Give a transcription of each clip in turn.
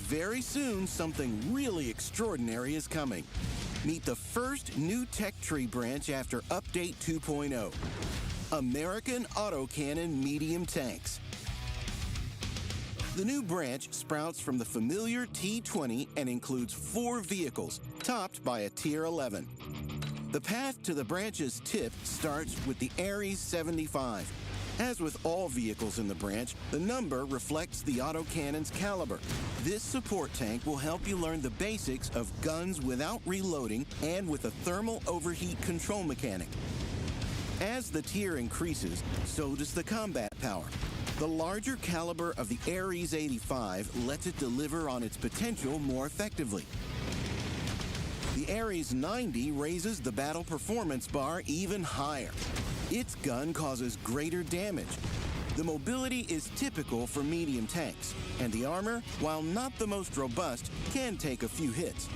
very soon, something really extraordinary is coming. Meet the first new tech tree branch after Update 2.0. American Autocannon Medium Tanks. The new branch sprouts from the familiar T20 and includes 4 vehicles, topped by a Tier 11. The path to the branch's tip starts with the Ares 75. As with all vehicles in the branch, the number reflects the autocannon's caliber. This support tank will help you learn the basics of guns without reloading and with a thermal overheat control mechanic. As the tier increases, so does the combat power. The larger caliber of the Ares 85 lets it deliver on its potential more effectively. The Ares 90 raises the battle performance bar even higher. Its gun causes greater damage. The mobility is typical for medium tanks, and the armor, while not the most robust, can take a few hits.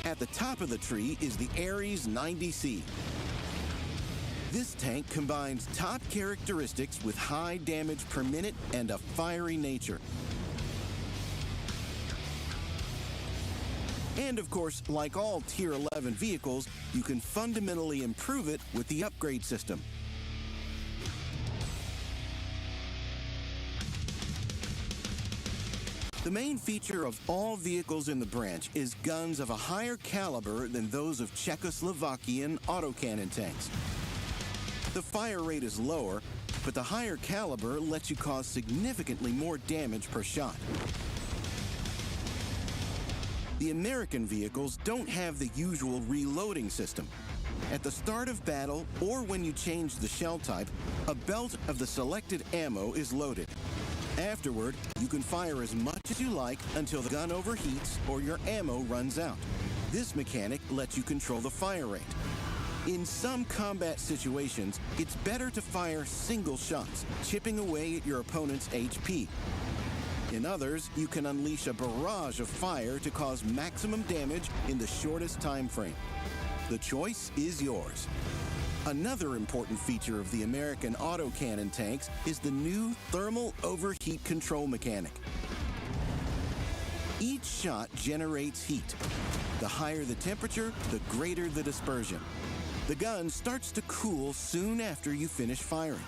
At the top of the tree is the Ares 90C. This tank combines top characteristics with high damage per minute and a fiery nature. And of course, like all Tier 11 vehicles, you can fundamentally improve it with the upgrade system. The main feature of all vehicles in the branch is guns of a higher caliber than those of Czechoslovakian autocannon tanks. The fire rate is lower, but the higher caliber lets you cause significantly more damage per shot. The American vehicles don't have the usual reloading system. At the start of battle, or when you change the shell type, a belt of the selected ammo is loaded. Afterward, you can fire as much as you like until the gun overheats or your ammo runs out. This mechanic lets you control the fire rate. In some combat situations, it's better to fire single shots, chipping away at your opponent's HP. In others, you can unleash a barrage of fire to cause maximum damage in the shortest time frame. The choice is yours. Another important feature of the American autocannon tanks is the new thermal overheat control mechanic. Each shot generates heat. The higher the temperature, the greater the dispersion. The gun starts to cool soon after you finish firing.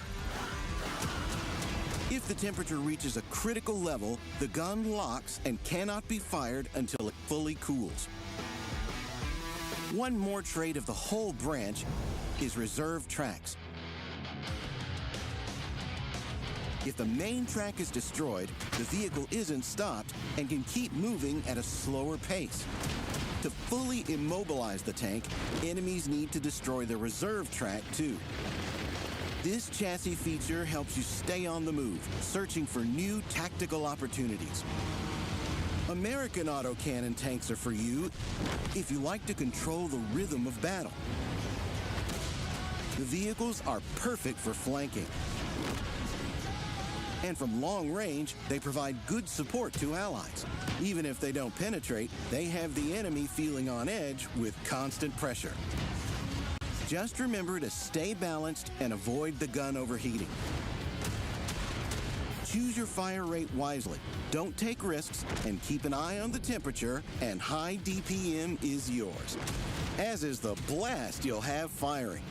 If the temperature reaches a critical level, the gun locks and cannot be fired until it fully cools. One more trait of the whole branch is reserve tracks. If the main track is destroyed, the vehicle isn't stopped and can keep moving at a slower pace. To fully immobilize the tank, enemies need to destroy the reserve track too. This chassis feature helps you stay on the move, searching for new tactical opportunities. American autocannon tanks are for you if you like to control the rhythm of battle. The vehicles are perfect for flanking. And from long range, they provide good support to allies. Even if they don't penetrate, they have the enemy feeling on edge with constant pressure. Just remember to stay balanced and avoid the gun overheating. Choose your fire rate wisely. Don't take risks and keep an eye on the temperature, and high DPM is yours, as is the blast you'll have firing.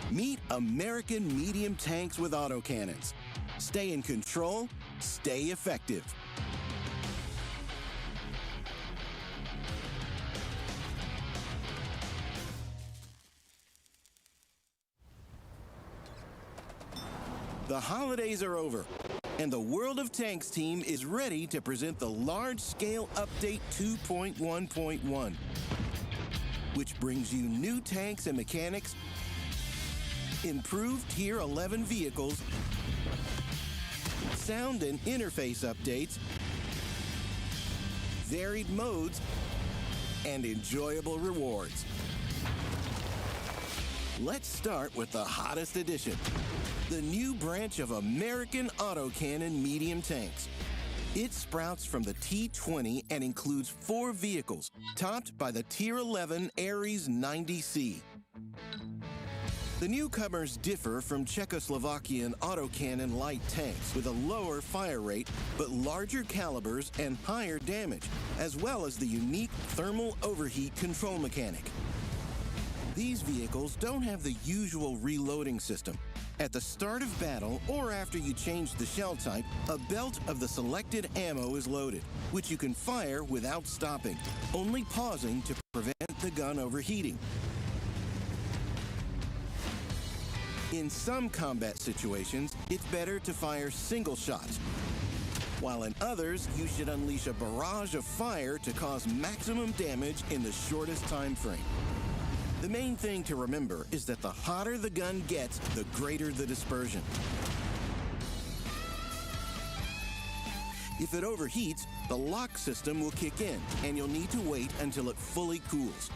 Meet American medium tanks with autocannons. Stay in control, stay effective. The holidays are over, and the World of Tanks team is ready to present the large-scale update 2.1.1, which brings you new tanks and mechanics, improved Tier 11 vehicles, sound and interface updates, varied modes, and enjoyable rewards. Let's start with the hottest edition, the new branch of American autocannon medium tanks. It sprouts from the T20 and includes 4 vehicles, topped by the Tier 11 Ares 90C. The newcomers differ from Czechoslovakian autocannon light tanks with a lower fire rate but larger calibers and higher damage, as well as the unique thermal overheat control mechanic. These vehicles don't have the usual reloading system. At the start of battle or after you change the shell type, a belt of the selected ammo is loaded, which you can fire without stopping, only pausing to prevent the gun overheating. In some combat situations, it's better to fire single shots, while in others, you should unleash a barrage of fire to cause maximum damage in the shortest time frame. The main thing to remember is that the hotter the gun gets, the greater the dispersion. If it overheats, the lock system will kick in, and you'll need to wait until it fully cools.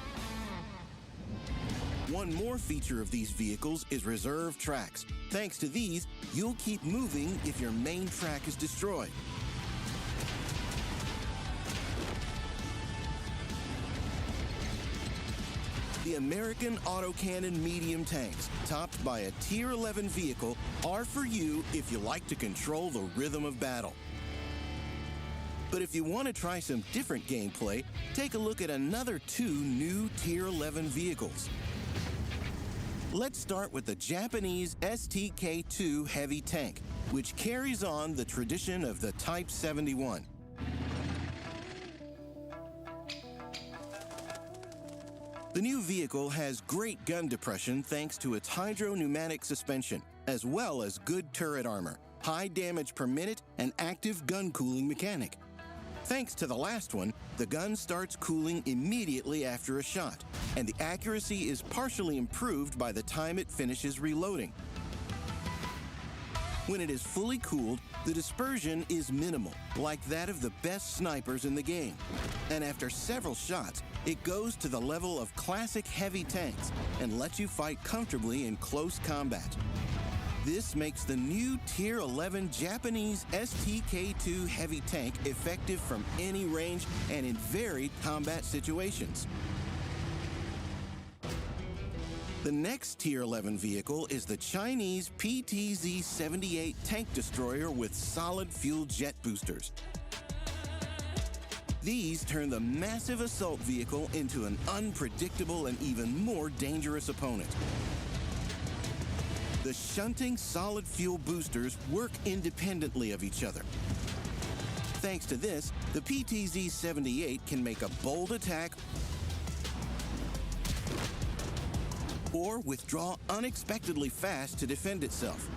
One more feature of these vehicles is reserve tracks. Thanks to these, you'll keep moving if your main track is destroyed. The American autocannon medium tanks, topped by a Tier 11 vehicle, are for you if you like to control the rhythm of battle. But if you want to try some different gameplay, take a look at another 2 new Tier 11 vehicles. Let's start with the Japanese STK-2 heavy tank, which carries on the tradition of the Type 71. The new vehicle has great gun depression thanks to its hydro-pneumatic suspension, as well as good turret armor, high damage per minute, and active gun cooling mechanic. Thanks to the last one, the gun starts cooling immediately after a shot, and the accuracy is partially improved by the time it finishes reloading. When it is fully cooled, the dispersion is minimal, like that of the best snipers in the game. And after several shots, it goes to the level of classic heavy tanks and lets you fight comfortably in close combat. This makes the new Tier 11 Japanese STK-2 heavy tank effective from any range and in varied combat situations. The next Tier 11 vehicle is the Chinese PTZ-78 tank destroyer with solid fuel jet boosters. These turn the massive assault vehicle into an unpredictable and even more dangerous opponent. The shunting solid fuel boosters work independently of each other. Thanks to this, the PTZ-78 can make a bold attack or withdraw unexpectedly fast to defend itself.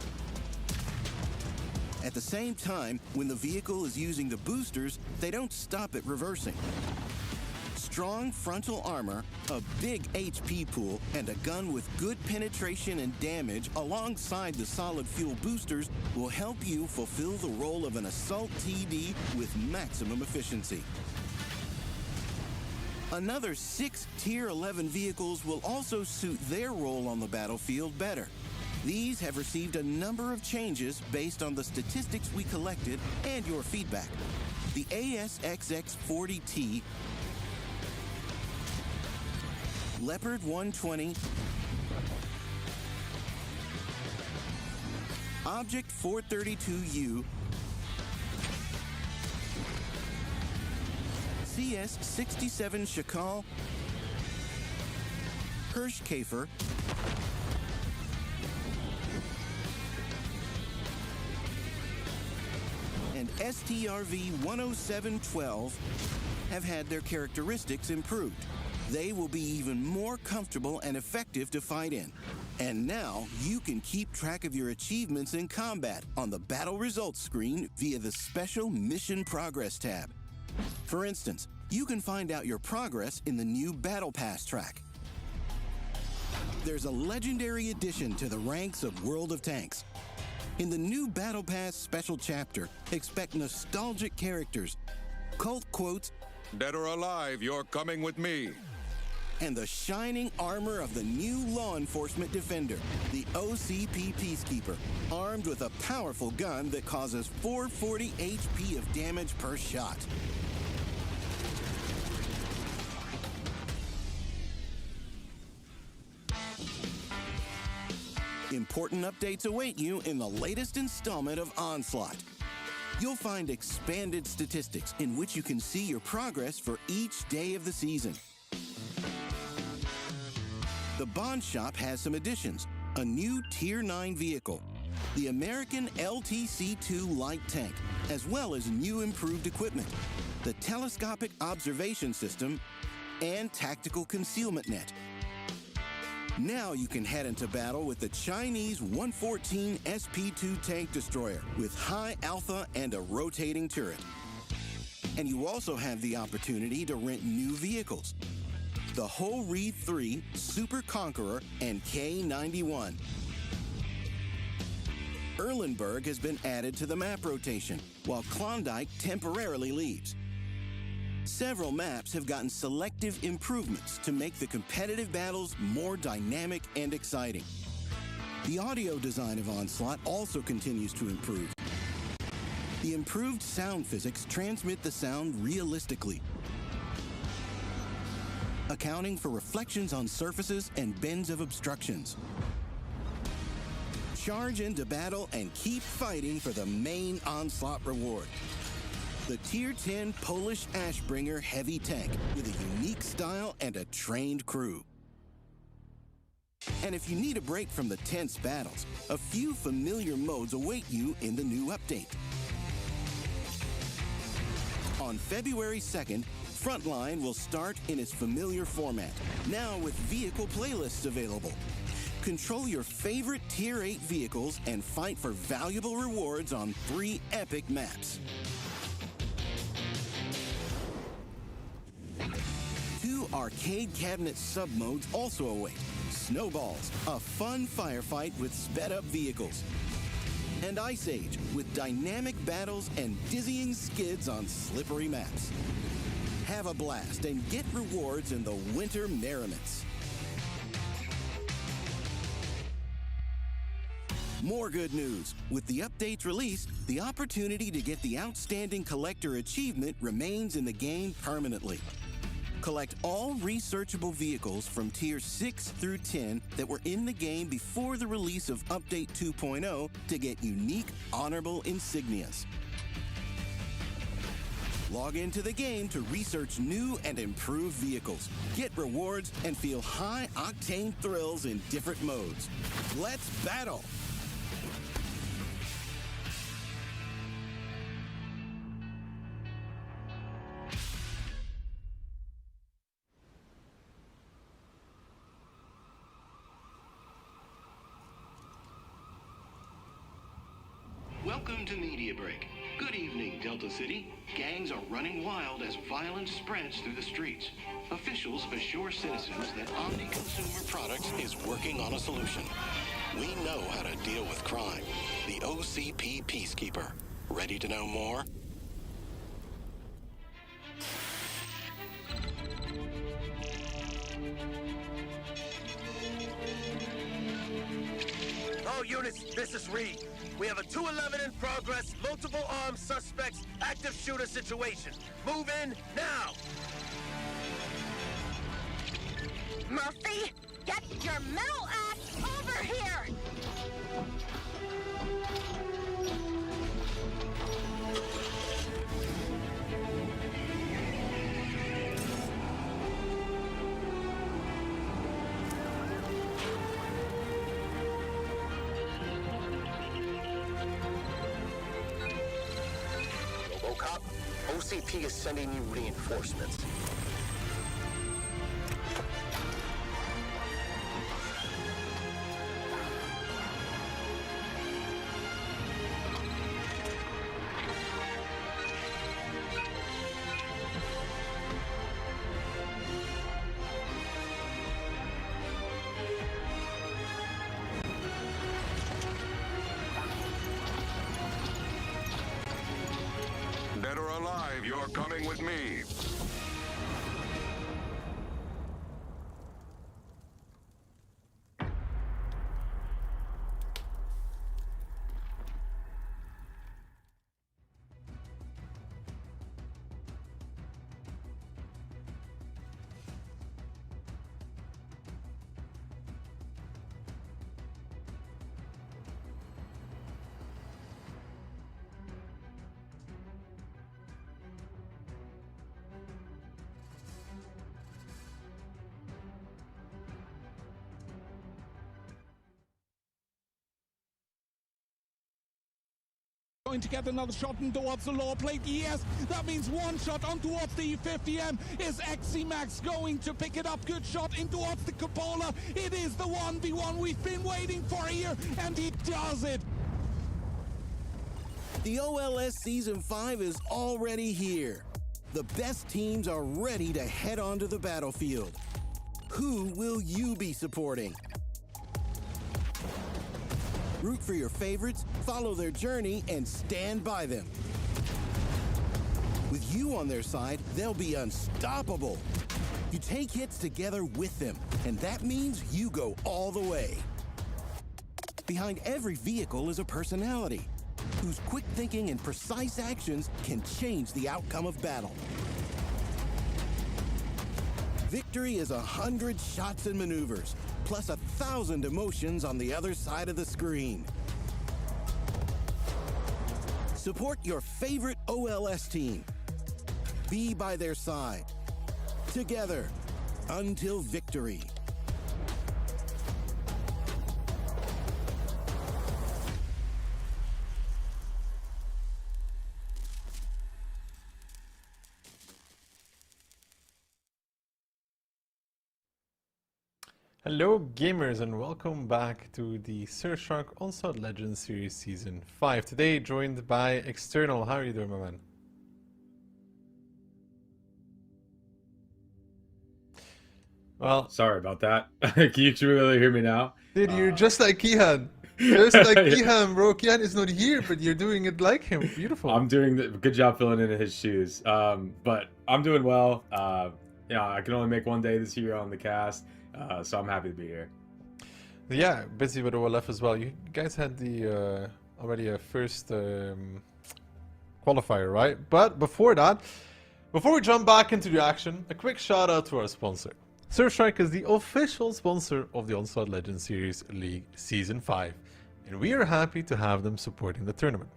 At the same time, when the vehicle is using the boosters, they don't stop at reversing. Strong frontal armor, a big HP pool, and a gun with good penetration and damage alongside the solid fuel boosters will help you fulfill the role of an assault TD with maximum efficiency. Another 6 Tier 11 vehicles will also suit their role on the battlefield better. These have received a number of changes based on the statistics we collected and your feedback. The ASXX-40T, Leopard 120, Object 432U, CS-67 Shakal, Hirschkäfer, and STRV-10712 have had their characteristics improved. They will be even more comfortable and effective to fight in. And now you can keep track of your achievements in combat on the battle results screen via the special Mission Progress tab. For instance, you can find out your progress in the new Battle Pass track. There's a legendary addition to the ranks of World of Tanks. In the new Battle Pass special chapter, expect nostalgic characters, cult quotes, "Dead or alive, you're coming with me," and the shining armor of the new law enforcement defender, the OCP Peacekeeper, armed with a powerful gun that causes 440 HP of damage per shot. important updates await you in the latest installment of Onslaught. You'll find expanded statistics in which you can see your progress for each day of the season. The Bond Shop has some additions: a new Tier 9 vehicle, the American LTC-2 light tank, as well as new improved equipment, the telescopic observation system, and tactical concealment net. Now you can head into battle with the Chinese 114 SP-2 tank destroyer with high alpha and a rotating turret. And you also have the opportunity to rent new vehicles: the Ho Re 3 Super Conqueror and K91. Erlenberg has been added to the map rotation, while Klondike temporarily leaves. Several maps have gotten selective improvements to make the competitive battles more dynamic and exciting. The audio design of Onslaught also continues to improve. The improved sound physics transmit the sound realistically, accounting for reflections on surfaces and bends of obstructions. Charge into battle and keep fighting for the main Onslaught reward: the Tier 10 Polish Ashbringer heavy tank with a unique style and a trained crew. And if you need a break from the tense battles, a few familiar modes await you in the new update. On February 2nd, Frontline will start in its familiar format, now with vehicle playlists available. Control your favorite Tier 8 vehicles and fight for valuable rewards on 3 epic maps. 2 arcade cabinet sub-modes also await: Snowballs, a fun firefight with sped-up vehicles, and Ice Age, with dynamic battles and dizzying skids on slippery maps. Have a blast and get rewards in the winter merriments. More good news. With the updates released, the opportunity to get the Outstanding Collector achievement remains in the game permanently. Collect all researchable vehicles from Tier 6 through 10 that were in the game before the release of Update 2.0 to get unique, honorable insignias. Log into the game to research new and improved vehicles, get rewards, and feel high-octane thrills in different modes. Let's battle! Welcome to Media Break. Good evening, Delta City. Gangs are running wild as violence spreads through the streets. Officials assure citizens that Omni Consumer Products is working on a solution. We know how to deal with crime. The OCP Peacekeeper. Ready to know more? All units, this is Reed. We have a 211 in progress, multiple armed suspects, active shooter situation. Move in now! Murphy, get your metal ass over here! RoboCop, OCP is sending you reinforcements. Dead or alive, you're coming with me. Going to get another shot in towards the lower plate. Yes, that means one shot on towards the E50M. Is XC-Max going to pick it up? Good shot in towards the cupola. It is the 1v1 we've been waiting for here, and he does it. The OLS Season 5 is already here. The best teams are ready to head onto the battlefield. Who will you be supporting? Root for your favorites, follow their journey, and stand by them. With you on their side, they'll be unstoppable. You take hits together with them, and that means you go all the way. Behind every vehicle is a personality whose quick thinking and precise actions can change the outcome of battle. Victory is 100 shots and maneuvers, plus 1,000 emotions on the other side of the screen. Support your favorite OLS team. Be by their side. Together, until victory. Hello gamers and welcome back to the Surfshark Onslaught Legends Series Season 5. Today joined by External. How are you doing, my man? Well, sorry about that. Can you really hear me now? Dude, you're just like Kihan. Just like Kihan, bro. Kihan is not here, but you're doing it like him. Beautiful. I'm doing the good job filling in his shoes. But I'm doing well. Yeah, I can only make one day this year on the cast. So I'm happy to be here. Yeah, busy with OLF as well. You guys had the already a first qualifier, right? But before that, before we jump back into the action, a quick shout out to our sponsor. Surfshark is the official sponsor of the Onslaught Legends Series League Season 5, and we are happy to have them supporting the tournament.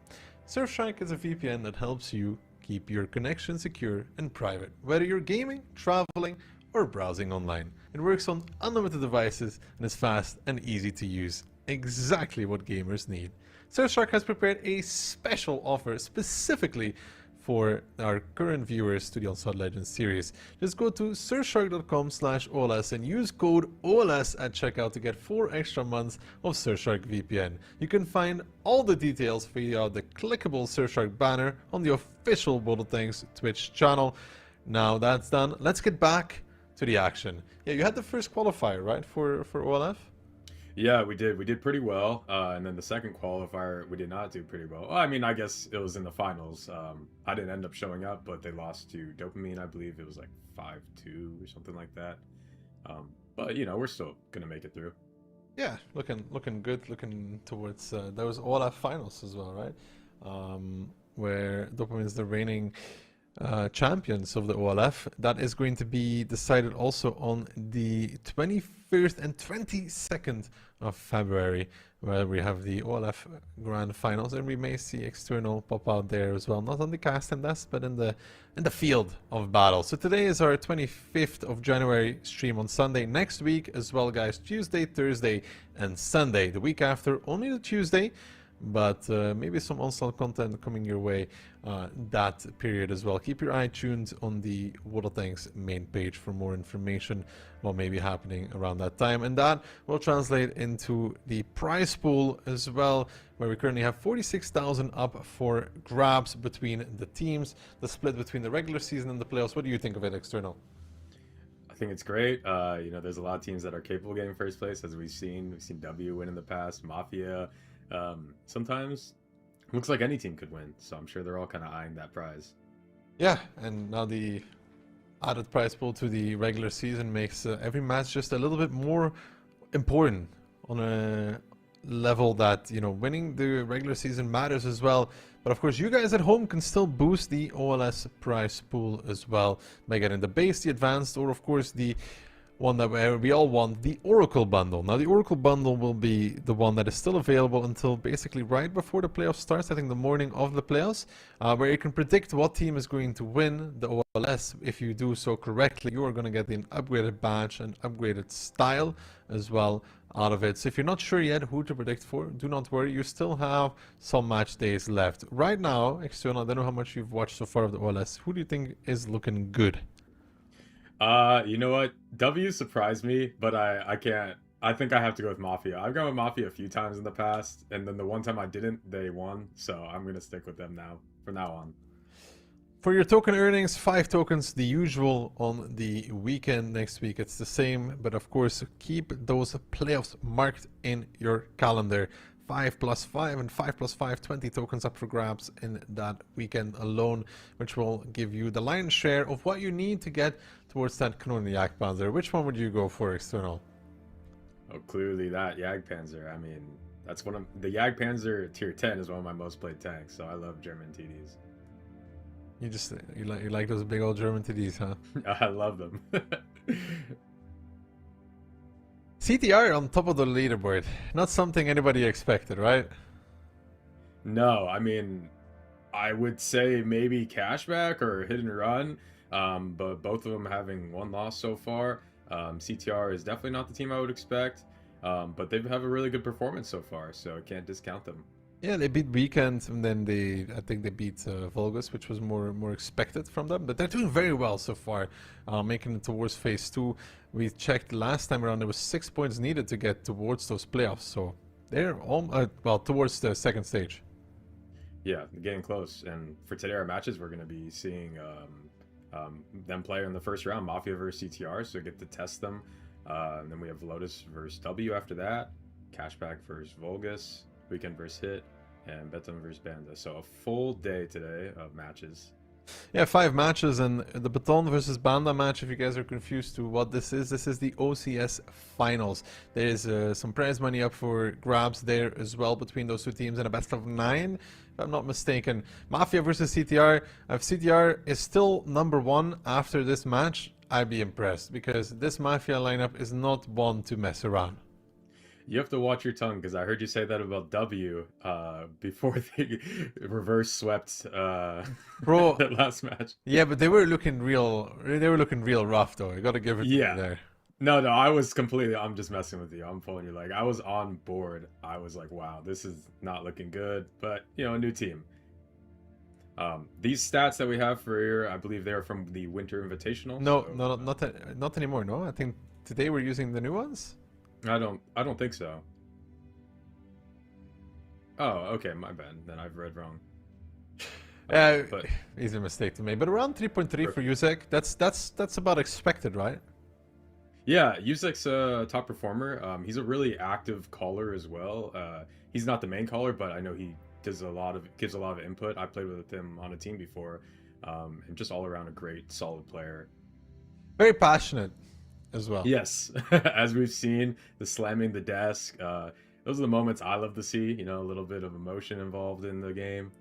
Surfshark is a VPN that helps you keep your connection secure and private, whether you're gaming, traveling, or browsing online. It works on unlimited devices and is fast and easy to use, exactly what gamers need. Surfshark has prepared a special offer specifically for our current viewers to the Onslaught Legends series. Just go to surfshark.com/OLS and use code OLS at checkout to get 4 extra months of Surfshark VPN. You can find all the details via the clickable Surfshark banner on the official WorldofTanks Twitch channel. Now that's done, let's get back to the action. Yeah, you had the first qualifier, right, for OLF? Yeah, we did. We did pretty well. And then the second qualifier, we did not do pretty well. I mean, I guess it was in the finals. I didn't end up showing up, but they lost to Dopamine, I believe. It was like 5-2 or something like that. But, you know, we're still going to make it through. Yeah, looking good, looking towards those OLF finals as well, right? Where Dopamine is the reigning champions of the OLF. That is going to be decided also on the 21st and 22nd of February, where we have the OLF Grand Finals, and we may see External pop out there as well, not on the cast and desk, but in the field of battle. So today is our 25th of January stream on Sunday. Next week as well, guys, Tuesday, Thursday, and Sunday. The week after, only the Tuesday, but maybe some Onslaught content coming your way that period as well. Keep your eye tuned on the WorldofTanks main page for more information what may be happening around that time, and that will translate into the prize pool as well, where we currently have 46,000 up for grabs between the teams. The split between the regular season and the playoffs, what do you think of it, External? I think it's great. You know, there's a lot of teams that are capable of getting first place, as we've seen W win in the past, Mafia. Sometimes it looks like any team could win, so I'm sure they're all kind of eyeing that prize. Yeah, and now the added prize pool to the regular season makes every match just a little bit more important on a level that, you know, winning the regular season matters as well. But of course, you guys at home can still boost the OLS prize pool as well by getting the base, the advanced, or of course the one that we all want, the Oracle Bundle. Now, the Oracle Bundle will be the one that is still available until basically right before the playoffs starts, I think the morning of the playoffs, where you can predict what team is going to win the OLS. If you do so correctly, you are going to get an upgraded badge and upgraded style as well out of it. So if you're not sure yet who to predict for, do not worry, you still have some match days left. Right now, External, I don't know how much you've watched so far of the OLS. Who do you think is looking good? You know what? W surprised me, but I can't. I think I have to go with Mafia. I've gone with Mafia a few times in the past, and then the one time I didn't, they won. So I'm gonna stick with them now, from now on. For your token earnings, 5 tokens, the usual on the weekend next week. It's the same, but of course, keep those playoffs marked in your calendar. 5 plus 5 and 5 plus 5, 20 tokens up for grabs in that weekend alone, which will give you the lion's share of what you need to get towards that Canonian Jagdpanzer. Which one would you go for, External? Oh, clearly that Jagdpanzer. I mean, that's one of the Jagdpanzer tier 10 is one of my most played tanks, so I love German TDs. You like those big old German TDs, huh? I love them. CTR on top of the leaderboard. Not something anybody expected, right? No, I mean, I would say maybe Cashback or Hit and Run, but both of them having one loss so far. CTR is definitely not the team I would expect, but they have a really good performance so far, so I can't discount them. Yeah, they beat Weekend, and then I think they beat Vulgus, which was more expected from them. But they're doing very well so far, making it towards phase 2. We checked last time around; there was 6 points needed to get towards those playoffs. So they're well towards the second stage. Yeah, getting close. And for today, our matches, we're going to be seeing them play in the first round, Mafia versus CTR, so get to test them. And then we have Lotus versus W after that, Cashback versus Vulgus, Weekend versus Hit, and Beton versus Banda. So a full day today of matches. Yeah, 5 matches, and the Beton versus Banda match, if you guys are confused to what this is the OCS Finals. There is some prize money up for grabs there as well between those two teams in a best of 9, if I'm not mistaken. Mafia versus CTR. If CTR is still number 1 after this match, I'd be impressed, because this Mafia lineup is not one to mess around. You have to watch your tongue, because I heard you say that about W before they reverse swept Bro, that last match. Yeah, but they were looking real rough though. I gotta give it to you there. No, I was completely, I'm just messing with you. I'm pulling you. Like, I was on board. I was like, wow, this is not looking good. But, you know, a new team. These stats that we have for here, I believe they're from the Winter Invitational. No, so, not anymore, no? I think today we're using the new ones? I don't think so. Oh, okay, my bad. Then I've read wrong. But easy mistake to make. But around 3.3 for Yusek, that's about expected, right? Yeah, Yusek's a top performer. He's a really active caller as well. He's not the main caller, but I know he gives a lot of input. I played with him on a team before, and just all around a great, solid player. Very passionate as well. Yes, as we've seen, the slamming the desk. Those are the moments I love to see. You know, a little bit of emotion involved in the game.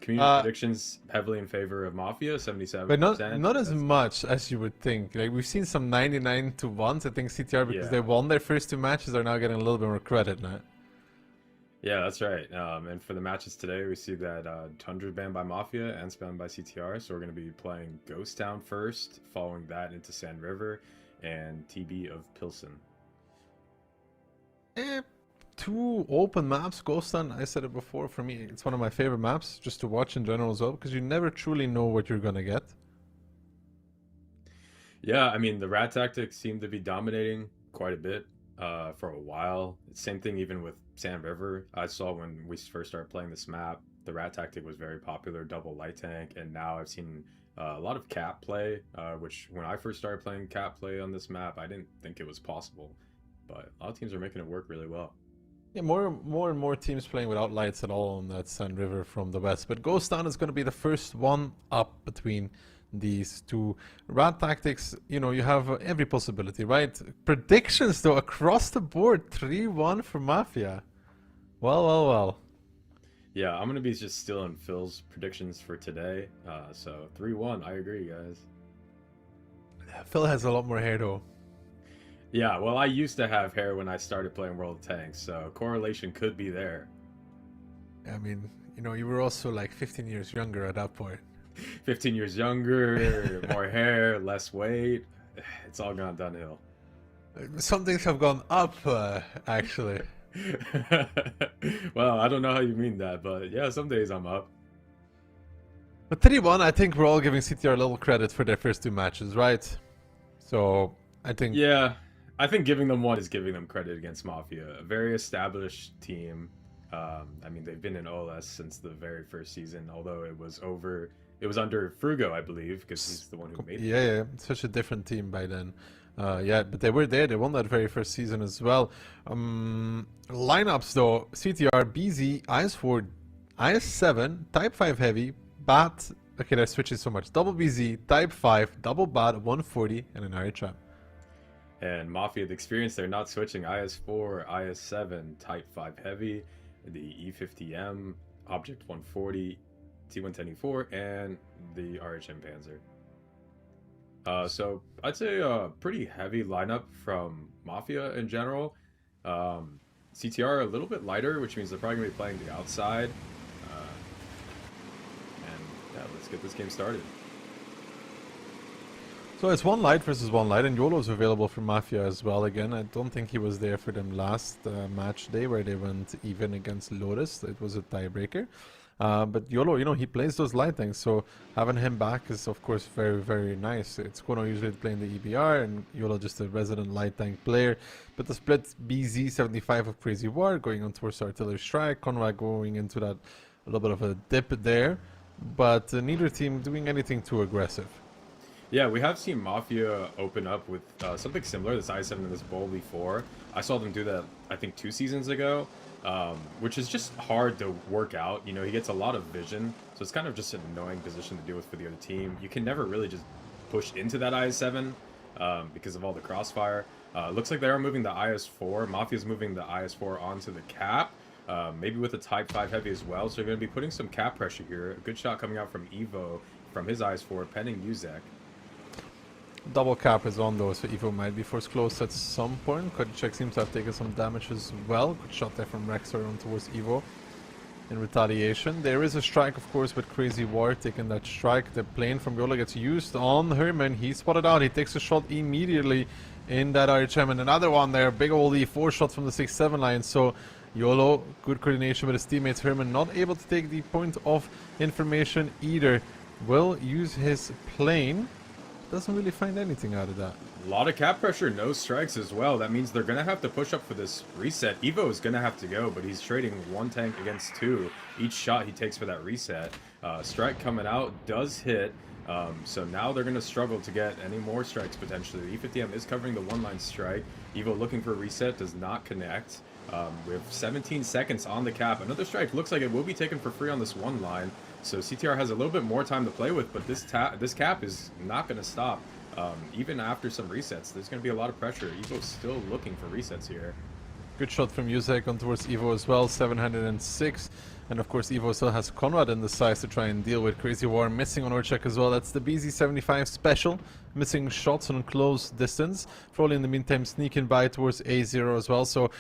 Community predictions heavily in favor of Mafia, 77%. But not as much as you would think. Like, we've seen some 99 to 1s. I think CTR, because they won their first 2 matches, are now getting a little bit more credit now. Yeah, that's right. And for the matches today, we see that Tundra banned by Mafia and spanned by CTR. So we're going to be playing Ghost Town first, following that into Sand River, and TB of Pilsen. 2 open maps. Ghost Town, I said it before, for me, it's one of my favorite maps, just to watch in general as well, because you never truly know what you're going to get. Yeah, I mean, the rat tactics seem to be dominating quite a bit for a while. Same thing even with Sand River. I saw when we first started playing this map, the rat tactic was very popular, double light tank, and now I've seen a lot of cap play, which when I first started playing cap play on this map, I didn't think it was possible, but a lot of teams are making it work really well. Yeah, more and more teams playing without lights at all on that Sand River from the west. But Ghost Town is going to be the first one up between these 2. Rat tactics, you know, you have every possibility, right? Predictions, though, across the board, 3-1 for Mafia. Well. Yeah, I'm going to be just stealing Phil's predictions for today. So 3-1, I agree, guys. Phil has a lot more hair though. Yeah, well, I used to have hair when I started playing World of Tanks, so correlation could be there. I mean, you know, you were also like 15 years younger at that point. 15 years younger, more hair, less weight. It's all gone downhill. Some things have gone up, actually. Well, I don't know how you mean that, but yeah, some days I'm up. But 3-1, I think we're all giving CTR a little credit for their first 2 matches, right? So, I think... Yeah, I think giving them one is giving them credit against Mafia. A very established team. I mean, they've been in OLS since the very first season, although it was under Frugo, I believe, because he's the one who made it. Yeah, such a different team by then. Yeah, but they were there. They won that very first season as well. Lineups, though. CTR, BZ, IS4, IS7, Type 5 Heavy, BAT. Okay, they're switching so much. Double BZ, Type 5, Double BAT, 140, and an RHM. And Mafia, the experience, they're not switching IS4, IS7, Type 5 Heavy, the E50M, Object 140, T110E4, and the RHM Panzer. So I'd say a pretty heavy lineup from Mafia in general. CTR a little bit lighter, which means they're probably going to be playing the outside. And yeah, let's get this game started. So it's 1 light versus 1 light, and YOLO's available for Mafia as well again. I don't think he was there for them last match day where they went even against Lotus. It was a tiebreaker. But YOLO, you know, he plays those light tanks, so having him back is of course very, very nice. It's Kono usually playing the EBR and YOLO just a resident light tank player. But the split BZ75 of Crazy War going on towards Artillery Strike, Conrad going into that a little bit of a dip there, but neither team doing anything too aggressive. Yeah, we have seen Mafia open up with something similar, this I7 and this Bull before. I saw them do that, I think, 2 seasons ago, which is just hard to work out. You know, he gets a lot of vision, so it's kind of just an annoying position to deal with for the other team. You can never really just push into that IS7 because of all the crossfire. Looks like they are moving the IS4. Mafia's moving the IS4 onto the cap, maybe with a Type 5 Heavy as well, so they're going to be putting some cap pressure here. A good shot coming out from Evo from his IS4, penning Uzek. Double cap is on though, so Evo might be forced close at some point. Kodicek seems to have taken some damage as well. Good shot there from Rexar on towards Evo in retaliation. There is a strike, of course, with Crazy War taking that strike. The plane from Yola gets used on Herman. He's spotted out. He takes a shot immediately in that RHM. And another one there. Big old E4 shot from the 6-7 line. So YOLO, good coordination with his teammates. Herman not able to take the point of information either. Will use his plane. Doesn't really find anything out of that. A lot of cap pressure, no strikes as well. That means they're going to have to push up for this reset. Evo is going to have to go, but he's trading 1 tank against 2. Each shot he takes for that reset. Strike coming out does hit. So now they're going to struggle to get any more strikes potentially. The E50M is covering the 1-line strike. Evo looking for a reset, does not connect. We have 17 seconds on the cap. Another strike looks like it will be taken for free on this 1 line. So CTR has a little bit more time to play with, but this cap is not going to stop. Even after some resets, there's going to be a lot of pressure. Evo's still looking for resets here. Good shot from Uzek on towards Evo as well, 706. And of course Evo still has Conrad in the size to try and deal with Crazy War. Missing on Orchek as well. That's the BZ75 special. Missing shots on close distance. Froley in the meantime sneaking by towards A0 as well. So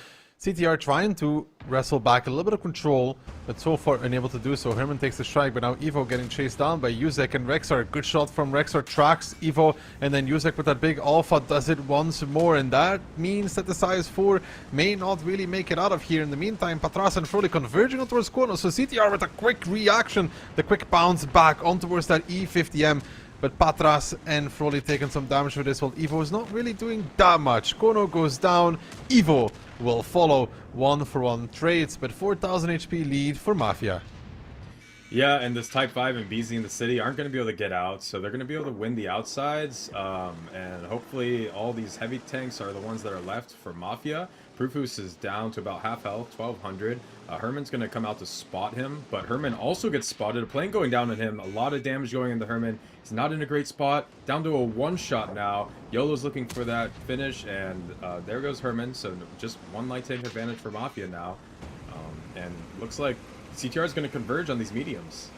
CTR trying to wrestle back a little bit of control, but so far unable to do so. Herman takes the strike, but now Evo getting chased down by Uzek and Rexar. Good shot from Rexar, tracks Evo, and then Uzek with that big alpha does it once more, and that means that the size 4 may not really make it out of here. In the meantime, Patras and Froley converging on towards Kono, so CTR with a quick reaction, the quick bounce back on towards that E50M. But Patras and Froley taking some damage for this, while Evo is not really doing that much. Kono goes down, Evo will follow 1-for-1 trades, but 4,000 HP lead for Mafia. Yeah, and this Type 5 and BZ in the city aren't going to be able to get out, so they're going to be able to win the outsides, and hopefully all these heavy tanks are the ones that are left for Mafia. Prufus is down to about half health, 1,200. Herman's going to come out to spot him, but Herman also gets spotted. A plane going down on him, a lot of damage going into Herman. He's not in a great spot, down to a 1-shot now. YOLO's looking for that finish, and there goes Herman, so just 1 light tank advantage for Mafia now. And looks like CTR is going to converge on these mediums.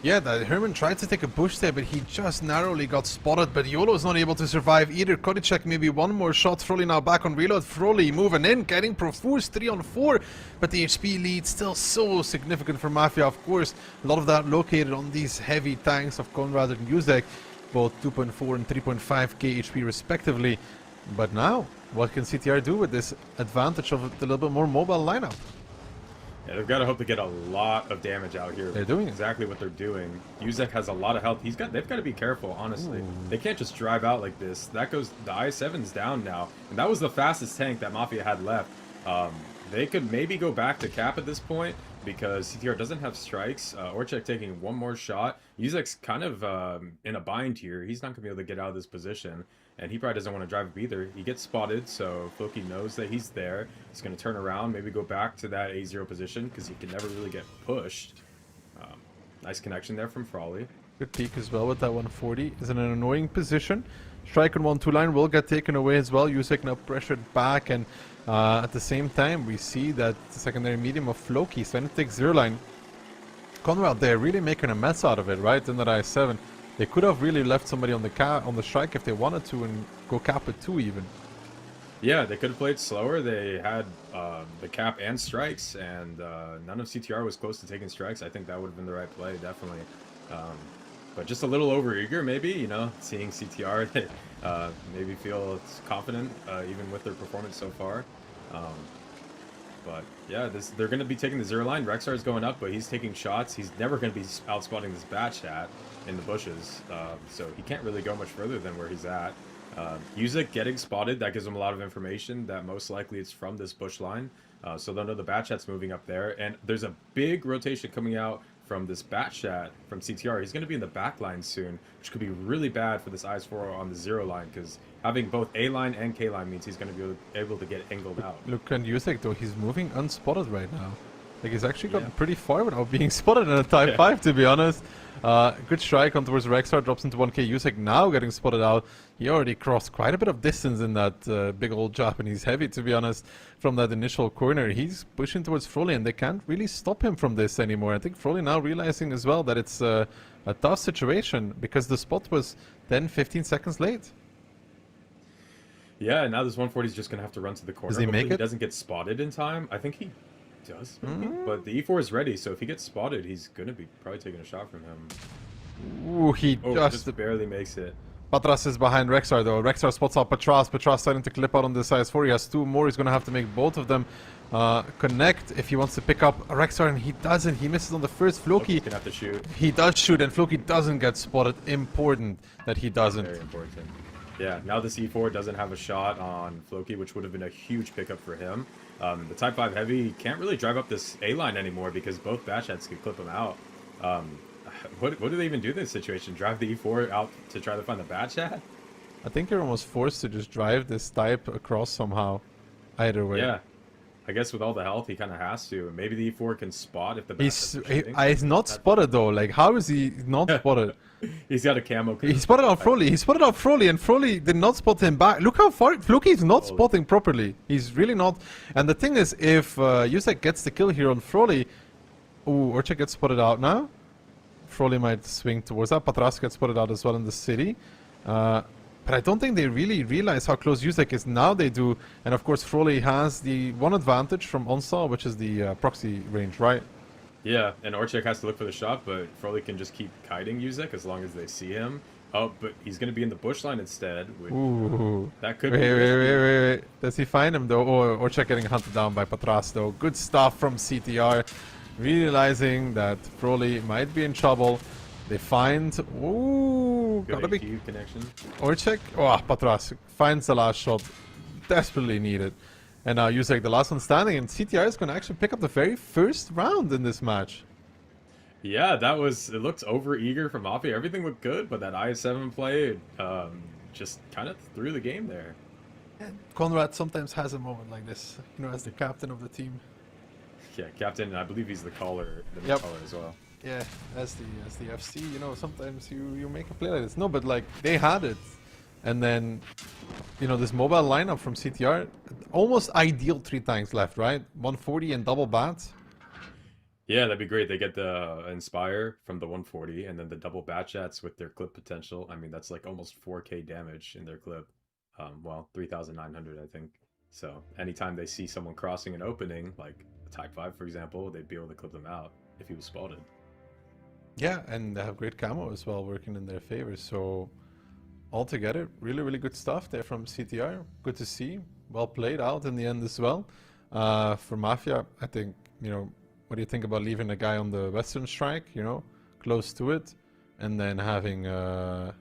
Yeah, that Herman tried to take a push there, but he just narrowly got spotted. But YOLO is not able to survive either. Kodicek maybe one more shot. Froly now back on reload. Froly moving in, getting Profuse 3 on 4. But the HP lead still so significant for Mafia. Of course, a lot of that located on these heavy tanks of Conrad and Yuzek, both 2.4 and 3.5k HP respectively. But now, what can CTR do with this advantage of the little bit more mobile lineup? Yeah, they've got to hope to get a lot of damage out here. They're doing exactly what they're doing. Yuzek has a lot of health. They've got to be careful, honestly. Ooh. They can't just drive out like this. That goes, the I7's down now, and that was the fastest tank that Mafia had left. They could maybe go back to cap at this point because CTR doesn't have strikes. Orchek taking one more shot. Yuzek's kind of in a bind here. He's not going to be able to get out of this position. And he probably doesn't want to drive up either. He gets spotted, so Floki knows that he's there. He's going to turn around, maybe go back to that A0 position because he can never really get pushed. Nice connection there from Frawley. Good peek as well with that 140. Is in an annoying position. Strike on 1-2 line will get taken away as well. Yusek now pressured back, and at the same time we see that the secondary medium of Floki trying to take 0 line. Conrad there really making a mess out of it, right? In that I7. They could have really left somebody on the strike if they wanted to and go cap at 2 even. Yeah, they could have played slower. They had the cap and strikes, and none of CTR was close to taking strikes. I think that would have been the right play, definitely. But just a little overeager, maybe, you know, seeing CTR maybe feel confident even with their performance so far. But yeah, they're going to be taking the 0 line. Rexar is going up, but he's taking shots. He's never going to be outspotting this batch chat in the bushes, so he can't really go much further than where he's at. Yuzek getting spotted, that gives him a lot of information that most likely it's from this bush line. So they'll know the bat chat's moving up there, and there's a big rotation coming out from this bat chat from CTR. He's going to be in the back line soon, which could be really bad for this IS-4 on the 0 line, because having both A line and K line means he's going to be able to get angled out. Look at Yusek though, he's moving unspotted right now. Like he's actually gotten pretty far without being spotted in a Type 5, to be honest. Good strike on towards Rexar, drops into 1k. Yusek now getting spotted out. He already crossed quite a bit of distance in that big old Japanese heavy, to be honest, from that initial corner. He's pushing towards Froly, and they can't really stop him from this anymore. I think Froly now realizing as well that it's a tough situation because the spot was then 15 seconds late. Yeah, now this 140 is just going to have to run to the corner. Does he make it? He doesn't get spotted in time. I think he does, but the E4 is ready, so if he gets spotted, he's going to be probably taking a shot from him. Ooh, he just barely makes it. Patras is behind Rexar though. Rexar spots out Patras. Patras starting to clip out on the size 4. He has 2 more. He's going to have to make both of them connect if he wants to pick up Rexar, and he doesn't. He misses on the first. Floki can have to shoot. He does shoot, and Floki doesn't get spotted. Important that he doesn't. Very important. Yeah, now this E4 doesn't have a shot on Floki, which would have been a huge pickup for him. The Type 5 Heavy can't really drive up this A line anymore because both batch heads can clip him out. What do they even do in this situation? Drive the E4 out to try to find the batch hat? I think you're almost forced to just drive this Type across somehow. Either way. Yeah. I guess with all the health, he kind of has to. Maybe the E4 can spot if the batch he's not spotted though. Like, how is he not spotted? He's got a camo. He spotted out Froly. He spotted out Froly, and Froly did not spot him back. Look how far Floki is not spotting properly. He's really not. And the thing is, if Yusek gets the kill here on Froly, ooh, Orchek gets spotted out now. Froly might swing towards that. Patras gets spotted out as well in the city. But I don't think they really realize how close Yusek is. Now they do. And of course, Froly has the one advantage from Onslaught, which is the proxy range, right? Yeah, and Orchek has to look for the shot, but Froly can just keep kiting Yuzek as long as they see him. Oh, but he's going to be in the bush line instead. Which, ooh. That could be... Wait. Does he find him, though? Oh, Orchek getting hunted down by Patras, though. Good stuff from CTR. Realizing that Froly might be in trouble. They find... Ooh! Good Gotta be... connection. Orchek... Oh, Patras finds the last shot. Desperately needed. And now Yusek, the last one standing, and CTR is going to actually pick up the very first round in this match. Yeah, that was... It looked over-eager from Mafia. Everything looked good, but that I7 play just kind of threw the game there. And Conrad sometimes has a moment like this, you know, as the captain of the team. Yeah, captain, I believe he's the caller, caller as well. Yeah, as the FC, you know, sometimes you make a play like this. No, but like, they had it. And then, you know, this mobile lineup from CTR, almost ideal 3 tanks left, right? 140 and double bats. Yeah, that'd be great. They get the Inspire from the 140 and then the double Batchats with their clip potential. I mean, that's like almost 4K damage in their clip. Well, 3,900, I think. So anytime they see someone crossing an opening, like a Type 5, for example, they'd be able to clip them out if he was spotted. Yeah, and they have great camo as well working in their favor. So altogether, really, really good stuff there from CTR. Good to see. Well played out in the end as well. For Mafia, I think, what do you think about leaving a guy on the Western Strike, close to it, and then having the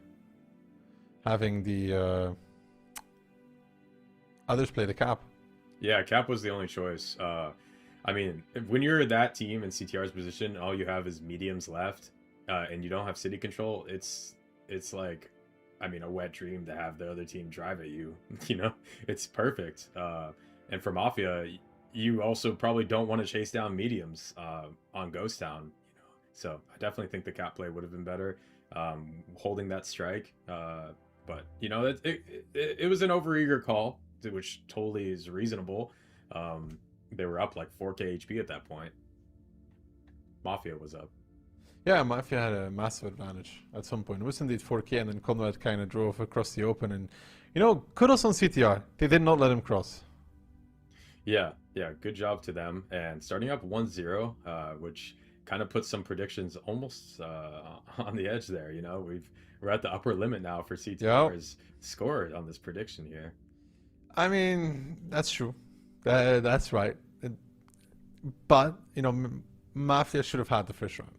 others play the cap? Yeah, cap was the only choice. I mean, when you're that team in CTR's position, all you have is mediums left, and you don't have city control, it's like, I mean, a wet dream to have the other team drive at you. It's perfect. And for Mafia, you also probably don't want to chase down mediums on Ghost Town. So I definitely think the cap play would have been better, holding that strike. But it was an overeager call, which totally is reasonable. They were up like 4k HP at that point. Mafia was up. Yeah, Mafia had a massive advantage at some point. It was indeed 4k, and then Conrad kind of drove across the open. And, kudos on CTR. They did not let him cross. Yeah, good job to them. And starting up 1-0, which kind of puts some predictions almost on the edge there. We're at the upper limit now for CTR's score on this prediction here. I mean, that's true. That's right. But, Mafia should have had the first round.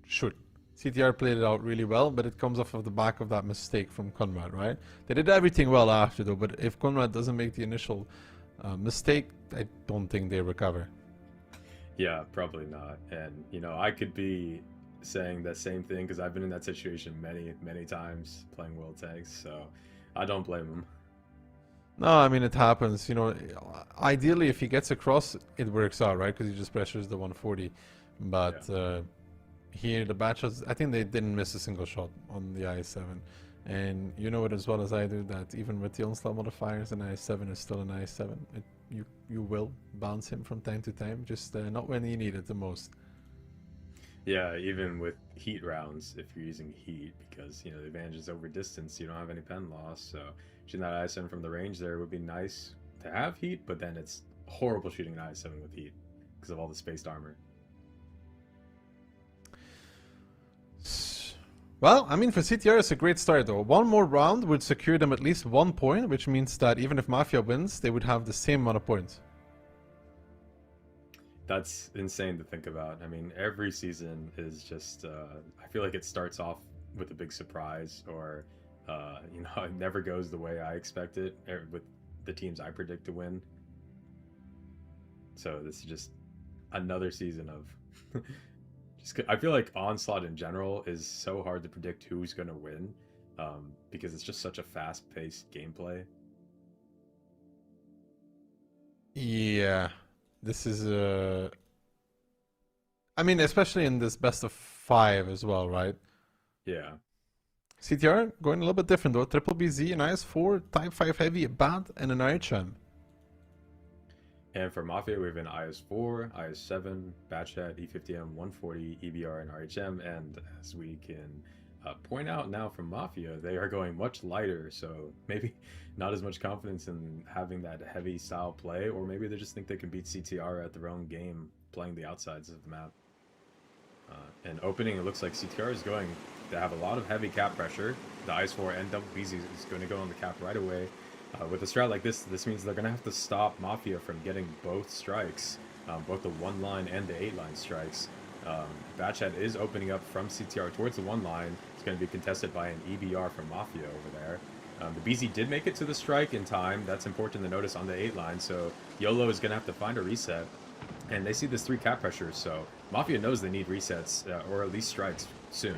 Should. CTR played it out really well, but it comes off of the back of that mistake from Conrad, right? They did everything well after, though, but if Conrad doesn't make the initial mistake, I don't think they recover. Yeah, probably not. And, I could be saying that same thing because I've been in that situation many, many times playing World Tanks, so I don't blame him. No, I mean, it happens. Ideally, if he gets across, it works out, right? Because he just pressures the 140. But here, the Batchers, I think they didn't miss a single shot on the IS-7. And you know it as well as I do that even with the Onslaught modifiers, an IS-7 is still an IS-7. You will bounce him from time to time, just not when you need it the most. Yeah, even with heat rounds, if you're using heat, because, the advantage is over distance, you don't have any pen loss, so shooting that IS-7 from the range there would be nice to have heat, but then it's horrible shooting an IS-7 with heat because of all the spaced armor. Well, I mean, for CTR, it's a great start, though. One more round would secure them at least 1 point, which means that even if Mafia wins, they would have the same amount of points. That's insane to think about. I mean, every season is just, I feel like it starts off with a big surprise, or, it never goes the way I expect it with the teams I predict to win. So this is just another season of... I feel like Onslaught in general is so hard to predict who's going to win, because it's just such a fast-paced gameplay. Yeah, this is I mean, especially in this best of 5 as well, right? Yeah. CTR going a little bit different though. Triple BZ, an IS-4, Type 5 Heavy, a BAT, and an RHM. And for Mafia, we have an IS-4, IS-7, Batchat, E50M, 140, EBR, and RHM. And as we can point out now from Mafia, they are going much lighter. So maybe not as much confidence in having that heavy style play, or maybe they just think they can beat CTR at their own game, playing the outsides of the map. And opening, it looks like CTR is going to have a lot of heavy cap pressure. The IS-4 and double BZ is going to go on the cap right away. With a strat like this means they're going to have to stop Mafia from getting both strikes, both the 1-line and the 8-line strikes. Batchat is opening up from CTR towards the 1-line. It's going to be contested by an EBR from Mafia over there. The BZ did make it to the strike in time. That's important to notice on the 8-line, so YOLO is going to have to find a reset. And they see this 3 cap pressure, so Mafia knows they need resets, or at least strikes, soon.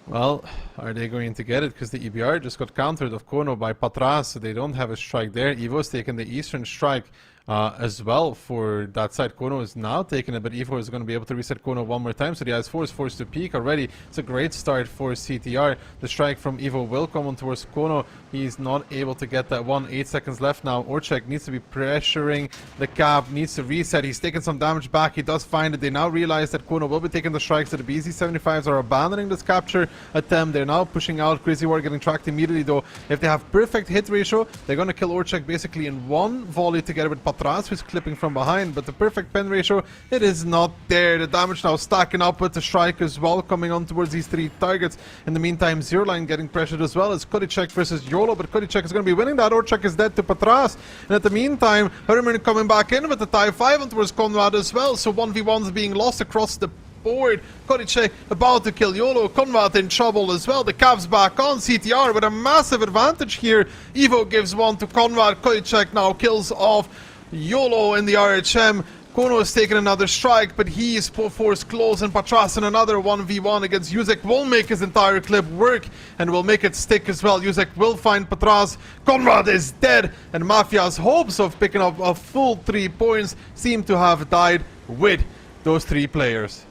Well, are they going to get it? Because the EBR just got countered of Kono by Patras, so they don't have a strike there. Evo's taken the eastern strike. as well for that side. Kono is now taking it, but Evo is going to be able to reset Kono one more time, so the IS-4 is forced to peek already. It's a great start for CTR. The strike from Evo will come on towards Kono. He's not able to get that one. 8 seconds left now. Orchek needs to be pressuring the cap, needs to reset. He's taking some damage back. He does find it. They now realize that Kono will be taking the strikes, so the BZ-75s are abandoning this capture attempt. They're now pushing out. Crazy War getting tracked immediately though. If they have perfect hit ratio, they're going to kill Orchek basically in one volley together with Patras, who's clipping from behind, but the perfect pen ratio, it is not there. The damage now stacking up with the strike as well, coming on towards these 3 targets. In the meantime, Zero Line getting pressured as well as Kodicek versus YOLO, but Kodicek is going to be winning that. Orchek is dead to Patras, and at the meantime, Herman coming back in with the TIE 5 on towards Conrad as well, so 1v1s being lost across the board. Kodicek about to kill YOLO. Conrad in trouble as well. The Cavs back on. CTR with a massive advantage here. Evo gives one to Conrad. Kodicek now kills off YOLO in the RHM. Kono is taking another strike, but he is forced close, and Patras in another 1v1 against Yuzek will make his entire clip work and will make it stick as well. Yuzek will find Patras. Conrad is dead, and Mafia's hopes of picking up a full 3 points seem to have died with those 3 players.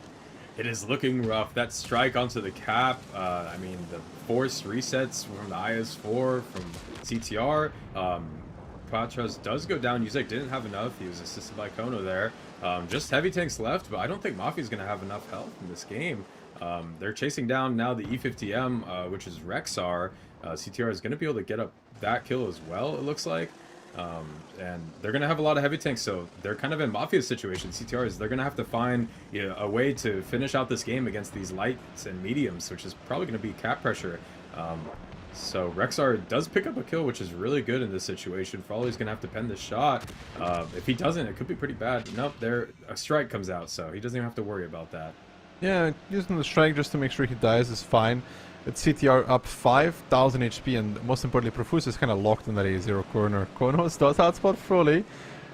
It is looking rough. That strike onto the cap, I mean, the forced resets from the IS-4, from CTR, Patras does go down. Yuzek didn't have enough. He was assisted by Kono there. Just heavy tanks left, but I don't think Mafia is going to have enough health in this game. They're chasing down now the E50M, which is Rexar. CTR is going to be able to get up that kill as well, it looks like. And they're going to have a lot of heavy tanks, so they're kind of in Mafia's situation. CTR is, they're going to have to find a way to finish out this game against these lights and mediums, which is probably going to be cap pressure. So Rexar does pick up a kill, which is really good in this situation. Frawley's going to have to pen the shot. If he doesn't, it could be pretty bad. Nope, a strike comes out, so he doesn't even have to worry about that. Yeah, using the strike just to make sure he dies is fine. It's CTR up 5,000 HP, and most importantly, Profuse is kind of locked in that A0 corner. Konos does outspot Frawley,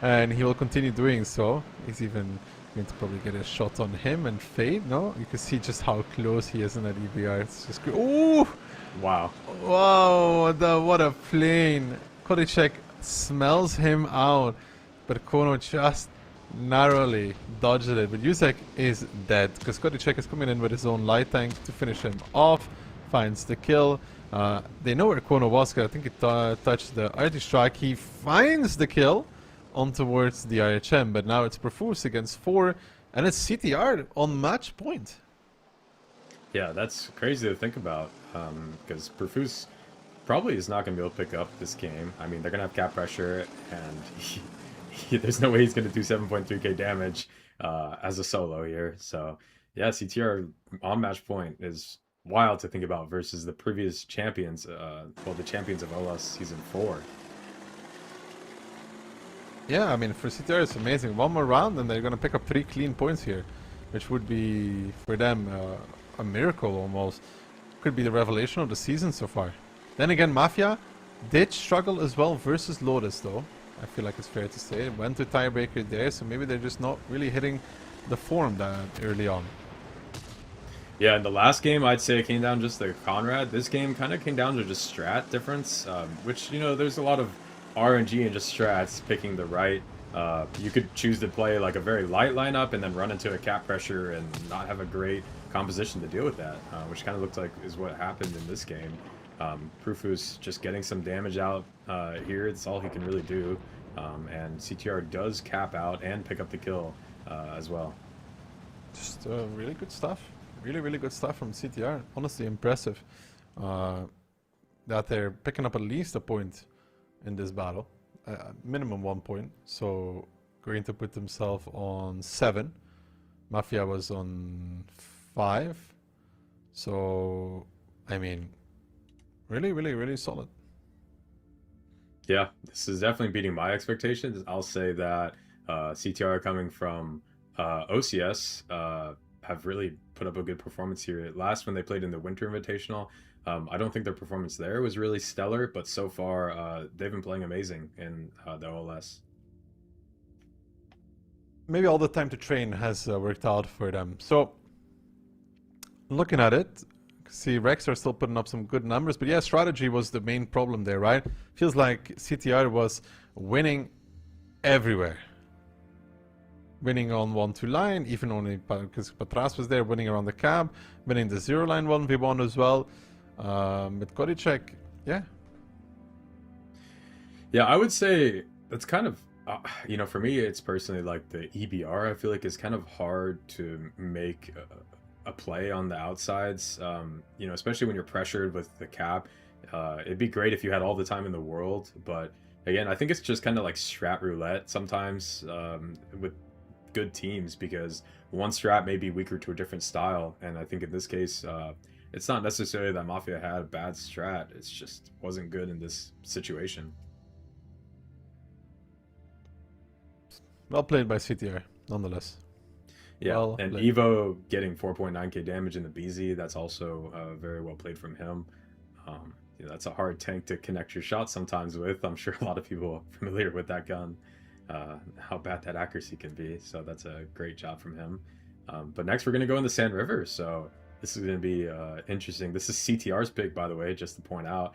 and he will continue doing so. He's even going to probably get a shot on him and fade. No, you can see just how close he is in that EBR. It's just ooh! Wow. Wow, what a plane. Kodicek smells him out, but Kono just narrowly dodged it. But Yuzek is dead because Kodicek is coming in with his own light tank to finish him off. Finds the kill. They know where Kono was, because I think he touched the RT strike. He finds the kill on towards the IHM, but now it's Profuse against 4, and it's CTR on match point. Yeah, that's crazy to think about, because Profuse probably is not going to be able to pick up this game. I mean, they're going to have cap pressure, and there's no way he's going to do 7.3k damage as a solo here. So, yeah, CTR on match point is wild to think about versus the previous champions, well, the champions of OLS Season 4. Yeah, I mean, for CTR it's amazing. One more round and they're going to pick up 3 clean points here, which would be, for them, a miracle almost. Could be the revelation of the season so far. Then again, Mafia did struggle as well versus Lotus, though. I feel like it's fair to say. Went to tiebreaker there, so maybe they're just not really hitting the form that early on. Yeah, in the last game, I'd say it came down just to Conrad. This game kind of came down to just strat difference, which, you know, there's a lot of RNG and just strats, picking the right. You could choose to play like a very light lineup and then run into a cap pressure and not have a great composition to deal with that, which kind of looked like is what happened in this game. Profuse just getting some damage out here, it's all he can really do. And CTR does cap out and pick up the kill as well. Just really good stuff. Really good stuff from CTR. Honestly impressive that they're picking up at least a point in this battle. Minimum 1 point. So going to put themselves on 7. Mafia was on 5. So, I mean, really solid. Yeah, this is definitely beating my expectations. I'll say that CTR coming from OCS have really put up a good performance here. Last, when they played in the Winter Invitational, I don't think their performance there was really stellar, but so far they've been playing amazing in the OLS. Maybe all the time to train has worked out for them. So, looking at it, see Rex are still putting up some good numbers, but yeah, strategy was the main problem there, right? Feels like CTR was winning everywhere. Winning on 1-2 line, even only because Patras was there, winning around the cab, winning the 0 line 1v1 as well. With Koricek, yeah. Yeah, I would say that's kind of, you know, for me, it's personally like the EBR, I feel like it's kind of hard to make a play on the outsides, you know, especially when you're pressured with the cap. It'd be great if you had all the time in the world, but again, I think it's just kind of like strat roulette sometimes with good teams, because one strat may be weaker to a different style, and I think in this case, it's not necessarily that Mafia had a bad strat, it's just wasn't good in this situation. Well played by CTR, nonetheless. Yeah, well and played. Evo getting 4.9k damage in the BZ, that's also very well played from him. You know, that's a hard tank to connect your shots sometimes with. I'm sure a lot of people are familiar with that gun, how bad that accuracy can be. So that's a great job from him. But next we're going to go into Sand River. So this is going to be interesting. This is CTR's pick, by the way, just to point out.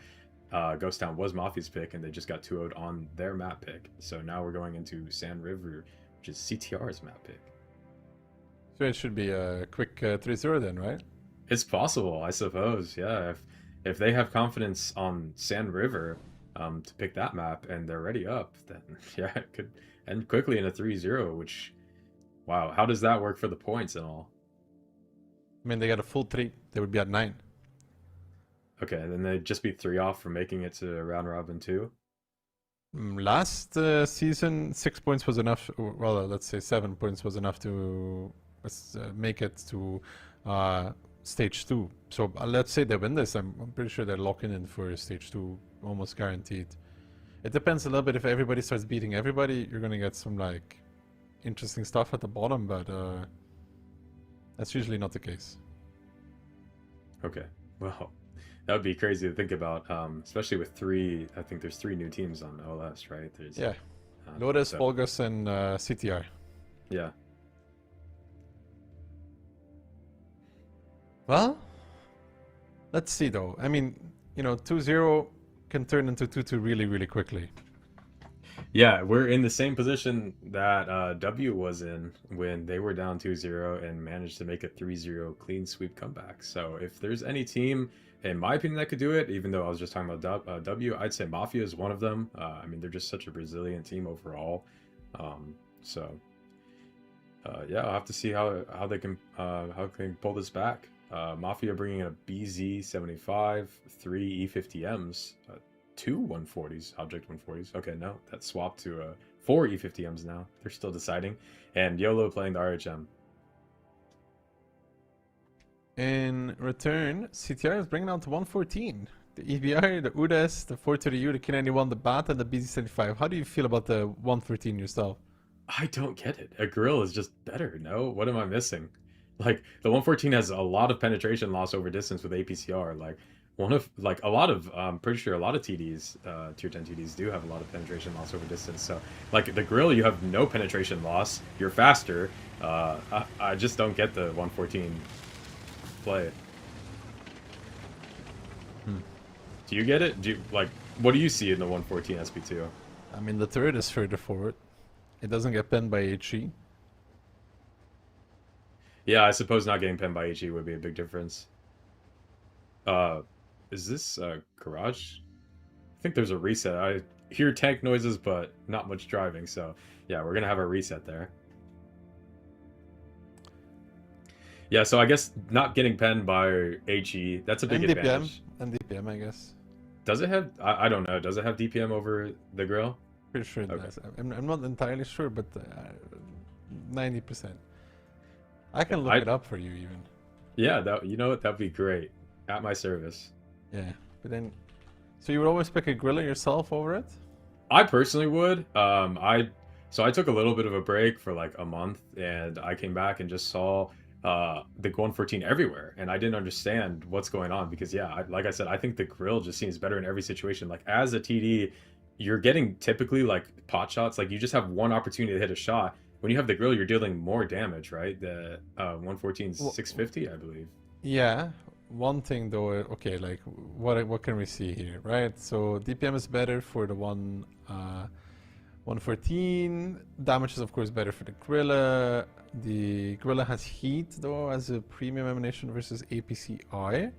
Ghost Town was Mafia's pick, and they just got 2-0'd on their map pick. So now we're going into Sand River, which is CTR's map pick. So it should be a quick 3-0 then, right? It's possible, I suppose. Yeah, if they have confidence on Sand River to pick that map and they're already up, then yeah, it could end quickly in a 3-0, which, wow, how does that work for the points and all? I mean, they got a full 3. They would be at 9. Okay, then they'd just be 3 off from making it to round robin 2. Last season, 6 points was enough. Well, let's say 7 points was enough to make it to stage 2. So let's say they win this. I'm pretty sure they're locking in for stage 2, almost guaranteed. It depends a little bit. If everybody starts beating everybody, you're gonna get some like interesting stuff at the bottom, but that's usually not the case. Okay, well, that would be crazy to think about, especially with 3. I think there's 3 new teams on OLS, right? There's Lotus, so, Vulgus, and CTR. Yeah. Well, let's see though. I mean, you know, 2-0 can turn into 2-2 really, really quickly. Yeah, we're in the same position that W was in when they were down 2-0 and managed to make a 3-0 clean sweep comeback. So if there's any team, in my opinion, that could do it, even though I was just talking about W, I'd say Mafia is one of them. I mean, they're just such a resilient team overall. Yeah, I'll have to see how they can pull this back. Mafia bringing in a BZ75, 3 E50Ms, 2 140s, Object 140s. Okay, no, that's swapped to 4 E50Ms now. They're still deciding. And YOLO playing the RHM. In return, CTR is bringing down to 114. The EBR, the UDES, the 430U, the K91, the BAT, and the BZ75. How do you feel about the 114 yourself? I don't get it. A grill is just better, no? What am I missing? Like, the 114 has a lot of penetration loss over distance with APCR. Like, I'm pretty sure a lot of TDs, tier 10 TDs do have a lot of penetration loss over distance. So, like, the grill, you have no penetration loss. You're faster. I just don't get the 114 play. Do you get it? What do you see in the 114 SP2? I mean, the turret is further forward. It doesn't get pinned by HE. Yeah, I suppose not getting pinned by HE would be a big difference. Is this garage? I think there's a reset. I hear tank noises, but not much driving. So yeah, we're gonna have a reset there. Yeah, so I guess not getting penned by HE, that's a big advantage. And DPM, I guess. Does it have? I don't know. Does it have DPM over the grill? Pretty sure it does. I'm not entirely sure, but 90%. I can look it up for you even. Yeah, you know what? That'd be great. At my service. Yeah, but then, so you would always pick a griller yourself over it? I personally would. So I took a little bit of a break for like a month, and I came back and just saw the 114 everywhere, and I didn't understand what's going on because like I said, I think the grill just seems better in every situation. Like as a TD, you're getting typically like pot shots. Like you just have one opportunity to hit a shot. When you have the grill, you're dealing more damage, right? The 114 is 650, I believe. Yeah. One thing though, okay, like what can we see here, right? So DPM is better for the 114 damage is of course better for the Gorilla. The Gorilla has heat though as a premium ammunition versus APCI.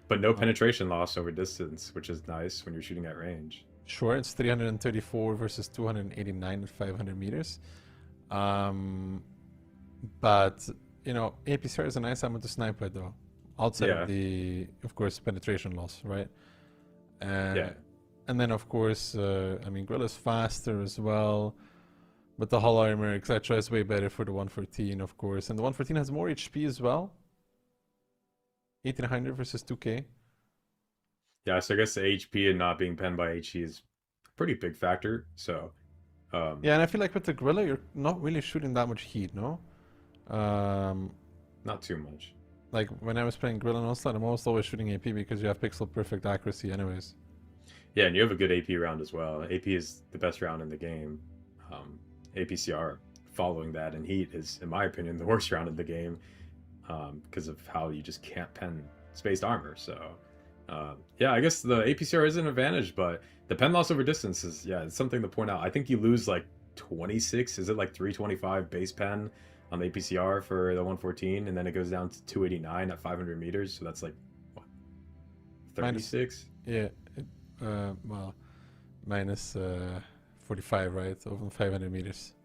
But no penetration loss over distance, which is nice when you're shooting at range. Sure, it's 334 versus 289 at 500 meters. But, you know, APCR is a nice ammo to snipe with, though. Outside of the, of course, penetration loss, right? And then, of course, I mean, Gorilla's faster as well. But the hull armor, etc. is way better for the 114, of course. And the 114 has more HP as well. 1800 versus 2k. Yeah, so I guess the HP and not being penned by HE is a pretty big factor. So, yeah, and I feel like with the Gorilla, you're not really shooting that much heat, no? Not too much. Like, when I was playing Gorilla and Onslaught, I'm almost always shooting AP because you have pixel perfect accuracy anyways. Yeah, and you have a good AP round as well. AP is the best round in the game. APCR following that, and heat is, in my opinion, the worst round in the game because of how you just can't pen spaced armor. So, yeah, I guess the APCR is an advantage, but the pen loss over distance is, yeah, it's something to point out. I think you lose like 26, is it like 325 base pen on the APCR for the 114, and then it goes down to 289 at 500 meters, so that's like, what, 36? Yeah, well, minus 45, right, over 500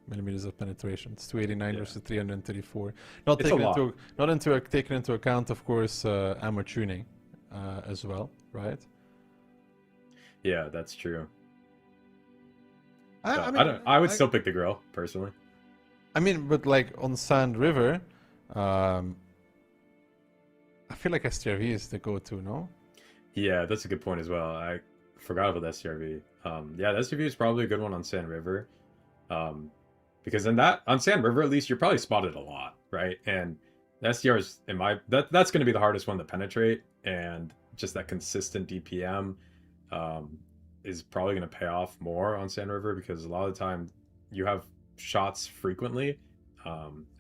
millimeters of penetration. It's 289 versus 334. Not taking into account, of course, ammo tuning as well, right? Yeah, that's true. I would still pick the grill personally. I mean, but like on Sand River, I feel like STRV is the go-to, no? Yeah, that's a good point as well. I forgot about the STRV. Yeah, the STRV is probably a good one on Sand River. Because on Sand River, at least, you're probably spotted a lot, right? And the SDR is, that's going to be the hardest one to penetrate, and just that consistent DPM is probably going to pay off more on Sand River, because a lot of the time you have shots frequently.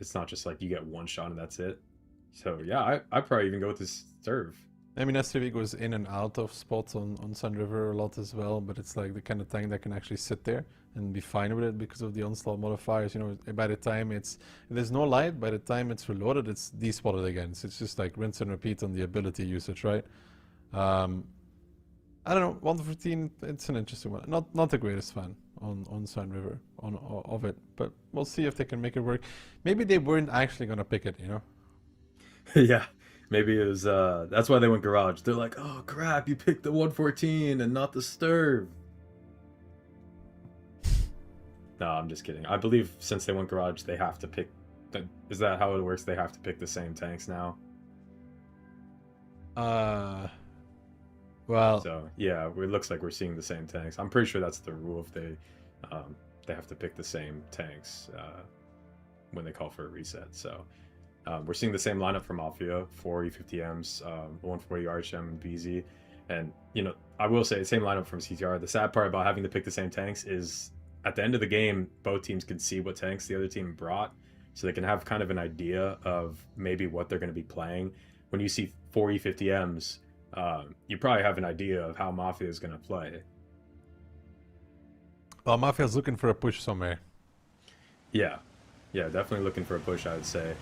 It's not just like you get one shot and that's it. So yeah, I'd probably even go with this serve. I mean, STV goes in and out of spots on Sun River a lot as well, but it's like the kind of tank that can actually sit there and be fine with it because of the Onslaught modifiers. You know, by the time there's no light, by the time it's reloaded, it's despotted again. So it's just like rinse and repeat on the ability usage, right? I don't know, 114, it's an interesting one. Not the greatest fan on Sun River of it, but we'll see if they can make it work. Maybe they weren't actually gonna pick it, you know? Yeah. Maybe it was, that's why they went garage. They're like, oh crap, you picked the 114 and not the Sturv. No, I'm just kidding. I believe since they went garage, they have to pick, is that how it works? They have to pick the same tanks now? Well. So, yeah, it looks like we're seeing the same tanks. I'm pretty sure that's the rule if they have to pick the same tanks when they call for a reset, so. We're seeing the same lineup for Mafia, 4 E50Ms, 140 RHM and BZ. And, you know, I will say, same lineup from CTR. The sad part about having to pick the same tanks is, at the end of the game, both teams can see what tanks the other team brought, so they can have kind of an idea of maybe what they're going to be playing. When you see 4 E50Ms, you probably have an idea of how Mafia is going to play. Well, Mafia's looking for a push somewhere. Yeah, definitely looking for a push, I would say.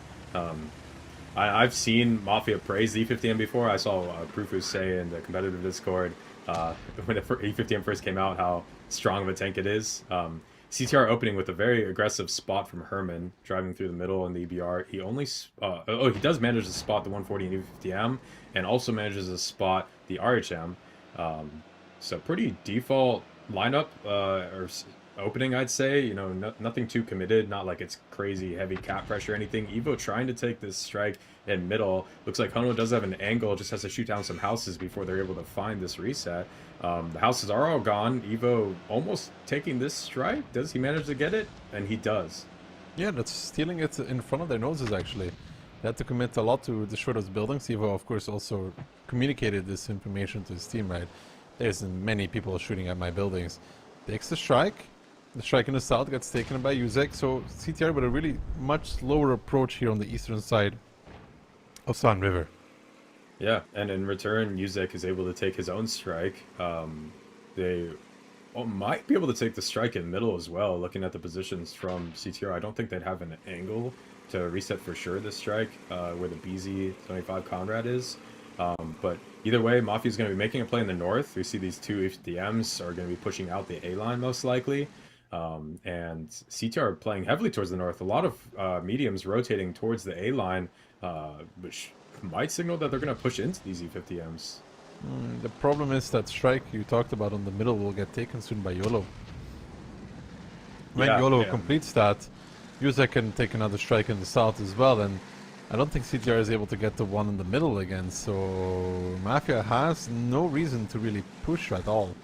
I've seen Mafia praise the E50M before. I saw Prufus say in the competitive Discord when E50M first came out how strong of a tank it is. CTR opening with a very aggressive spot from Herman, driving through the middle in the EBR. He only he does manage to spot the 140 and E50M, and also manages to spot the RHM. So pretty default lineup or opening, I'd say. You know, nothing too committed, not like it's crazy heavy cap pressure or anything. Evo trying to take this strike in middle. Looks like Hono does have an angle, just has to shoot down some houses before they're able to find this reset. The houses are all gone. Evo almost taking this strike. Does he manage to get it? And he does. Yeah, that's stealing it in front of their noses, actually. They had to commit a lot to destroy those buildings. Evo, of course, also communicated this information to his team, right? There's many people shooting at my buildings. Takes the strike. The strike in the south gets taken by Uzek, so CTR with a really much slower approach here on the eastern side of Sun River. Yeah, and in return, Uzek is able to take his own strike. They might be able to take the strike in middle as well, looking at the positions from CTR. I don't think they'd have an angle to reset for sure this strike, where the BZ-25 Conrad is. But either way, Mafia's going to be making a play in the north. We see these two HDMs are going to be pushing out the A-line most likely. And CTR are playing heavily towards the north. A lot of mediums rotating towards the A-line, which might signal that they're going to push into these E50Ms. The problem is that strike you talked about on the middle will get taken soon by YOLO. When YOLO completes that, Yuzek can take another strike in the south as well, and I don't think CTR is able to get the one in the middle again, so Mafia has no reason to really push at all.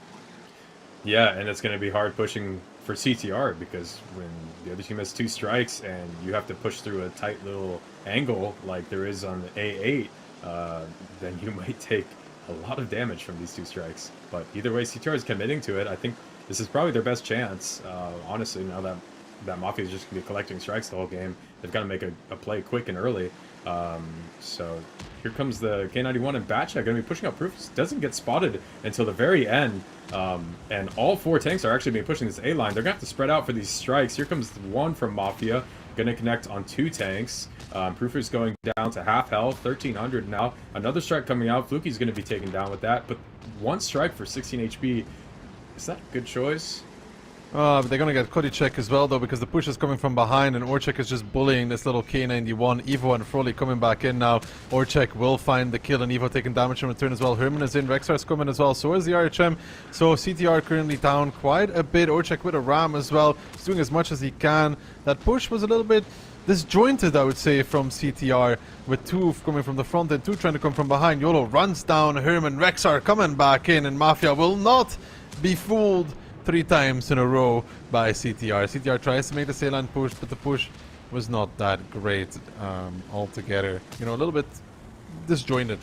Yeah, and it's going to be hard pushing for CTR, because when the other team has 2 strikes and you have to push through a tight little angle like there is on the A8, then you might take a lot of damage from these 2 strikes. But either way, CTR is committing to it. I think this is probably their best chance, honestly, now that Mafia is just going to be collecting strikes the whole game. They've got to make a play quick and early. So here comes the K91 and Batchat going to be pushing up Proofs. Doesn't get spotted until the very end. And all 4 tanks are actually being pushing this A-line. They're going to have to spread out for these strikes. Here comes one from Mafia. Going to connect on 2 tanks. Proofer's going down to half health, 1300 now. Another strike coming out. Fluky's going to be taken down with that. But 1 strike for 16 HP. Is that a good choice? But they're gonna get Kodicek as well though, because the push is coming from behind and Orchek is just bullying this little K91. Evo and Froley coming back in now. Orchek will find the kill and Evo taking damage in return as well. Herman is in, Rexar's coming as well, so is the RHM. So CTR currently down quite a bit. Orchek with a ram as well. He's doing as much as he can. That push was a little bit disjointed, I would say, from CTR, with 2 coming from the front and 2 trying to come from behind. YOLO runs down Herman, Rexar coming back in, and Mafia will not be fooled 3 times in a row by CTR. CTR tries to make the C-line push, but the push was not that great altogether. You know, a little bit disjointed.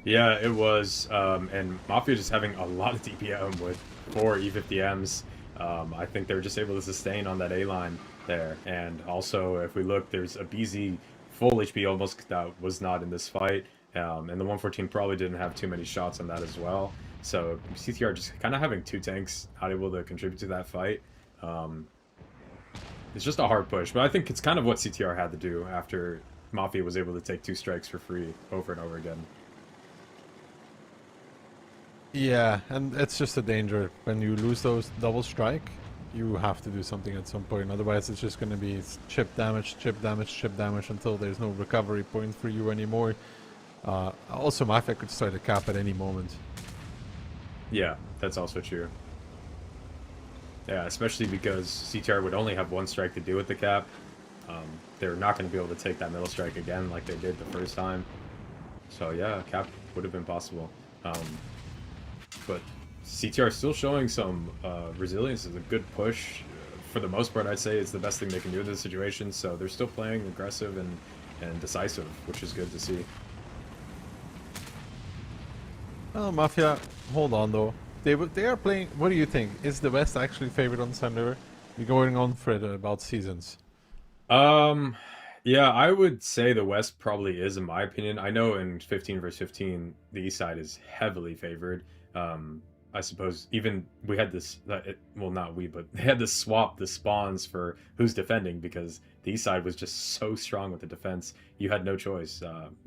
Yeah, it was. And Mafia just having a lot of DPM with 4 E50Ms. I think they were just able to sustain on that A-line there. And also, if we look, there's a BZ full HP almost that was not in this fight. And the 114 probably didn't have too many shots on that as well. So CTR just kind of having 2 tanks not able to contribute to that fight. It's just a hard push, but I think it's kind of what CTR had to do after Mafia was able to take 2 strikes for free over and over again. Yeah, and it's just a danger. When you lose those double strike, you have to do something at some point. Otherwise, it's just going to be chip damage, chip damage, chip damage until there's no recovery point for you anymore. Also, Mafia could start a cap at any moment. Yeah, that's also true. Yeah, especially because CTR would only have 1 strike to do with the cap. They're not going to be able to take that middle strike again like they did the first time. So yeah, cap would have been possible. But CTR still showing some resilience. Is a good push. For the most part, I'd say it's the best thing they can do in this situation. So they're still playing aggressive and decisive, which is good to see. Well, Mafia, hold on though. They are playing. What do you think? Is the West actually favored on Sunday? We're going on for about seasons. Yeah, I would say the West probably is, in my opinion. I know in 15 versus 15, the East side is heavily favored. I suppose even we had this. Well, not we, but they had to swap the spawns for who's defending because the East side was just so strong with the defense. You had no choice.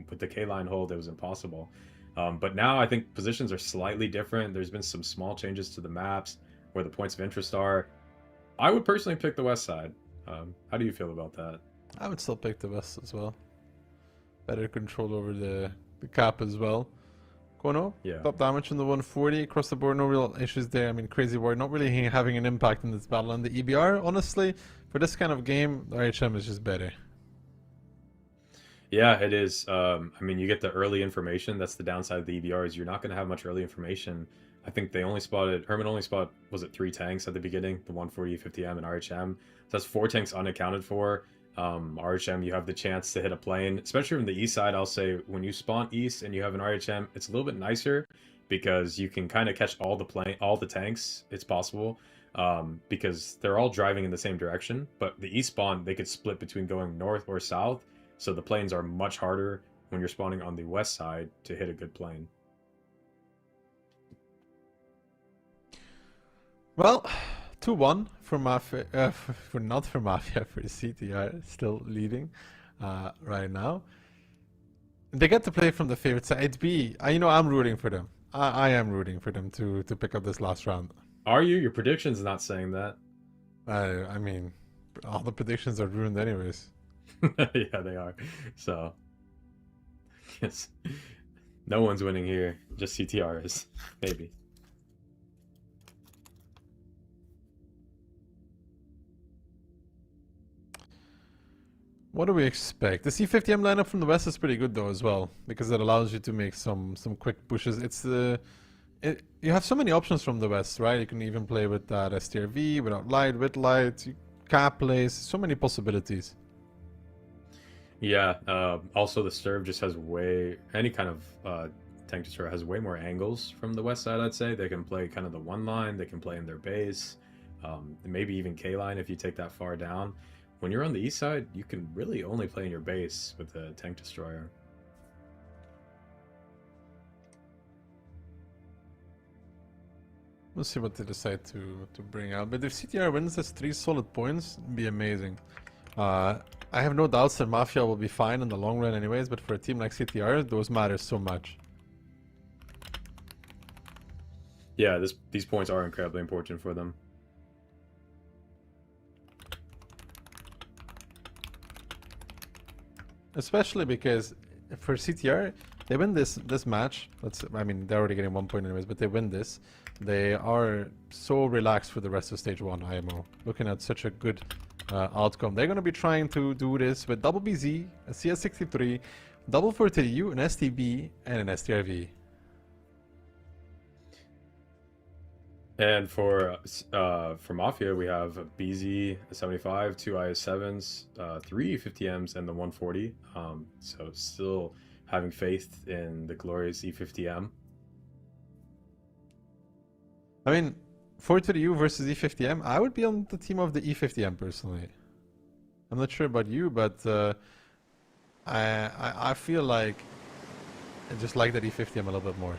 With the K-line hold, it was impossible. But now I think positions are slightly different. There's been some small changes to the maps where the points of interest are. I would personally pick the West side. How do you feel about that? I would still pick the West as well. Better control over the cap as well. Kono, Yeah. top damage on the 140 across the board, no real issues there. I mean, Crazy War not really having an impact in this battle. And the EBR, honestly, for this kind of game, the RHM is just better. Yeah, it is. I mean, you get the early information. That's the downside of the EBR is you're not going to have much early information. I think they only spotted, Herman only spotted, was it 3 tanks at the beginning? The 140, 50M, and RHM. So that's 4 tanks unaccounted for. RHM, you have the chance to hit a plane, especially from the east side. I'll say when you spawn east and you have an RHM, it's a little bit nicer because you can kind of catch all the tanks. It's possible because they're all driving in the same direction. But the east spawn, they could split between going north or south. So the planes are much harder when you're spawning on the west side to hit a good plane. Well, 2-1 for Mafia, not for Mafia, for CTR, still leading right now. They get to play from the favorite side B. You know, I'm rooting for them. I am rooting for them to pick up this last round. Are you? Your prediction's not saying that. I mean, all the predictions are ruined anyways. Yeah, they are. So, yes, no one's winning here. Just CTR is, maybe. What do we expect? The C50M lineup from the West is pretty good though as well, because it allows you to make some quick pushes. It's you have so many options from the West, right? You can even play with that STRV, without light, with light, cap plays, so many possibilities. Yeah, also the Serv just has any kind of tank destroyer has way more angles from the West side, I'd say. They can play kind of the one line, they can play in their base, maybe even K line if you take that far down. When you're on the east side, you can really only play in your base with the tank destroyer. We'll see what they decide to bring out. But if CTR wins this 3 solid points, it'd be amazing. I have no doubts that Mafia will be fine in the long run anyways, but for a team like CTR, those matter so much. Yeah, these points are incredibly important for them. Especially because for CTR, they win this match. I mean, they're already getting 1 point anyways, but they win this. They are so relaxed for the rest of Stage 1 IMO. Looking at such a good outcome. They're going to be trying to do this with double BZ, a CS63, double 430U, an STB, and an STRV. And for Mafia, we have a BZ, a 75, 2 IS7s, 3 50Ms, and the 140. So still having faith in the glorious E50M. I mean, 430U versus E50M, I would be on the team of the E50M personally. I'm not sure about you, but I feel like I just like that E50M a little bit more.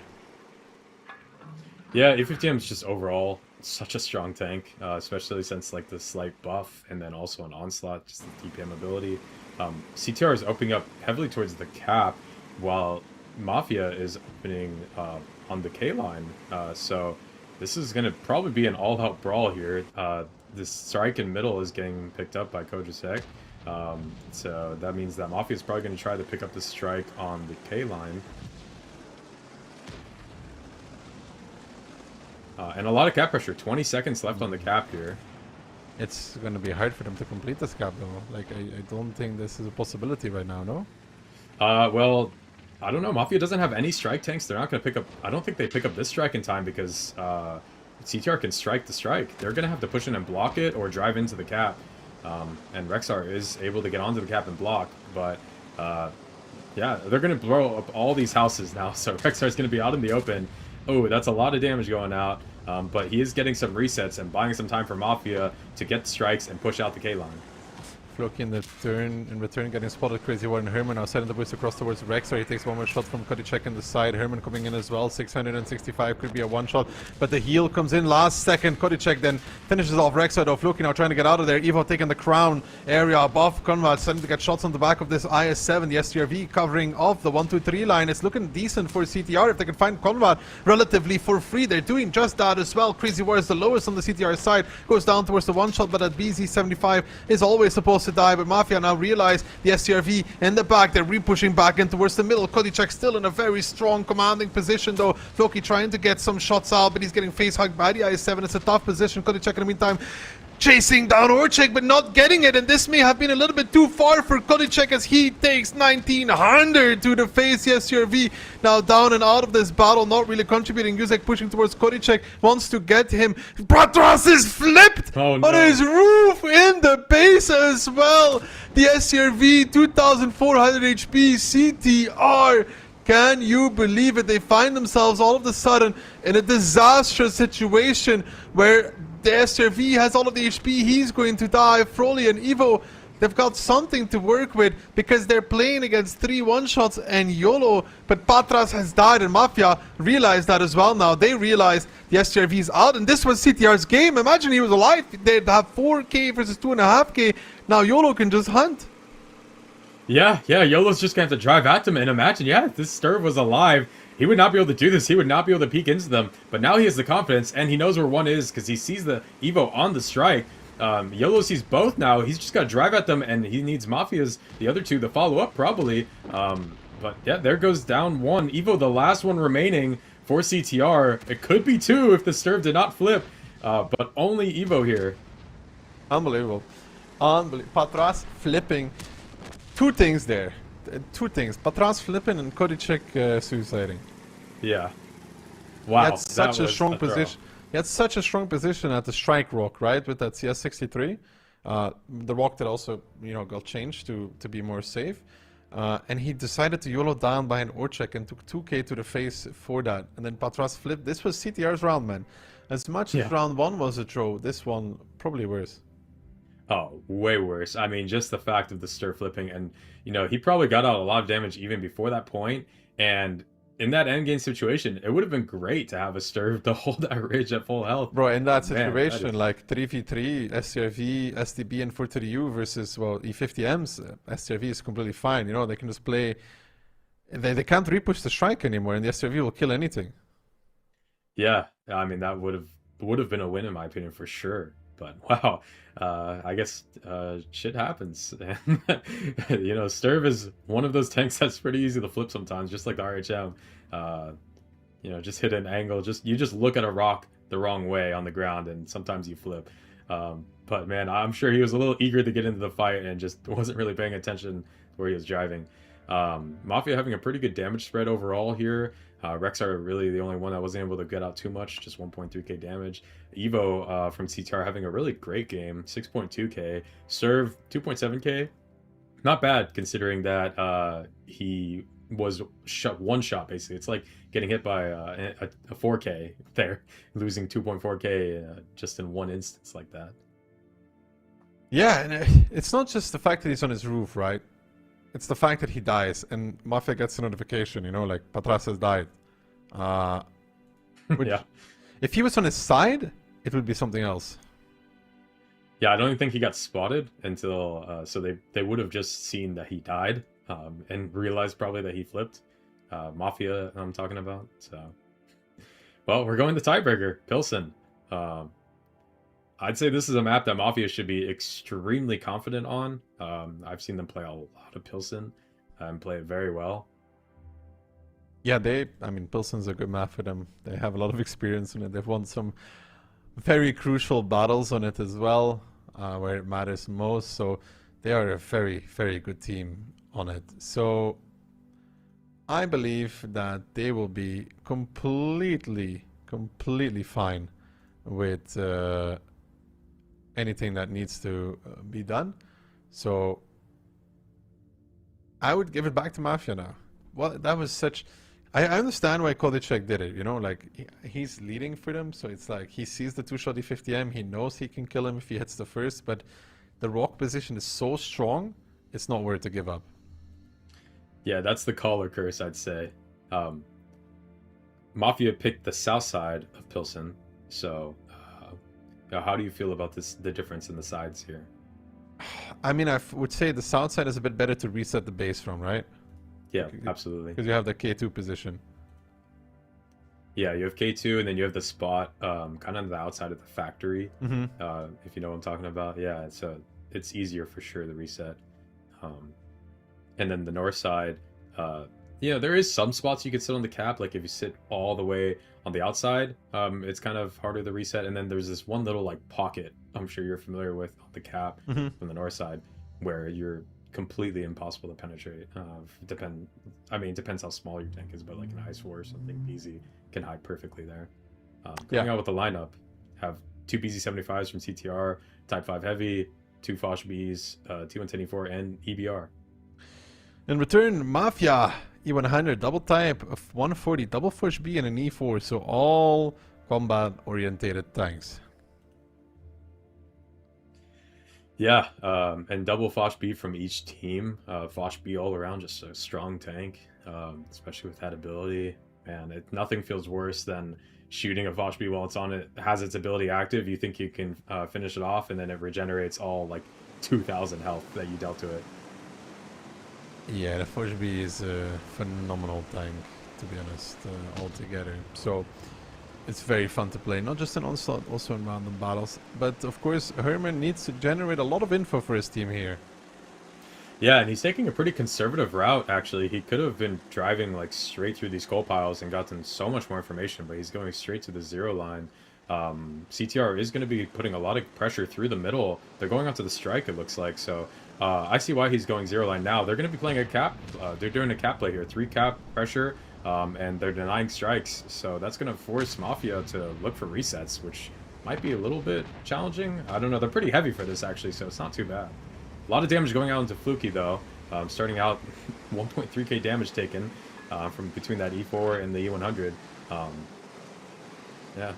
Yeah, E50M is just overall such a strong tank, especially since like the slight buff and then also an Onslaught, just the TPM ability. CTR is opening up heavily towards the cap, while Mafia is opening on the K line. So this is going to probably be an all-out brawl here. This strike in middle is getting picked up by Kojusek. So that means that Mafia is probably going to try to pick up the strike on the K line. And a lot of cap pressure. 20 seconds left on the cap here. It's going to be hard for them to complete this cap though. Like, I don't think this is a possibility right now, no? Well, I don't know. Mafia doesn't have any strike tanks. They're not going to pick up... I don't think they pick up this strike in time because CTR can strike the strike. They're going to have to push in and block it or drive into the cap. And Rexar is able to get onto the cap and block. But, yeah, they're going to blow up all these houses now. So Rexar is going to be out in the open. Oh, that's a lot of damage going out. But he is getting some resets and buying some time for Mafia to get the strikes and push out the K line. Floki in return getting spotted. Crazy War and Herman now setting the boost across towards Rexar. He takes one more shot from Kodicek in the side. Herman coming in as well. 665 could be a one shot, but the heal comes in last second. Kodicek then finishes off Rexar though. Floki now trying to get out of there. Evo taking the crown area above Conrad, starting to get shots on the back of this IS7. The STRV covering off the 1-2-3 line. It's looking decent for CTR if they can find Conrad relatively for free. They're doing just that as well. Crazy War is the lowest on the CTR side. Goes down towards the one shot, but that BZ75 is always supposed to die, but Mafia now realize the STRV in the back. They're re-pushing back in towards the middle. Kodicek still in a very strong commanding position though. Floki trying to get some shots out, but he's getting face hugged by the IS7. It's a tough position. Kodicek in the meantime chasing down Orchek, but not getting it, and this may have been a little bit too far for Kodicek as he takes 1900 to the face. The STRV now down and out of this battle, not really contributing. Yuzek pushing towards Kodicek, wants to get him. Bratras is flipped on his roof in the base as well. The STRV 2400 HP CTR. Can you believe it? They find themselves all of a sudden in a disastrous situation where the STRV has all of the HP. He's going to die. Froly and Evo They've got something to work with because they're playing against 3 one-shots and YOLO, but Patras has died and Mafia realized that as well now. They realized the STRV's out, and this was CTR's game. Imagine he was alive. They'd have 4k versus 2.5k. Now YOLO can just hunt. Yeah, YOLO's just going to have to drive at them, and imagine, if this Sturv was alive, he would not be able to do this. He would not be able to peek into them, but now he has the confidence, and he knows where one is because he sees the Evo on the strike. YOLO sees both now. He's just got to drive at them, and he needs Mafia's, the other two, to follow up probably. But yeah, there goes down one. Evo, the last one remaining for CTR. It could be 2 if the Sturv did not flip, but only Evo here. Unbelievable. Patras flipping. 2 things there. 2 things. Patras flipping and Kodicek suiciding. Yeah. Wow. That's such a strong position. He had such a strong position at the strike rock, right, with that CS63. The rock that also, got changed to be more safe. And he decided to YOLO down by an Orchek and took 2k to the face for that. And then Patras flipped. This was CTR's round, man. As much as round 1 was a draw, this one probably worse. Oh, way worse. I mean, just the fact of the Sturv flipping, and, he probably got out a lot of damage even before that point, and in that endgame situation, it would have been great to have a Sturv to hold that ridge at full health. Bro, in that situation, like 3v3, STRV, STB, and 430U versus, well, E50Ms, STRV is completely fine. They can just play... They can't repush the strike anymore, and the STRV will kill anything. Yeah, I mean, that would have been a win in my opinion for sure. But wow, I guess shit happens. And Sturv is one of those tanks that's pretty easy to flip sometimes, just like the RHM. Just hit an angle. You just look at a rock the wrong way on the ground, and sometimes you flip. But man, I'm sure he was a little eager to get into the fight and just wasn't really paying attention where he was driving. Mafia having a pretty good damage spread overall here. Rexar really the only one that wasn't able to get out too much, just 1.3k damage. Evo from CTR having a really great game, 6.2k. Serve 2.7k. Not bad considering that he was one shot basically. It's like getting hit by a 4k there, losing 2.4k just in one instance like that. Yeah, and it's not just the fact that he's on his roof, right? It's the fact that he dies, and Mafia gets a notification, like Patras has died. Yeah. If he was on his side, it would be something else. Yeah, I don't even think he got spotted until, so they would have just seen that he died, and realized probably that he flipped. Mafia, I'm talking about, so. Well, we're going to tiebreaker, Pilsen. I'd say this is a map that Mafia should be extremely confident on. I've seen them play a lot of Pilsen and play it very well. Yeah, Pilsen's a good map for them. They have a lot of experience in it. They've won some very crucial battles on it as well, where it matters most. So they are a very, very good team on it. So I believe that they will be completely fine with anything that needs to be done. So I would give it back to Mafia now. Well, that was such... I understand why Kodicek did it, like he's leading for them, so it's like he sees the 2-shot E50M, he knows he can kill him if he hits the first, but the rock position is so strong, it's not worth to give up. Yeah, that's the caller curse, I'd say. Mafia picked the south side of Pilsen, so how do you feel about the difference in the sides here? I mean, I would say the south side is a bit better to reset the base from, right? Yeah, absolutely. Because you have the K2 position. Yeah, you have K2, and then you have the spot kind of on the outside of the factory, if you know what I'm talking about. Yeah, it's easier for sure, the reset. And then the north side, there is some spots you could sit on the cap, like if you sit all the way on the outside, it's kind of harder to reset. And then there's this one little like pocket, I'm sure you're familiar with, on the cap from the north side, where you're completely impossible to penetrate. It depends how small your tank is, but like an Ice War or something, BZ can hide perfectly there. Going out with the lineup, have 2 BZ75s from CTR, Type 5 Heavy, 2 Foch Bs, T110E4, and EBR. In return, Mafia, E100, double type of 140, double Foch B, and an E4, so all combat-orientated tanks. Yeah, and double Foch B from each team. Foch B all around, just a strong tank, especially with that ability. Man, nothing feels worse than shooting a Foch B while it's on it has its ability active. You think you can finish it off, and then it regenerates all like 2,000 health that you dealt to it. Yeah, the Foch B is a phenomenal tank, to be honest, altogether. So it's very fun to play, not just in Onslaught, also in random battles. But of course, Herman needs to generate a lot of info for his team here. Yeah, and he's taking a pretty conservative route, actually. He could have been driving like straight through these coal piles and gotten so much more information, but he's going straight to the 0 line. CTR is going to be putting a lot of pressure through the middle. They're going onto the strike, it looks like, so I see why he's going 0 line now. They're going to be playing a cap. They're doing a cap play here. 3 cap pressure. And they're denying strikes, so that's going to force Mafia to look for resets, which might be a little bit challenging. I don't know, they're pretty heavy for this actually, so it's not too bad. A lot of damage going out into Fluky though, starting out 1.3k damage taken from between that E4 and the E100. Yeah.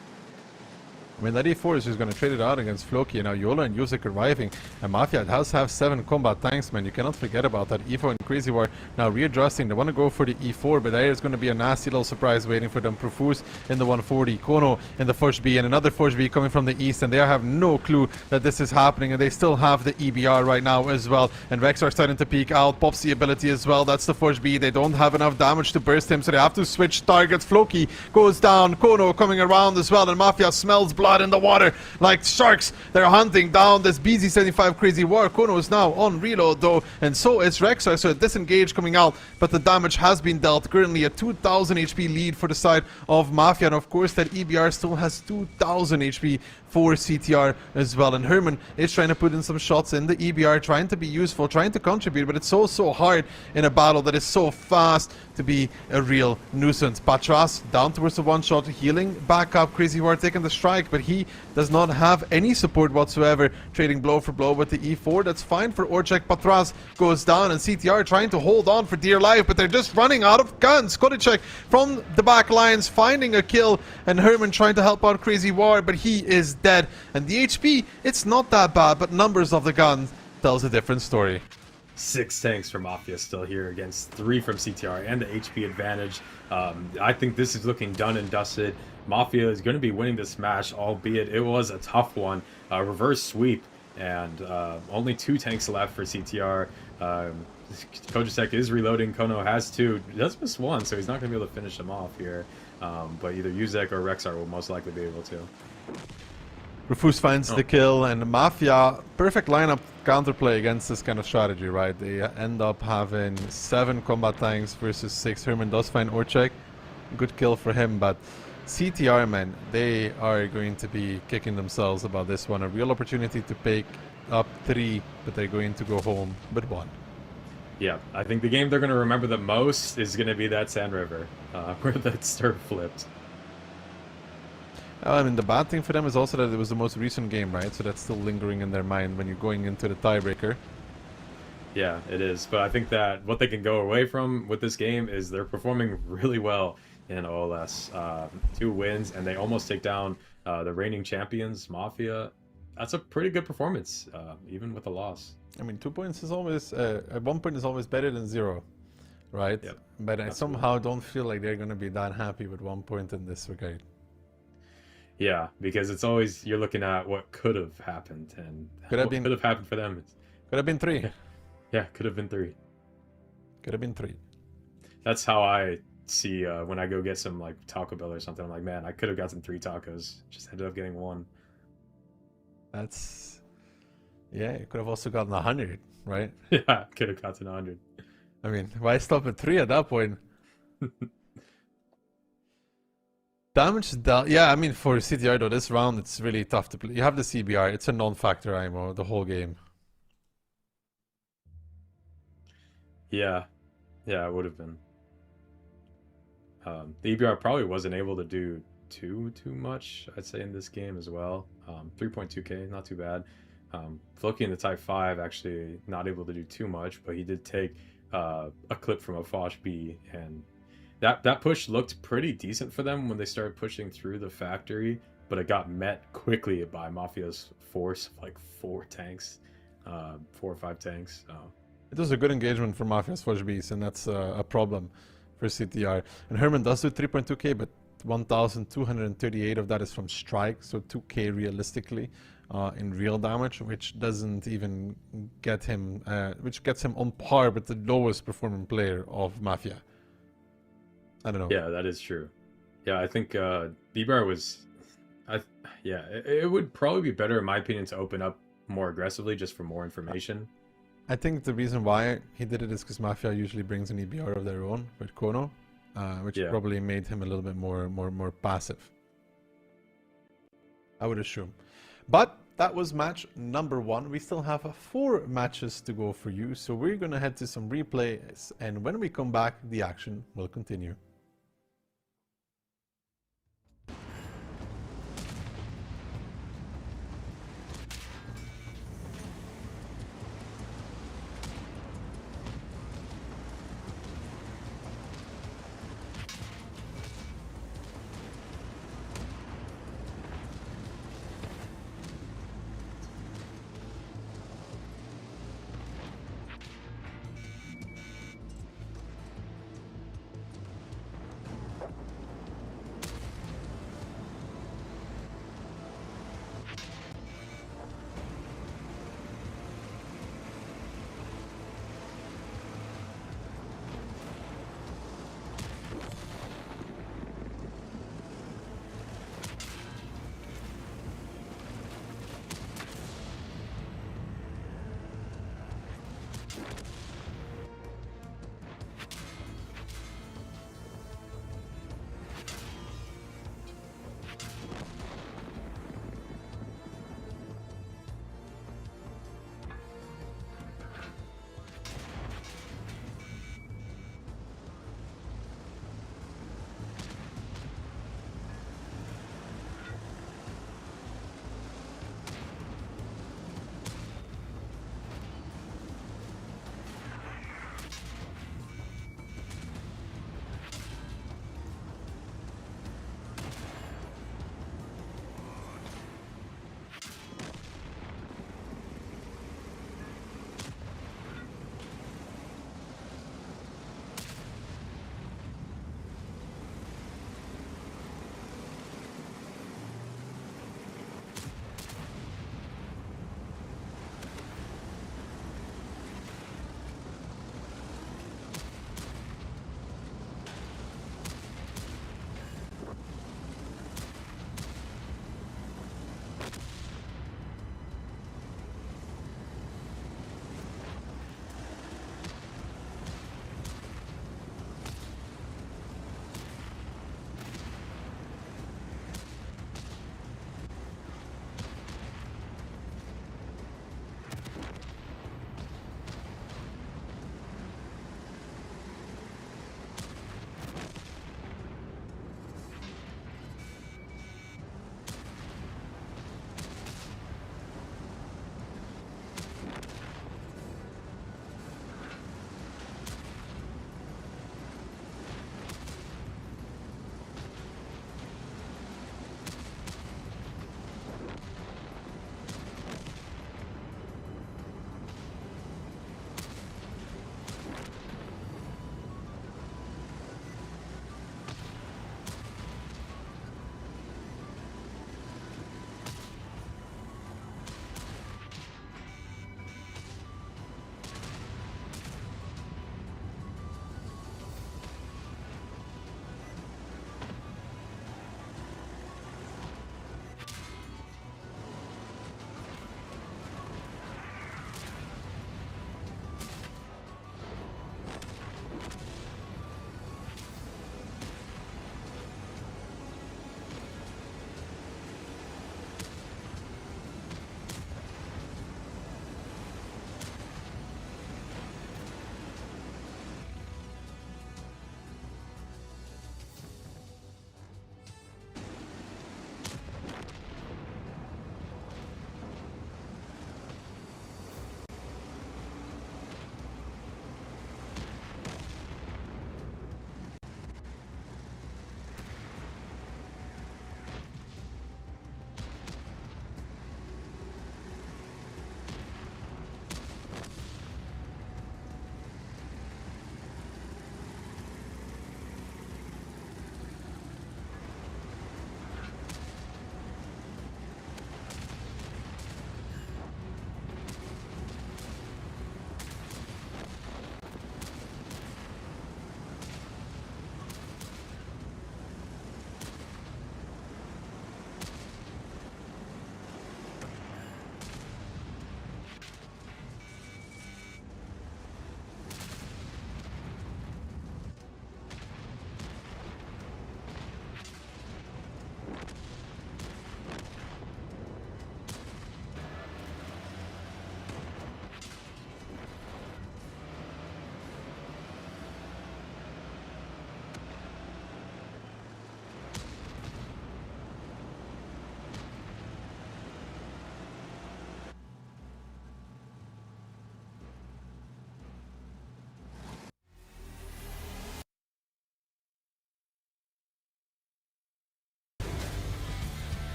I mean, that E4 is just going to trade it out against Floki. Now Yola and Yusek arriving. And Mafia does have 7 combat tanks, man. You cannot forget about that. EVO and Crazy War now readjusting. They want to go for the E4, but there is going to be a nasty little surprise waiting for them. Profuse in the 140. Kono in the Foch B, and another Foch B coming from the east. And they have no clue that this is happening. And they still have the EBR right now as well. And Rex are starting to peek out. Pops the ability as well. That's the Foch B. They don't have enough damage to burst him, so they have to switch targets. Floki goes down. Kono coming around as well. And Mafia smells blood in the water like sharks. They're hunting down this BZ-75 Crazy War. Kono is now on reload though, and so is Rexar, so a disengage coming out, but the damage has been dealt. Currently a 2000 HP lead for the side of Mafia, and of course that EBR still has 2000 HP for CTR as well. And Herman is trying to put in some shots in the EBR, trying to be useful, trying to contribute, but it's so hard in a battle that is so fast to be a real nuisance. Patras down towards the one shot, healing back up. Crazy War taking the strike, but he does not have any support whatsoever, trading blow for blow with the E4. That's fine for Orchek. Patras goes down, and CTR trying to hold on for dear life, but they're just running out of guns. Koticek from the back lines finding a kill, and Herman trying to help out Crazy War, but he is dead. And the HP, it's not that bad, but numbers of the guns tells a different story. 6 tanks from Mafia still here against 3 from CTR and the HP advantage. I think this is looking done and dusted. Mafia is going to be winning this match, albeit it was a tough one. Reverse sweep, and only 2 tanks left for CTR. Kojisek is reloading. Kono has 2. He does miss 1, so he's not going to be able to finish him off here. But either Yuzek or Rexar will most likely be able to. Rufus finds the kill, and Mafia, perfect lineup counterplay against this kind of strategy, right? They end up having 7 combat tanks versus 6. Herman does find Orchek. Good kill for him, but CTR, man, they are going to be kicking themselves about this one. A real opportunity to pick up 3, but they're going to go home with 1. Yeah, I think the game they're going to remember the most is going to be that Sand River, where that stir flipped. I mean, the bad thing for them is also that it was the most recent game, right? So that's still lingering in their mind when you're going into the tiebreaker. Yeah, it is. But I think that what they can go away from with this game is they're performing really well in OLS. 2 wins, and they almost take down the reigning champions, Mafia. That's a pretty good performance, even with a loss. I mean, 2 points is always... 1 point is always better than 0, right? Yep. But I somehow don't feel like they're going to be that happy with 1 point in this regard. Yeah, because it's always, you're looking at what could have happened, and could have happened for them. Could have been 3. Yeah, could have been 3. Could have been 3. That's how I see when I go get some like Taco Bell or something. I'm like, man, I could have gotten 3 tacos. Just ended up getting 1. That's... Yeah, you could have also gotten 100, right? Yeah, could have gotten 100. I mean, why stop at 3 at that point? Damage dealt. Yeah, I mean, for CTR though, this round it's really tough to play. You have the CBR, it's a non-factor IMO the whole game. Yeah, it would have been. The EBR probably wasn't able to do too much, I'd say, in this game as well. 3.2k, not too bad. Floki in the Type 5 actually not able to do too much, but he did take a clip from a Foch B, and that push looked pretty decent for them when they started pushing through the factory, but it got met quickly by Mafia's force of like 4 tanks. 4 or 5 tanks. It was a good engagement for Mafia's Fudge Beast, and that's a problem for CTR. And Herman does do 3.2k, but 1,238 of that is from strike, so 2k realistically in real damage, which doesn't even get him, which gets him on par with the lowest performing player of Mafia. I don't know. Yeah, that is true. Yeah, I think B-Bar was... yeah, it would probably be better, in my opinion, to open up more aggressively just for more information. I think the reason why he did it is because Mafia usually brings an EBR of their own with Kono, which probably made him a little bit more passive, I would assume. But that was match number 1. We still have 4 matches to go for you, so we're going to head to some replays, and when we come back, the action will continue.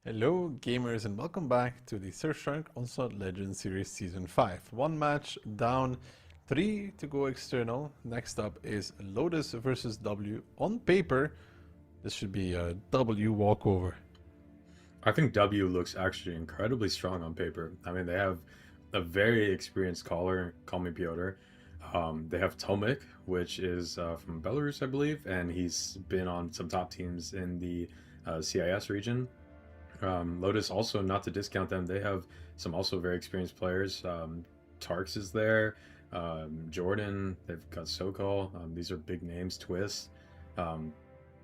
Hello gamers and welcome back to the Surfshark Onslaught Legends Series Season 5. One match down, 3 to go external. Next up is Lotus versus W. On paper, this should be a W walkover. I think W looks actually incredibly strong on paper. I mean, they have a very experienced caller, call me Piotr. They have Tomek, which is from Belarus, I believe, and he's been on some top teams in the CIS region. Lotus also, not to discount them, they have some also very experienced players. Tarks is there, Jordan, they've got Sokol, these are big names, Twist.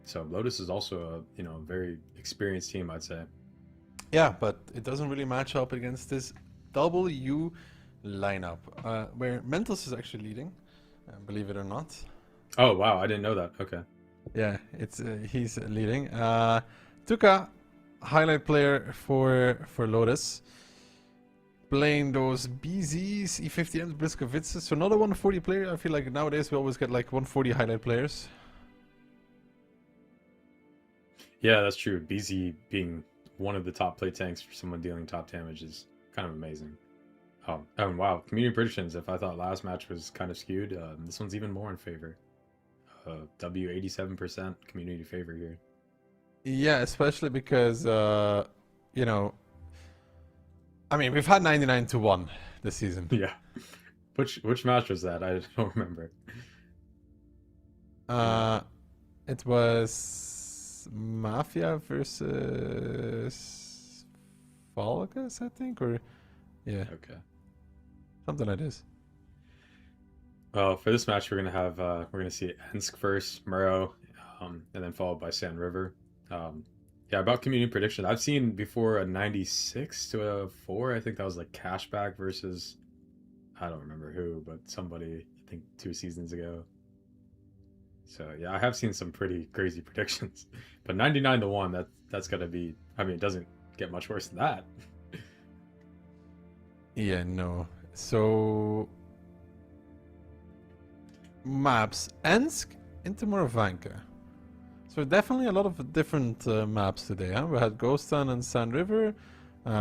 So Lotus is also a very experienced team, I'd say. Yeah, but it doesn't really match up against this W lineup, where Mentos is actually leading, believe it or not. Oh wow, I didn't know that. Okay. Yeah, it's he's leading. Tuka, highlight player for Lotus, playing those BZs, E50Ms, Bliskovitzes. So not a 140 player. I feel like nowadays we always get like 140 highlight players. Yeah, that's true. BZ being one of the top play tanks for someone dealing top damage is kind of amazing. Oh, and wow, community predictions. If I thought last match was kind of skewed, this one's even more in favor. W 87% community favor here. Yeah, especially because I mean, we've had 99-1 this season. Yeah. Which match was that? I don't remember. It was Mafia versus Vulgus, I think, or yeah. Okay. Something like this. For this match, we're gonna see Ensk first, Murrow, and then followed by Sand River. Yeah, about community prediction, I've seen before a 96-4. I think that was like Cashback versus, I don't remember who, but somebody, I think 2 seasons ago. So yeah, I have seen some pretty crazy predictions, but 99-1, that's gotta be. I mean, it doesn't get much worse than that. Yeah, no. So maps, Ensk into Moravanka. So definitely a lot of different maps today. Huh? We had Ghost Town and Sand River.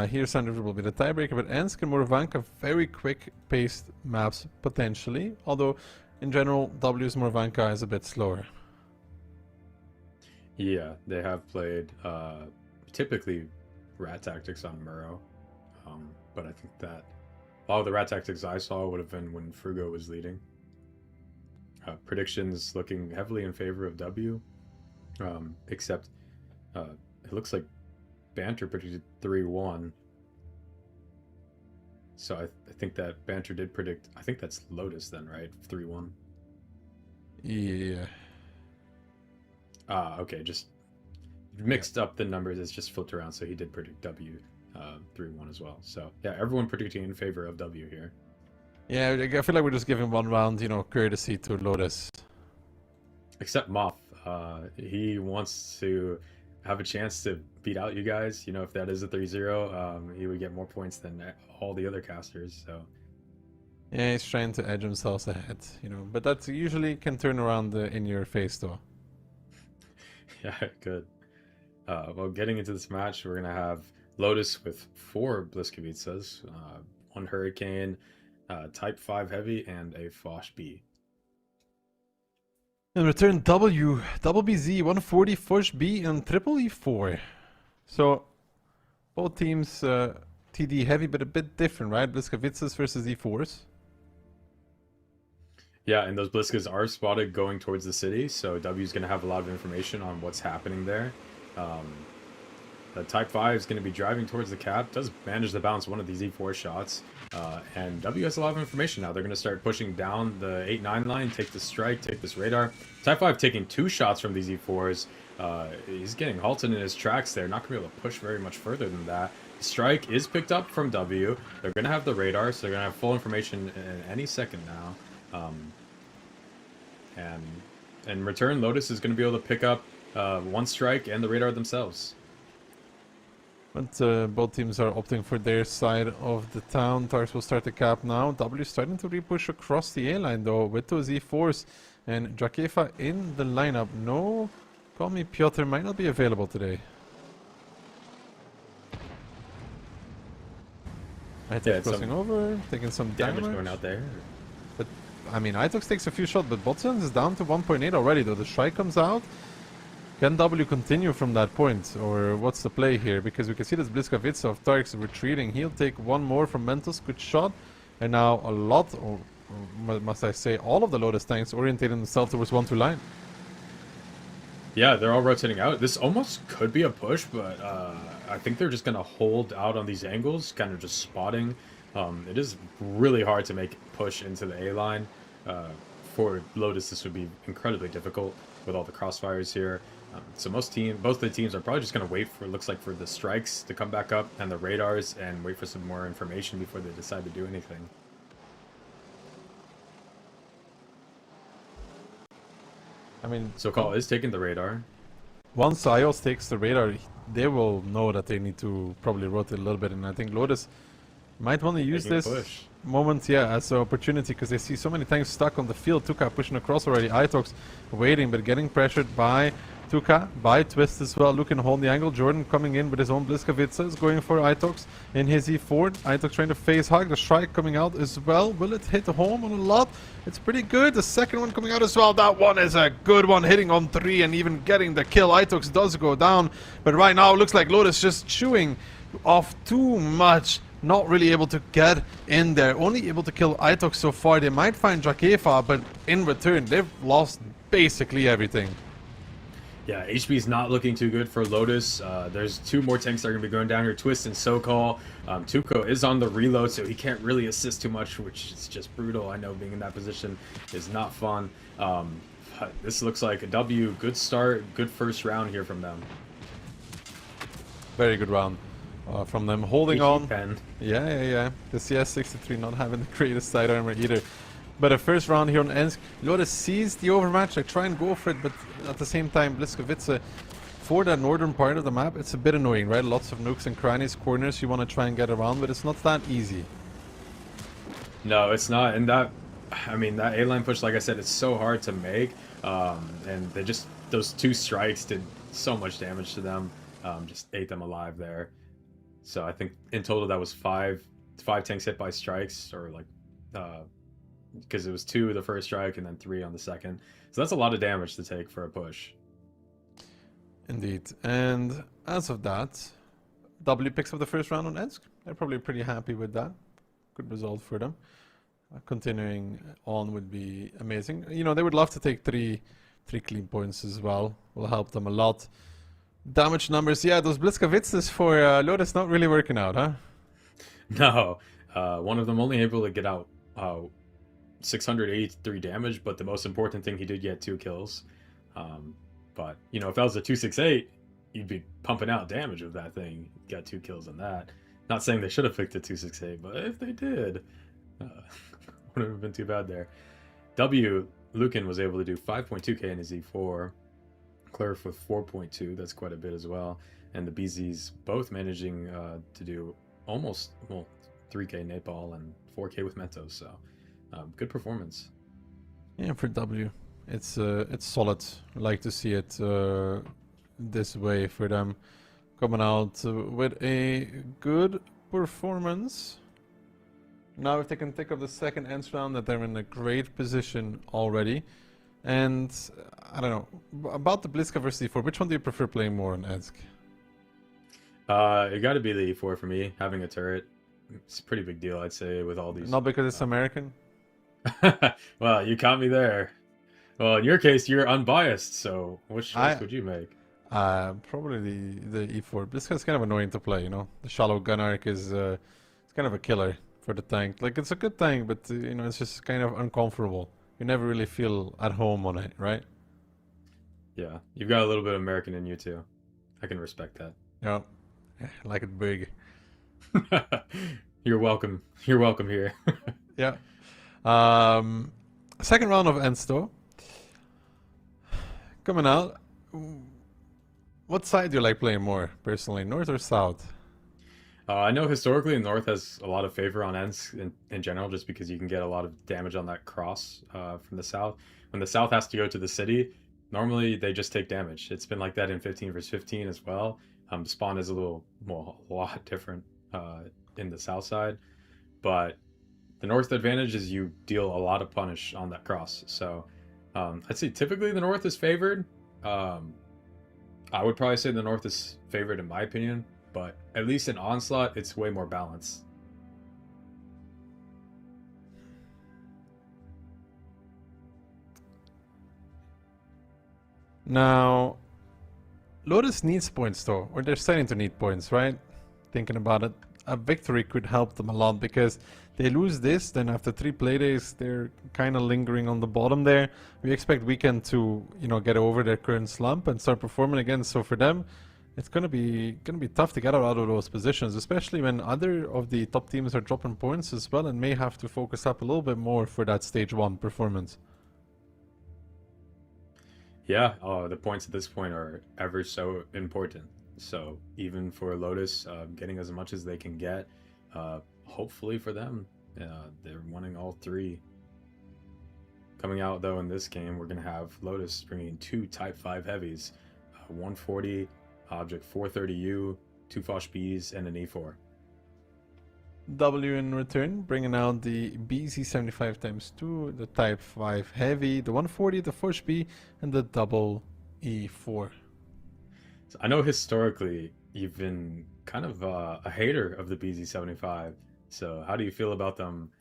Here Sand River will be the tiebreaker, but Ensk and Moravanka, very quick-paced maps potentially. Although in general, W's Moravanka is a bit slower. Yeah, they have played typically rat tactics on Murrow, but I think that a lot of the rat tactics I saw would have been when Frugo was leading. Predictions looking heavily in favor of W. Except it looks like Banter predicted 3-1. So I think that Banter did predict, I think that's Lotus then, right? 3-1. Yeah. Okay, just mixed up the numbers. It's just flipped around, so he did predict W 3-1 as well. So yeah, everyone predicting in favor of W here. Yeah, I feel like we're just giving one round, courtesy to Lotus. Except Moff. He wants to have a chance to beat out you guys. If that is a 3-0, he would get more points than all the other casters. So yeah, he's trying to edge himself ahead, but that usually can turn around in your face, though. Yeah, good. Well, getting into this match, we're gonna have Lotus with 4 Bliskovitzes, 1 Hurricane, Type 5 Heavy, and a Foch B. In return, W, double BZ, 140, Foch B, and triple E4. So, both teams TD heavy, but a bit different, right? Bliskovitzes versus E4s. Yeah, and those Bliskas are spotted going towards the city, so W's going to have a lot of information on what's happening there. The Type 5 is going to be driving towards the cap, does manage to bounce one of these E4 shots, and W has a lot of information now. They're going to start pushing down the 8-9 line, take the strike, take this radar. Type 5 taking 2 shots from these E4s. He's getting halted in his tracks there, not going to be able to push very much further than that. The strike is picked up from W. They're going to have the radar, so they're going to have full information in any second now. And in return, Lotus is going to be able to pick up 1 strike and the radar themselves. But both teams are opting for their side of the town. Tarks will start the cap now. W starting to re-push across the A-line though with those E4s. And Drakefa in the lineup. No, call me Piotr, might not be available today. Itox crossing over, taking some damage going out there. But I mean, Itox takes a few shots, but Botsons is down to 1.8 already. Though the strike comes out, can W continue from that point, or what's the play here? Because we can see this Bliskavica of Tarks retreating. He'll take one more from Mentos, good shot, and now a lot, or must I say, all of the Lotus tanks orientating themselves towards 1-2 line. Yeah, they're all rotating out. This almost could be a push, but I think they're just going to hold out on these angles, kind of just spotting. It is really hard to make push into the A line. For Lotus, this would be incredibly difficult with all the crossfires here. So both of the teams are probably just going to wait for, looks like, for the strikes to come back up and the radars and wait for some more information before they decide to do anything. I mean, SoCal is taking the radar. Once iOS takes the radar, they will know that they need to probably rotate a little bit, and I think Lotus might want to use this moment, as an opportunity, because they see so many tanks stuck on the field. Tuka pushing across already, Itox waiting, but getting pressured by Tuka, by Twist as well, looking to hold the angle. Jordan coming in with his own Bliskavica, is going for Itox in his E4. Itox trying to face hug, the strike coming out as well. Will it hit home on a lot? It's pretty good. The second one coming out as well. That one is a good one, hitting on 3 and even getting the kill. Itox does go down, but right now it looks like Lotus just chewing off too much. Not really able to get in there. Only able to kill Itox so far. They might find Drakefa, but in return, they've lost basically everything. Yeah, HP is not looking too good for Lotus. There's 2 more tanks that are going to be going down here. Twist and SoCal. Tuco is on the reload, so he can't really assist too much, which is just brutal. I know being in that position is not fun. This looks like a W. Good start. Good first round here from them. Very good round from them. Holding on. Pen. Yeah. The CS63 not having the greatest side armor either. But a first round here on Ensk. Lotus sees the overmatch. They try and go for it, but at the same time, Bliskavica, for that northern part of the map, it's a bit annoying, right? Lots of nooks and crannies, corners you want to try and get around, but it's not that easy. No, it's not. And that, I mean, that A-line push, like I said, it's so hard to make. And they just, those 2 strikes did so much damage to them. Just ate them alive there. So I think in total that was 5 tanks hit by strikes, or like, because it was 2 the first strike and then 3 on the second. So that's a lot of damage to take for a push. Indeed. And as of that, W picks up the first round on Ensk. They're probably pretty happy with that. Good result for them. Continuing on would be amazing. You know, they would love to take 3 clean points as well. Will help them a lot. Damage numbers, yeah, those Bliskavicas for Lotus not really working out, huh? No. One of them only able to get out 683 damage, but the most important thing, he did get 2 kills. But, you know, if that was a 268, you'd be pumping out damage with that thing. Got 2 kills on that. Not saying they should have picked a 268, but if they did, wouldn't have been too bad there. W, Lucan was able to do 5.2k in his E4. Clarif with 4.2, that's quite a bit as well. And the BZs both managing to do almost, well, 3k Napal and 4k with Mentos, so good performance. Yeah, for W, it's solid. I like to see it this way for them, coming out with a good performance. Now if they can take up the second end round, that they're in a great position already. And I don't know about the Bliska versus E4. Which one do you prefer playing more on Ensk? It got to be the E4 for me. Having a turret, it's a pretty big deal, I'd say, with all these. Not because it's American. Well, you caught me there. Well, in your case, you're unbiased. So, which choice would you make? Probably the E4. Bliska is kind of annoying to play. You know, the shallow gun arc is it's kind of a killer for the tank. Like, it's a good tank, but you know, it's just kind of uncomfortable. You never really feel at home on it, right? Yeah, you've got a little bit of American in you too. I can respect that. Yeah, I like it big. You're welcome. You're welcome here. Yeah. Second round of Ensto. Coming out. What side do you like playing more, personally, North or South? I know historically North has a lot of favor on Ensk in general, just because you can get a lot of damage on that cross from the South. When the South has to go to the city, normally they just take damage. It's been like that in 15 vs 15 as well. Spawn is a lot different in the South side. but the North advantage is you deal a lot of punish on that cross. So I'd say typically the North is favored. I would probably say the North is favored in my opinion, but at least in Onslaught, it's way more balanced. Now, Lotus needs points though, or they're starting to need points, right? Thinking about it, a victory could help them a lot because they lose this, then after 3 playdays, they're kind of lingering on the bottom there. We expect Weekend to, you know, get over their current slump and start performing again. So for them, it's gonna be tough to get out of those positions, especially when other of the top teams are dropping points as well and may have to focus up a little bit more for that stage 1 performance. Yeah, the points at this point are ever so important. So even for Lotus, getting as much as they can get, hopefully for them, they're wanting all 3. Coming out though in this game, we're going to have Lotus bringing 2 Type 5 heavies, 140 Object 430U, 2 Foch Bs, and an E4. W in return, bringing out the BZ75x2, the Type 5 Heavy, the 140, the Foch B, and the double E4. So I know historically you've been kind of a hater of the BZ75. So how do you feel about them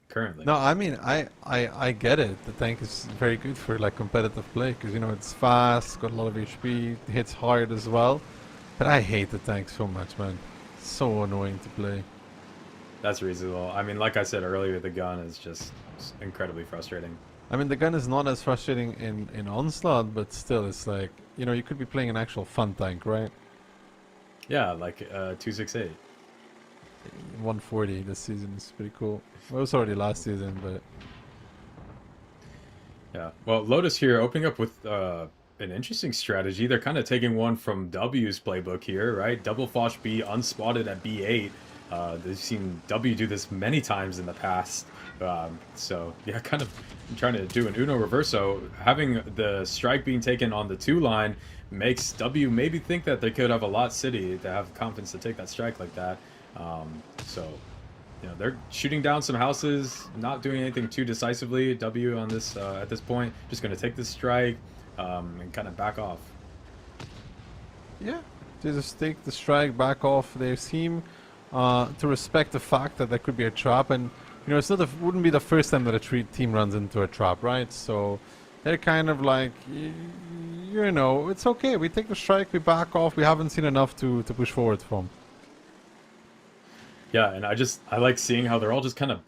currently? No, I mean, I get it. The tank is very good for like competitive play because, you know, it's fast, got a lot of HP, hits hard as well. But I hate the tank so much, man. It's so annoying to play. That's reasonable. I mean, like I said earlier, the gun is just incredibly frustrating. I mean, the gun is not as frustrating in Onslaught, but still, it's like, you know, you could be playing an actual fun tank, right? Yeah, like 268. 140 this season is pretty cool. Well, it was already last season, but... Yeah, well, Lotus here opening up with an interesting strategy. They're kind of taking one from W's playbook here, right? Double Foch B unspotted at B8. They've seen W do this many times in the past. So, yeah, kind of trying to do an Uno Reverso. Having the strike being taken on the 2 line makes W maybe think that they could have a lot city to have confidence to take that strike like that. So, you know, they're shooting down some houses, not doing anything too decisively. W on this at this point, just going to take this strike and kind of back off. Yeah, they just take the strike, back off. They seem to respect the fact that there could be a trap, and you know, wouldn't be the first time that a team runs into a trap, right? So they're kind of like, you know, it's okay. We take the strike, we back off. We haven't seen enough to push forward from. Yeah, and I like seeing how they're all just kind of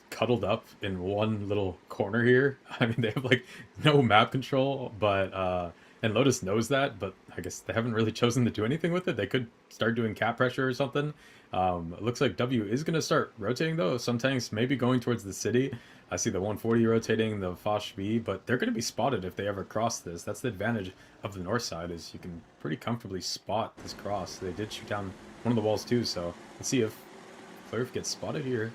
cuddled up in one little corner here. I mean, they have like no map control, but and Lotus knows that, but I guess they haven't really chosen to do anything with it. They could start doing cap pressure or something. It looks like W is going to start rotating though. Some tanks maybe going towards the city. I see the 140 rotating, the Foch B, but they're going to be spotted if they ever cross this. That's the advantage of the north side, is you can pretty comfortably spot this cross. They did shoot down one of the walls too, so let's see if Clarif gets spotted here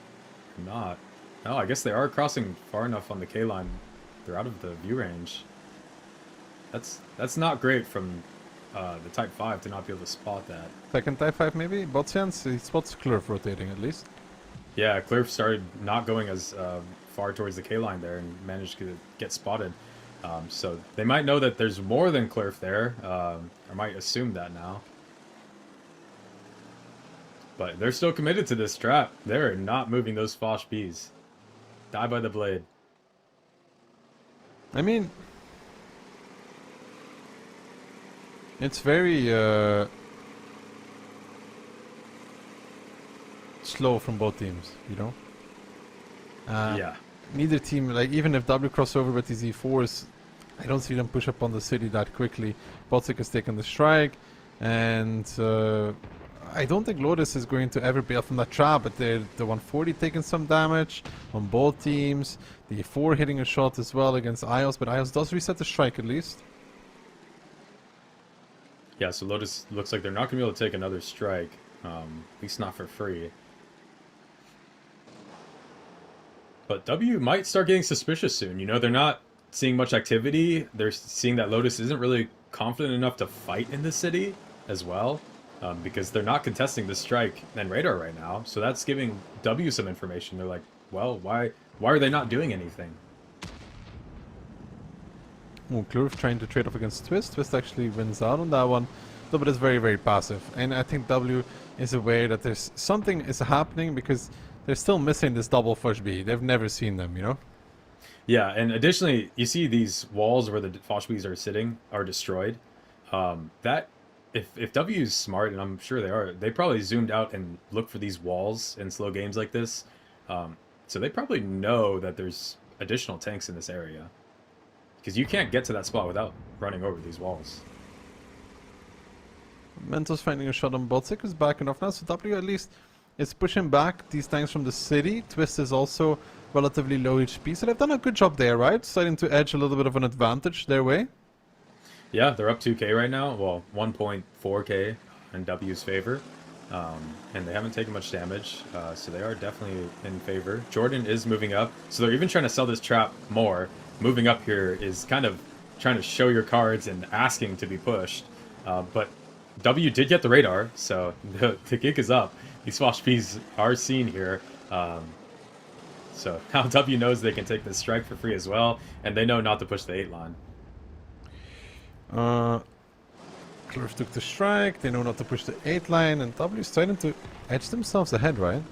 or not. No, I guess they are crossing far enough on the K line. They're out of the view range. That's not great from the Type 5 to not be able to spot that. Second Type 5 maybe? Botsians, he spots Clarif rotating at least. Yeah, Clarif started not going as far towards the K line there and managed to get spotted. So they might know that there's more than Clarif there. I might assume that now. But they're still committed to this trap. They're not moving those Foch Bs. Die by the blade. I mean, it's very slow from both teams, you know? Yeah. Neither team, like, even if W cross over with these E4s, I don't see them push up on the city that quickly. Baltic has taken the strike, and I don't think Lotus is going to ever bail from that trap, but the 140 taking some damage on both teams. The E4 hitting a shot as well against IOS, but IOS does reset the strike at least. Yeah, so Lotus looks like they're not going to be able to take another strike, at least not for free. But W might start getting suspicious soon. You know, they're not seeing much activity. They're seeing that Lotus isn't really confident enough to fight in the city as well. because they're not contesting the strike and radar right now. So that's giving W some information. They're like, well, why are they not doing anything? Oh, Klurf trying to trade off against Twist. Twist actually wins out on that one. But it's very, very passive. And I think W is aware that there's something is happening because they're still missing this double Foch B. They've never seen them, you know? Yeah, and additionally, you see these walls where the Foch Bs are sitting are destroyed. That if W is smart, and I'm sure they are, they probably zoomed out and looked for these walls in slow games like this. So they probably know that there's additional tanks in this area. Because you can't get to that spot without running over these walls. Mentos finding a shot on Botsik is backing off now, so W at least is pushing back these tanks from the city. Twist is also relatively low HP, so they've done a good job there, right? Starting to edge a little bit of an advantage their way. Yeah, they're up 2k right now. Well, 1.4k in W's favor. And they haven't taken much damage, so they are definitely in favor. Jordan is moving up, so they're even trying to sell this trap more. Moving up here is kind of trying to show your cards and asking to be pushed. But W did get the radar, so the gig is up. These Foch Bs are seen here. So now W knows they can take this strike for free as well, and they know not to push the 8 line. Klurf took the strike, they know not to push the 8 line, and W is starting to edge themselves ahead, right?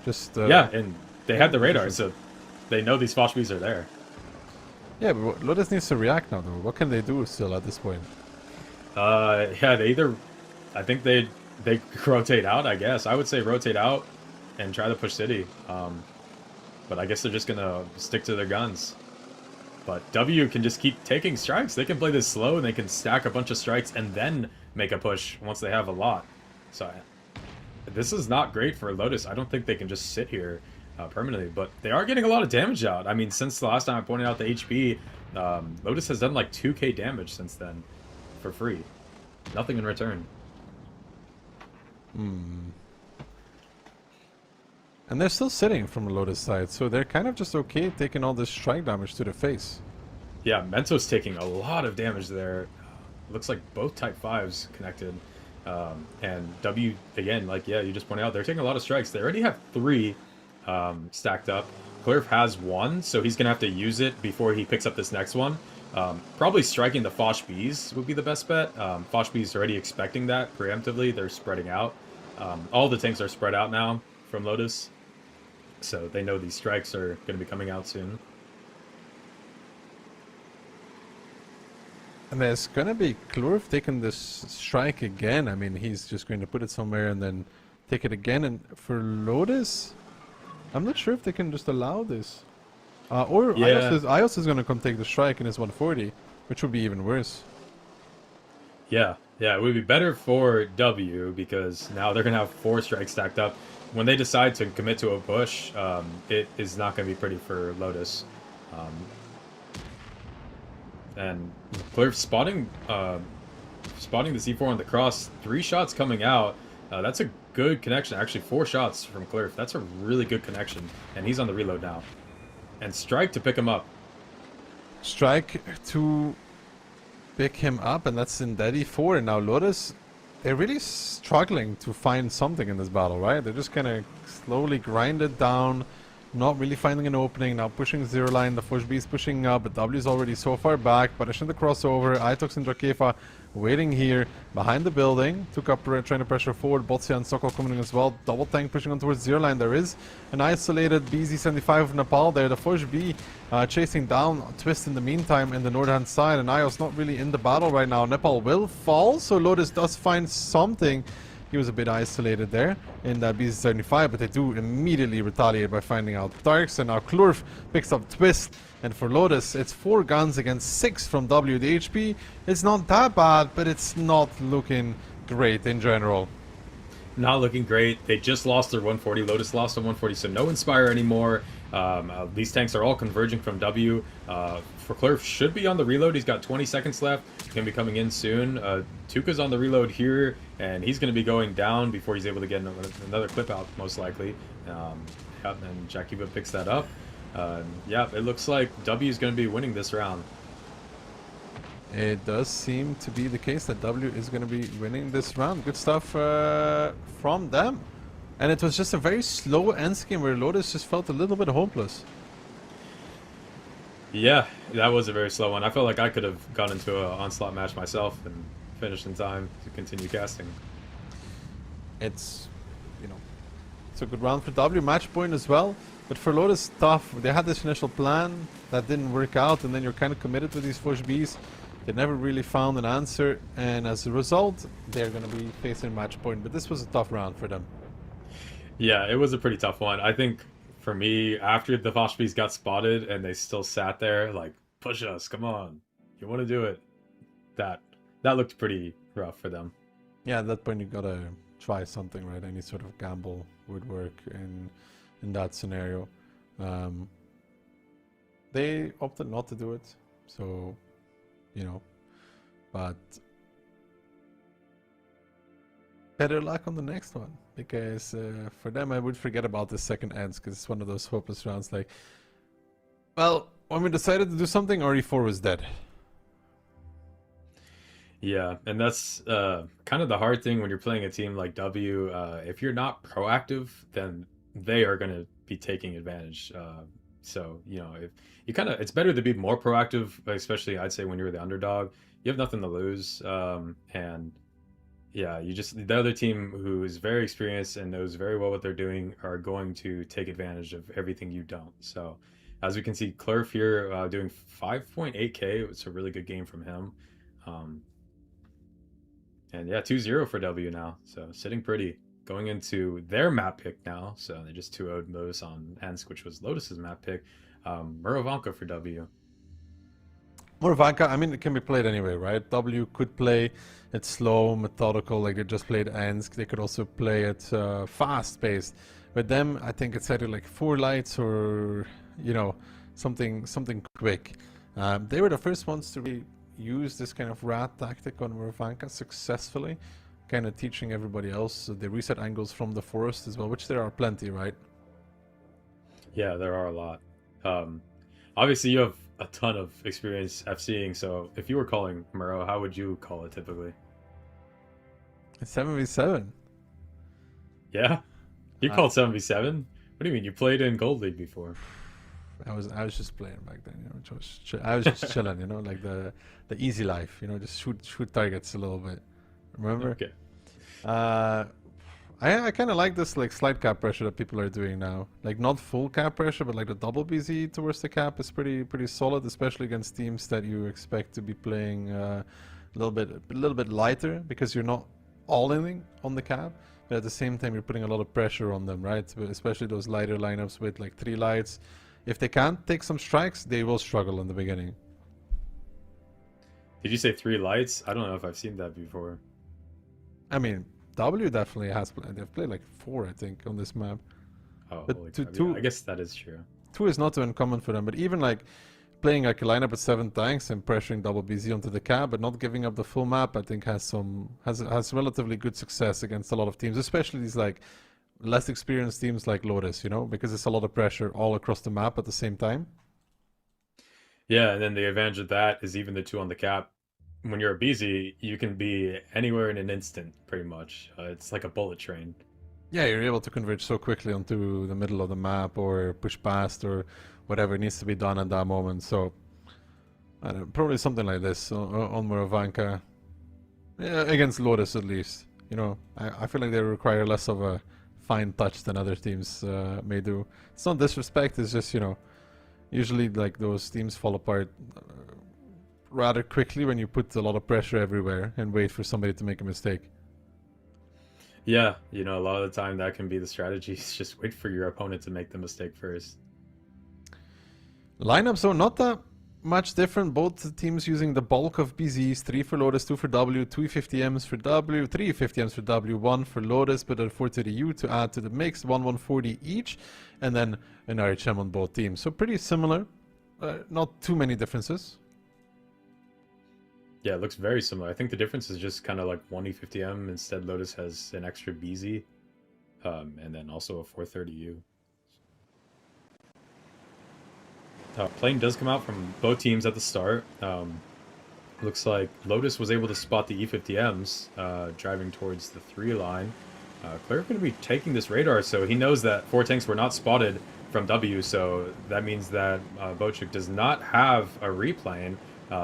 Just yeah, and they had the radar, so they know these Foch Bs are there. Yeah, but Lotus needs to react now, though. What can they do still at this point? Yeah, they either... I think they rotate out, I guess. I would say rotate out and try to push city. But I guess they're just going to stick to their guns. But W can just keep taking strikes. They can play this slow and they can stack a bunch of strikes and then make a push once they have a lot. So this is not great for Lotus. I don't think they can just sit here permanently, but they are getting a lot of damage out. I mean, since the last time I pointed out the HP, Lotus has done like 2k damage since then for free. Nothing in return. And they're still sitting from the Lotus side, so they're kind of just okay taking all this strike damage to the face. Yeah, Mentos taking a lot of damage there. Looks like both Type 5s connected. And W, again, like, yeah, you just pointed out, they're taking a lot of strikes. They already have 3 stacked up. Klurf has 1, so he's going to have to use it before he picks up this next one. Probably striking the Foch Bs would be the best bet. Foch Bs are already expecting that preemptively. They're spreading out. All the tanks are spread out now from Lotus, so they know these strikes are going to be coming out soon. And there's going to be Klurf taking this strike again. I mean, he's just going to put it somewhere and then take it again. And for Lotus, I'm not sure if they can just allow this. Or yeah. Ios is going to come take the strike in his 140, which would be even worse. Yeah, it would be better for W because now they're going to have 4 strikes stacked up. When they decide to commit to a push, it is not going to be pretty for Lotus. And Klurf spotting the C4 on the cross, 3 shots coming out. That's a good connection. Actually, 4 shots from Klurf. That's a really good connection. And he's on the reload now. And Strike to pick him up. Strike to pick him up, and that's in Daddy 4. And now Lotus, they're really struggling to find something in this battle, right? They're just kind of slowly grind it down, not really finding an opening. Now pushing 0 line, the Foch B is pushing up, but W is already so far back. Punishing the crossover, Itox and Drakefa waiting here behind the building. Took up, trying to pressure forward. Botsia and Sokol coming in as well. Double tank pushing on towards 0 line. There is an isolated BZ-75 of Nepal there. The Foch B chasing down Twist in the meantime in the north-hand side. And Ios not really in the battle right now. Nepal will fall, so Lotus does find something. He was a bit isolated there in that BZ-75, but they do immediately retaliate by finding out Darks. And now Klurf picks up Twist. And for Lotus, it's 4 guns against 6 from W. The HP is not that bad, but it's not looking great in general. Not looking great. They just lost their 140. Lotus lost on 140, so no Inspire anymore. These tanks are all converging from W. For Klurf, should be on the reload. He's got 20 seconds left. He's going to be coming in soon. Tuka's on the reload here, and he's going to be going down before he's able to get another clip out, most likely. And Jakiba picks that up. Yeah, it looks like W is going to be winning this round. It does seem to be the case that W is going to be winning this round. Good stuff from them. And it was just a very slow end scheme where Lotus just felt a little bit hopeless. Yeah, that was a very slow one. I felt like I could have gone into an Onslaught match myself and finished in time to continue casting. It's, you know, it's a good round for W. Match point as well. But for Lotus, tough. They had this initial plan that didn't work out, and then you're kind of committed to these Fush Bs. They never really found an answer, and as a result, they're going to be facing match point. But this was a tough round for them. Yeah, it was a pretty tough one. I think for me, after the Fush Bs got spotted and they still sat there, like, push us, come on, you want to do it. That looked pretty rough for them. Yeah, at that point you gotta try something, right? Any sort of gamble would work in that scenario. They opted not to do it, so, you know, but better luck on the next one, because for them I would forget about the second ends, because it's one of those hopeless rounds like, well, when we decided to do something, RE4 was dead. Yeah, and that's kind of the hard thing when you're playing a team like W. If you're not proactive, then they are going to be taking advantage. So, you know, if you it's better to be more proactive, especially I'd say when you're the underdog. You have nothing to lose. And yeah, the other team who is very experienced and knows very well what they're doing are going to take advantage of everything you don't. So, as we can see, Clerf here doing 5.8k. It's a really good game from him. And yeah, 2-0 for W now. So sitting pretty. Going into their map pick now. So they just 2-0'd Lotus on Ensk, which was Lotus's map pick. Murovanka for W. Murovanka, I mean, it can be played anyway, right? W could play it slow, methodical, like they just played Ensk. They could also play it fast-paced. With them, I think it's either like 4 lights or, you know, something quick. They were the first ones to really use this kind of rat tactic on Murovanka successfully, kind of teaching everybody else the reset angles from the forest as well, which there are plenty, right? Yeah, there are a lot. Obviously, you have a ton of experience FCing, so if you were calling Muro, how would you call it typically? It's 7v7. Yeah? You called 7v7? What do you mean? You played in Gold League before. I was just playing back then, you know. I was just chilling, you know, like the easy life, you know, just shoot targets a little bit. Remember? Okay. I kind of like this like slight cap pressure that people are doing now. Like not full cap pressure, but like the double BZ towards the cap is pretty solid, especially against teams that you expect to be playing a little bit lighter, because you're not all-in on the cap. But at the same time, you're putting a lot of pressure on them, right? Especially those lighter lineups with like 3 lights. If they can't take some strikes, they will struggle in the beginning. Did you say 3 lights? I don't know if I've seen that before. I mean, W definitely has played. They've played like 4, I think, on this map. Oh, but two, I guess that is true. 2 is not too uncommon for them. But even like playing like a lineup with 7 tanks and pressuring double BZ onto the cab, but not giving up the full map, I think has relatively good success against a lot of teams, especially these like less experienced teams like Lotus, you know, because it's a lot of pressure all across the map at the same time. Yeah, and then the advantage of that is even the 2 on the cap. When you're a BZ, you can be anywhere in an instant, pretty much. It's like a bullet train. Yeah, you're able to converge so quickly onto the middle of the map or push past or whatever needs to be done at that moment. So, I don't know, probably something like this on Murovanka. Yeah, against Lotus at least. You know, I feel like they require less of a fine touch than other teams may do. It's not disrespect, it's just, you know, usually like those teams fall apart rather quickly when you put a lot of pressure everywhere and wait for somebody to make a mistake. Yeah, you know, a lot of the time that can be the strategy. Is just wait for your opponent to make the mistake first. Lineups are not that much different. Both teams using the bulk of BZs, 3 for Lotus, 2 for W, 2 50Ms for W, 3 50Ms for W, 1 for Lotus, but a 430U to add to the mix, 140 each, and then an RHM on both teams. So pretty similar, not too many differences. Yeah, it looks very similar. I think the difference is just kind of like 1 E50M. Instead, Lotus has an extra BZ, and then also a 430U. Plane does come out from both teams at the start. Looks like Lotus was able to spot the E50Ms driving towards the 3 line. Clear going to be taking this radar, so he knows that 4 tanks were not spotted from W, so that means that Bochuk does not have a replane.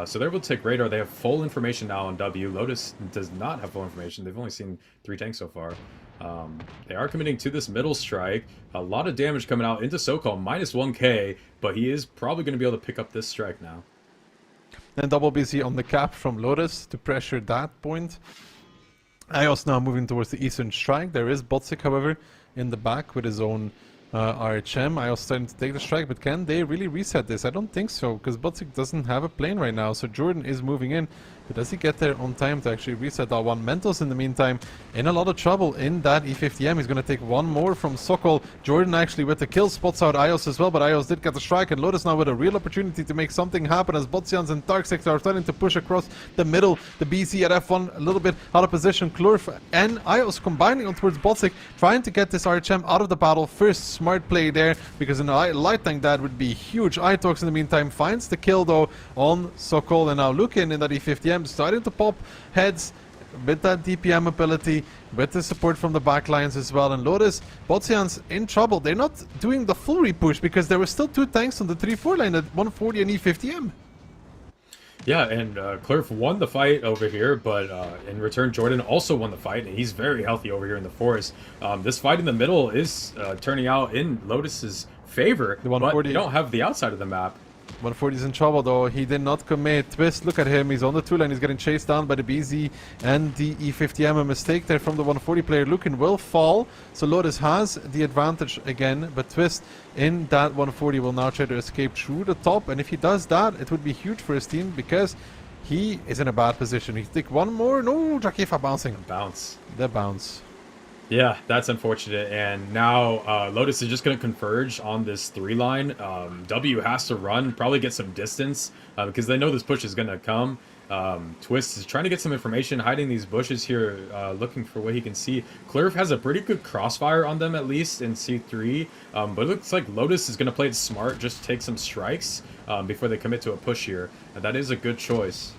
So they're able to take radar. They have full information now on W. Lotus does not have full information. They've only seen 3 tanks so far. They are committing to this middle strike. A lot of damage coming out into SoCal, minus 1k, but he is probably going to be able to pick up this strike now. And double BZ on the cap from Lotus to pressure that point. Ios now moving towards the eastern strike. There is Botsik, however, in the back with his own RHM. Ios starting to take the strike, but can they really reset this? I don't think so, because Botsik doesn't have a plane right now, so Jordan is moving in. But does he get there on time to actually reset that one? Mentos, in the meantime, in a lot of trouble in that E50M. He's going to take one more from Sokol. Jordan actually with the kill spots out Ios as well, but Ios did get the strike, and Lotus now with a real opportunity to make something happen as Botsians and Tarksix are starting to push across the middle. The BC at F1 a little bit out of position. Klurf and Ios combining on towards Botsik, trying to get this RHM out of the battle. First smart play there, because in a light tank that would be huge. Itox in the meantime finds the kill though on Sokol, and now Lukin in that E50M starting to pop heads with that DPM ability, with the support from the back lines as well. And Lotus, Botsians in trouble. They're not doing the full repush because there were still 2 tanks on the 3-4 line at 140 and E50M. Yeah, and Klurf won the fight over here, but in return, Jordan also won the fight, and he's very healthy over here in the forest. This fight in the middle is turning out in Lotus's favor, but they don't have the outside of the map. 140 is in trouble though. He did not commit. Twist, look at him. He's on the 2 line. He's getting chased down by the BZ and the E50M. A mistake there from the 140 player. Lukin will fall. So Lotus has the advantage again. But Twist in that 140 will now try to escape through the top. And if he does that, it would be huge for his team because he is in a bad position. He take one more. No, Jakefa bouncing. Bounce. The bounce. Yeah, that's unfortunate, and now Lotus is just going to converge on this 3 line. W has to run, probably get some distance, because they know this push is going to come. Twist is trying to get some information, hiding these bushes here, looking for what he can see. Klurf has a pretty good crossfire on them, at least, in C3, but it looks like Lotus is going to play it smart, just take some strikes before they commit to a push here, and that is a good choice.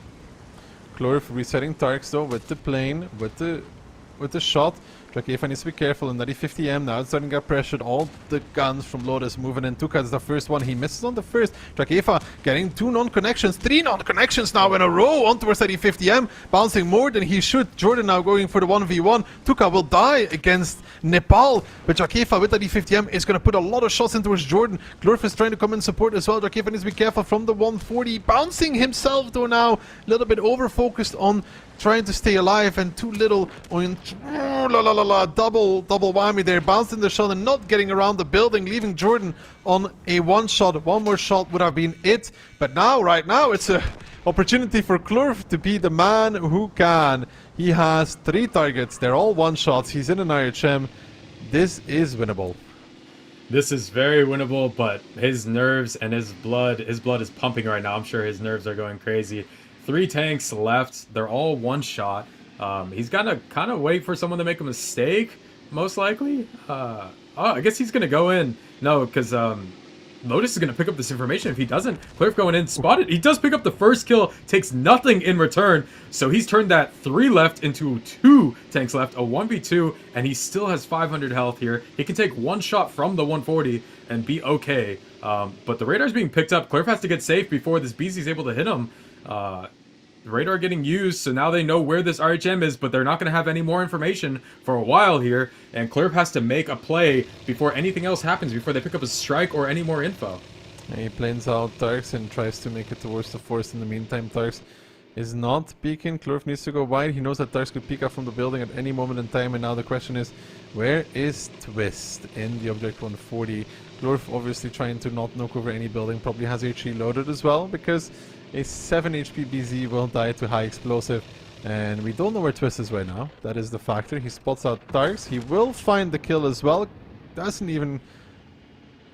Klurf resetting Tarks, though, with the plane, with the shot. Drakefa needs to be careful in that E50M now. It's starting to get pressured. All the guns from Lotus moving in. Tuka is the first one. He misses on the first. Drakefa getting 2 non-connections. 3 non-connections now in a row on towards that E50M. Bouncing more than he should. Jordan now going for the 1v1. Tuka will die against Nepal. But Drakefa with that E50M is going to put a lot of shots in towards Jordan. Glurf is trying to come in support as well. Drakefa needs to be careful from the 140. Bouncing himself though now. A little bit over-focused on trying to stay alive and too little on double whammy there, bouncing the shot and not getting around the building, leaving Jordan on a 1 shot. 1 more shot would have been it, but now right now it's a opportunity for Klurf to be the man who can. He has 3 targets, they're all 1 shots. He's in an IHM. This is winnable. This is very winnable, but his nerves and his blood is pumping right now. I'm sure his nerves are going crazy. 3 tanks left. They're all 1 shot. He's gonna kind of wait for someone to make a mistake, most likely. Oh, I guess he's gonna go in. No, because Lotus is gonna pick up this information. If he doesn't, Klurf going in, spotted. He does pick up the first kill, takes nothing in return. So he's turned that 3 left into 2 tanks left, a 1v2, and he still has 500 health here. He can take 1 shot from the 140 and be okay. But the radar's being picked up. Klurf has to get safe before this BZ is able to hit him. The radar getting used, so now they know where this RHM is, but they're not going to have any more information for a while here, and Klurf has to make a play before anything else happens, before they pick up a strike or any more info. He planes out Tarks and tries to make it towards the forest in the meantime. Tarks is not peeking. Klurf needs to go wide. He knows that Tarks could peek out from the building at any moment in time, and now the question is, where is Twist in the Object 140? Klurf obviously trying to not knock over any building, probably has HE loaded as well, because a 7 HP BZ will die to high explosive, and we don't know where Twist is right now. That is the factor. He spots out Tarks. He will find the kill as well. Doesn't even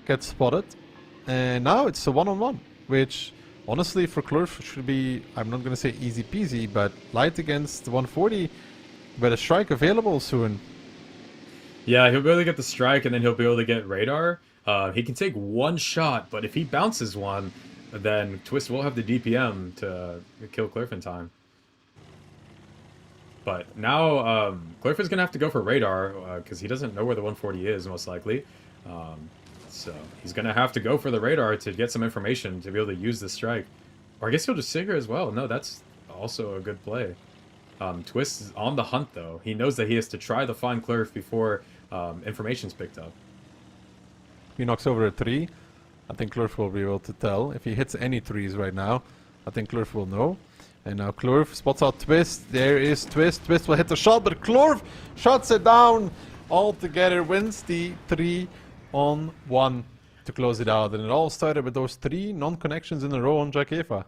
get spotted. And now it's a 1-on-1, which honestly for Klurf should be, I'm not going to say easy peasy, but light against 140, but a strike available soon. Yeah, he'll be able to get the strike, and then he'll be able to get radar. He can take 1 shot, but if he bounces one, then Twist will have the DPM to kill Cliff in time. But now Cliff is going to have to go for radar because he doesn't know where the 140 is, most likely. So he's going to have to go for the radar to get some information to be able to use the strike. Or I guess he'll just sit here as well. No, that's also a good play. Twist is on the hunt, though. He knows that he has to try to find Cliff before information's picked up. He knocks over a 3. I think Cliff will be able to tell. If he hits any 3s right now, I think Cliff will know. And now Clorf spots out Twist. There is Twist. Twist will hit the shot, but Clorf shuts it down altogether. Wins the 3-on-1 to close it out. And it all started with those 3 non-connections in a row on Jakefa.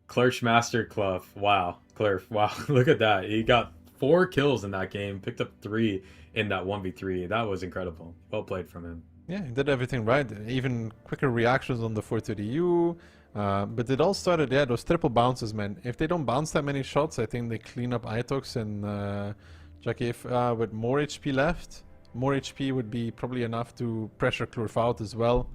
Clerch Master Cluff. Wow. Clerf. Wow. Look at that. He got 4 kills in that game. Picked up 3 in that 1v3. That was incredible. Well played from him. Yeah, he did everything right. Even quicker reactions on the 430U. But it all started, yeah, those triple bounces, man. If they don't bounce that many shots, I think they clean up Itox and Jakef with more HP left. More HP would be probably enough to pressure Clorf out as well.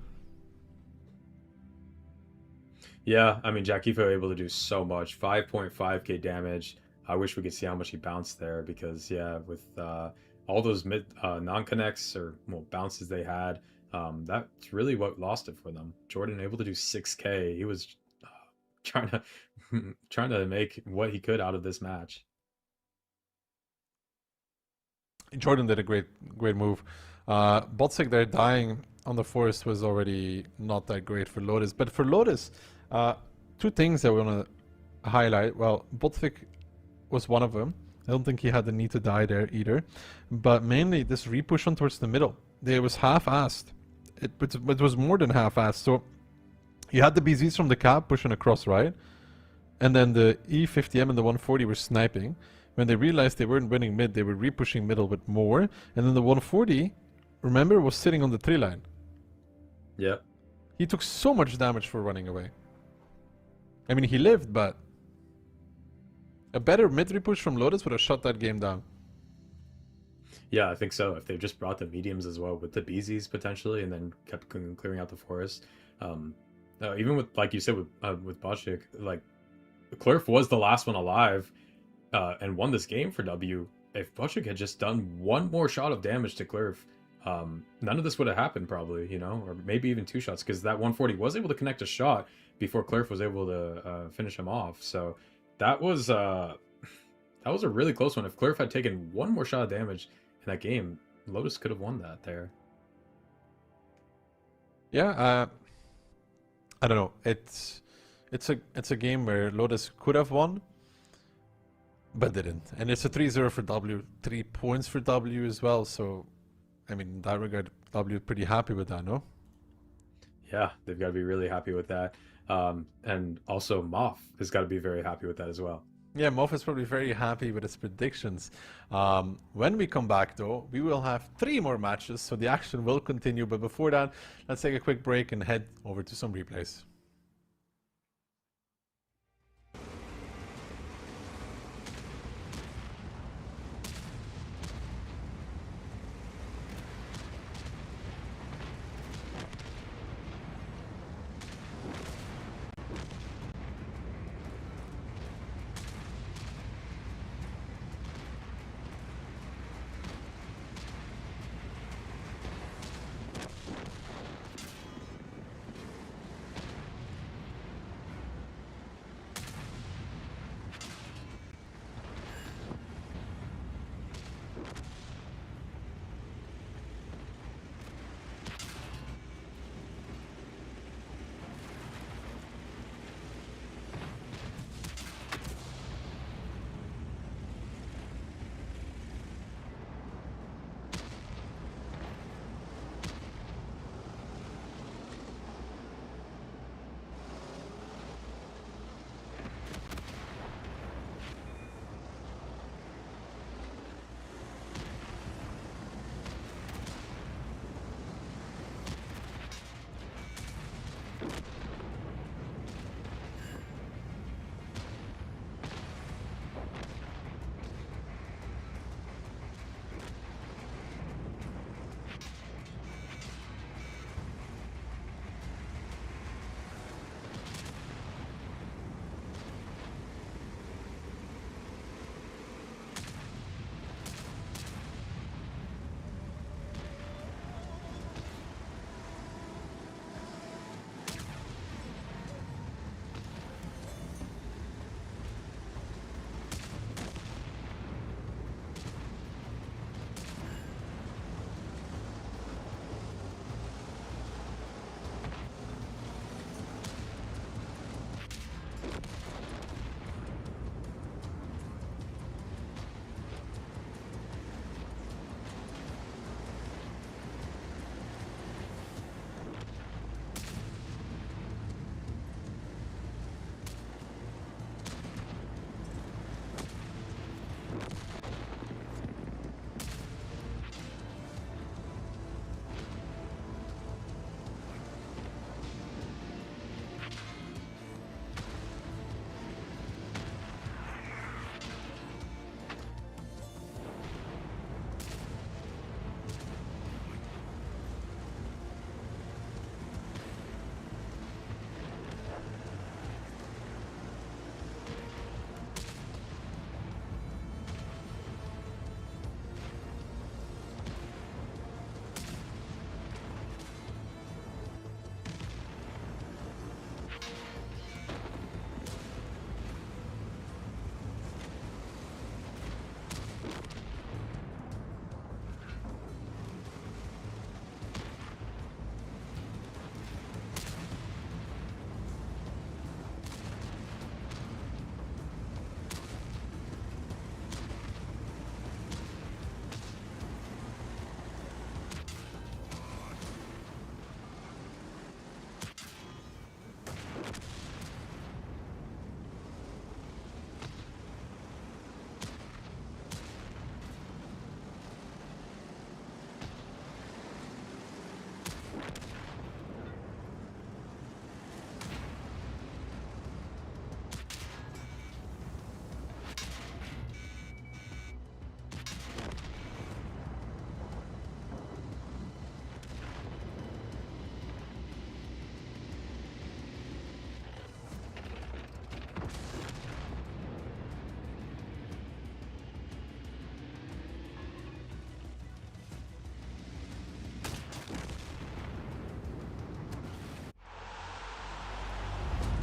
Yeah, I mean, Jakifo able to do so much. 5.5k damage. I wish we could see how much he bounced there because, yeah, with all those mid non-connects or bounces they had, that's really what lost it for them. Jordan able to do 6k. He was trying to make what he could out of this match. Jordan did a great move. Botsik there dying on the forest was already not that great for Lotus. But for Lotus, 2 things that we want to highlight. Well, Botsik was one of them. I don't think he had the need to die there either. But mainly this repush on towards the middle. It was half-assed. It was more than half-assed. So you had the BZs from the cab pushing across right. And then the E50M and the 140 were sniping. When they realized they weren't winning mid, they were repushing middle with more. And then the 140, remember, was sitting on the 3 line. Yep. He took so much damage for running away. I mean, he lived, but a better mid repush from Lotus would have shut that game down. Yeah, I think so. If they just brought the mediums as well with the BZs potentially, and then kept clearing out the forest. Even with, like you said, with Boschik, like Clerf was the last one alive, and won this game for W. If Boschik had just done 1 more shot of damage to Clerf, none of this would have happened probably, you know, or maybe even 2 shots, because that 140 was able to connect a shot before Clerf was able to finish him off. So that was a really close one. If Clerf had taken 1 more shot of damage in that game, Lotus could have won that there. Yeah, I don't know. It's a game where Lotus could have won, but didn't. And it's a 3-0 for W, 3 points for W as well. So, I mean, in that regard, W is pretty happy with that, no? Yeah, they've got to be really happy with that. And also Moff has got to be very happy with that as well. Yeah, Moff is probably very happy with his predictions. When we come back, though, we will have 3 more matches, so the action will continue. But before that, let's take a quick break and head over to some replays.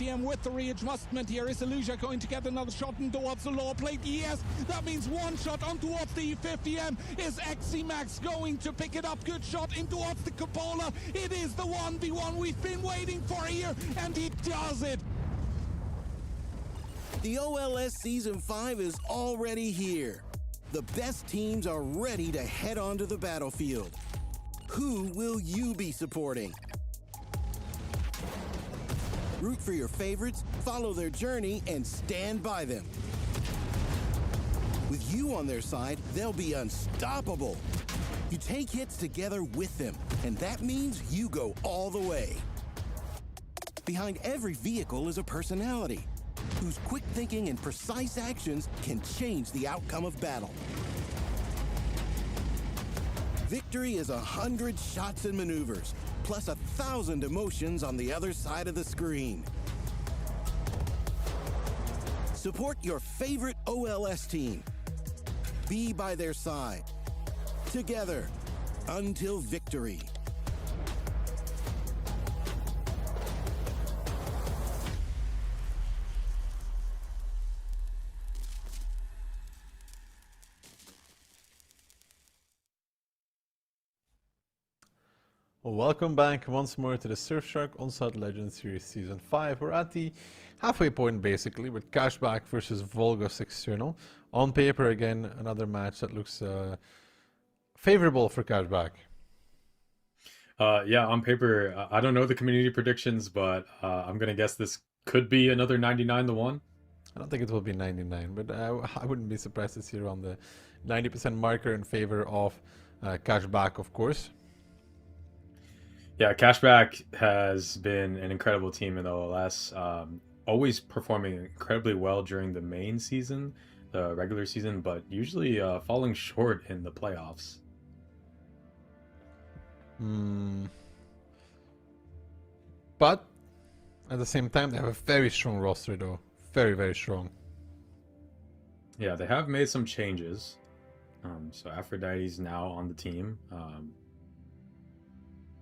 E50M with the readjustment here. Is Illusia going to get another shot in towards the lower plate? Yes, that means one shot on towards the E50M. Is XCMax going to pick it up? Good shot in towards the cupola. It is the 1v1 we've been waiting for here, and he does it. The OLS Season 5 is already here. The best teams are ready to head onto the battlefield. Who will you be supporting? Root for your favorites, follow their journey, and stand by them. With you on their side, they'll be unstoppable. You take hits together with them, and that means you go all the way. Behind every vehicle is a personality whose quick thinking and precise actions can change the outcome of battle. Victory is 100 shots and maneuvers, plus 1,000 emotions on the other side of the screen. Support your favorite OLS team. Be by their side. Together, until victory. Welcome back once more to the Surfshark Onslaught Legends Series Season 5. We're at the halfway point basically with Cashback versus Vulgus external. On paper again, another match that looks favorable for Cashback. Yeah, on paper, I don't know the community predictions, but I'm going to guess this could be another 99-1. I don't think it will be 99, but I wouldn't be surprised to see around the 90% marker in favor of Cashback, of course. Yeah, Cashback has been an incredible team in the OLS, always performing incredibly well during the main season, the regular season, but usually falling short in the playoffs. But at the same time, they have a very strong roster though. Very, very strong. Yeah, they have made some changes. So Aphrodite's now on the team.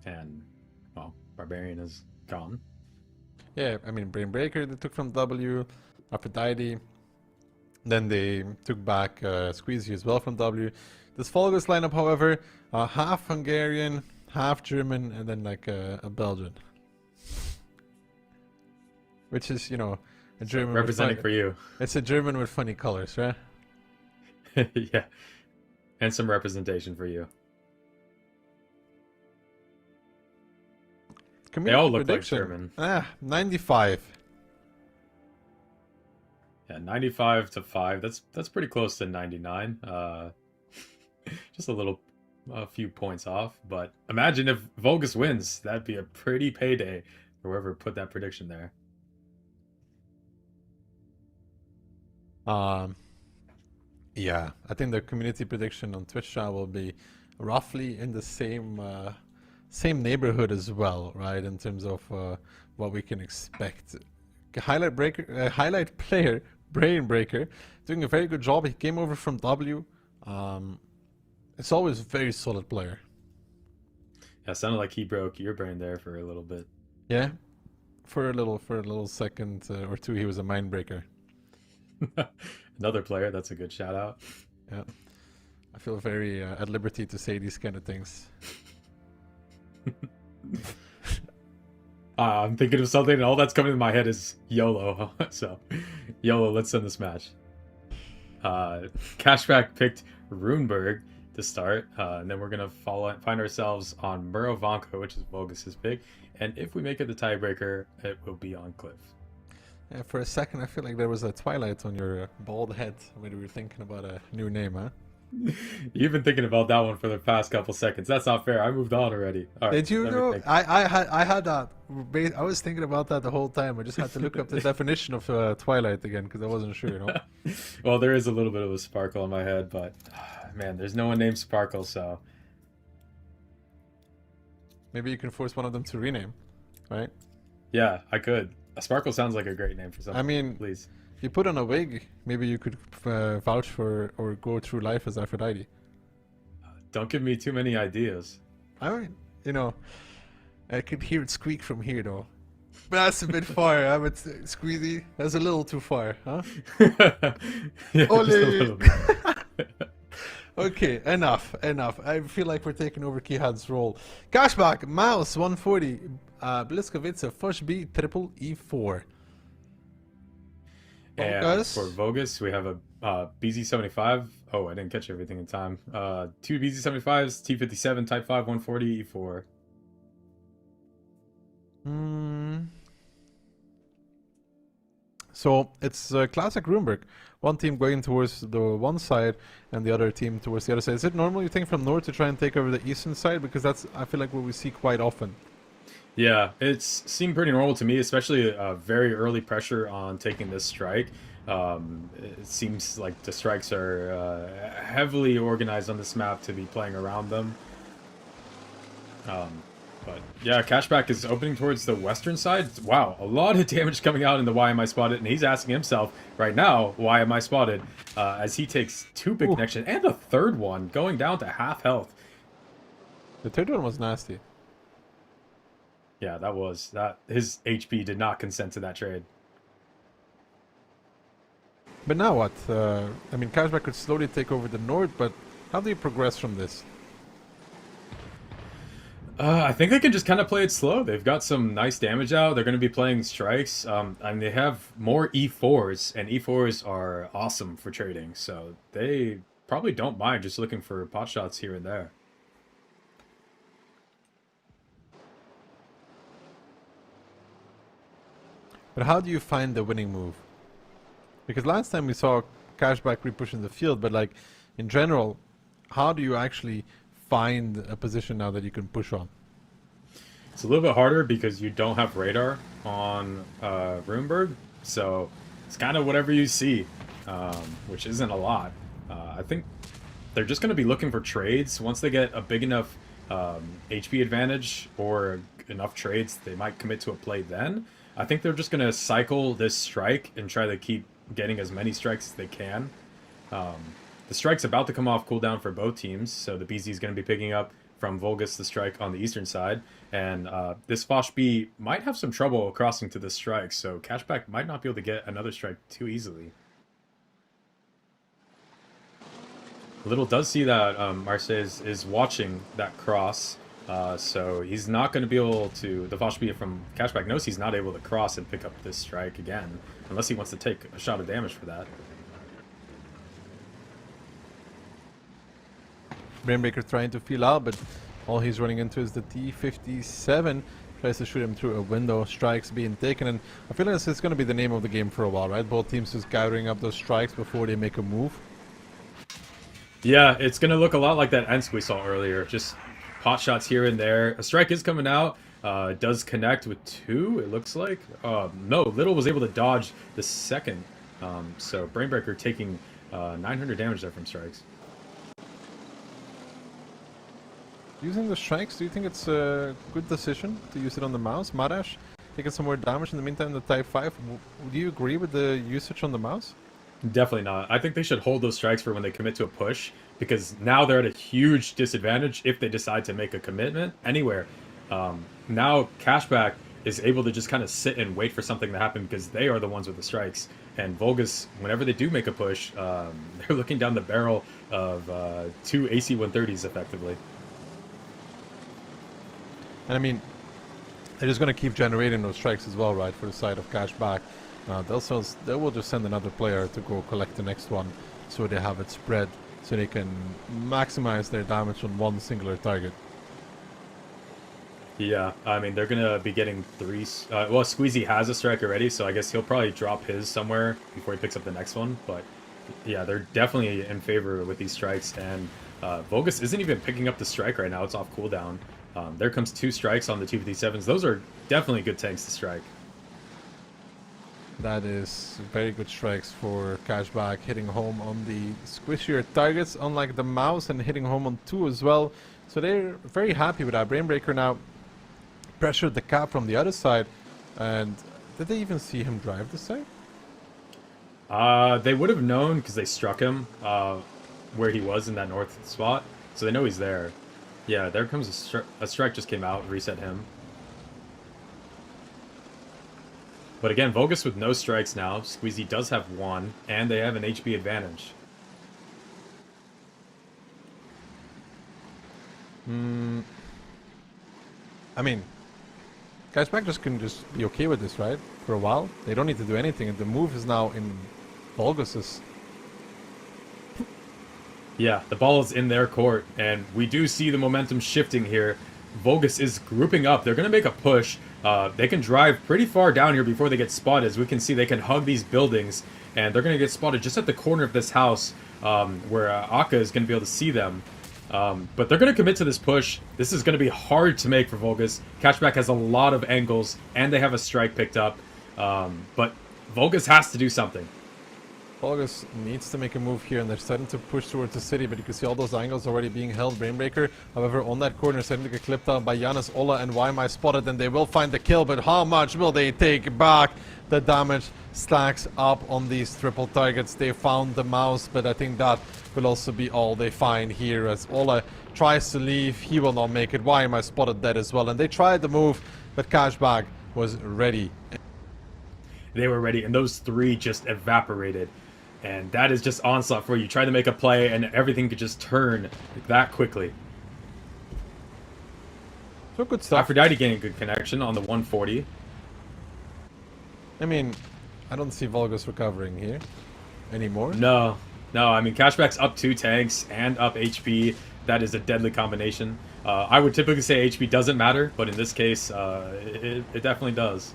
And, well, Barbarian is gone. Yeah, I mean, Brainbreaker they took from W, Aphrodite. Then they took back Squeezy as well from W. This Vulgus lineup, however, half Hungarian, half German, and then like a Belgian. Which is, you know, a German. Representing for you. It's a German with funny colors, right? Yeah. And some representation for you. They all look like German. 95. Yeah, 95 to 5. That's pretty close to 99. Just a few points off. But imagine if Vulgus wins. That'd be a pretty payday for whoever put that prediction there. Yeah, I think the community prediction on Twitch chat will be roughly in the same neighborhood as well, right? In terms of what we can expect. Highlight player Brainbreaker doing a very good job. He came over from W. It's always a very solid player. Yeah, sounded like he broke your brain there for a little bit. Yeah, for a little second or two, he was a mind breaker. Another player. That's a good shout out. Yeah, I feel very at liberty to say these kind of things. I'm thinking of something, and all that's coming to my head is YOLO. So, YOLO, let's end this match. Cashback picked Runeberg to start, and then we're going to find ourselves on Murovanka, which is Vulgus' pick. And if we make it the tiebreaker, it will be on Cliff. Yeah, for a second, I feel like there was a twilight on your bald head when you were thinking about a new name, huh? You've been thinking about that one for the past couple seconds. That's not fair. I moved on already. All right, did you know? I had that. I was thinking about that the whole time. I just had to look up the definition of twilight again because I wasn't sure. You know. Well, there is a little bit of a sparkle in my head, but man, there's no one named Sparkle, so maybe you can force one of them to rename, right? Yeah, I could. A Sparkle sounds like a great name for something. I mean, please. You put on a wig, maybe you could vouch for or go through life as Aphrodite. Don't give me too many ideas. I mean, you know, I could hear it squeak from here though. That's a bit far, huh? But Squeezy, that's a little too far, huh? Yeah, just a little bit. Okay, enough. I feel like we're taking over Kihad's role. Cashback, Mouse, 140. Bliskovica, Fush B, triple E4. And for Vulgus, we have a BZ75. Oh, I didn't catch everything in time. 2 BZ75s, T57, Type 5, 140, E4. So it's classic Runeberg. One team going towards the one side and the other team towards the other side. Is it normal, you think, from north to try and take over the eastern side? Because that's, I feel like, what we see quite often. Yeah, it's seemed pretty normal to me, especially very early pressure on taking this strike. It seems like the strikes are heavily organized on this map to be playing around them. But yeah, Cashback is opening towards the western side. Wow, a lot of damage coming out in the why am I spotted, and he's asking himself right now, why am I spotted? As he takes 2 big connections and a third one, going down to half health. The third one was nasty. Yeah, that his HP did not consent to that trade. But now what? I mean, Cashback could slowly take over the north, but how do you progress from this? I think they can just kind of play it slow. They've got some nice damage out. They're going to be playing strikes. And they have more E4s, and E4s are awesome for trading. So they probably don't mind just looking for pot shots here and there. But how do you find the winning move? Because last time we saw Cashback re-pushing the field, but like in general, how do you actually find a position now that you can push on? It's a little bit harder because you don't have radar on Runeberg, so it's kind of whatever you see, which isn't a lot. I think they're just going to be looking for trades. Once they get a big enough HP advantage or enough trades, they might commit to a play then. I think they're just going to cycle this strike and try to keep getting as many strikes as they can. The strike's about to come off cooldown for both teams, so the BZ is going to be picking up from Vulgus the strike on the eastern side, and this Fosh B might have some trouble crossing to this strike, so Cashback might not be able to get another strike too easily. Little does see that Marseille is watching that cross, so he's not going to be able to... The Fosh B from Cashback knows he's not able to cross and pick up this strike again, unless he wants to take a shot of damage for that. Brainbreaker trying to feel out, but all he's running into is the T57. Tries to shoot him through a window, strikes being taken, and I feel like this is going to be the name of the game for a while, right? Both teams just gathering up those strikes before they make a move. Yeah, it's going to look a lot like that Ensk we saw earlier. Just pot shots here and there. A strike is coming out. It does connect with 2, it looks like. No, Little was able to dodge the second. So Brainbreaker taking 900 damage there from strikes. Using the strikes, do you think it's a good decision to use it on the mouse? Marash taking some more damage in the meantime, the Type 5. Do you agree with the usage on the mouse? Definitely not. I think they should hold those strikes for when they commit to a push, because now they're at a huge disadvantage if they decide to make a commitment anywhere. Now Cashback is able to just kind of sit and wait for something to happen because they are the ones with the strikes. And Vulgus, whenever they do make a push, they're looking down the barrel of 2 AC-130s effectively. And I mean, they're just going to keep generating those strikes as well, right, for the side of Cashback. They will just send another player to go collect the next one, so they have it spread, so they can maximize their damage on one singular target. Yeah, I mean, they're going to be getting 3... well, Squeezy has a strike already, so I guess he'll probably drop his somewhere before he picks up the next one. But yeah, they're definitely in favor with these strikes, and Vulgus isn't even picking up the strike right now. It's off cooldown. There comes 2 strikes on the 257s. Those are definitely good tanks to strike. That is very good strikes for Cashback, hitting home on the squishier targets, unlike the mouse, and hitting home on 2 as well. So they're very happy with that. Brainbreaker now pressured the cap from the other side, and did they even see him drive this side? They would have known because they struck him where he was in that north spot, so they know he's there. Yeah, there comes a strike just came out, reset him. But again, Vulgus with no strikes now. Squeezy does have 1, and they have an HP advantage. I mean, Cashback just can just be okay with this, right? For a while. They don't need to do anything, and the move is now in Vulgus's. Yeah, the ball is in their court, and we do see the momentum shifting here. Vulgus is grouping up. They're going to make a push. They can drive pretty far down here before they get spotted. As we can see, they can hug these buildings, and they're going to get spotted just at the corner of this house where Akka is going to be able to see them. But they're going to commit to this push. This is going to be hard to make for Vulgus. Cashback has a lot of angles, and they have a strike picked up. But Vulgus has to do something. Vulgus needs to make a move here, and they're starting to push towards the city, but you can see all those angles already being held. Brainbreaker, however, on that corner, starting to get clipped out by Giannis, Ola, and YMI spotted, and they will find the kill, but how much will they take back? The damage stacks up on these triple targets. They found the mouse, but I think that will also be all they find here, as Ola tries to leave. He will not make it. YMI spotted that as well, and they tried the move, but Cashback was ready. They were ready, and those 3 just evaporated. And that is just Onslaught for you. Try to make a play, and everything could just turn that quickly. So good stuff. Aphrodite getting a good connection on the 140. I mean, I don't see Vulgus recovering here anymore. No. I mean, Cashback's up 2 tanks and up HP. That is a deadly combination. I would typically say HP doesn't matter, but in this case, it definitely does.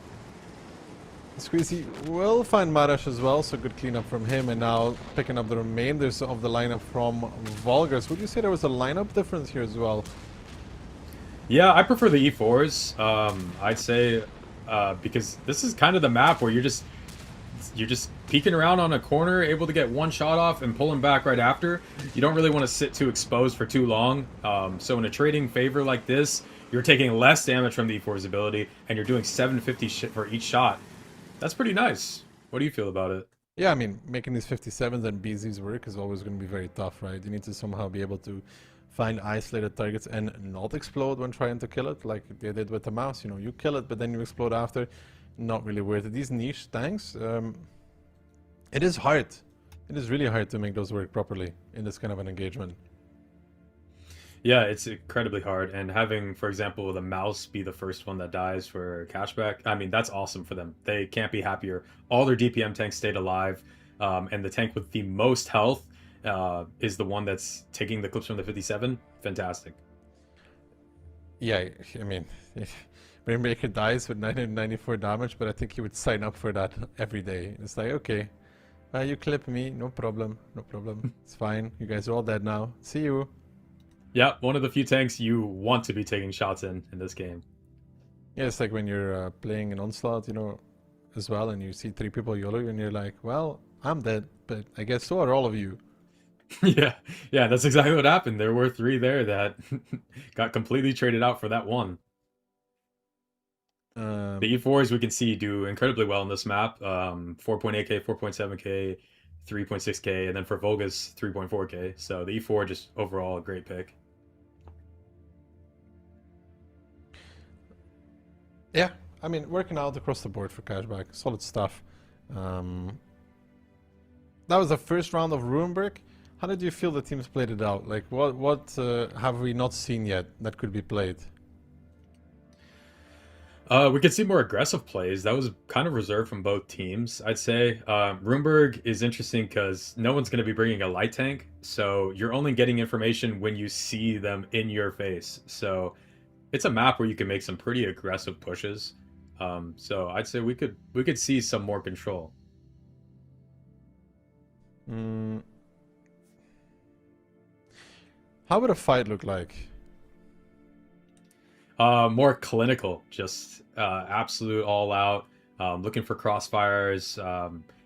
Squeezy will find Marash as well, so good cleanup from him, and now picking up the remainders of the lineup from Vulgus. Would you say there was a lineup difference here as well? Yeah, I prefer the E4s. I'd say because this is kind of the map where you're just peeking around on a corner, able to get 1 shot off and pulling back right after. You don't really want to sit too exposed for too long. So in a trading favor like this, you're taking less damage from the E4's ability, and you're doing 750 for each shot. That's pretty nice. What do you feel about it? Yeah, I mean, making these 57s and BZs work is always going to be very tough, right? You need to somehow be able to find isolated targets and not explode when trying to kill it, like they did with the mouse. You know, you kill it, but then you explode after. Not really worth it. These niche tanks, it is hard. It is really hard to make those work properly in this kind of an engagement. Yeah, it's incredibly hard, and having, for example, the mouse be the first one that dies for Cashback, I mean, that's awesome for them. They can't be happier. All their DPM tanks stayed alive, and the tank with the most health is the one that's taking the clips from the 57. Fantastic. Yeah, I mean, Rainbreaker dies with 994 damage, but I think he would sign up for that every day. It's like, okay, you clip me, no problem, no problem. It's fine. You guys are all dead now. See you. Yeah, one of the few tanks you want to be taking shots in this game. Yeah, it's like when you're playing an Onslaught, you know, as well, and you see 3 people YOLO, and you're like, well, I'm dead, but I guess so are all of you. Yeah, that's exactly what happened. There were 3 there that got completely traded out for that one. The E4s we can see do incredibly well in this map. 4.8k, 4.7k, 3.6k, and then for Vulgus, 3.4k. So the E4 just overall a great pick. Yeah, I mean, working out across the board for Cashback. Solid stuff. That was the first round of Ruinberg. How did you feel the teams played it out? Like, what have we not seen yet that could be played? We could see more aggressive plays. That was kind of reserved from both teams, I'd say. Ruinberg is interesting because no one's going to be bringing a light tank, so you're only getting information when you see them in your face. So it's a map where you can make some pretty aggressive pushes. So I'd say we could see some more control. How would a fight look like? More clinical, just absolute all out, looking for crossfires.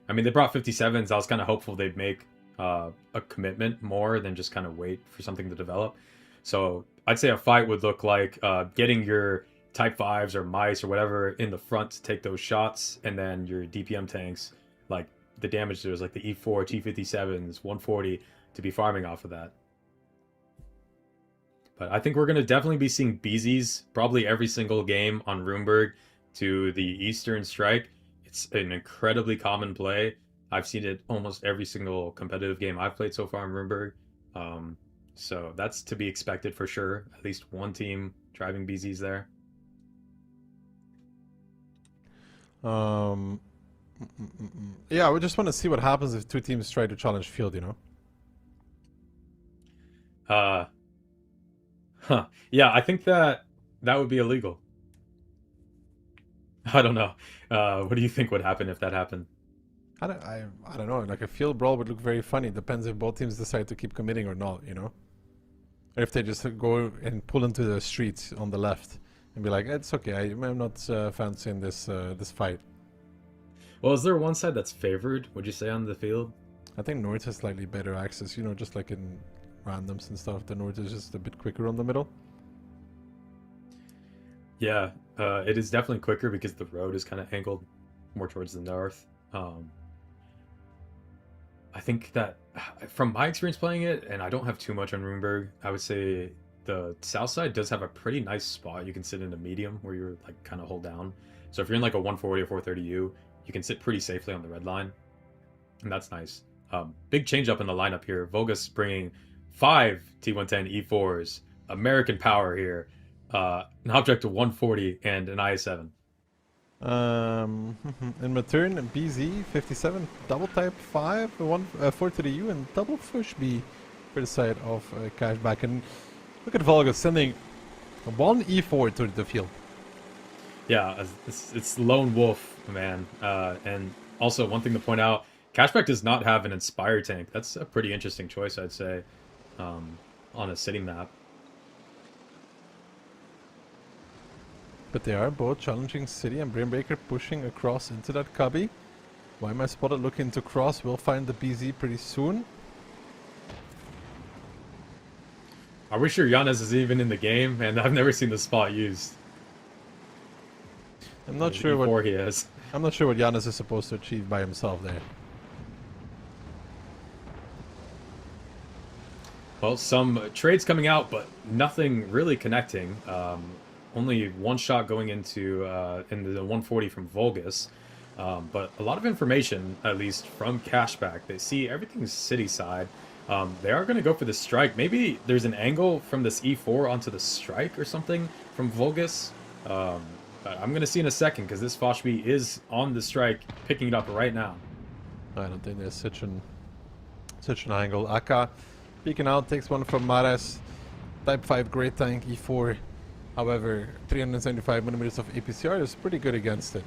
I mean, they brought 57s. I was kind of hopeful they'd make a commitment more than just kind of wait for something to develop. So I'd say a fight would look like getting your Type 5s or mice or whatever in the front to take those shots, and then your DPM tanks, like the damage there's like the E4, T57s, 140 to be farming off of that. But I think we're going to definitely be seeing BZs probably every single game on Ruinberg to the Eastern Strike. It's an incredibly common play. I've seen it almost every single competitive game I've played so far in Runeberg. So that's to be expected for sure. At least one team driving BZs there. Yeah, we just want to see what happens if two teams try to challenge field, you know? Yeah, I think that would be illegal. I don't know. What do you think would happen if that happened? I don't know. Like a field brawl would look very funny. Depends if both teams decide to keep committing or not, you know? Or if they just go and pull into the streets on the left and be like, it's okay, I'm not fancying this this fight. Well, is there one side that's favored, would you say, on the field? I think North has slightly better access, you know, just like in randoms and stuff. The North is just a bit quicker on the middle. Yeah, it is definitely quicker because the road is kind of angled more towards the north. I think that from my experience playing it, and I don't have too much on Runeberg, I would say the south side does have a pretty nice spot. You can sit in a medium where you're like kind of hold down. So if you're in like a 140 or 430U, you can sit pretty safely on the red line, and that's nice. Big change up in the lineup here. Vulgus bringing 5 T110 E4s, American power here, an object of 140 and an IS7. In return, BZ 57 double type 5, 4 to the U, and double push B for the side of Cashback. And look at Vulgus sending 1 E4 to the field. Yeah, it's lone wolf, man. And also one thing to point out, Cashback does not have an Inspire tank. That's a pretty interesting choice, I'd say, on a city map. But they are both challenging city, and Brainbreaker pushing across into that cubby. Why am I spotted looking to cross? We'll find the BZ pretty soon. Are we sure Giannis is even in the game? And I've never seen the spot used. I'm not sure what he is. I'm not sure what Giannis is supposed to achieve by himself there. Well, some trades coming out, but nothing really connecting. Only one shot going into the 140 from Vulgus, but a lot of information, at least from Cashback. They see everything's city side. They are going to go for the strike. Maybe there's an angle from this E4 onto the strike or something from Vulgus. I'm going to see in a second, because this Foshby is on the strike, picking it up right now. I don't think there's such an angle. Aka peeking out, takes one from Mares. Type 5 great tank, E4. However, 375mm of APCR is pretty good against it.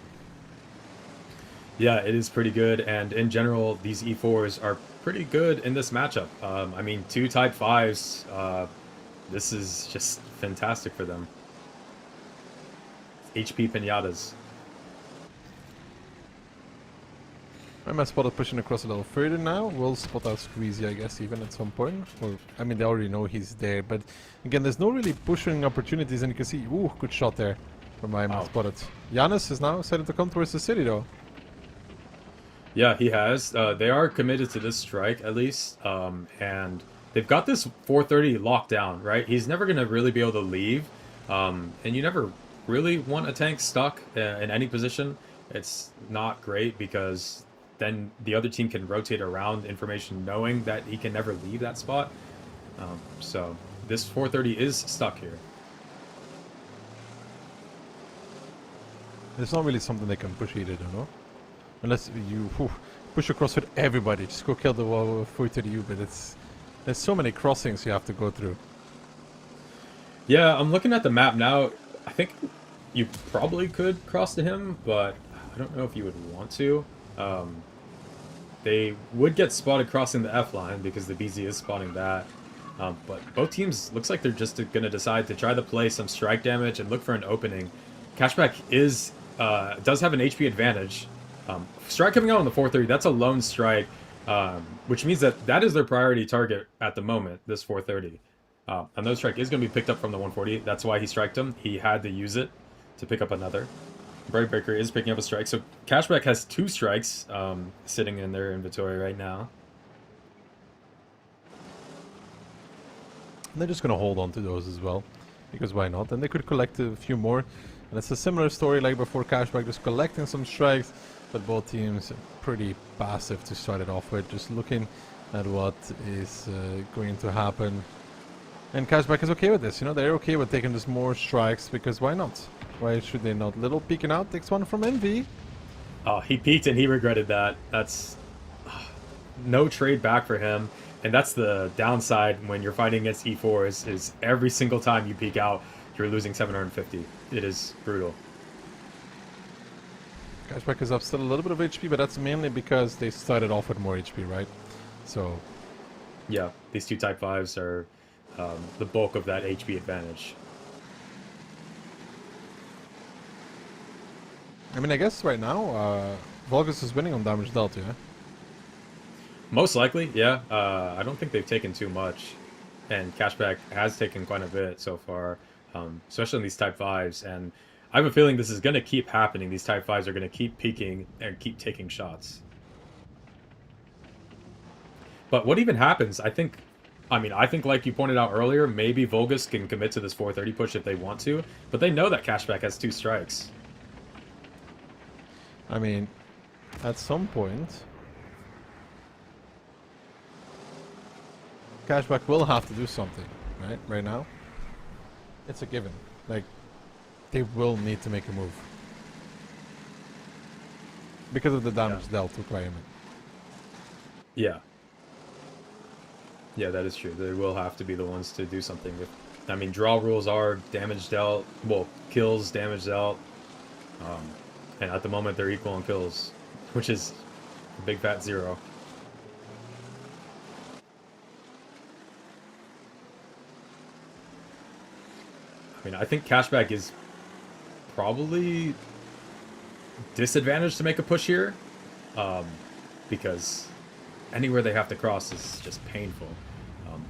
Yeah, it is pretty good, and in general, these E4s are pretty good in this matchup. I mean, 2 Type 5s, this is just fantastic for them. HP Pinatas. I'm spotted pushing across a little further now. We'll spot out Squeezy, I guess, even at some point. Or, I mean, they already know he's there. But again, there's no really pushing opportunities, and you can see, ooh, good shot there from my spotted. Giannis is now decided to come towards the city, though. Yeah, he has. They are committed to this strike, at least. And they've got this 430 locked down, right? He's never going to really be able to leave. And you never really want a tank stuck in any position. It's not great, because then the other team can rotate around information knowing that he can never leave that spot. So this 430 is stuck here. It's not really something they can push either, though, no? Unless you push across with everybody. Just go kill the 430U, but there's so many crossings you have to go through. Yeah, I'm looking at the map now. I think you probably could cross to him, but I don't know if you would want to. They would get spotted crossing the F line, because the BZ is spotting that. But both teams, looks like they're just going to decide to try to play some strike damage and look for an opening. Cashback does have an HP advantage. Strike coming out on the 430, that's a lone strike, which means that is their priority target at the moment, this 430. And those strike is going to be picked up from the 140. That's why he striked him. He had to use it to pick up another. Breakbreaker is picking up a strike. So Cashback has 2 strikes sitting in their inventory right now. And they're just going to hold on to those as well, because why not? And they could collect a few more. And it's a similar story like before Cashback, just collecting some strikes. but both teams pretty passive to start it off with, just looking at what is going to happen. And Cashback is okay with this, you know, they're okay with taking just more strikes, because why not? Why should they not? Little peeking out, takes one from Envy. Oh, he peeked and he regretted that. That's no trade back for him. And that's the downside when you're fighting against E4s, is every single time you peek out, you're losing 750. It is brutal. Cashback is up still a little bit of HP, but that's mainly because they started off with more HP, right? So... yeah, these two Type 5s are the bulk of that HP advantage. I mean, I guess right now, Vulgus is winning on damage dealt, yeah? Most likely, yeah. I don't think they've taken too much. And Cashback has taken quite a bit so far, especially on these Type 5s. And I have a feeling this is going to keep happening. These Type 5s are going to keep peeking and keep taking shots. But what even happens, I think like you pointed out earlier, maybe Vulgus can commit to this 430 push if they want to. But they know that Cashback has 2 strikes. I mean, at some point, Cashback will have to do something, right? Right now, it's a given. Like, they will need to make a move because of the damage dealt requirement. Yeah. Yeah, that is true. They will have to be the ones to do something. I mean, draw rules are damage dealt, well, kills, damage dealt. And at the moment, they're equal on kills, which is a big fat 0. I mean, I think Cashback is probably disadvantaged to make a push here, because anywhere they have to cross is just painful.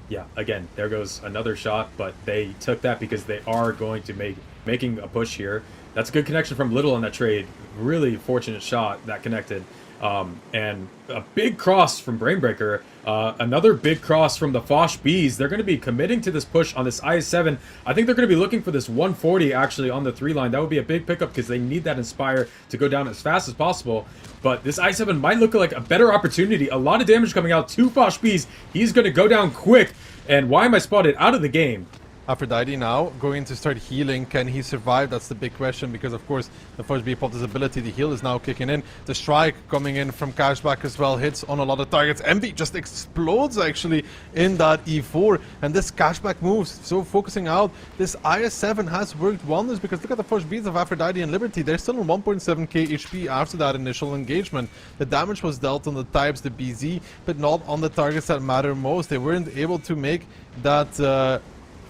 Yeah, again, there goes another shot, but they took that because they are going to making a push here. That's a good connection from Little on that trade. Really fortunate shot that connected. And a big cross from Brainbreaker. Another big cross from the Fosh Bees. They're going to be committing to this push on this IS-7. I think they're going to be looking for this 140 actually on the 3 line. That would be a big pickup because they need that Inspire to go down as fast as possible. But this IS-7 might look like a better opportunity. A lot of damage coming out to Fosh Bees. He's going to go down quick. And why am I spotted out of the game? Aphrodite now going to start healing. Can he survive? That's the big question, because of course the first B Potter's ability, the heal is now kicking in. The strike coming in from Cashback as well, hits on a lot of targets. Envy just explodes actually in that E4, and this Cashback moves. So focusing out, this IS-7 has worked wonders, because look at the first beats of Aphrodite and Liberty. They're still on 1.7k HP after that initial engagement. The damage was dealt on the types, the BZ, but not on the targets that matter most. They weren't able to make that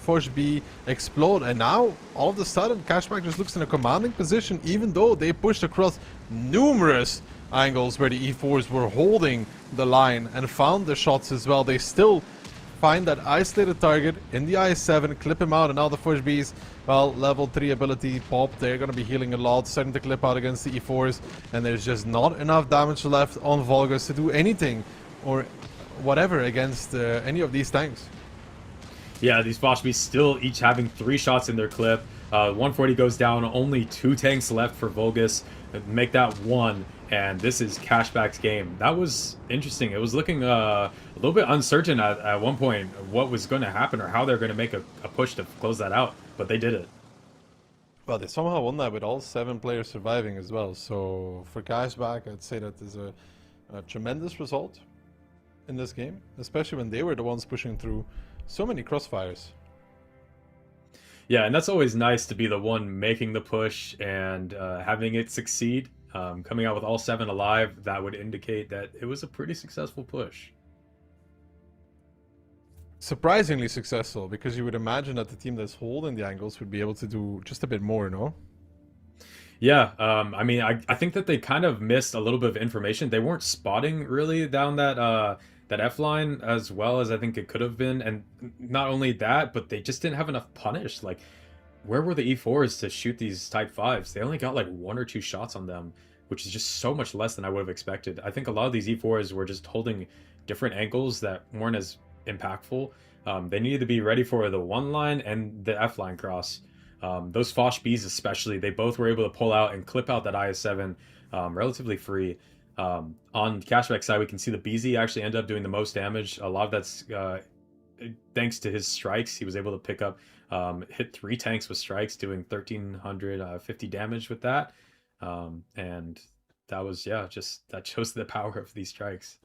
Force B explode, and now all of a sudden Cashback just looks in a commanding position, even though they pushed across numerous angles where the E4s were holding the line and found the shots as well. They still find that isolated target in the IS-7, clip him out, and now the Force Bs, well, level 3 ability pop. They're going to be healing a lot, starting to clip out against the E4s, and there's just not enough damage left on Vulgus to do anything or whatever against any of these tanks. Yeah, these Fosh Beasts still each having 3 shots in their clip. 140 goes down, only 2 tanks left for Vulgus. Make that 1, and this is Cashback's game. That was interesting. It was looking a little bit uncertain at one point what was going to happen or how they're going to make a push to close that out, but they did it. Well, they somehow won that with all 7 players surviving as well. So for Cashback, I'd say that is a tremendous result in this game, especially when they were the ones pushing through so many crossfires. Yeah, and that's always nice to be the one making the push and having it succeed. Coming out with all 7 alive, that would indicate that it was a pretty successful push. Surprisingly successful, because you would imagine that the team that's holding the angles would be able to do just a bit more, no? Yeah, I mean, I think that they kind of missed a little bit of information. They weren't spotting really down that F line as well as I think it could have been, and not only that, but they just didn't have enough punish. Like, where were the E4s to shoot these Type 5s? They only got like 1 or 2 shots on them, which is just so much less than I would have expected. I think a lot of these E4s were just holding different angles that weren't as impactful. They needed to be ready for the 1 line and the F line cross. Those Foch Bs especially, they both were able to pull out and clip out that IS-7 relatively free. On Cashback side, we can see the BZ actually end up doing the most damage. A lot of that's thanks to his strikes. He was able to pick up, hit 3 tanks with strikes, doing 1,350 damage with that. And that was, yeah, that shows the power of these strikes.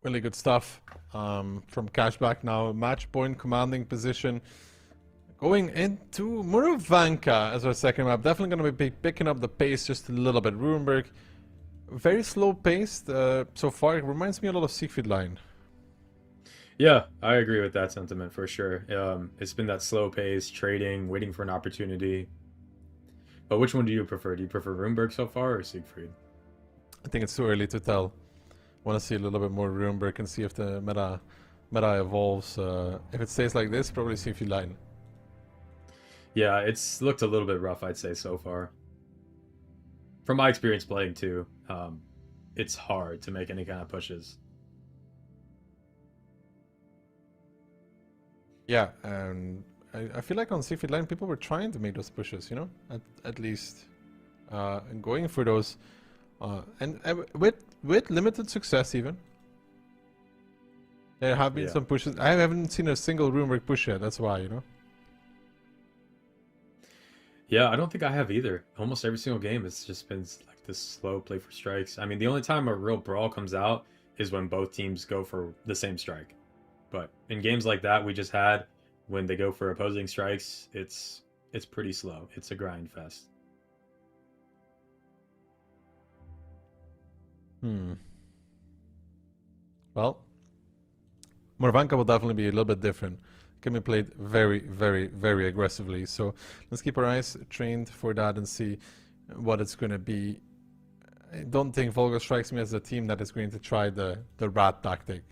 Really good stuff from Cashback now. Match point commanding position. Going into Murovanka as our second map. Definitely going to be picking up the pace just a little bit. Rurenberg, very slow paced so far. It reminds me a lot of Siegfried Line. Yeah, I agree with that sentiment for sure. It's been that slow pace, trading, waiting for an opportunity. But which one do you prefer? Do you prefer Rurenberg so far or Siegfried? I think it's too early to tell. Want to see a little bit more Rurenberg and see if the meta evolves. If it stays like this, probably Siegfried Line. Yeah, it's looked a little bit rough, I'd say, so far. From my experience playing, too, it's hard to make any kind of pushes. Yeah, and I feel like on Siegfried Line, people were trying to make those pushes, you know? At least. And going for those. And with limited success, even. There have been some pushes. I haven't seen a single Rurenberg push yet, that's why, you know? Yeah, I don't think I have either. Almost every single game, it's just been like this slow play for strikes. I mean, the only time a real brawl comes out is when both teams go for the same strike. But in games like that we just had, when they go for opposing strikes, it's pretty slow. It's a grind fest. Well, Murovanka will definitely be a little bit different. Can be played very, very, very aggressively. So let's keep our eyes trained for that and see what it's going to be. I don't think Vulgus strikes me as a team that is going to try the rat tactic.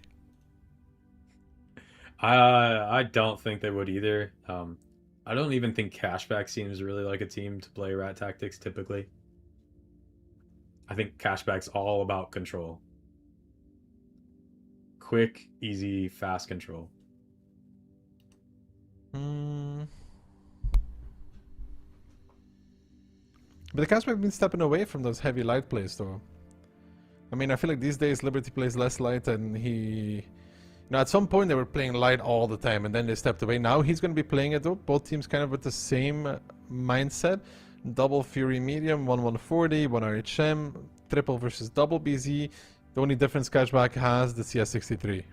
I don't think they would either. I don't even think Cashback seems really like a team to play rat tactics typically. I think Cashback's all about control. Quick, easy, fast control. But the Cashback been stepping away from those heavy light plays though. I mean, I feel like these days Liberty plays less light and he... You know, at some point they were playing light all the time and then they stepped away. Now he's going to be playing it though. Both teams kind of with the same mindset. Double Fury Medium, 140, 1 RHM, triple versus double BZ. The only difference Cashback has the CS63.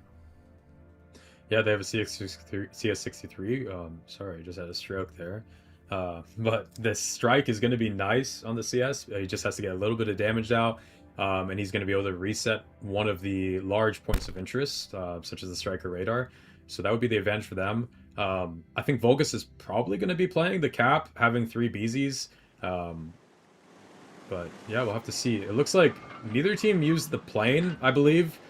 Yeah, they have a CS63. Sorry, I just had a stroke there. But the strike is going to be nice on the CS. He just has to get a little bit of damage out. And he's going to be able to reset one of the large points of interest, such as the striker radar. So that would be the advantage for them. I think Vulgus is probably going to be playing the cap, having 3 BZs. But yeah, we'll have to see. It looks like neither team used the plane, I believe.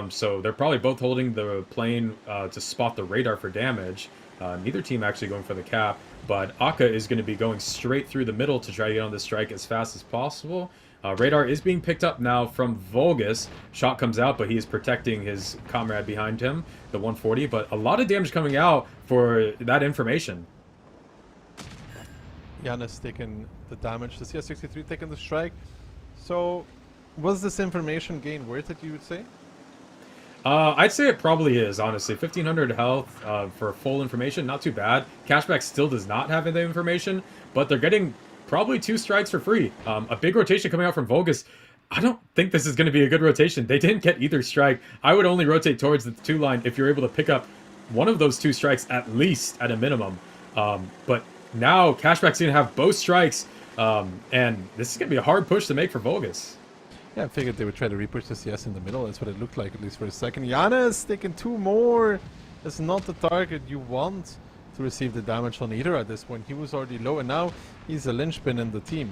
So they're probably both holding the plane to spot the radar for damage. Neither team actually going for the cap. But Akka is going to be going straight through the middle to try to get on the strike as fast as possible. Radar is being picked up now from Vulgus. Shot comes out, but he is protecting his comrade behind him, the 140. But a lot of damage coming out for that information. Giannis taking the damage. The CS63 taking the strike. So, was this information gain worth it, you would say? I'd say it probably is, honestly. 1,500 health for full information, not too bad. Cashback still does not have the information, but they're getting probably 2 strikes for free. A big rotation coming out from Vulgus. I don't think this is going to be a good rotation. They didn't get either strike. I would only rotate towards the 2 line if you're able to pick up one of those 2 strikes at least, at a minimum. But now Cashback's going to have both strikes, and this is going to be a hard push to make for Vulgus. Yeah, I figured they would try to repush the CS in the middle. That's what it looked like, at least for a second. Giannis taking 2 more. That's not the target you want to receive the damage on either at this point. He was already low, and now he's a linchpin in the team.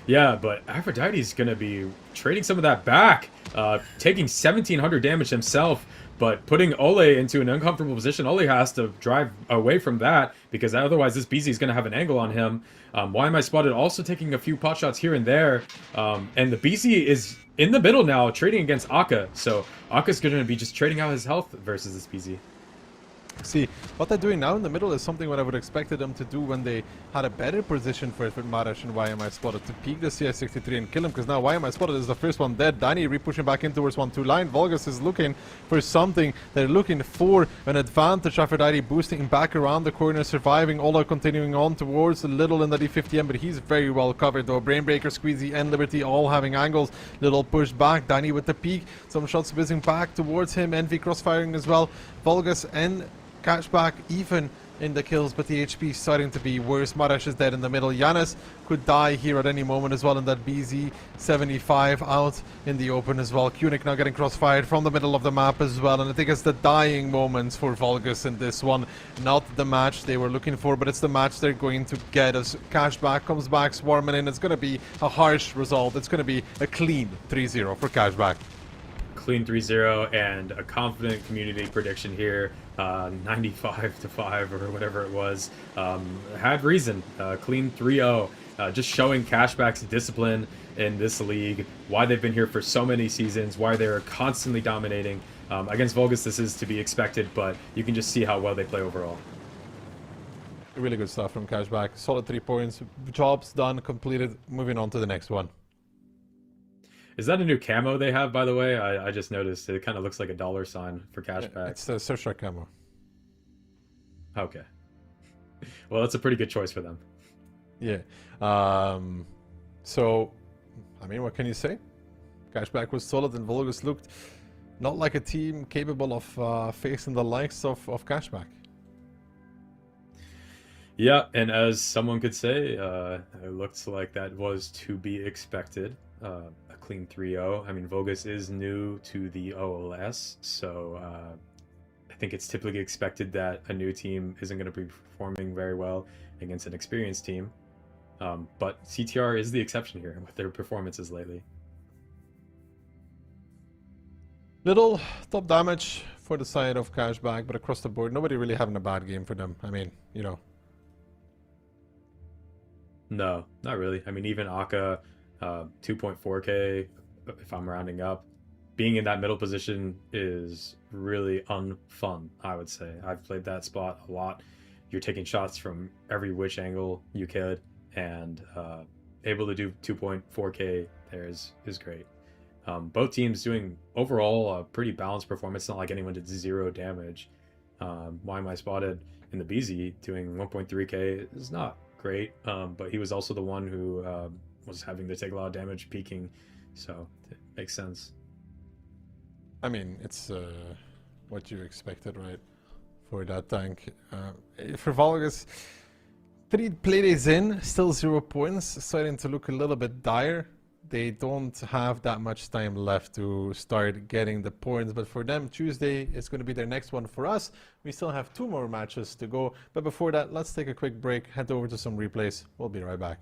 Yeah, but Aphrodite's going to be trading some of that back, taking 1,700 damage himself, but putting Ole into an uncomfortable position. Ole has to drive away from that, because otherwise this BZ is going to have an angle on him. Why am I spotted also taking a few pot shots here and there, and the BZ is in the middle now, trading against Akka, so Akka's going to be just trading out his health versus this BZ. See, what they're doing now in the middle is something what I would have expected them to do when they had a better position for it with Marash and YMI Spotted to peek the CS63 and kill him, because now YMI Spotted is the first one dead. Danny re-pushing back in towards 1-2 line. Vulgus is looking for something. They're looking for an advantage. Aphrodite boosting back around the corner, surviving. Ola continuing on towards a little in the D50M, but he's very well covered though. Brainbreaker, Squeezy, and Liberty all having angles. Little push back. Danny with the peek. Some shots whizzing back towards him. Envy crossfiring as well. Vulgus and Cashback even in the kills, but the HP starting to be worse. Marash is dead in the middle. Yanis could die here at any moment as well in that BZ75 out in the open as well. Kunik now getting crossfired from the middle of the map as well, and I think it's the dying moments for Vulgus in this one. Not the match they were looking for, but it's the match they're going to get as Cashback comes back swarming in. It's going to be a harsh result. It's going to be a clean 3-0 for Cashback. Clean 3-0 and a confident community prediction here, 95-5 or whatever it was. Had reason. Clean 3-0, just showing Cashback's discipline in this league, why they've been here for so many seasons, why they're constantly dominating. Against Vulgus, this is to be expected, but you can just see how well they play overall. Really good stuff from Cashback. Solid 3 points. Jobs done, completed. Moving on to the next one. Is that a new camo they have, by the way? I just noticed it kind of looks like a $$ sign for Cashback. Yeah, it's the Surfshark camo. Okay. Well, that's a pretty good choice for them. Yeah. So, I mean, what can you say? Cashback was solid and Vulgus looked not like a team capable of facing the likes of Cashback. Yeah, and as someone could say, it looks like that was to be expected. A clean 3-0. I mean, Vulgus is new to the OLS, so I think it's typically expected that a new team isn't going to be performing very well against an experienced team. But CTR is the exception here with their performances lately. Little top damage for the side of Cashback, but across the board, nobody really having a bad game for them. I mean, you know. No, not really. I mean, even Aka, 2.4k, if I'm rounding up. Being in that middle position is really unfun, I would say. I've played that spot a lot. You're taking shots from every which angle you could, and able to do 2.4k there is great. Both teams doing overall a pretty balanced performance. It's not like anyone did 0 damage. YMI Spotted in the BZ doing 1.3k is not great, but he was also the one who was having to take a lot of damage peaking, so it makes sense. I mean, it's what you expected, right, for that tank. For Vulgus, 3 playdays in, still 0 points, starting to look a little bit dire. They don't have that much time left to start getting the points, but for them, Tuesday is going to be their next one. For us, we still have 2 more matches to go, but before that, let's take a quick break, head over to some replays. We'll be right back.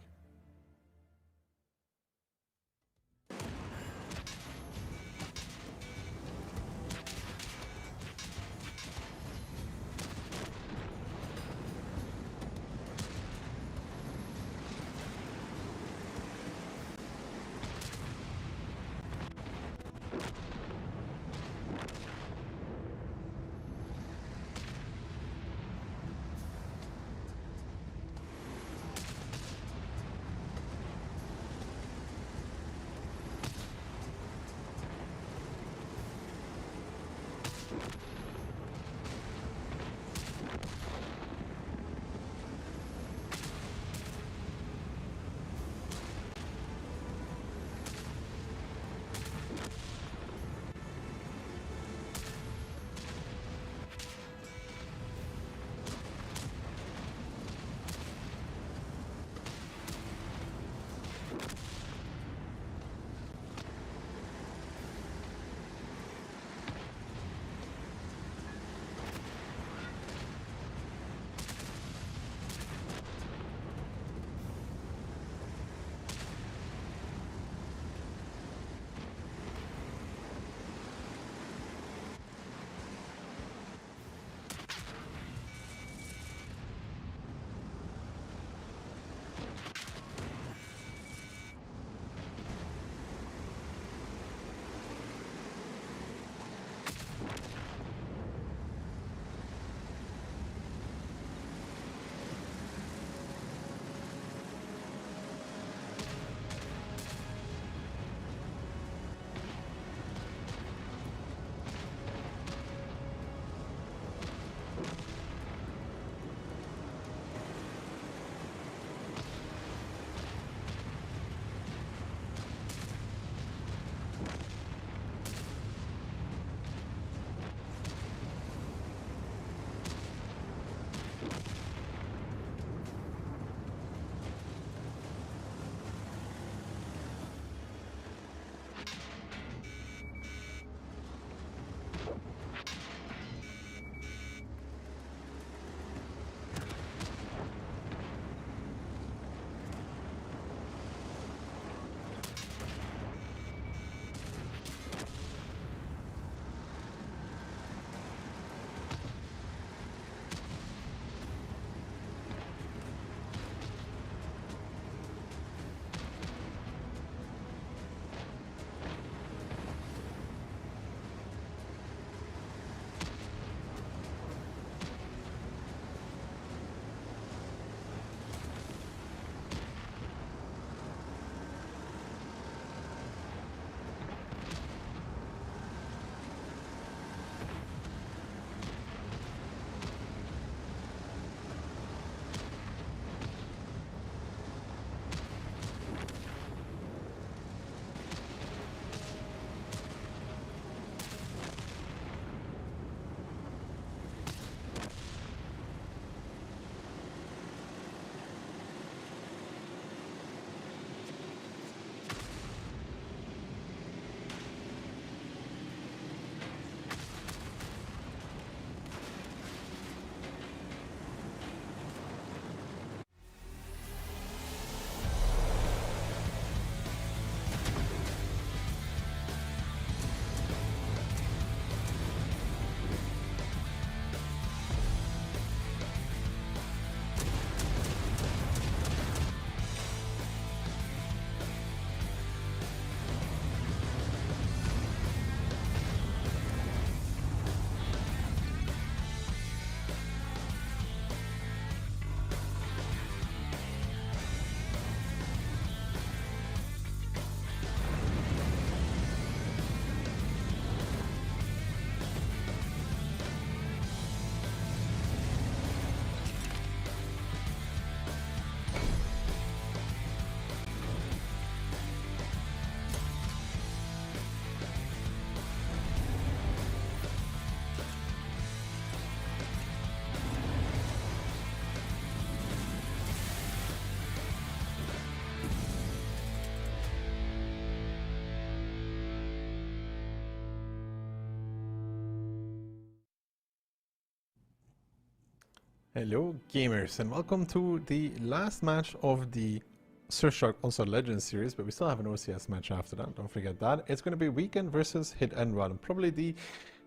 Hello gamers and welcome to the last match of the Surfshark Onslaught Legends series, but we still have an OCS match after that, don't forget that. It's going to be Weekend versus Hit and Run, probably the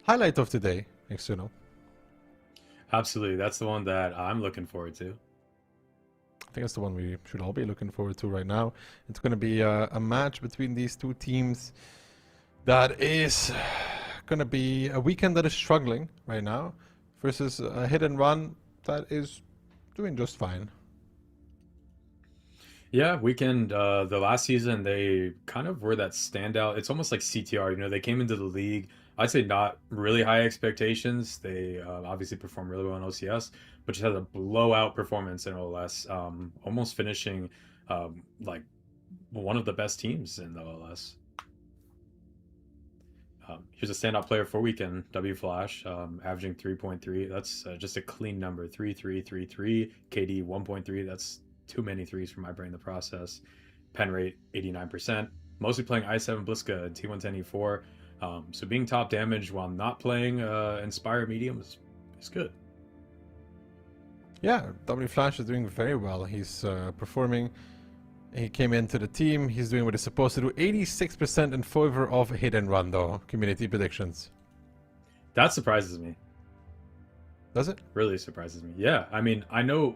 highlight of today, external. Absolutely, that's the one that I'm looking forward to. I think it's the one we should all be looking forward to right now. It's going to be a match between these two teams that is going to be a Weekend that is struggling right now versus a Hit and Run that is doing just fine. Yeah, Weekend, the last season, they kind of were that standout. It's almost like CTR, you know, they came into the league, I'd say not really high expectations. They obviously performed really well in OCS, but just had a blowout performance in OLS, almost finishing like one of the best teams in the OLS. Here's a standout player for Weekend, W Flash, averaging 3.3. That's just a clean number, 3.333, KD 1.3. That's too many threes for my brain to process. Pen rate 89%. Mostly playing i7 Bliska and T110E4. So being top damage while not playing Inspire Medium is good. Yeah, W Flash is doing very well. He's performing. He came into the team. He's doing what he's supposed to do. 86% in favor of Hit and Run, though. Community predictions. That surprises me. Does it? Really surprises me. Yeah, I mean, I know.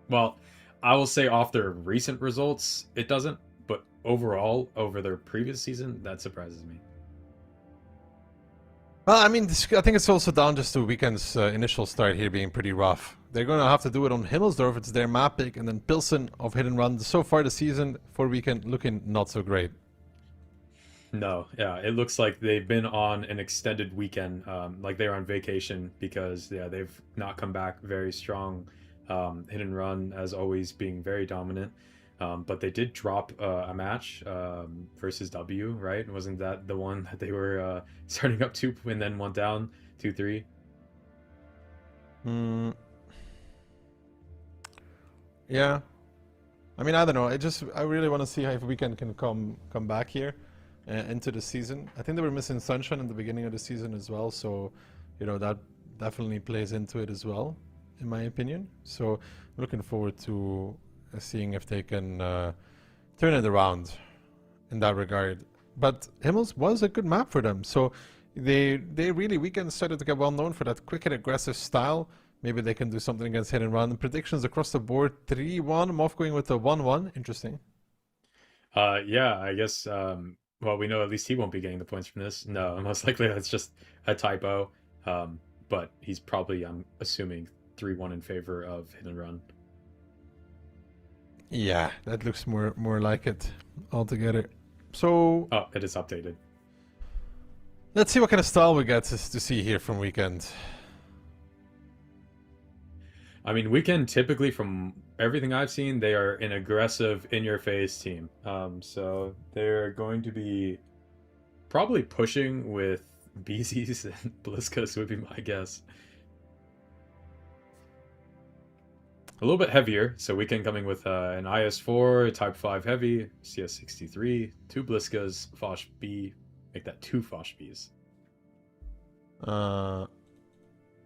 Well, I will say off their recent results, it doesn't. But overall, over their previous season, that surprises me. Well, I mean, I think it's also down just to Weekend's initial start here being pretty rough. They're going to have to do it on Himmelsdorf. It's their map pick, and then Pilsen of Hit and Run. So far the season for Weekend looking not so great. No, yeah, it looks like they've been on an extended weekend, like they're on vacation because, yeah, they've not come back very strong. Hit and Run, as always, being very dominant. But they did drop a match versus W, right? Wasn't that the one that they were starting up 2 and then went down 2-3? Yeah. I mean, I don't know. I really want to see how if Weekend can come back here into the season. I think they were missing Sunshine in the beginning of the season as well, so you know that definitely plays into it as well, in my opinion. So I'm looking forward to seeing if they can turn it around in that regard. But Himmels was a good map for them, so they really Weekend started to get well known for that quick and aggressive style. Maybe they can do something against Hit and Run. Predictions across the board: 3-1. Moff going with a 1-1. Interesting. Yeah, I guess. Well, we know at least he won't be getting the points from this. No, most likely that's just a typo. But he's probably, I'm assuming, 3-1 in favor of Hit and Run. Yeah, that looks more like it altogether. So. Oh, it is updated. Let's see what kind of style we get to see here from Weekend. I mean, Weekend typically, from everything I've seen, they are an aggressive, in-your-face team. So they're going to be probably pushing with BZs and Bliskas would be my guess. A little bit heavier, so Weekend coming with an IS-4, Type 5 heavy, CS-63, 2 Bliskas, Fosh B, make that 2 Fosh Bs.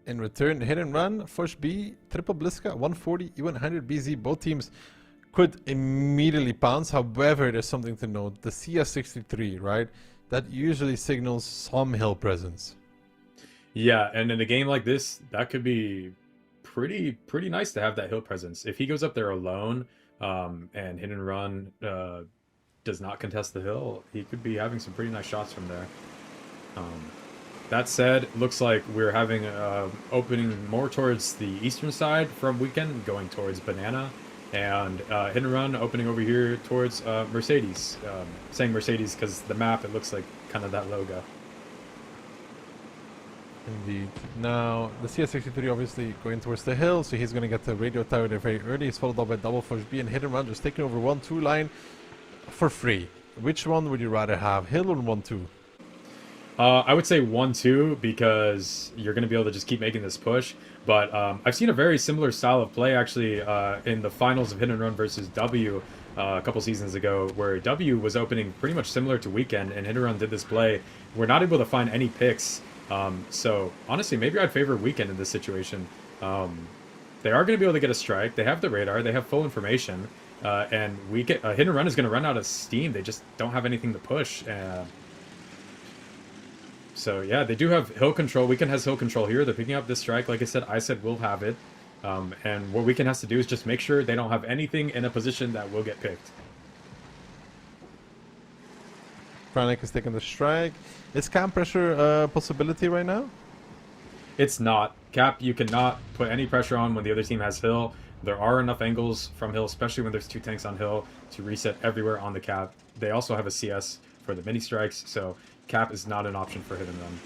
In return, Hit and Run, Fosh B, triple Bliska, 140, E100 BZ. Both teams could immediately pounce. However, there's something to note. The CS63, right? That usually signals some hill presence. Yeah, and in a game like this, that could be pretty nice to have that hill presence. If he goes up there alone and Hit and Run does not contest the hill, he could be having some pretty nice shots from there. That said, looks like we're having opening more towards the eastern side from Weekend, going towards Banana, and Hit and Run opening over here towards Mercedes. Saying Mercedes because the map, it looks like kind of that logo. Indeed. Now, the CS63 obviously going towards the hill, so he's going to get the radio tower there very early. He's followed up by double Fosh B and Hit and Run, just taking over 1-2 line for free. Which one would you rather have, hill or 1-2? I would say 1-2 because you're going to be able to just keep making this push. But I've seen a very similar style of play actually in the finals of Hit and Run versus W a couple seasons ago, where W was opening pretty much similar to Weekend, and Hit and Run did this play. We're not able to find any picks. So honestly, maybe I'd favor Weekend in this situation. They are going to be able to get a strike. They have the radar. They have full information. And we get hit and run is going to run out of steam. They just don't have anything to push. So yeah, they do have hill control. Weekend has hill control here. They're picking up this strike. Like I said we'll have it. And what Weekend has to do is just make sure they don't have anything in a position that will get picked. Frantic is taking the strike. Is camp pressure a possibility right now? It's not. Cap, you cannot put any pressure on when the other team has hill. There are enough angles from hill, especially when there's 2 tanks on hill, to reset everywhere on the cap. They also have a CS for the mini strikes, so cap is not an option for hit and run.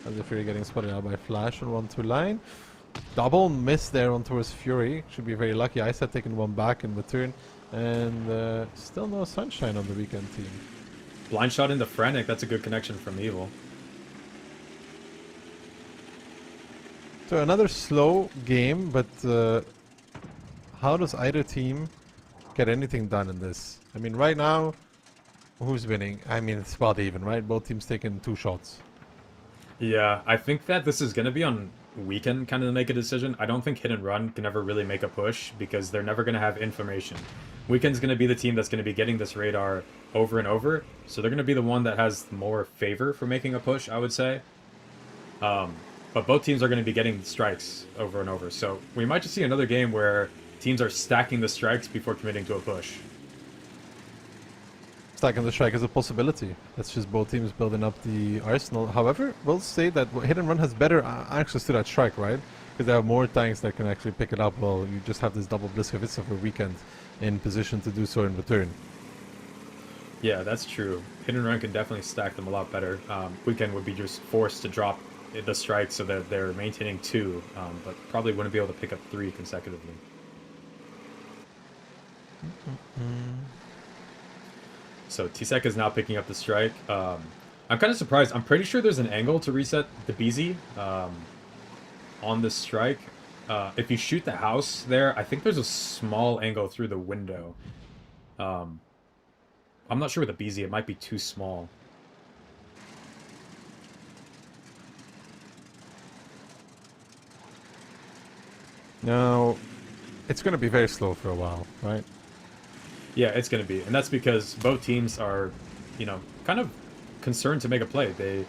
As if you're getting spotted out by Flash on 1-2 line. Double miss there on towards Fury. Should be very lucky. Ice had taken one back in return. And still no sunshine on the Weekend team. Blind shot into Frantic. That's a good connection from Evil. So another slow game, but how does either team get anything done in this? I mean, right now, who's winning? I mean, it's about even, right? Both teams taking 2 shots. Yeah, I think that this is going to be on Weekend kind of make a decision. I don't think Hit and Run can ever really make a push because they're never going to have information. Weekend's going to be the team that's going to be getting this radar over and over, so they're going to be the one that has more favor for making a push, I would say. But both teams are going to be getting strikes over and over, so we might just see another game where teams are stacking the strikes before committing to a push. Stacking the strike is a possibility. That's just both teams building up the arsenal. However, we'll say that Hit and Run has better access to that strike, right? Because they have more tanks that can actually pick it up. Well, you just have this double Bliskavitsa for Weekend in position to do so in return. Yeah, that's true. Hit and Run can definitely stack them a lot better. Weekend would be just forced to drop the strike so that they're maintaining 2, but probably wouldn't be able to pick up 3 consecutively. So T-Sec is now picking up the strike. I'm kind of surprised. I'm pretty sure there's an angle to reset the BZ on the strike. If you shoot the house there, I think there's a small angle through the window. I'm not sure with the BZ. It might be too small. Now, it's going to be very slow for a while, right? Yeah, it's going to be. And that's because both teams are, you know, kind of concerned to make a play. They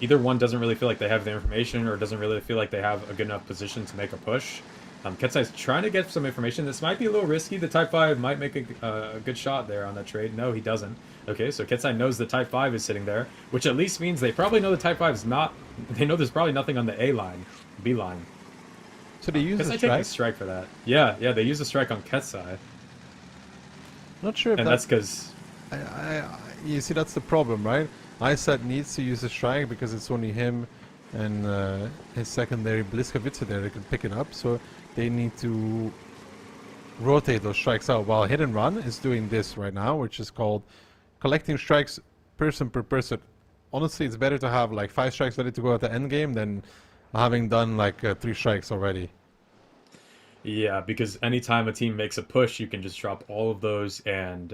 either one doesn't really feel like they have the information or doesn't really feel like they have a good enough position to make a push. Ketsai's trying to get some information. This might be a little risky. The Type 5 might make a good shot there on that trade. No, he doesn't. Okay, so Ketsai knows the Type 5 is sitting there, which at least means they probably know the Type 5 is not... They know there's probably nothing on the A line, B line. So they use the Ketsai strike? take the strike for that. Yeah, they use the strike on Ketsai. Not sure if and that's because... you see, that's the problem, right? Isat needs to use the strike because it's only him and his secondary Bliskavitsa there that can pick it up, so they need to rotate those strikes out, while Hit and Run is doing this right now, which is called collecting strikes person per person. Honestly, it's better to have like 5 strikes ready to go at the end game than having done like 3 strikes already. Yeah, because anytime a team makes a push, you can just drop all of those and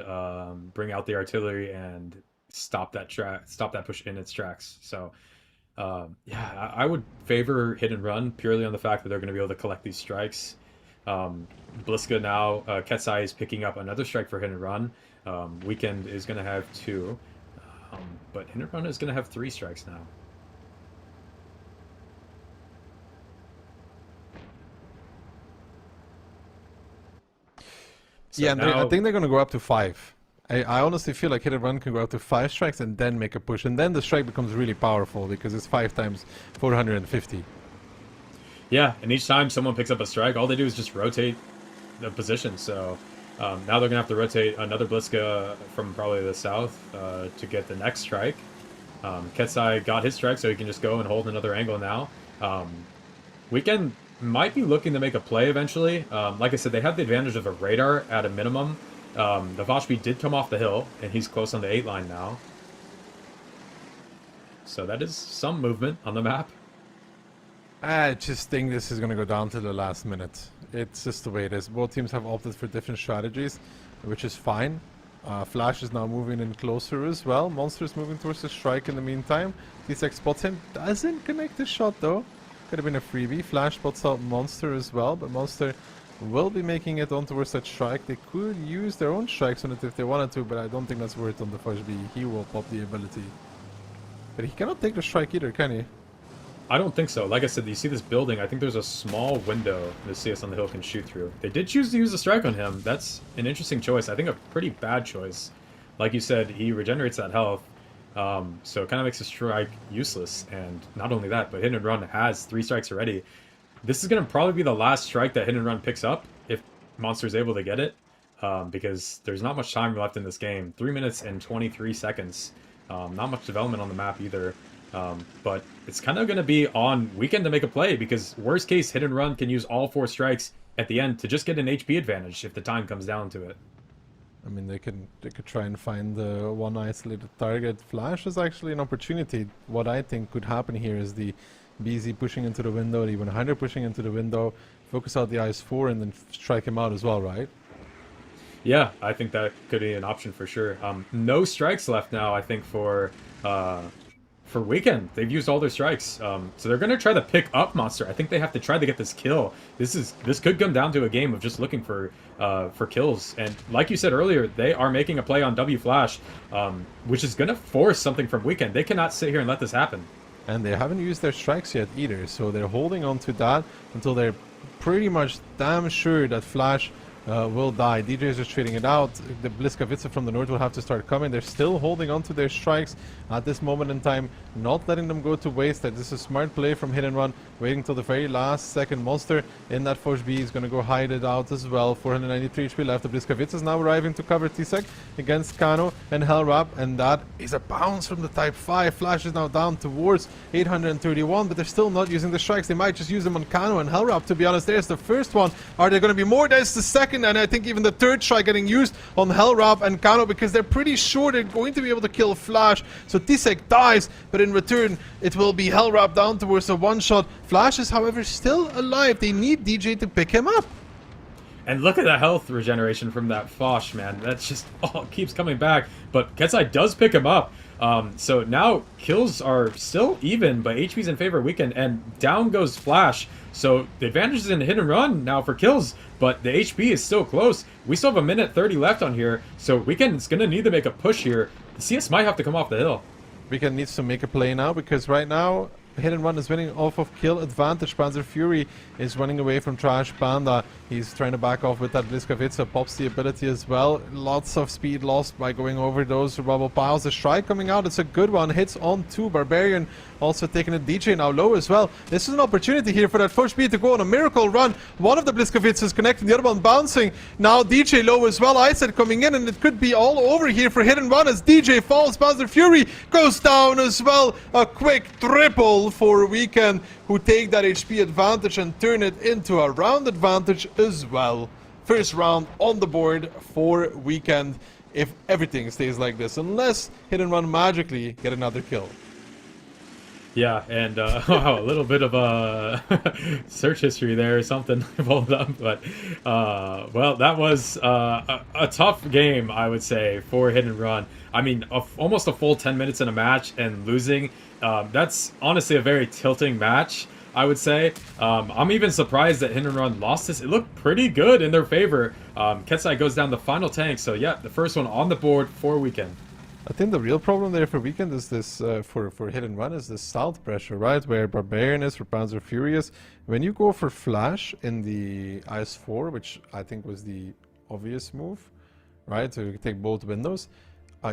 bring out the artillery and stop that push in its tracks. So, yeah, I would favor Hit and Run purely on the fact that they're going to be able to collect these strikes. Bliska now, Ketsai is picking up another strike for Hit and Run. Weekend is going to have 2, but Hit and Run is going to have 3 strikes now. So yeah, and now... I think they're going to go up to 5. I honestly feel like Hit and Run can go up to 5 strikes and then make a push. And then the strike becomes really powerful because it's 5 times 450. Yeah, and each time someone picks up a strike, all they do is just rotate the position. So now they're going to have to rotate another Bliska from probably the south to get the next strike. Ketsai got his strike, so he can just go and hold another angle now. Weekend might be looking to make a play eventually. Like I said, they have the advantage of a radar at a minimum. The Vashpi did come off the hill, and he's close on the 8 line now. So that is some movement on the map. I just think this is going to go down to the last minute. It's just the way it is. Both teams have opted for different strategies, which is fine. Flash is now moving in closer as well. Monster is moving towards the strike in the meantime. T-Sec spots him. Doesn't connect the shot though. Could have been a freebie. Flash spots out Monster as well, but Monster will be making it on towards that strike. They could use their own strikes on it if they wanted to, but I don't think that's worth it on the Fudge B. He will pop the ability. But he cannot take the strike either, can he? I don't think so. Like I said, you see this building, I think there's a small window the CS on the hill can shoot through. They did choose to use the strike on him. That's an interesting choice. I think a pretty bad choice. Like you said, he regenerates that health, so it kind of makes a strike useless. And not only that, but Hit and Run has 3 strikes already. This is going to probably be the last strike that Hit and Run picks up if Monster's able to get it, because there's not much time left in this game. 3 minutes and 23 seconds. Not much development on the map either. But it's kind of going to be on Weekend to make a play, because worst case, Hit and Run can use all 4 strikes at the end to just get an HP advantage if the time comes down to it. I mean, they could try and find the one isolated target. Flash is actually an opportunity. What I think could happen here is the BZ pushing into the window, the 100 pushing into the window, focus out the IS-4 and then strike him out as well, right? Yeah, I think that could be an option for sure. No strikes left now, I think, for Weekend. They've used all their strikes. So they're going to try to pick up Monster. I think they have to try to get this kill. This could come down to a game of just looking for kills. And like you said earlier, they are making a play on W Flash, which is going to force something from Weekend. They cannot sit here and let this happen. And they haven't used their strikes yet either, so they're holding on to that until they're pretty much damn sure that Flash will die. DJ is just trading it out. The Bliskavitsa from the north will have to start coming. They're still holding on to their strikes at this moment in time, not letting them go to waste. That this is a smart play from Hit and Run, waiting till the very last second. Monster in that Foch B is going to go hide it out as well. 493 HP left. The Bliskavitsa is now arriving to cover T-Sec against Kano and Hellrap, and that is a bounce from the Type 5. Flash is now down towards 831, but they're still not using the strikes. They might just use them on Kano and Hellrap, to be honest. There's the first one. Are there going to be more? There's the second, and I think even the third strike getting used on Hellrap and Kano, because they're pretty sure they're going to be able to kill Flash. So T-Sec dies, but in return it will be Hellrap down towards a one-shot. Flash is, however, still alive. They need DJ to pick him up. And look at the health regeneration from that Foch, man. That's just, keeps coming back. But Ketsai does pick him up. So now kills are still even, but HP's in favor of Weekend, and down goes Flash. So the advantage is in Hit and Run now for kills, but the HP is still close. We still have 1:30 left on here, so Weekend is going to need to make a push here. The CS might have to come off the hill. Weekend needs to make a play now, because right now Hit and Run is winning off of kill advantage. Panzer Fury is running away from Trash Panda. He's trying to back off with that Bliskavitsa, pops the ability as well. Lots of speed lost by going over those rubble piles. The strike coming out, it's a good one. Hits on 2. Barbarian also taking a DJ now low as well. This is an opportunity here for that Foch B to go on a miracle run. One of the Bliskavitsa is connecting, the other one bouncing. Now DJ low as well. I said coming in, and it could be all over here for Hit and Run as DJ falls. Panzer Fury goes down as well. A quick triple for Weekend, who take that HP advantage and turn it into a round advantage as well. First round on the board for Weekend, if everything stays like this, unless Hit and Run magically get another kill. Yeah, and wow, a little bit of a search history there or something pulled up, but well, that was a tough game, I would say, for Hit and Run. I mean, almost a full 10 minutes in a match and losing. That's honestly a very tilting match, I would say. I'm even surprised that Hit and Run lost this. It looked pretty good in their favor. Ketsai goes down the final tank, so yeah, the first one on the board for Weekend. I think the real problem there for Weekend is this, for Hit and Run, is this south pressure, right? Where Barbarian is, for Panzer Furious. When you go for Flash in the IS-4, which I think was the obvious move, right? To take both windows,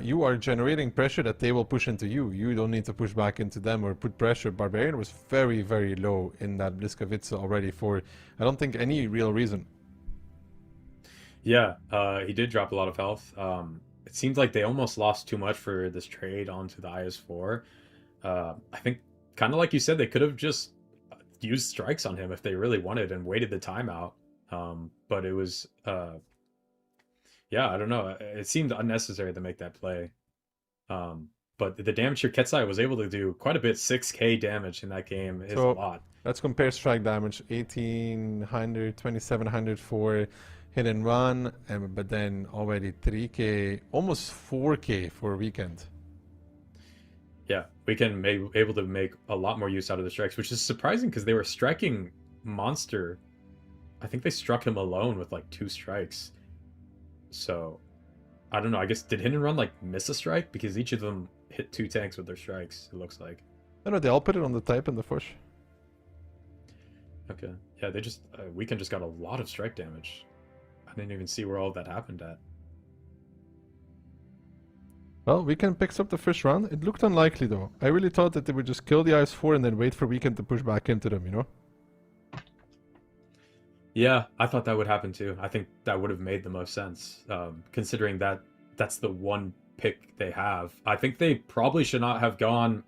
you are generating pressure that they will push into you. You don't need to push back into them or put pressure. Barbarian was very, very low in that Bliskavitsa already for, I don't think, any real reason. Yeah, he did drop a lot of health. It seems like they almost lost too much for this trade onto the IS-4. I think, kind of like you said, they could have just used strikes on him if they really wanted and waited the timeout. But it was, yeah, I don't know. It seemed unnecessary to make that play. But the damage here, Ketsai was able to do quite a bit. 6k damage in that game is a lot. Let's compare strike damage. 1800, 2700 for Hit and Run, but then already 3k, almost 4k for Weekend. Yeah, we can able to make a lot more use out of the strikes, which is surprising because they were striking Monster. I think they struck him alone with like 2 strikes. So, I don't know. I guess did Hit and Run like miss a strike because each of them hit 2 tanks with their strikes? It looks like. I know they all put it on the type and the push. Okay. Yeah, they just Weekend just got a lot of strike damage. I didn't even see where all of that happened at. Well, Weekend picks up the first run. It looked unlikely though. I really thought that they would just kill the IS-4 and then wait for Weekend to push back into them, you know? Yeah, I thought that would happen too. I think that would have made the most sense, considering that that's the one pick they have. I think they probably should not have gone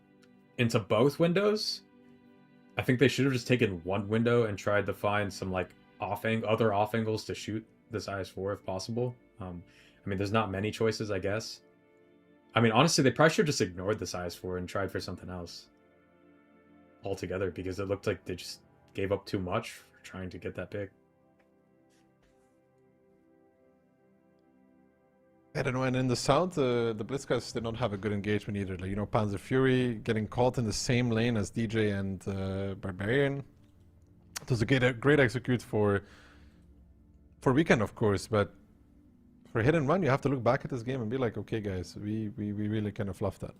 into both windows. I think they should have just taken one window and tried to find some like other off angles to shoot this IS-4 if possible. I mean, there's not many choices, I guess. I mean, honestly, they probably should have just ignored this IS-4 and tried for something else altogether because it looked like they just gave up too much for trying to get that pick. I don't know, and in the south, the Blitzkriegers did not have a good engagement either. Like, you know, Panzer Fury getting caught in the same lane as DJ and Barbarian. It was a great execute for Weekend, of course, but for Hit and Run, you have to look back at this game and be like, okay, guys, we really kind of fluffed that.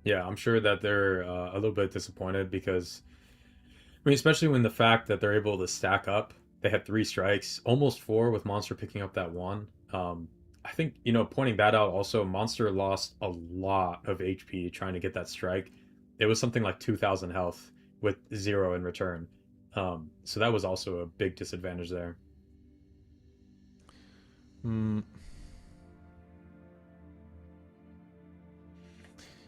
Yeah, I'm sure that they're a little bit disappointed because, I mean, especially when the fact that they're able to stack up. They had 3 strikes, almost 4 with Monster picking up that 1. I think, you know, pointing that out also, Monster lost a lot of HP trying to get that strike. It was something like 2,000 health with 0 in return. So that was also a big disadvantage there.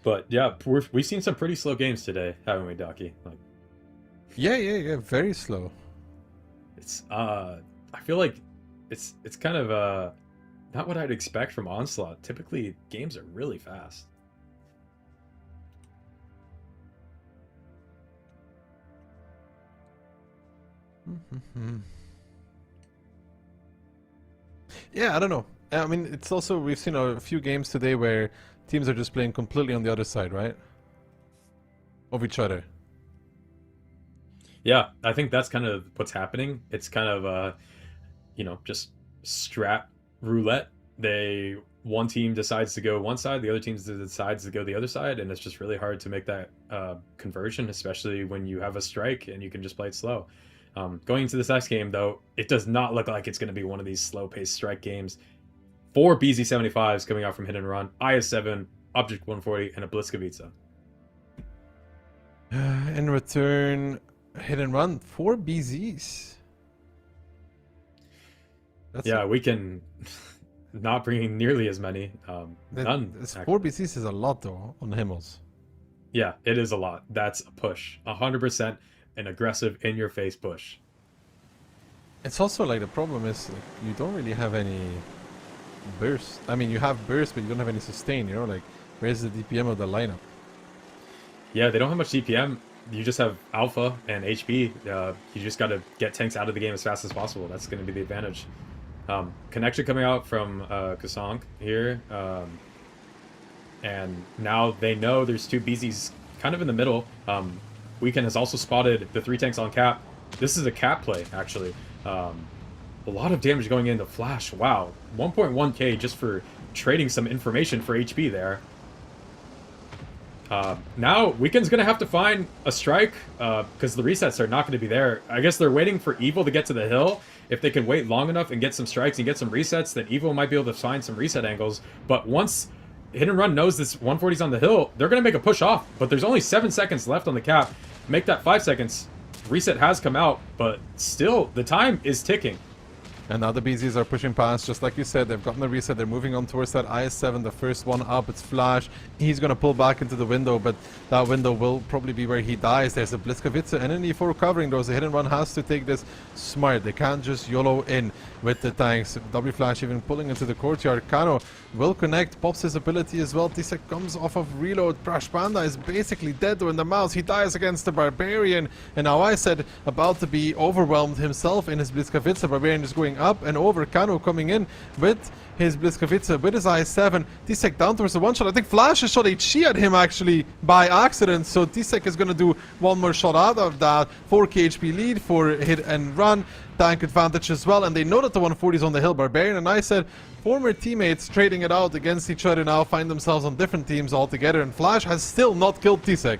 But yeah, we've seen some pretty slow games today, haven't we, Docky? Like, yeah, very slow. It's I feel like it's kind of not what I'd expect from Onslaught. Typically, games are really fast. Yeah, I don't know. I mean, it's also, we've seen a few games today where teams are just playing completely on the other side, right? Of each other. Yeah, I think that's kind of what's happening. It's kind of, you know, just strat roulette. One team decides to go one side, the other team decides to go the other side, and it's just really hard to make that conversion, especially when you have a strike and you can just play it slow. Going into this next game, though, it does not look like it's going to be one of these slow-paced strike games. 4 BZ-75s coming out from Hit and Run, IS-7, Object 140, and a Blitzkrieg. In return, Hit and Run, 4 BZs. Yeah, we can not bringing nearly as many. None. 4 BZs is a lot, though, on Himmels. Yeah, it is a lot. That's a push. 100% an aggressive, in-your-face push. It's also like the problem is like, you don't really have any burst. I mean, you have burst, but you don't have any sustain, you know? Like, where's the DPM of the lineup? Yeah, they don't have much DPM. You just have alpha and HP. You just got to get tanks out of the game as fast as possible. That's going to be the advantage. Connection coming out from Kasonk here. And now they know there's 2 BZs kind of in the middle. Weekend has also spotted the 3 tanks on cap. This is a cap play, actually. A lot of damage going into Flash. Wow. 1.1k just for trading some information for HP there. Now, Weekend's going to have to find a strike because the resets are not going to be there. I guess they're waiting for Evil to get to the hill. If they can wait long enough and get some strikes and get some resets, then Evil might be able to find some reset angles. But once Hit and Run knows this 140's on the hill, they're going to make a push off. But there's only 7 seconds left on the cap. Make that 5 seconds. Reset has come out, but still, the time is ticking. And now the BZs are pushing past, just like you said, they've gotten the reset, they're moving on towards that IS-7, the first one up, it's Flash. He's going to pull back into the window, but that window will probably be where he dies. There's a Blitzkrieg and an E4 covering those. The Hit and Run has to take this smart. They can't just YOLO in with the tanks. W-Flash even pulling into the courtyard. Kano will connect, pops his ability as well. Tisek comes off of reload. Prash Panda is basically dead though in the mouse. He dies against the Barbarian. And now I said about to be overwhelmed himself in his Blitzkrieg. Barbarian is going up and over. Kano coming in with his Blitzkowitz with his i7. T-Sec down towards the one shot. I think Flash has shot HG at him actually by accident, so T-Sec is going to do one more shot out of that. 4k HP lead for hit and run. Tank advantage as well, and they know that the 140 is on the hill. Barbarian and I said former teammates trading it out against each other now find themselves on different teams altogether, and Flash has still not killed T-Sec.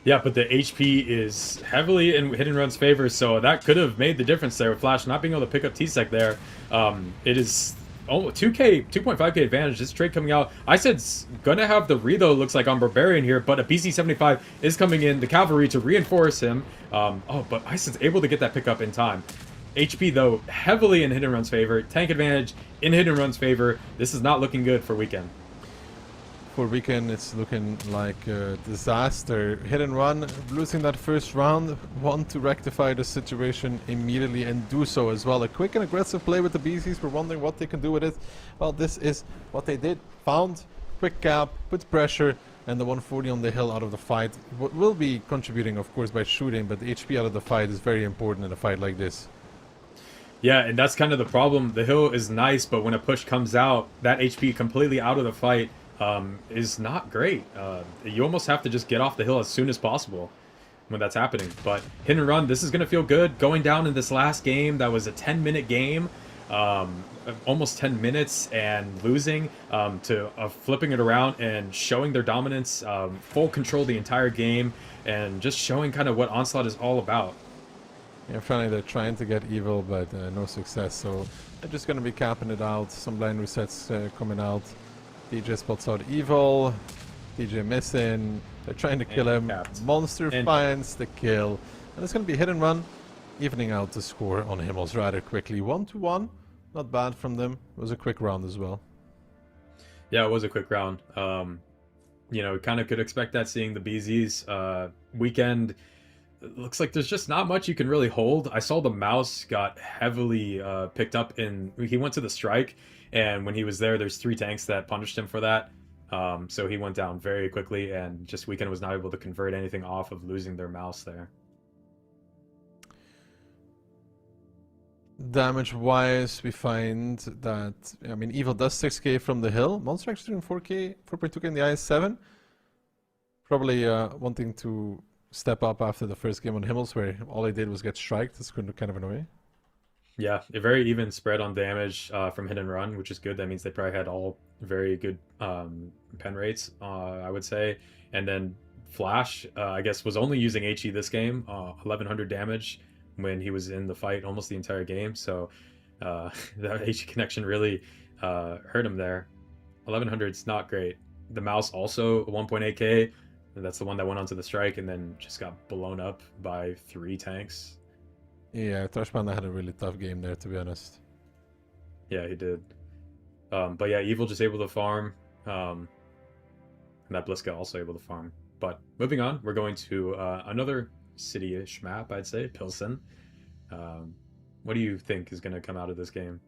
Yeah, but the HP is heavily in Hit and Run's favor, so that could have made the difference there with Flash not being able to pick up T-Sec there. It is 2.5k advantage. This trade coming out. I said it's gonna have the reload, looks like, on Barbarian here, but a BC-75 is coming in, the cavalry, to reinforce him. But Ison's able to get that pickup in time. HP, though, heavily in Hit and Run's favor. Tank advantage in Hit and Run's favor. This is not looking good for Weekend. For Weekend, it's looking like a disaster. Hit and Run, losing that first round, want to rectify the situation immediately and do so as well. A quick and aggressive play with the BCs. We're wondering what they can do with it. Well, this is what they did. Found, quick gap, put pressure, and the 140 on the hill out of the fight. Will be contributing, of course, by shooting, but the HP out of the fight is very important in a fight like this. Yeah, and that's kind of the problem. The hill is nice, but when a push comes out, that HP completely out of the fight is not great. You almost have to just get off the hill as soon as possible when that's happening. But Hit and Run, this is going to feel good. Going down in this last game, that was a 10-minute game, almost 10 minutes, and losing to flipping it around and showing their dominance, full control the entire game, and just showing kind of what Onslaught is all about. Yeah, finally they're trying to get Evil, but no success, so they're just going to be capping it out. Some blind resets coming out. DJ spots out Evil. DJ missing. They're trying to kill him. Monster finds the kill. And it's going to be Hit and Run, evening out the score on Himmels rather quickly. 1-1. Not bad from them. It was a quick round as well. Yeah, it was a quick round. You know, kind of could expect that seeing the BZs. Weekend, it looks like there's just not much you can really hold. I saw the mouse got heavily picked up in... He went to the strike, and when he was there, there's 3 tanks that punished him for that. So he went down very quickly, and just Weekend was not able to convert anything off of losing their mouse there. Damage-wise, we find that, I mean, Evil does 6k from the hill. Monster actually doing 4k, 4.2k in the IS-7. Probably wanting to step up after the first game on Himmels, where all he did was get striked. That's kind of annoying. Yeah, a very even spread on damage from Hit and Run, which is good. That means they probably had all very good pen rates, I would say. And then Flash, I guess, was only using HE this game, 1100 damage when he was in the fight almost the entire game. So that HE connection really hurt him there. 1100 is not great. The mouse also 1.8k. That's the one that went onto the strike and then just got blown up by 3 tanks. Yeah, Trashpanda had a really tough game there, to be honest. Yeah, he did. But yeah, Evil just able to farm. And that Bliska also able to farm. But moving on, we're going to another city-ish map, I'd say, Pilsen. What do you think is going to come out of this game?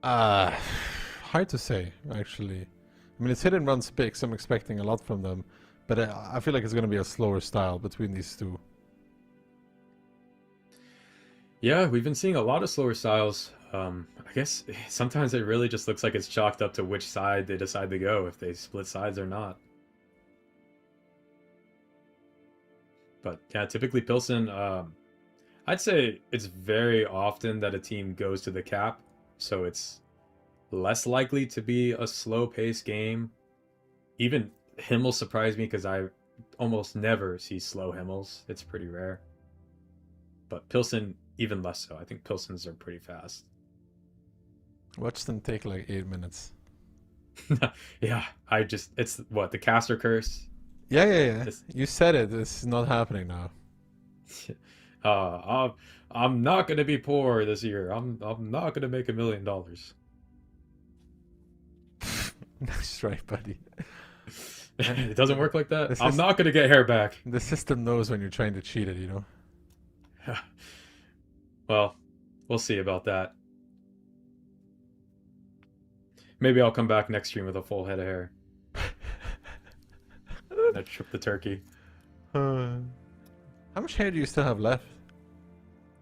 Hard to say, actually. I mean, it's Hit and Run picks. I'm expecting a lot from them. But I feel like it's going to be a slower style between these two. Yeah, we've been seeing a lot of slower styles. I guess sometimes it really just looks like it's chalked up to which side they decide to go, if they split sides or not. But yeah, typically Pilsen, I'd say it's very often that a team goes to the cap, so it's less likely to be a slow-paced game. Even Himmels surprised me because I almost never see slow Himmels. It's pretty rare. But Pilsen, even less so. I think Pilsens are pretty fast. Watch them take like 8 minutes. Yeah, it's what, the caster curse? Yeah. You said it. It's not happening now. I'm not gonna be poor this year. I'm not gonna make $1 million. Nice try, buddy. It doesn't work like that. I'm not gonna get hair back. The system knows when you're trying to cheat it, you know. Well, we'll see about that. Maybe I'll come back next stream with a full head of hair. I trip the turkey. How much hair do you still have left?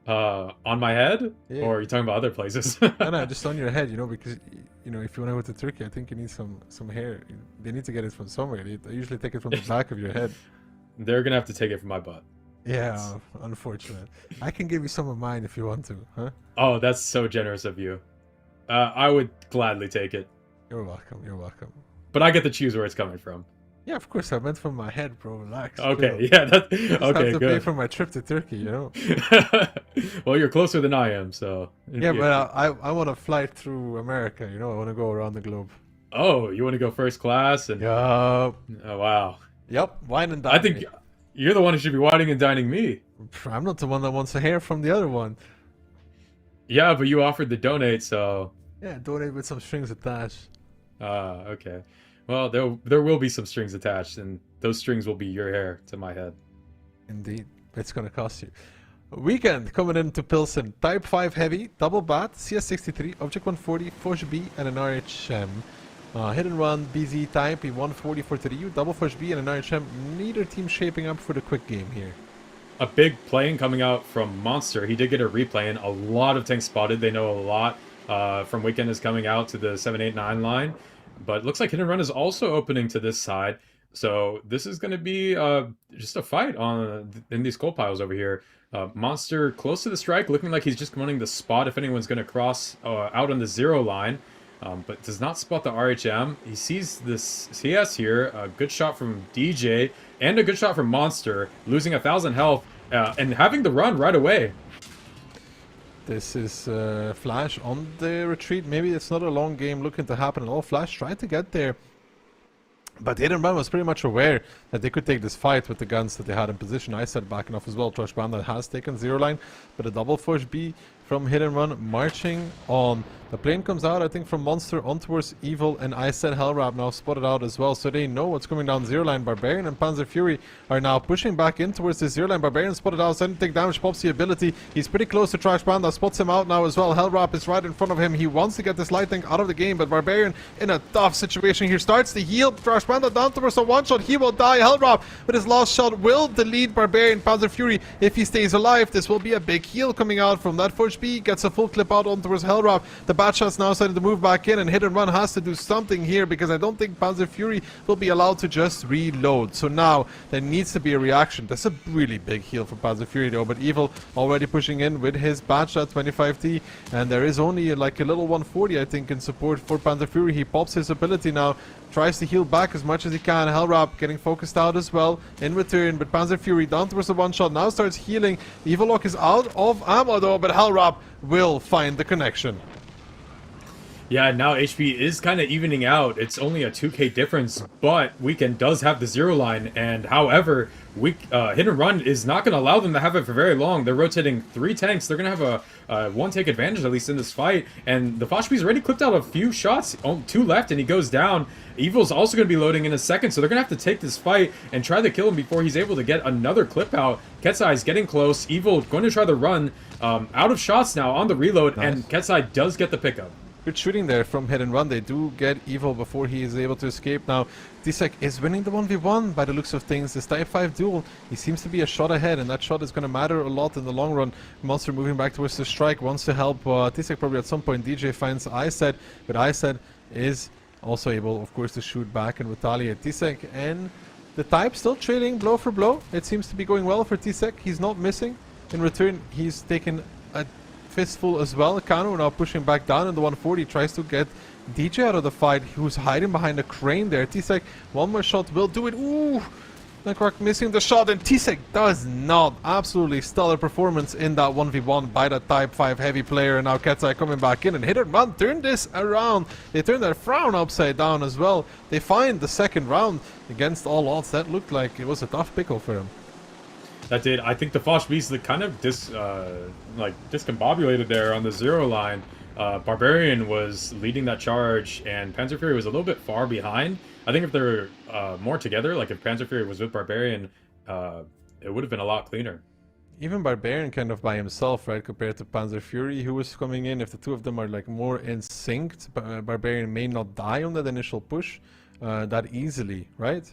On my head? Yeah. Or are you talking about other places? No, just on your head, you know, because you know, if you want to go to Turkey, I think you need some hair. They need to get it from somewhere. They usually take it from the back of your head. They're gonna have to take it from my butt. Yeah, unfortunate. I can give you some of mine if you want to, huh? Oh, that's so generous of you. I would gladly take it. You're welcome. You're welcome. But I get to choose where it's coming from. Yeah, of course. I meant from my head, bro. Relax. Okay, chill. yeah, that, I just okay, have to pay good. for my trip to Turkey, you know. Well, you're closer than I am, so. Yeah, but I want to fly through America, you know. I want to go around the globe. Oh, you want to go first class? And Yup. oh wow. Yep. Wine and dine. I think you're the one who should be whining and dining me. I'm not the one that wants to hear from the other one. Yeah, but you offered to donate, so. Yeah, donate with some strings attached. Okay. Well, there will be some strings attached, and those strings will be your hair to my head. Indeed. It's going to cost you. Weekend coming into Pilsen. Type 5 Heavy, Double Bat, CS63, Object 140, Forge B, and an RHM. Hit and Run, BZ Type, a 140 for 3U, Double Forge B, and an RHM. Neither team shaping up for the quick game here. A big plane coming out from Monster. He did get a replay in. A lot of tanks spotted. They know a lot from Weekend is coming out to the 789 line. But it looks like Hit and Run is also opening to this side. So this is going to be just a fight in these coal piles over here. Monster close to the strike, looking like he's just wanting the spot if anyone's going to cross out on the 0 line. But does not spot the RHM. He sees this CS here. A good shot from DJ and a good shot from Monster, losing 1,000 health and having the run right away. This is Flash on the retreat. Maybe it's not a long game looking to happen at all. Flash tried to get there, but Hit and Run was pretty much aware that they could take this fight with the guns that they had in position. I said backing off as well. Trash Bandit has taken 0 line, but a double Forge B from Hit and Run marching on. The plane comes out, I think, from Monster on towards Evil, and I said Hellrap now spotted out as well, so they know what's coming down 0 line. Barbarian and Panzer Fury are now pushing back in towards the 0 line. Barbarian spotted out, starting to take damage, pops the ability. He's pretty close to Trash Panda, spots him out now as well. Hellrap is right in front of him. He wants to get this light tank out of the game, but Barbarian in a tough situation here. Starts to heal Trash Panda down towards a one-shot. He will die. Hellrap with his last shot will delete Barbarian. Panzer Fury, if he stays alive, this will be a big heal coming out from that. Forge B gets a full clip out on towards Hellrap. The bad shots now starting to move back in, and Hit and Run has to do something here because I don't think Panzer Fury will be allowed to just reload. So now there needs to be a reaction. That's a really big heal for Panzer Fury though, but Evil already pushing in with his bad shot 25T, and there is only like a little 140 I think in support for Panzer Fury. He pops his ability now, tries to heal back as much as he can. Hellrap getting focused out as well in return, but Panzer Fury down towards the one shot now starts healing. Evil Lock is out of ammo though, but Hellrap will find the connection. Yeah, now HP is kind of evening out. It's only a 2k difference, but Weekend does have the 0 line, and however, Hit and Run is not going to allow them to have it for very long. They're rotating 3 tanks. They're going to have a one take advantage, at least in this fight, and the Foshby's already clipped out a few shots. 2 left, and he goes down. Evil's also going to be loading in a second, so they're going to have to take this fight and try to kill him before he's able to get another clip out. Ketsai is getting close. Evil going to try the run. Out of shots now on the reload, nice. And Ketsai does get the pickup. Good shooting there from Hit and Run. They do get Evil before he is able to escape. Now, Disek is winning the 1v1 by the looks of things. This Type 5 duel, he seems to be a shot ahead, and that shot is going to matter a lot in the long run. Monster moving back towards the strike, wants to help Disek probably at some point. DJ finds Iset, but Iset is also able, of course, to shoot back and retaliate. Disek and the Type still trading blow for blow. It seems to be going well for Disek. He's not missing. In return, he's taken a fistful as well. Kano now pushing back down in the 140, tries to get DJ out of the fight, who's hiding behind a crane there. Tisek, one more shot will do it. Ooh! Necroc missing the shot, and Tisek does not. Absolutely stellar performance in that 1v1 by the Type 5 heavy player. And now Ketsai coming back in, and Hit and Run turn this around. They turn their frown upside down as well. They find the second round against all odds. That looked like it was a tough pickle for him. That did. I think the Fosh Beast kind of discombobulated there on the 0 line. Barbarian was leading that charge, and Panzer Fury was a little bit far behind. I think if they were more together, like if Panzer Fury was with Barbarian, it would have been a lot cleaner. Even Barbarian kind of by himself, right, compared to Panzer Fury, who was coming in. If the two of them are like more in sync, Barbarian may not die on that initial push that easily, right?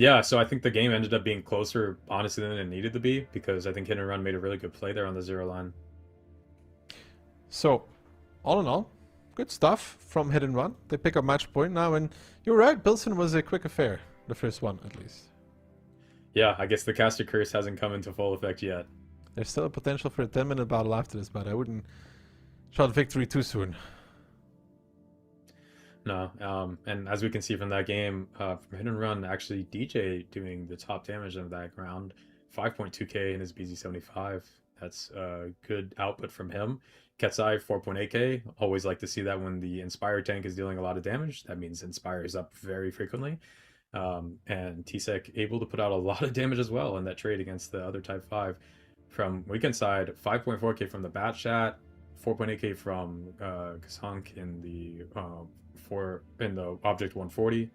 Yeah, so I think the game ended up being closer, honestly, than it needed to be, because I think Hit and Run made a really good play there on the 0 line. So, all in all, good stuff from Hit and Run. They pick up match point now, and you're right, Pilsen was a quick affair. The first one, at least. Yeah, I guess the caster curse hasn't come into full effect yet. There's still a potential for a 10-minute battle after this, but I wouldn't shot victory too soon. No, and as we can see from that game, from Hit and Run, actually DJ doing the top damage of that round, 5.2k in his BZ75. That's a good output from him. Ketsai, 4.8k. Always like to see that when the Inspire tank is dealing a lot of damage. That means Inspire is up very frequently. And Tsek able to put out a lot of damage as well in that trade against the other Type 5. From weekend side, 5.4k from the Bat Chat, 4.8k from Kasank in the Object 140.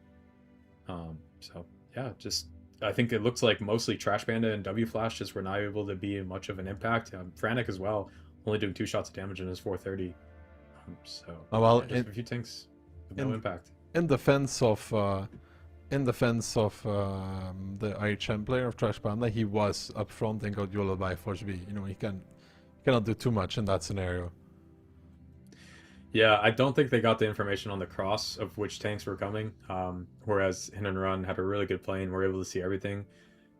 So yeah, just I think it looks like mostly Trash Panda and W Flash just were not able to be much of an impact. Frantic as well, only doing 2 shots of damage in his 430. So yeah, just a few tanks with no impact. In defense of the IHM player of Trash Panda, he was up front and got YOLO by Forge B. You know, he cannot do too much in that scenario. Yeah, I don't think they got the information on the cross of which tanks were coming, whereas Hit and Run had a really good play and were able to see everything.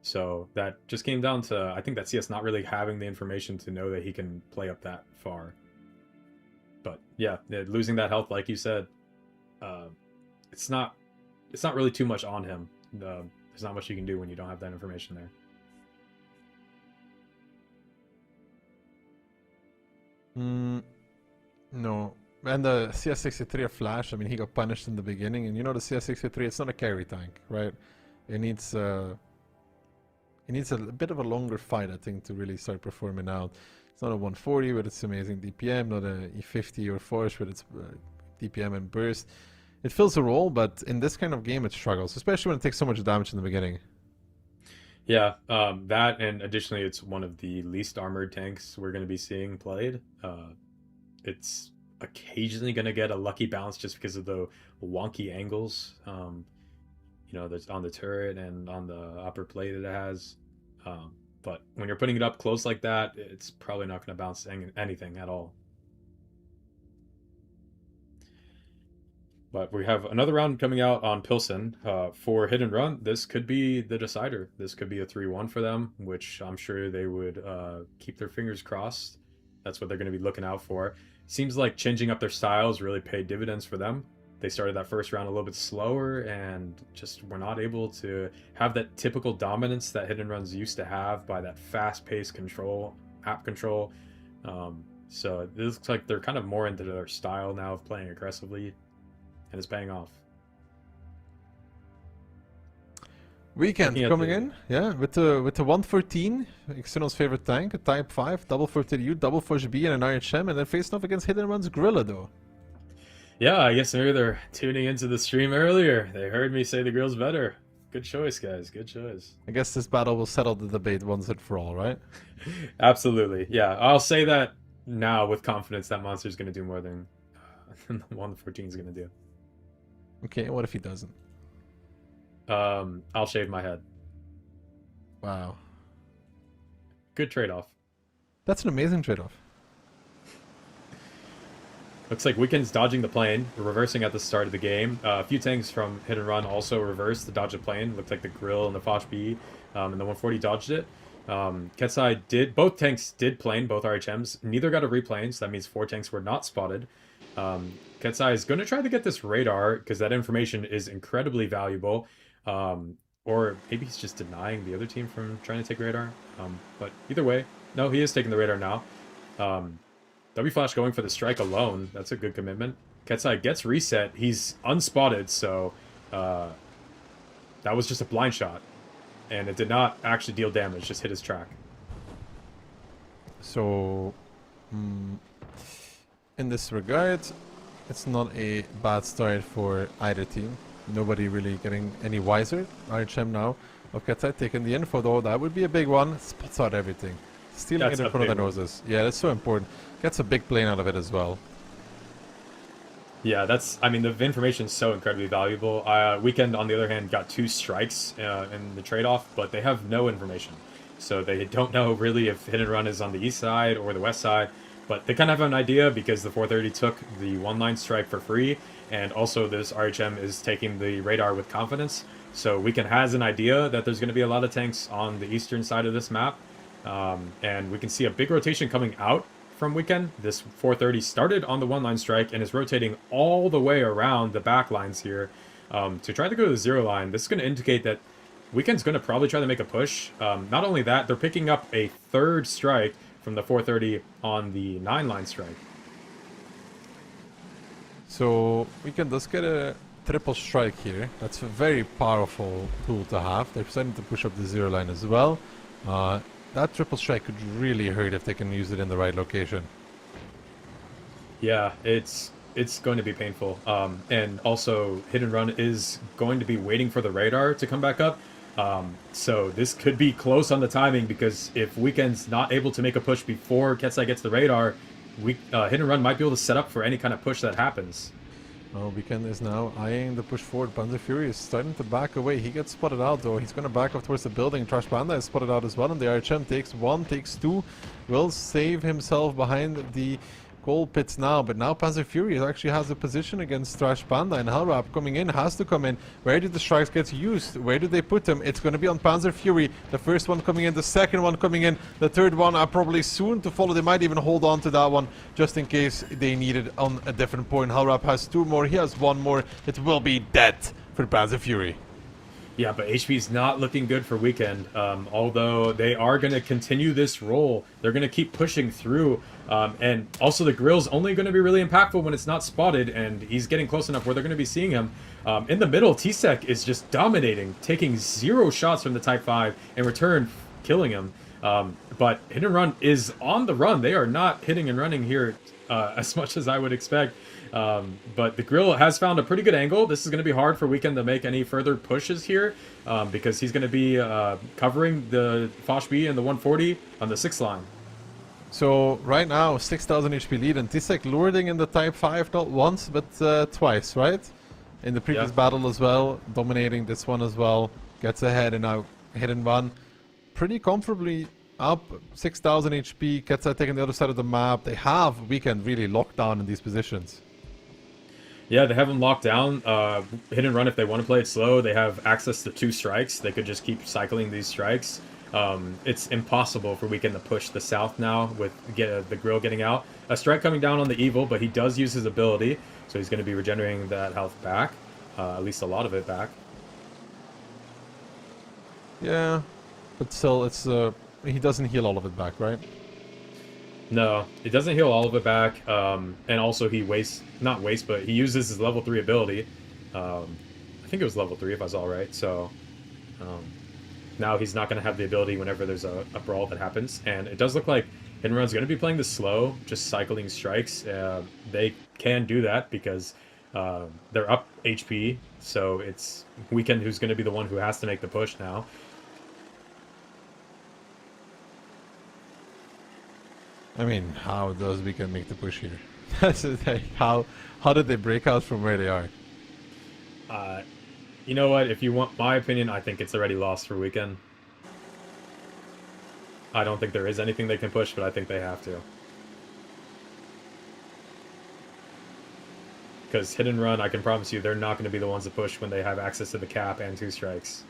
So that just came down to, I think that CS not really having the information to know that he can play up that far. But yeah, losing that health, like you said, it's not really too much on him. There's not much you can do when you don't have that information there. No. And the CS63 of Flash, I mean, he got punished in the beginning, and you know the CS63, it's not a carry tank, right? It needs a bit of a longer fight, I think, to really start performing out. It's not a 140 with its amazing DPM, not a E50 or Force with its DPM and burst. It fills a role, but in this kind of game it struggles, especially when it takes so much damage in the beginning. Yeah, that, and additionally it's one of the least armored tanks we're going to be seeing played. It's occasionally going to get a lucky bounce just because of the wonky angles, you know, that's on the turret and on the upper plate that it has. But when you're putting it up close like that, it's probably not going to bounce anything at all. But we have another round coming out on Pilsen. For Hit and Run, this could be the decider. This could be a 3-1 for them, which I'm sure they would keep their fingers crossed. That's what they're going to be looking out for. Seems like changing up their styles really paid dividends for them. They started that first round a little bit slower and just were not able to have that typical dominance that Hit and Run's used to have by that fast-paced control, app control. So it looks like they're kind of more into their style now of playing aggressively, and it's paying off. Weekend coming in, yeah, with the 114, Xenon's favorite tank, a Type 5, double for TDU, double for GB, and an IHM, and then facing off against Hit and Run's Gorilla, though. Yeah, I guess maybe they're tuning into the stream earlier. They heard me say the grill's better. Good choice, guys. Good choice. I guess this battle will settle the debate once and for all, right? Absolutely. Yeah, I'll say that now with confidence that Monster's going to do more than the 114 is going to do. Okay, what if he doesn't? I'll shave my head. Wow. Good trade-off. That's an amazing trade-off. Looks like Weekend's dodging the plane, reversing at the start of the game. A few tanks from Hit and Run also reversed to dodge the plane. Looked like the Grill and the Foch B, and the 140 dodged it. Ketsai did, both tanks did plane, both RHMs. Neither got a replane, so that means 4 tanks were not spotted. Ketsai is going to try to get this radar, because that information is incredibly valuable. Or maybe he's just denying the other team from trying to take radar. But either way, no, he is taking the radar now. W-Flash going for the strike alone. That's a good commitment. Ketsai gets reset. He's unspotted, so that was just a blind shot. And it did not actually deal damage, just hit his track. So, in this regard, it's not a bad start for either team. Nobody really getting any wiser. RHM now of Ketsai taking the info, though. That would be a big one. Spots out everything. Stealing it in front of their noses. Yeah, that's so important. Gets a big plane out of it as well. Yeah, that's, I mean, the information is so incredibly valuable. Weekend, on the other hand, got 2 strikes in the trade-off, but they have no information. So they don't know really if Hit and Run is on the east side or the west side, but they kind of have an idea because the 430 took the 1-line strike for free, and also this RHM is taking the radar with confidence. So Weekend has an idea that there's going to be a lot of tanks on the eastern side of this map, and we can see a big rotation coming out from Weekend. This 430 started on the 1-line strike and is rotating all the way around the back lines here to try to go to the 0 line. This is going to indicate that Weekend's going to probably try to make a push. Not only that, they're picking up a 3rd strike from the 430 on the 9-line strike. So Weekend does get a triple strike here. That's a very powerful tool to have. They're starting to push up the 0 line as well. That triple strike could really hurt if they can use it in the right location. Yeah, it's going to be painful. And also, Hit and Run is going to be waiting for the radar to come back up. So this could be close on the timing, because if Weekend's not able to make a push before Ketsai gets the radar, Hit and Run might be able to set up for any kind of push that happens. Well, Weekend is now eyeing the push forward. Panzer Fury is starting to back away. He gets spotted out, though. He's going to back off towards the building. Trash Panda is spotted out as well, and the RHM takes 1, takes 2. Will save himself behind the goal pits now, but now Panzer Fury actually has a position against Trash Panda, and Hellrap coming in, has to come in. Where did the strikes get used? Where did they put them? It's going to be on Panzer Fury. The first one coming in, the second one coming in, the third one are probably soon to follow. They might even hold on to that one just in case they need it on a different point. Hellrap has 2 more, he has 1 more. It will be dead for Panzer Fury. Yeah, but HP is not looking good for Weekend. Although they are going to continue this roll. They're going to keep pushing through. And also the grill's only going to be really impactful when it's not spotted, and he's getting close enough where they're going to be seeing him. In the middle, T-Sec is just dominating, taking 0 shots from the Type 5, in return killing him. But Hit and Run is on the run. They are not hitting and running here as much as I would expect. But the grill has found a pretty good angle. This is going to be hard for Weekend to make any further pushes here, because he's going to be covering the Foch B and the 140 on the 6th line. So right now 6,000 HP lead, and T-Sec luring in the Type 5 not once but twice, right? In the previous battle as well, dominating this one as well. Gets ahead, and now Hit and Run pretty comfortably up 6,000 HP. Ketsai taking the other side of the map. They have Weekend really locked down in these positions. Yeah, they have them locked down. Hit and Run, if they want to play it slow, they have access to 2 strikes. They could just keep cycling these strikes. It's impossible for Weekend to push the south now with the grill getting out. A strike coming down on the Evil, but he does use his ability, so he's going to be regenerating that health back, at least a lot of it back. Yeah, but still, it's he doesn't heal all of it back, right? No, it doesn't heal all of it back, and also he but he uses his level 3 ability. I think it was level 3 if I was all right, so now he's not going to have the ability whenever there's a brawl that happens, and it does look like Hit and Run's going to be playing this slow, just cycling strikes. They can do that because they're up HP, so it's Weekend who's going to be the one who has to make the push now. I mean, how does Weekend make the push here? That's the thing. How did they break out from where they are? You know what? If you want my opinion, I think it's already lost for Weekend. I don't think there is anything they can push, but I think they have to. Because Hit and Run, I can promise you, they're not going to be the ones to push when they have access to the cap and 2 strikes.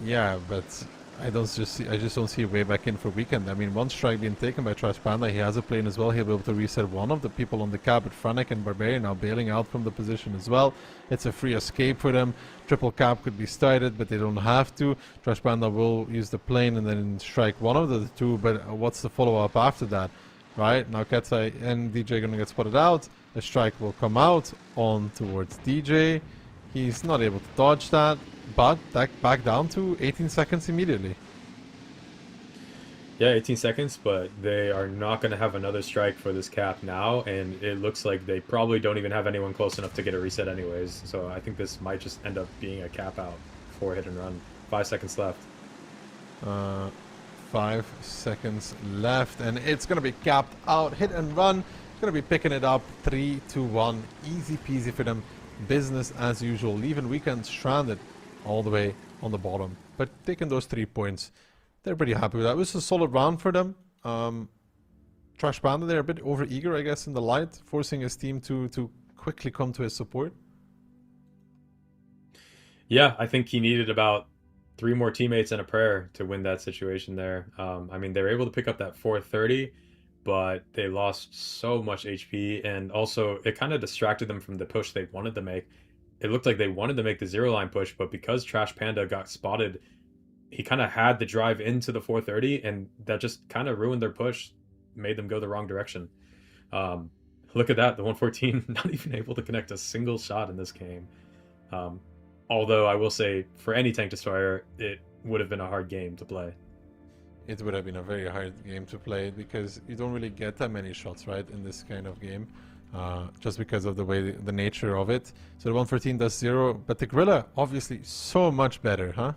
Yeah, but I just don't see a way back in for Weekend. I mean, 1 strike being taken by Trash Panda. He has a plane as well. He'll be able to reset one of the people on the cap, but Frantic and Barbarian now bailing out from the position as well. It's a free escape for them. Triple cap could be started, but they don't have to. Trash Panda will use the plane and then strike one of the 2, but what's the follow-up after that? Right, now Ketsai and DJ are going to get spotted out. A strike will come out on towards DJ. He's not able to dodge that, but back down to 18 seconds immediately. Yeah, 18 seconds, but they are not going to have another strike for this cap now, and it looks like they probably don't even have anyone close enough to get a reset anyways, so I think this might just end up being a cap out for Hit and Run. 5 seconds left. 5 seconds left, and it's going to be capped out. Hit and run. Going to be picking it up 3-1. Easy peasy for them. Business as usual. Leaving Weekend stranded all the way on the bottom. But taking those 3 points, they're pretty happy with that. It was a solid round for them. Trash Panda, they're a bit over eager, I guess, in the light, forcing his team to quickly come to his support. Yeah, I think he needed about 3 more teammates and a prayer to win that situation there. I mean, they were able to pick up that 430, but they lost so much HP, and also it kind of distracted them from the push they wanted to make. It looked like they wanted to make the 0 line push, but because Trash Panda got spotted, he kind of had the drive into the 430, and that just kind of ruined their push, made them go the wrong direction. Look at that, the 114 not even able to connect a single shot in this game. Although I will say, for any tank destroyer, it would have been a hard game to play. It would have been a very hard game to play because you don't really get that many shots, right, in this kind of game, just because of the way the nature of it. So the 114 does 0, but the Gorilla obviously so much better, huh?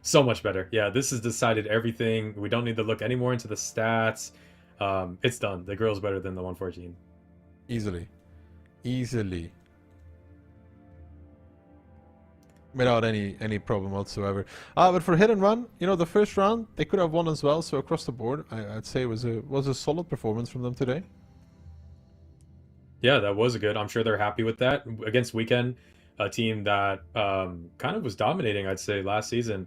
So much better. Yeah, this has decided everything. We don't need to look anymore into the stats. It's done. The Gorilla's better than the 114. Easily. Without any problem whatsoever. But for hit and run, you know, the first round they could have won as well. So across the board, I'd say it was a solid performance from them today. Yeah, that was a good. I'm sure they're happy with that against Weekend, a team that kind of was dominating, I'd say, last season.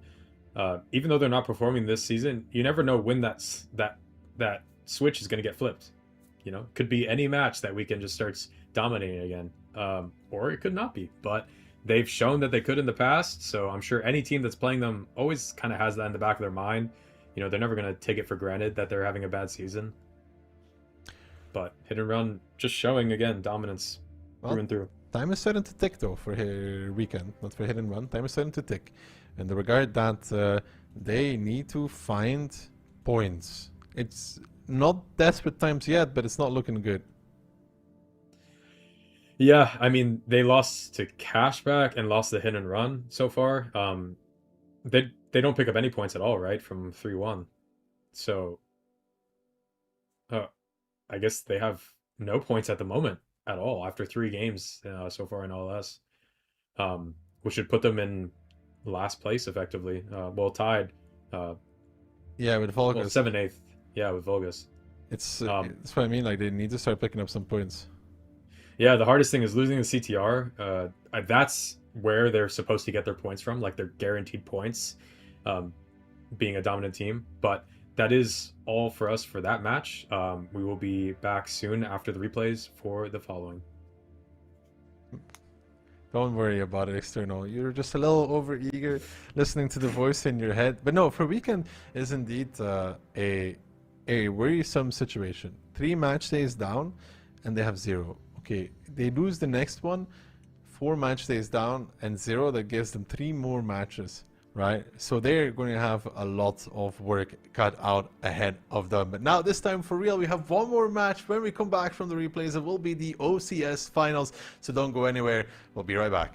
Even though they're not performing this season, you never know when that switch is going to get flipped. You know, could be any match that Weekend just starts dominating again, or it could not be, but they've shown that they could in the past, so I'm sure any team that's playing them always kind of has that in the back of their mind. You know, they're never going to take it for granted that they're having a bad season. But hit and run just showing, again, dominance through and through. Time is starting to tick, though, for Weekend, not for hit and run. Time is starting to tick in the regard that they need to find points. It's not desperate times yet, but it's not looking good. Yeah, I mean, they lost to Cashback and lost the hit and run so far. They don't pick up any points at all, right, from 3-1. So, I guess they have no points at the moment at all after 3 games so far in OLS, which should put them in last place effectively. Well, tied. Yeah, with Vulgus. Well, 7/8. Yeah, with Vulgus. That's what I mean. Like, they need to start picking up some points. Yeah, the hardest thing is losing the CTR. That's where they're supposed to get their points from, like their guaranteed points, being a dominant team. But that is all for us for that match. We will be back soon after the replays for the following. Don't worry about it, External. You're just a little over-eager listening to the voice in your head. But no, for Weekend is indeed a worrisome situation. 3 match days down, and they have 0. Okay, they lose the next one, 4 match days down and 0. That gives them 3 more matches, right? So they're going to have a lot of work cut out ahead of them. But now this time for real, we have 1 more match. When we come back from the replays, it will be the OCS Finals. So don't go anywhere. We'll be right back.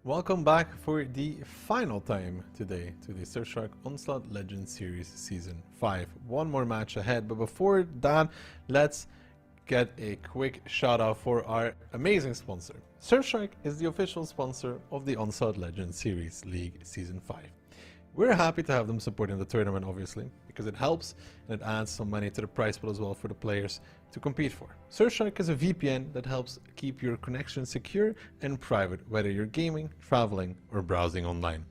Welcome back for the final time today to the Surfshark Onslaught Legends Series Season 5. One more match ahead, but before that, let's get a quick shout out for our amazing sponsor. Surfshark is the official sponsor of the Onslaught Legends Series League Season 5. We're happy to have them supporting the tournament, obviously, because it helps and it adds some money to the prize pool as well for the players to compete for. Surfshark is a VPN that helps keep your connection secure and private, whether you're gaming, traveling, or browsing online.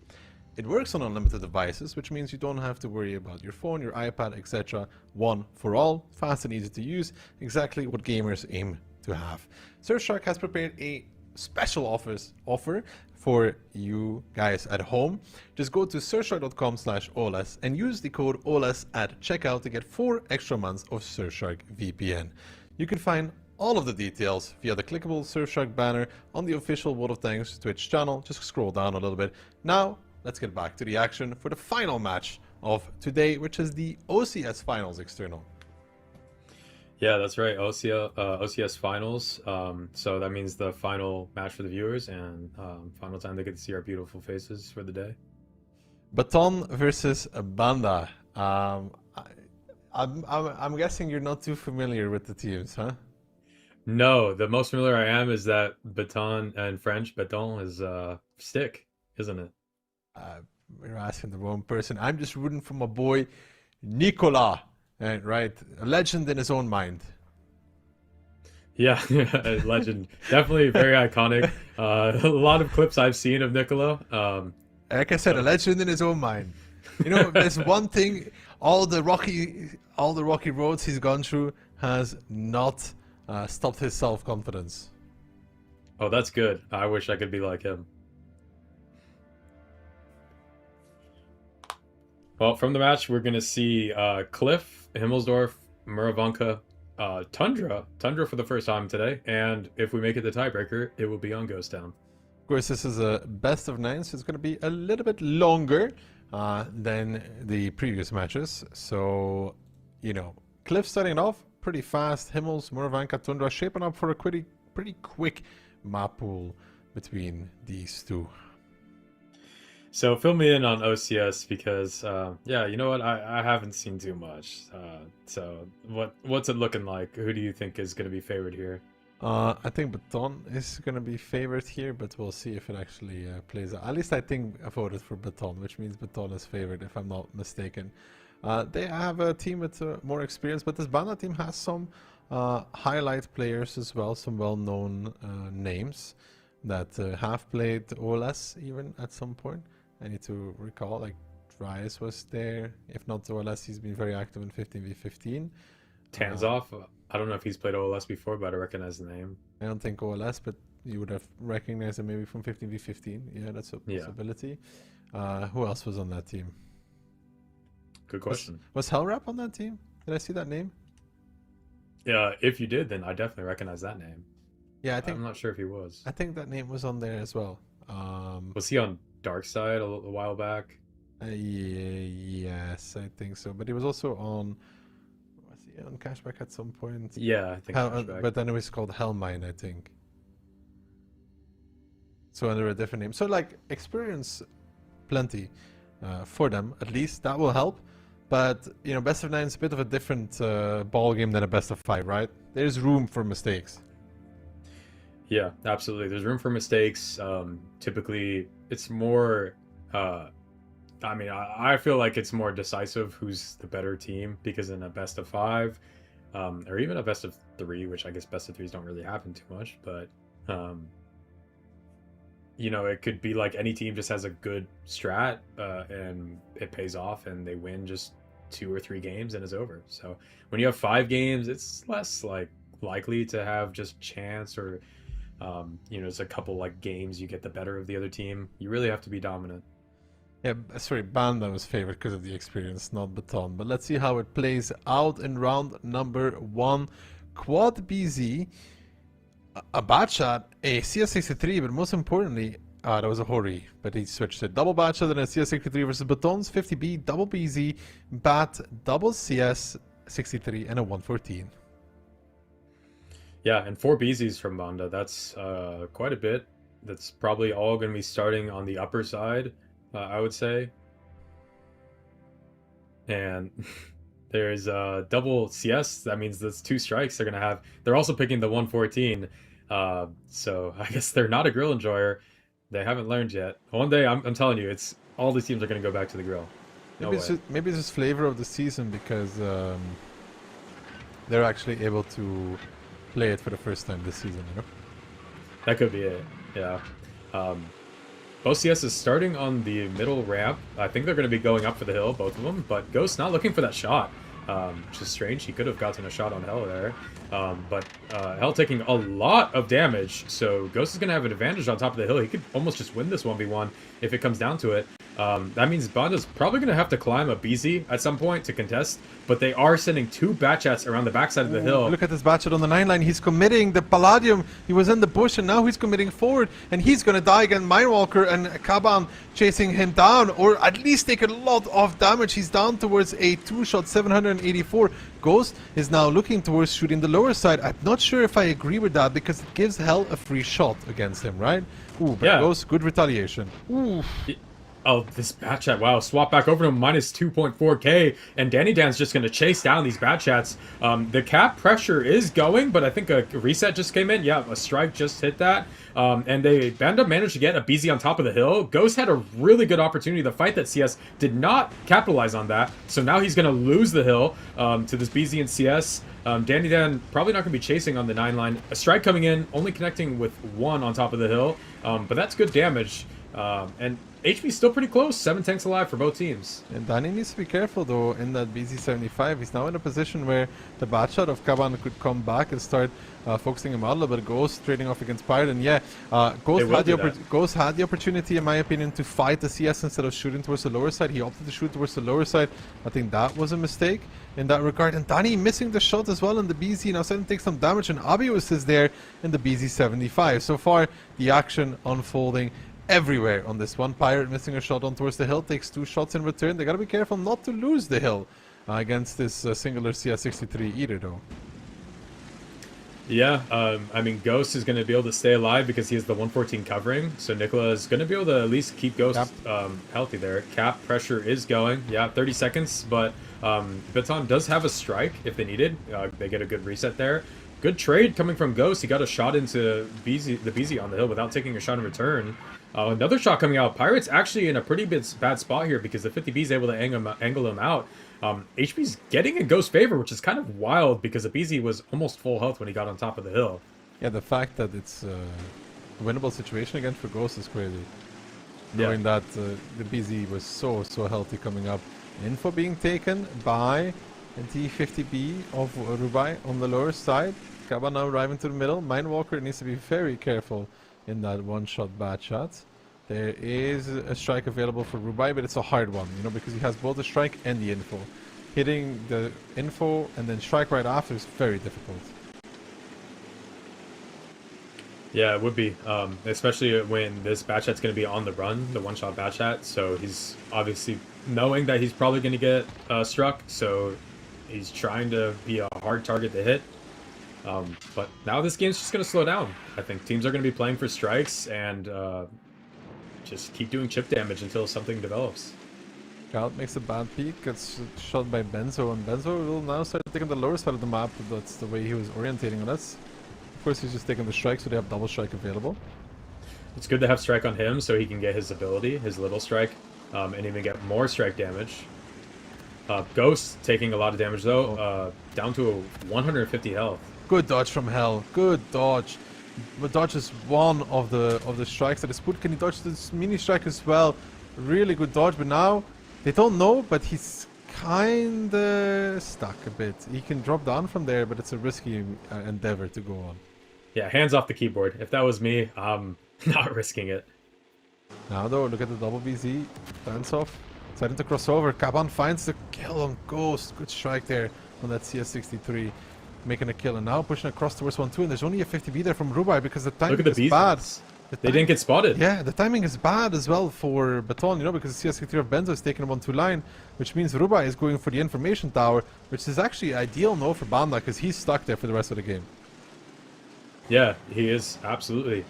It works on unlimited devices, which means you don't have to worry about your phone, your iPad, etc. One for all, fast and easy to use, exactly what gamers aim to have. Surfshark has prepared a special offer for you guys at home. Just go to surfshark.com/OLS and use the code OLS at checkout to get 4 extra months of Surfshark VPN. You can find all of the details via the clickable Surfshark banner on the official World of Tanks Twitch channel. Just scroll down a little bit. Now, let's get back to the action for the final match of today, which is the OCS Finals External. Yeah, that's right. OCS Finals. So that means the final match for the viewers and final time they get to see our beautiful faces for the day. Baton versus Banda. I'm guessing you're not too familiar with the teams, huh? No, the most familiar I am is that baton in French, baton is stick, isn't it? You're asking the wrong person. I'm just rooting for my boy Nicolas. Right, a legend in his own mind. Yeah, a legend. Definitely very iconic. A lot of clips I've seen of Nicola. Like I said, a legend in his own mind. You know, there's one thing: all the rocky roads he's gone through has not stopped his self-confidence. Oh, that's good. I wish I could be like him. Well, from the match, we're going to see Cliff, Himmelsdorf, Muravanka, Tundra for the first time today. And if we make it the tiebreaker, it will be on Ghost Town. Of course, this is a best of 9, so it's going to be a little bit longer than the previous matches. So, you know, Cliff starting off pretty fast. Himmels, Muravanka, Tundra shaping up for a pretty quick map pool between these two. So fill me in on OCS because, yeah, you know what? I haven't seen too much. So what's it looking like? Who do you think is going to be favored here? I think Baton is going to be favored here, but we'll see if it actually plays out. At least I think I voted for Baton, which means Baton is favored, if I'm not mistaken. They have a team with more experience, but this Banda team has some highlight players as well, some well-known names that have played OLS even at some point. I need to recall, like, Dryas was there. If not OLS, he's been very active in 15v15. Tanzoff, I don't know if he's played OLS before, but I recognize the name. I don't think OLS, but you would have recognized him maybe from 15v15. Yeah, that's a possibility. Who else was on that team? Good question. Was Hellrap on that team? Did I see that name? Yeah, if you did, then I definitely recognize that name. Yeah, I'm not sure if he was. I think that name was on there as well. Was he on Dark Side a while back? Yes, I think so. But he was also on. Was he on Cashback at some point? Yeah, I think. But then it was called Hellmine, I think. So under a different name. So like experience, plenty for them. At least that will help. But you know, best of 9 is a bit of a different ball game than a best of 5, right? There's room for mistakes. Yeah, absolutely. There's room for mistakes. Typically, it's more. I mean, I feel like it's more decisive who's the better team because in a best of 5, or even a best of 3, which I guess best of 3s don't really happen too much, but you know, it could be like any team just has a good strat and it pays off and they win just 2 or 3 games and it's over. So when you have 5 games, it's less like likely to have just chance or you know, it's a couple like games you get the better of the other team. You really have to be dominant. Yeah, sorry, Banda was favored because of the experience, not Baton. But let's see how it plays out in round number 1. Quad BZ, a bad shot, a CS63, but most importantly, that was a Hori, but he switched it. Double bad shot and a CS63 versus Baton's 50B, double BZ, bat, double CS63, and a 114. Yeah, and 4 BZs from Banda. That's quite a bit. that's probably all going to be starting on the upper side, I would say. And there's double CS. That means there's 2 strikes they're going to have. They're also picking the 114. So I guess they're not a grill enjoyer. They haven't learned yet. One day, I'm telling you, it's all these teams are going to go back to the grill. No maybe it's just flavor of the season because they're actually able to play it for the first time this season, you know? That could be it, yeah. OCS is starting on the middle ramp. I think they're going to be going up for the hill, both of them, but Ghost not looking for that shot, which is strange. He could have gotten a shot on Hell there, but Hell taking a lot of damage, so Ghost is going to have an advantage on top of the hill. He could almost just win this 1v1 if it comes down to it. That means Bonda's probably going to have to climb a BZ at some point to contest, but they are sending 2 Batchats around the backside of the hill. Look at this Batchat on the 9 line. He's committing the Palladium. He was in the bush and now he's committing forward and he's going to die again. Mindwalker and Kaban chasing him down, or at least take a lot of damage. He's down towards a 2-shot, 784. Ghost is now looking towards shooting the lower side. I'm not sure if I agree with that because it gives Hell a free shot against him, right? Ooh, but yeah. Ghost, good retaliation. Ooh. Oh, this Batchat, wow, swap back over to him, minus 2.4k, and Danny Dan's just going to chase down these Batchats. The cap pressure is going, but I think a reset just came in. Yeah, a strike just hit that, and Banda managed to get a BZ on top of the hill. Ghost had a really good opportunity to fight that CS, did not capitalize on that, so now he's going to lose the hill to this BZ and CS. Danny Dan probably not going to be chasing on the 9 line. A strike coming in, only connecting with 1 on top of the hill, but that's good damage, and HP's still pretty close. 7 tanks alive for both teams. And Danny needs to be careful though in that BZ75. He's now in a position where the Batshot of Kaban could come back and start focusing him out a little bit. Ghost trading off against Pirate, and yeah, Ghost had the opportunity, in my opinion, to fight the CS instead of shooting towards the lower side. He opted to shoot towards the lower side. I think that was a mistake in that regard. And Danny missing the shot as well in the BZ. Now starting to take some damage, and Abius is there in the BZ75. So far, the action unfolding everywhere on this one. Pirate missing a shot on towards the hill, takes 2 shots in return. They gotta be careful not to lose the hill against this singular CS63 either though. Yeah, I mean, Ghost is going to be able to stay alive because he has the 114 covering, so Nicola is going to be able to at least keep Ghost healthy there. Cap pressure is going, yeah, 30 seconds, but Baton does have a strike if they needed. They get a good reset there. Good trade coming from Ghost. He got a shot into the BZ on the hill without taking a shot in return. Another shot coming out. Pirate's actually in a pretty bad spot here because the 50B is able to angle him out. HP's getting in Ghost's favor, which is kind of wild because the BZ was almost full health when he got on top of the hill. Yeah, the fact that it's a winnable situation again for Ghost is crazy. Knowing that the BZ was so healthy coming up. Info being taken by the T50B of Rubai on the lower side. Kaba now arriving to the middle. Mindwalker needs to be very careful in that one-shot bad shot. There is a strike available for Rubai, but it's a hard one, you know, because he has both the strike and the info. Hitting the info and then strike right after is very difficult. Yeah, it would be, especially when this Batchat's going to be on the run, the one-shot Batchat, so he's obviously knowing that he's probably going to get struck, so he's trying to be a hard target to hit. But now this game's just going to slow down. I think teams are going to be playing for strikes and just keep doing chip damage until something develops. Scout makes a bad peek, gets shot by Benzo, and Benzo will now start taking the lower side of the map. That's the way he was orientating on us. Of course, he's just taking the strike, so they have double strike available. It's good to have strike on him so he can get his ability, his little strike, and even get more strike damage. Ghost taking a lot of damage though, down to a 150 health. Good dodge from Hell. Good dodge. But dodge is one of the strikes that is put. Can he dodge this mini strike as well? Really good dodge, but now they don't know, but he's kinda stuck a bit. He can drop down from there, but it's a risky endeavor to go on. Yeah, hands off the keyboard. If that was me, I'm not risking it. Now though, look at the double BZ. Dance off. Starting to cross over. Kaban finds the kill on Ghost. Good strike there on that CS63. Making a kill, and now pushing across towards 1-2, and there's only a 50B there from Rubai because the timing is bad. They didn't get spotted. Yeah, the timing is bad as well for Baton, you know, because the CS63 of Benzo is taking a 1-2 line, which means Rubai is going for the information tower, which is actually ideal no for Banda because he's stuck there for the rest of the game. Yeah, he is, absolutely.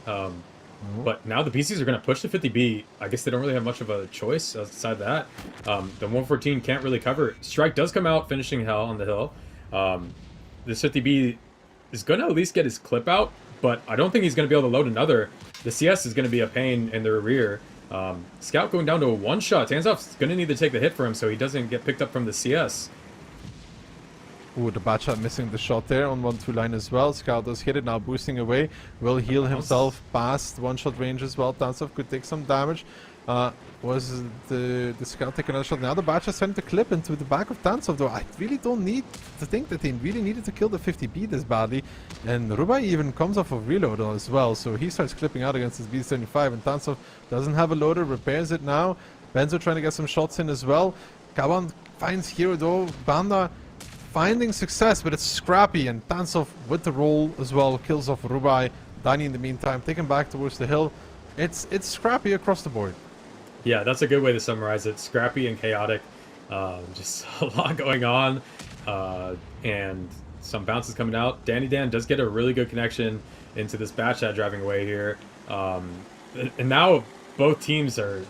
But now the BCs are going to push the 50B. I guess they don't really have much of a choice outside that. The 114 can't really cover. Strike does come out, finishing hell on the hill. This 50B is going to at least get his clip out, but I don't think he's going to be able to load another. The CS is going to be a pain in the rear. Scout going down to a one-shot. Tanzov's going to need to take the hit for him so he doesn't get picked up from the CS. Ooh, the bad shot missing the shot there on 1-2 line as well. Scout does hit it now, boosting away. Will heal himself past one-shot range as well. Tanzov could take some damage. Was the Scout take another shot? Now the bad shot sent the clip into the back of Tanzov, though. I really don't need to think that he really needed to kill the 50B this badly. And Rubai even comes off of reload as well, so he starts clipping out against his B75, and Tanzov doesn't have a loader, repairs it now. Benzo trying to get some shots in as well. Kaban finds Hero though. Banda finding success, but it's scrappy, and Tanzov with the roll as well kills off Rubai. Dani in the meantime taken back towards the hill. It's scrappy across the board. Yeah, that's a good way to summarize it. Scrappy and chaotic. Just a lot going on, and some bounces coming out. Danny Dan does get a really good connection into this batch shot driving away here, and now both teams are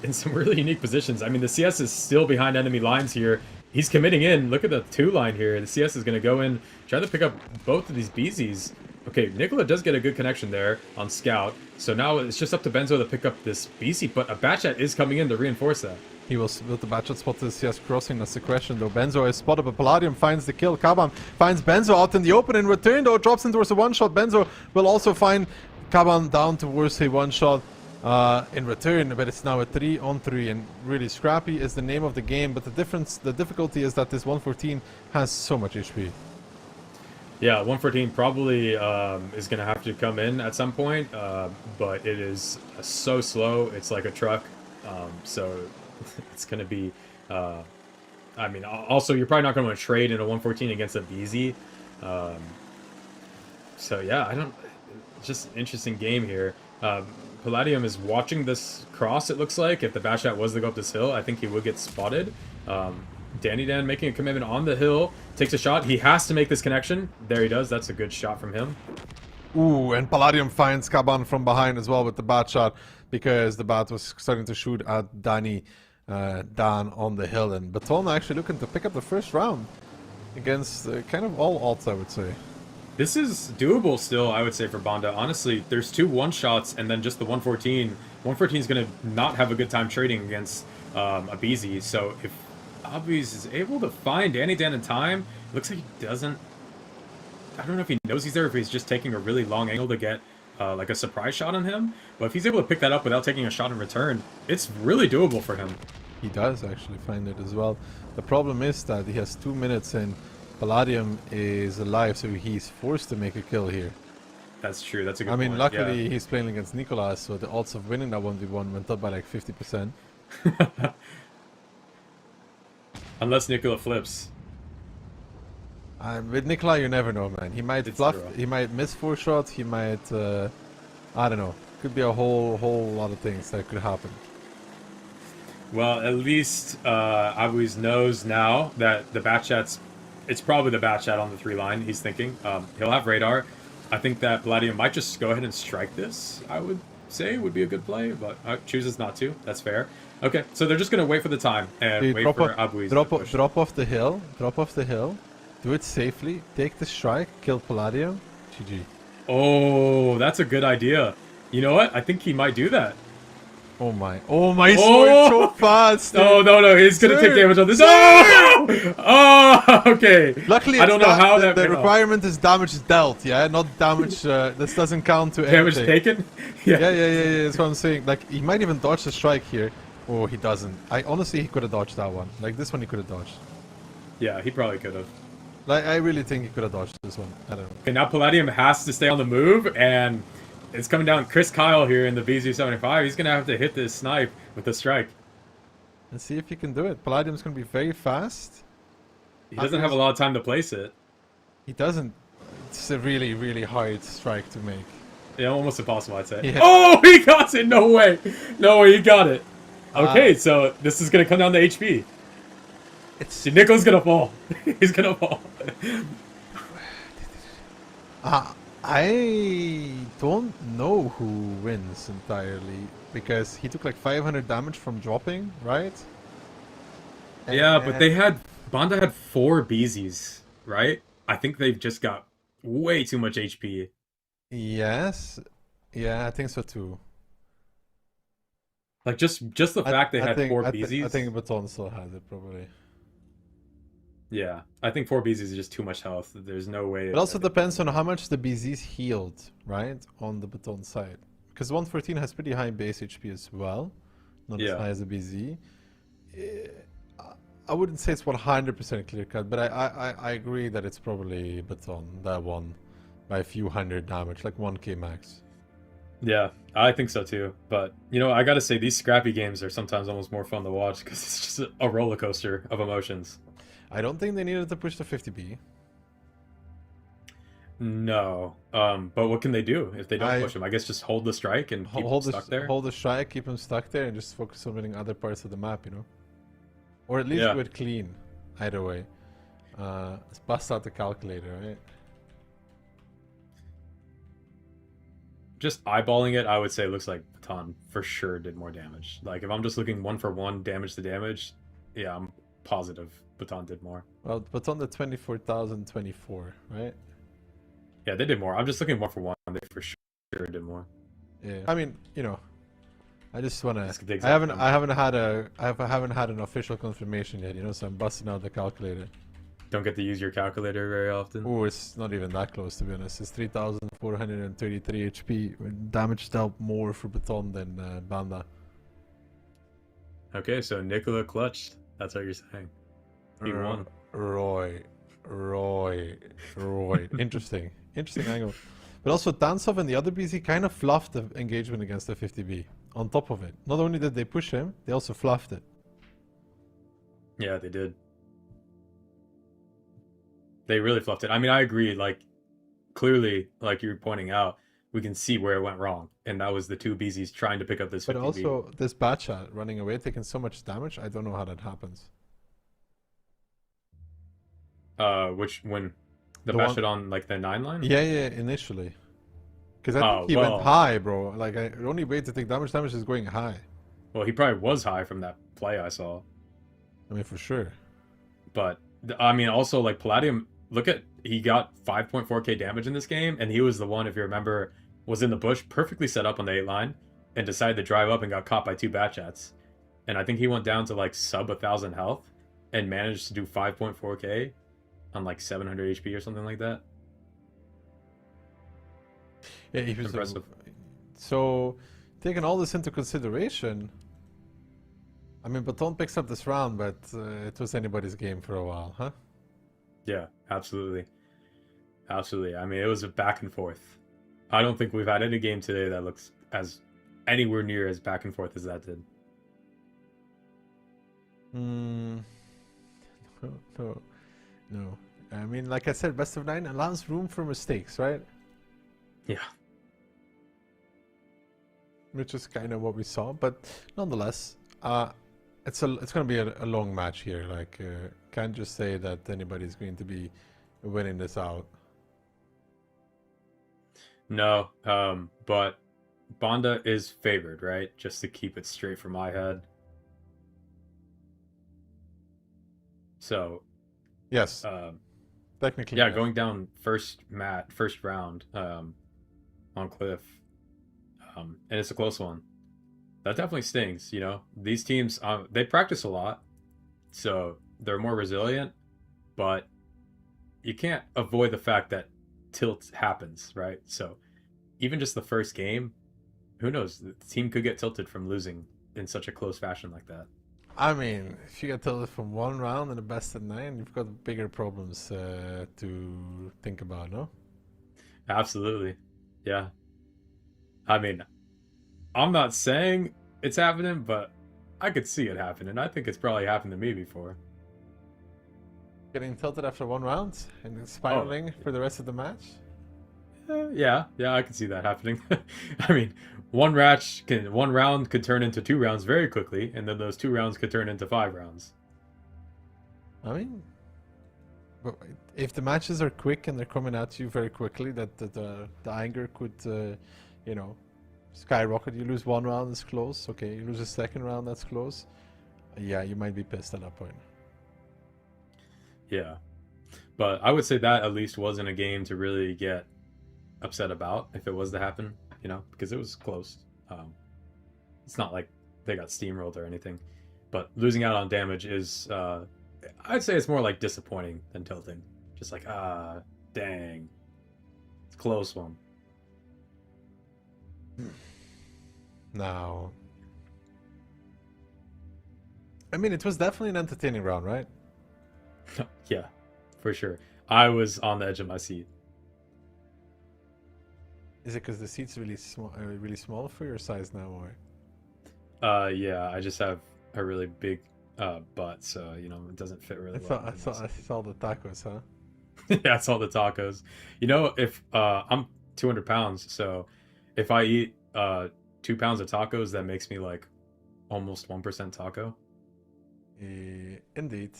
in some really unique positions. I mean, the CS is still behind enemy lines here. He's committing in. Look at the 2 line here. The CS is going to go in, try to pick up both of these BZs. Okay, Nicola does get a good connection there on Scout. So now it's just up to Benzo to pick up this BZ, but a Batchat is coming in to reinforce that. He will with the Batchat spot the CS crossing. That's the question though. Benzo is spotted, but Palladium finds the kill. Kaban finds Benzo out in the open. In return though, drops in towards a one-shot. Benzo will also find Kaban down towards a one-shot. In return, but it's now a 3-on-3, and really scrappy is the name of the game, but the difficulty is that this 114 has so much HP. Yeah, 114 probably is going to have to come in at some point, but it is so slow, it's like a truck, so it's going to be, I mean, also you're probably not going to want to trade in a 114 against a BZ, so yeah, just an interesting game here. Palladium is watching this cross, it looks like. If the Bashat was to go up this hill, I think he would get spotted. Danny Dan making a commitment on the hill. Takes a shot. He has to make this connection. There he does. That's a good shot from him. Ooh, and Palladium finds Kaban from behind as well with the bat shot, because the bat was starting to shoot at Danny Dan on the hill. And Baton actually looking to pick up the first round against kind of all odds, I would say. This is doable still, I would say, for Banda. Honestly, there's 2 one-shots and then just the 114. 114 is going to not have a good time trading against a BZ. So if Abis is able to find Danny Dan in time, it looks like he doesn't. I don't know if he knows he's there, if he's just taking a really long angle to get like a surprise shot on him. But if he's able to pick that up without taking a shot in return, it's really doable for him. He does actually find it as well. The problem is that he has 2 minutes and Palladium is alive, so he's forced to make a kill here. That's true. That's a good point. I mean, point. luckily yeah. he's playing against Nicolas, so the odds of winning that 1v1 went up by like 50%. Unless Nicola flips. With Nicola, you never know, man. He might bluff, he might miss 4 shots, he might, I don't know. Could be a whole lot of things that could happen. Well, at least Abuiz knows now that the Batchat's... It's probably the Batchat on the 3 line, he's thinking. He'll have radar. I think that Palladium might just go ahead and strike this, I would say would be a good play, but chooses not to. That's fair. Okay, so they're just going to wait for the time and wait for Abuiz to push. Drop off the hill. Drop off the hill. Do it safely. Take the strike. Kill Palladium. GG. Oh, that's a good idea. You know what? I think he might do that. Oh my. Oh my, so fast. Dude. Oh, no. He's going to take damage on this. Oh! Oh, okay. Luckily, I don't know how that the requirement is damage dealt, yeah? Not damage, this doesn't count to damage anything. Taken? Yeah, that's what I'm saying. Like, he might even dodge the strike here. Oh, he doesn't. Honestly, he could have dodged that one. Like, this one he could have dodged. Yeah, he probably could have. Like, I really think he could have dodged this one. I don't know. Okay, now Palladium has to stay on the move, and it's coming down. Chris Kyle here in the BZ75. He's going to have to hit this snipe with the strike. And see if he can do it. Palladium's going to be very fast. He doesn't have a lot of time to place it. He doesn't. It's a really, really hard strike to make. Yeah, almost impossible, I'd say. Yeah. Oh, he got it! No way! No way, he got it. Okay, so this is going to come down to HP. See, Nico's going to fall. He's going to fall. I don't know who wins entirely because he took like 500 damage from dropping, right? Yeah, but Banda had 4 BZs, right? I think they've just got way too much HP. Yes. Yeah, I think so too. Like just the fact they had 4 BZs. I think Baton still has it probably. Yeah, I think 4 BZs is just too much health. There's no way. It also depends on how much the BZs healed, right? On the Baton side. Because 114 has pretty high base HP as well. Not as high as a BZ. I wouldn't say it's 100% clear cut, but I agree that it's probably Baton that won by a few hundred damage, like 1k max. Yeah, I think so too. But, you know, I gotta say, these scrappy games are sometimes almost more fun to watch because it's just a roller coaster of emotions. I don't think they needed to push the 50B. No. But what can they do if they don't push them? I guess just hold the strike and keep them stuck there? Hold the strike, keep them stuck there, and just focus on winning other parts of the map, you know? Or at least do it clean, either way. Let's bust out the calculator, right? Just eyeballing it, I would say it looks like Baton for sure did more damage. Like, if I'm just looking 1 for 1 damage to damage, yeah, I'm positive Baton did more. Well, Baton did 24,024, right? Yeah, they did more. I'm just looking 1 for 1. They for sure did more. Yeah, I mean, you know, I just wanna. I haven't had an official confirmation yet, you know, so I'm busting out the calculator. Don't get to use your calculator very often. Oh, it's not even that close to be honest. It's 3,433 HP. Damage dealt more for Baton than Banda. Okay, so Nicola clutched. That's what you're saying. He won. Roy. Interesting angle. But also Tansov and the other BZ kind of fluffed the engagement against the 50B. On top of it, not only did they push him, they also fluffed it. Yeah, they did. They really fluffed it. I mean, I agree. Like, clearly, like you're pointing out, we can see where it went wrong, and that was the 2 BZs trying to pick up this 50B. But also, this Batchat running away, taking so much damage. I don't know how that happens. When the Batchat on like the 9 line? Yeah, initially. Because I think he went high, bro. Like, the only way to take damage is going high. Well, he probably was high from that play I saw. I mean, for sure. But, I mean, also, like, Palladium, look at, he got 5.4k damage in this game, and he was the one, if you remember, was in the bush, perfectly set up on the 8 line, and decided to drive up and got caught by 2 Batchats. And I think he went down to, like, sub 1,000 health, and managed to do 5.4k on, like, 700 HP or something like that. Yeah, he was impressive. So, taking all this into consideration, I mean, Baton picks up this round, but it was anybody's game for a while, huh? Yeah, absolutely. Absolutely. I mean, it was a back and forth. I don't think we've had any game today that looks as anywhere near as back and forth as that did. No. I mean, like I said, best of 9 allows room for mistakes, right? Yeah. Which is kind of what we saw, but nonetheless, it's going to be a long match here. Like, can't just say that anybody's going to be winning this out. No, but Banda is favored, right? Just to keep it straight from my head. So, yes, technically, yeah, going down first round on Cliff, and it's a close one. That definitely stings, you know. These teams, they practice a lot, so they're more resilient, but you can't avoid the fact that tilt happens, right? So even just the first game, who knows? The team could get tilted from losing in such a close fashion like that. I mean, if you get tilted from 1 round in the best of 9, you've got bigger problems to think about, no? Absolutely. Yeah. I mean, I'm not saying it's happening, but I could see it happening. I think it's probably happened to me before. Getting tilted after 1 round and then spiraling for the rest of the match? Yeah, I can see that happening. I mean, one round could turn into 2 rounds very quickly, and then those 2 rounds could turn into 5 rounds. I mean, but if the matches are quick and they're coming at you very quickly, that the anger could, you know, skyrocket. You lose one round, it's close. Okay, you lose a second round, that's close. Yeah, you might be pissed at that point. Yeah, but I would say that at least wasn't a game to really get upset about if it was to happen, you know, because it was close. It's not like they got steamrolled or anything, but losing out on damage is, I'd say it's more like disappointing than tilting. Just like, dang, it's a close one. Now, I mean, it was definitely an entertaining round, right? Yeah, for sure. I was on the edge of my seat. Is it because the seat's really small for your size now, or? Yeah, I just have a really big butt, so you know it doesn't fit really well. I saw the tacos, huh? Yeah, I saw the tacos. You know, if I'm 200 pounds, so if I eat 2 pounds of tacos, that makes me like almost 1% taco. Indeed.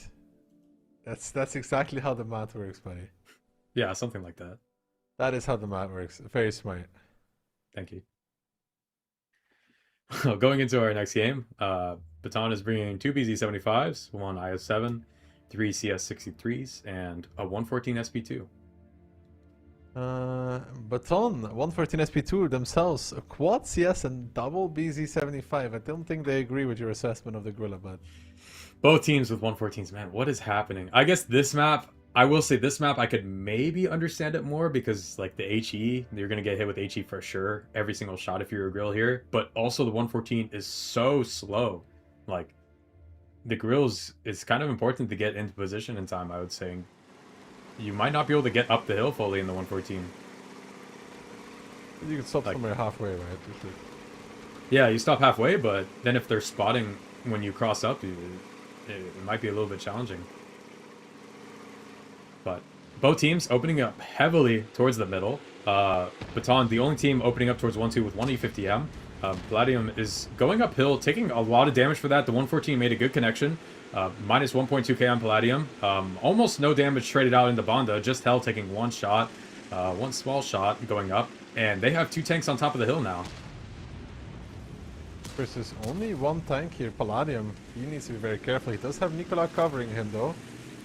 That's exactly how the math works, buddy. Yeah, something like that. That is how the math works. Very smart. Thank you. Going into our next game, Baton is bringing 2 BZ75s, 1 IS7, 3 CS63s, and a 114 SP2. Baton 114 SP2 themselves, a quad CS and double BZ75. I don't think they agree with your assessment of the Gorilla, but both teams with 114s, man, what is happening? I guess this map, I will say this map, I could maybe understand it more because like the HE, you're going to get hit with HE for sure, every single shot if you're a grill here, but also the 114 is so slow. Like, the grills is kind of important to get into position in time, I would say. You might not be able to get up the hill fully in the 114. You can stop somewhere halfway, right? Yeah, you stop halfway, but then if they're spotting when you cross up, it might be a little bit challenging. But both teams opening up heavily towards the middle. Baton, the only team opening up towards 1-2 with 1 E50M. Palladium is going uphill, taking a lot of damage for that. The 114 made a good connection. Minus 1.2k on Palladium. Almost no damage traded out into Banda. Just Hell taking one shot. One small shot going up. And they have 2 tanks on top of the hill now. Versus only 1 tank here, Palladium. He needs to be very careful. He does have Nicola covering him though.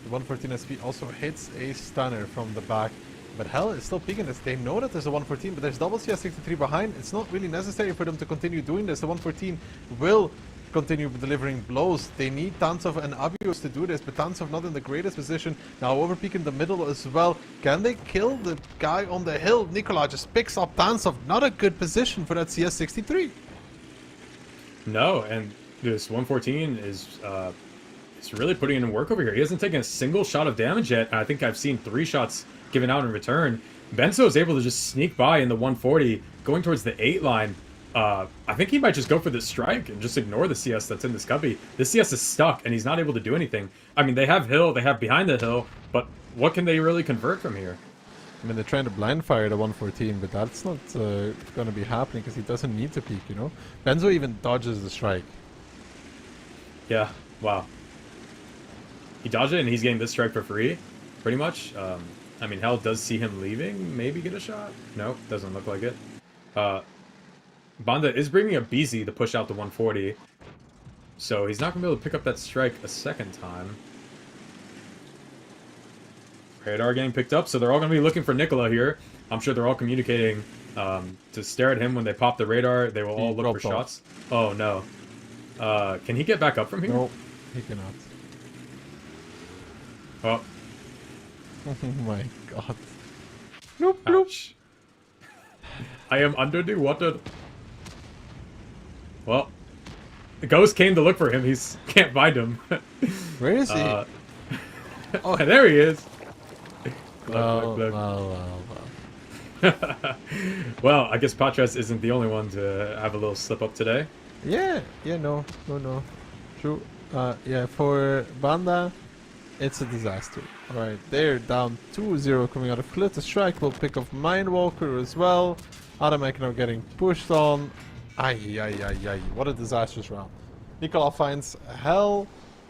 The 114 SP also hits a stunner from the back. But Hell is still peeking this. They know that there's a 114, but there's double CS63 behind. It's not really necessary for them to continue doing this. The 114 will continue delivering blows. They need Tansov and Abios to do this, but Tansov not in the greatest position. Now overpeak in the middle as well. Can they kill the guy on the hill? Nicola just picks up Tansov. Not a good position for that CS63. No, and this 114 is really putting in work over here. He hasn't taken a single shot of damage yet. I think I've seen 3 shots given out in return. Benzo is able to just sneak by in the 140, going towards the 8 line. I think he might just go for the strike and just ignore the CS that's in this cubby. This CS is stuck, and he's not able to do anything. I mean, they have hill, they have behind the hill, but what can they really convert from here? I mean, they're trying to blind fire the 114, but that's not going to be happening because he doesn't need to peek, you know? Benzo even dodges the strike. Yeah, wow. He dodged it, and he's getting this strike for free, pretty much. I mean, Hell does see him leaving, maybe get a shot? No, doesn't look like it. Banda is bringing a BZ to push out the 140, so he's not going to be able to pick up that strike a second time. Radar getting picked up, so they're all going to be looking for Nicola here. I'm sure they're all communicating to stare at him when they pop the radar. They will all look for shots. Oh, no. Can he get back up from here? No, he cannot. Oh. Oh my god. Bloop, bloop. Ouch. I am under the water. Well, the ghost came to look for him. He can't find him. Where is he? Oh, there he is. Well. Well, I guess Patras isn't the only one to have a little slip up today. Yeah, no. True. Yeah, for Banda, it's a disaster. Alright, they're down 2-0 coming out of Cliff. The strike will pick off Mindwalker as well. Adamek now getting pushed on. Ay. What a disastrous round. Nicola finds Hell.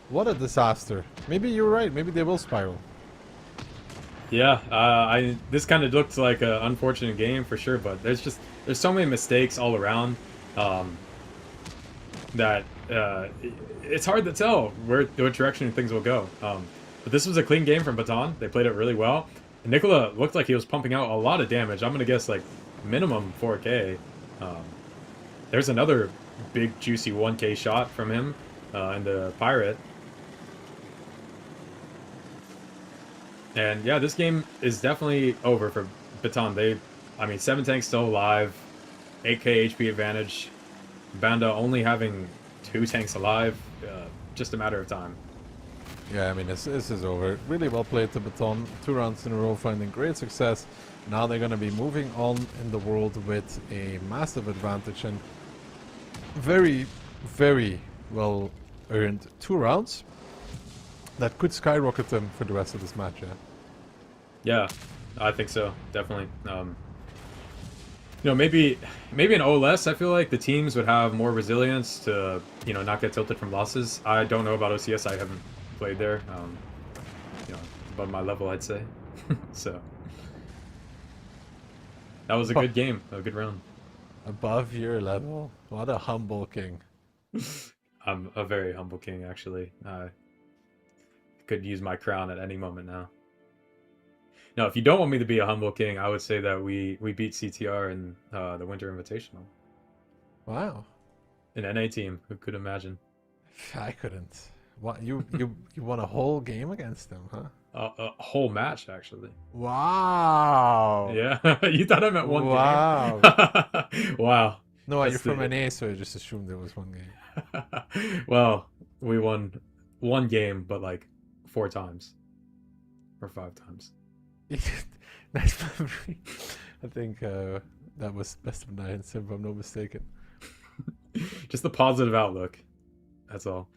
What a disaster. Maybe you're right. Maybe they will spiral. Yeah, this kind of looked like an unfortunate game for sure, but there's so many mistakes all around that it's hard to tell what direction things will go. But this was a clean game from Baton. They played it really well. And Nicola looked like he was pumping out a lot of damage. I'm gonna guess like minimum 4K. There's another big juicy 1K shot from him in the Pirate. And yeah, this game is definitely over for Baton. I mean, 7 tanks still alive, 8K HP advantage. Banda only having 2 tanks alive, just a matter of time. Yeah, I mean, this is over. Really well played to Baton. 2 rounds in a row, finding great success. Now they're going to be moving on in the world with a massive advantage and very, very well earned 2 rounds. That could skyrocket them for the rest of this match, yeah? Yeah, I think so, definitely. You know, maybe in OLS, I feel like the teams would have more resilience to, you know, not get tilted from losses. I don't know about OCS, I haven't played there. You know, above my level, I'd say. So, that was a good game, a good round. Above your level? What a humble king. I'm a very humble king, actually. Could use my crown at any moment now. No, if you don't want me to be a humble king, I would say that we beat CTR in the Winter Invitational. Wow. An NA team, who could imagine? I couldn't. What you won a whole game against them, huh? A whole match, actually. Wow. Yeah, you thought I meant one game? Wow. No, you're from NA, so I just assumed there was one game. Well, we won one game, but like 4 times. Or 5 times. Nice memory. I think that was best of 9, if I'm not mistaken. Just the positive outlook. That's all.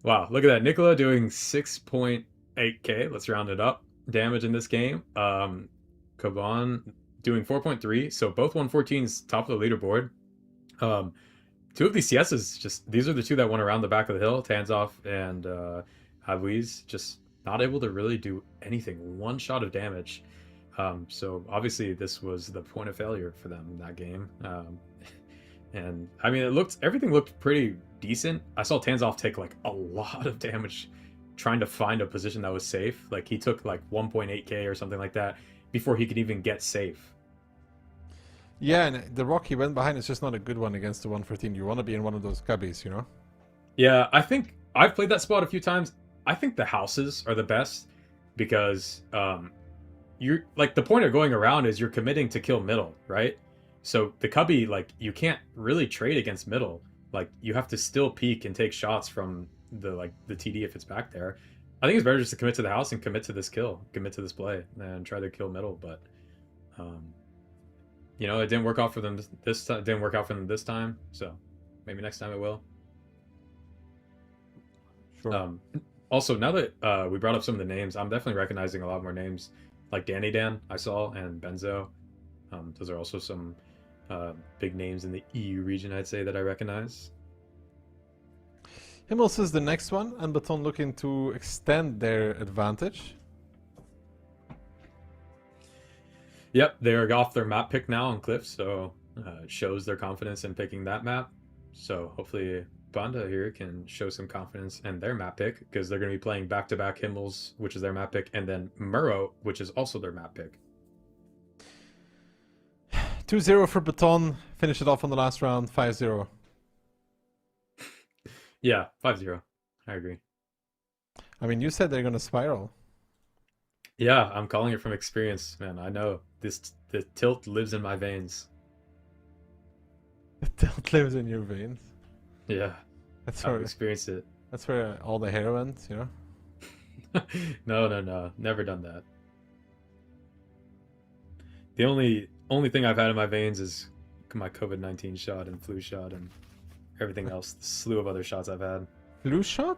Wow, look at that. Nicola doing 6.8k. Let's round it up. Damage in this game. Kaban doing 4.3. So both 114s top of the leaderboard. 2 of these CSs, just these are the 2 that went around the back of the hill. Tanzoff and Hadwiz just not able to really do anything. 1 shot of damage. So obviously this was the point of failure for them in that game. And I mean, everything looked pretty decent. I saw Tanzoff take like a lot of damage trying to find a position that was safe. Like he took like 1.8k or something like that before he could even get safe. Yeah, and the rock he went behind is just not a good one against the 114. You want to be in one of those cubbies, you know? Yeah, I think I've played that spot a few times. I think the houses are the best because you're like, the point of going around is you're committing to kill middle, right? So the cubby, like, you can't really trade against middle. Like, you have to still peek and take shots from the TD if it's back there. I think it's better just to commit to the house and commit to this kill, commit to this play, and try to kill middle. But you know, it didn't work out for them this time. Didn't work out for them this time. So maybe next time it will. Sure. Also, now that we brought up some of the names, I'm definitely recognizing a lot more names, like Danny Dan I saw, and Benzo. Those are also some big names in the EU region, I'd say, that I recognize. Himmels is the next one, and Baton looking to extend their advantage. Yep, they're off their map pick now on Cliff, so it shows their confidence in picking that map. So hopefully Banda here can show some confidence in their map pick, because they're going to be playing back-to-back Himmels, which is their map pick, and then Murrow, which is also their map pick. 2-0 for Baton. Finish it off on the last round. 5-0. Yeah, 5-0. I agree. I mean, you said they're going to spiral. Yeah, I'm calling it from experience, man. I know the tilt lives in my veins. The tilt lives in your veins. Yeah, That's I've where experienced it. That's where all the hair went, you know. No, never done that. The only thing I've had in my veins is my COVID-19 shot and flu shot and everything else. The slew of other shots I've had. Flu shot?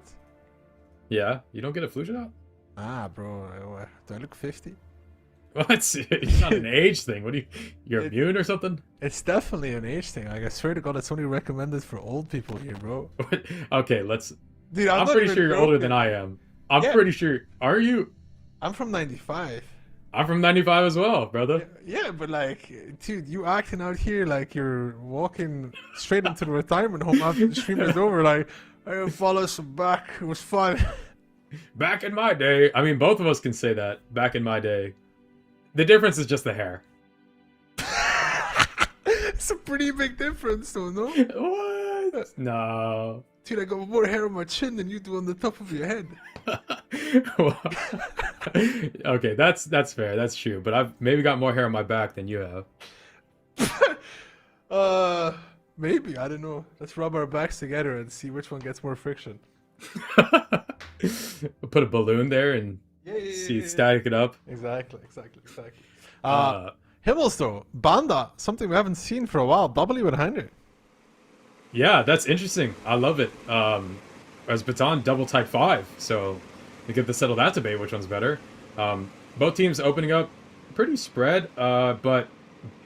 Yeah, you don't get a flu shot? Ah, bro, do I look 50? What? It's not an age thing. What you're immune or something? It's definitely an age thing. Like, I swear to God, it's only recommended for old people here, bro. Okay, let's... Dude, I'm pretty sure you're older than I am. I'm pretty sure... Are you? I'm from 95. I'm from 95 as well, brother. Yeah, but like, dude, you acting out here like you're walking straight into the retirement home after the stream is over. Like, I follow some back. It was fun. Back in my day. I mean, both of us can say that. Back in my day. The difference is just the hair. It's a pretty big difference, though, no? What? No. Dude, I got more hair on my chin than you do on the top of your head. Okay, that's fair. That's true. But I've maybe got more hair on my back than you have. Maybe. I don't know. Let's rub our backs together and see which one gets more friction. We'll put a balloon there and static it up. Exactly. Himmels, though. Banda. Something we haven't seen for a while. W100. Yeah, that's interesting. I love it. As Baton double type 5, so we get to settle that debate, which one's better. Both teams opening up pretty spread, but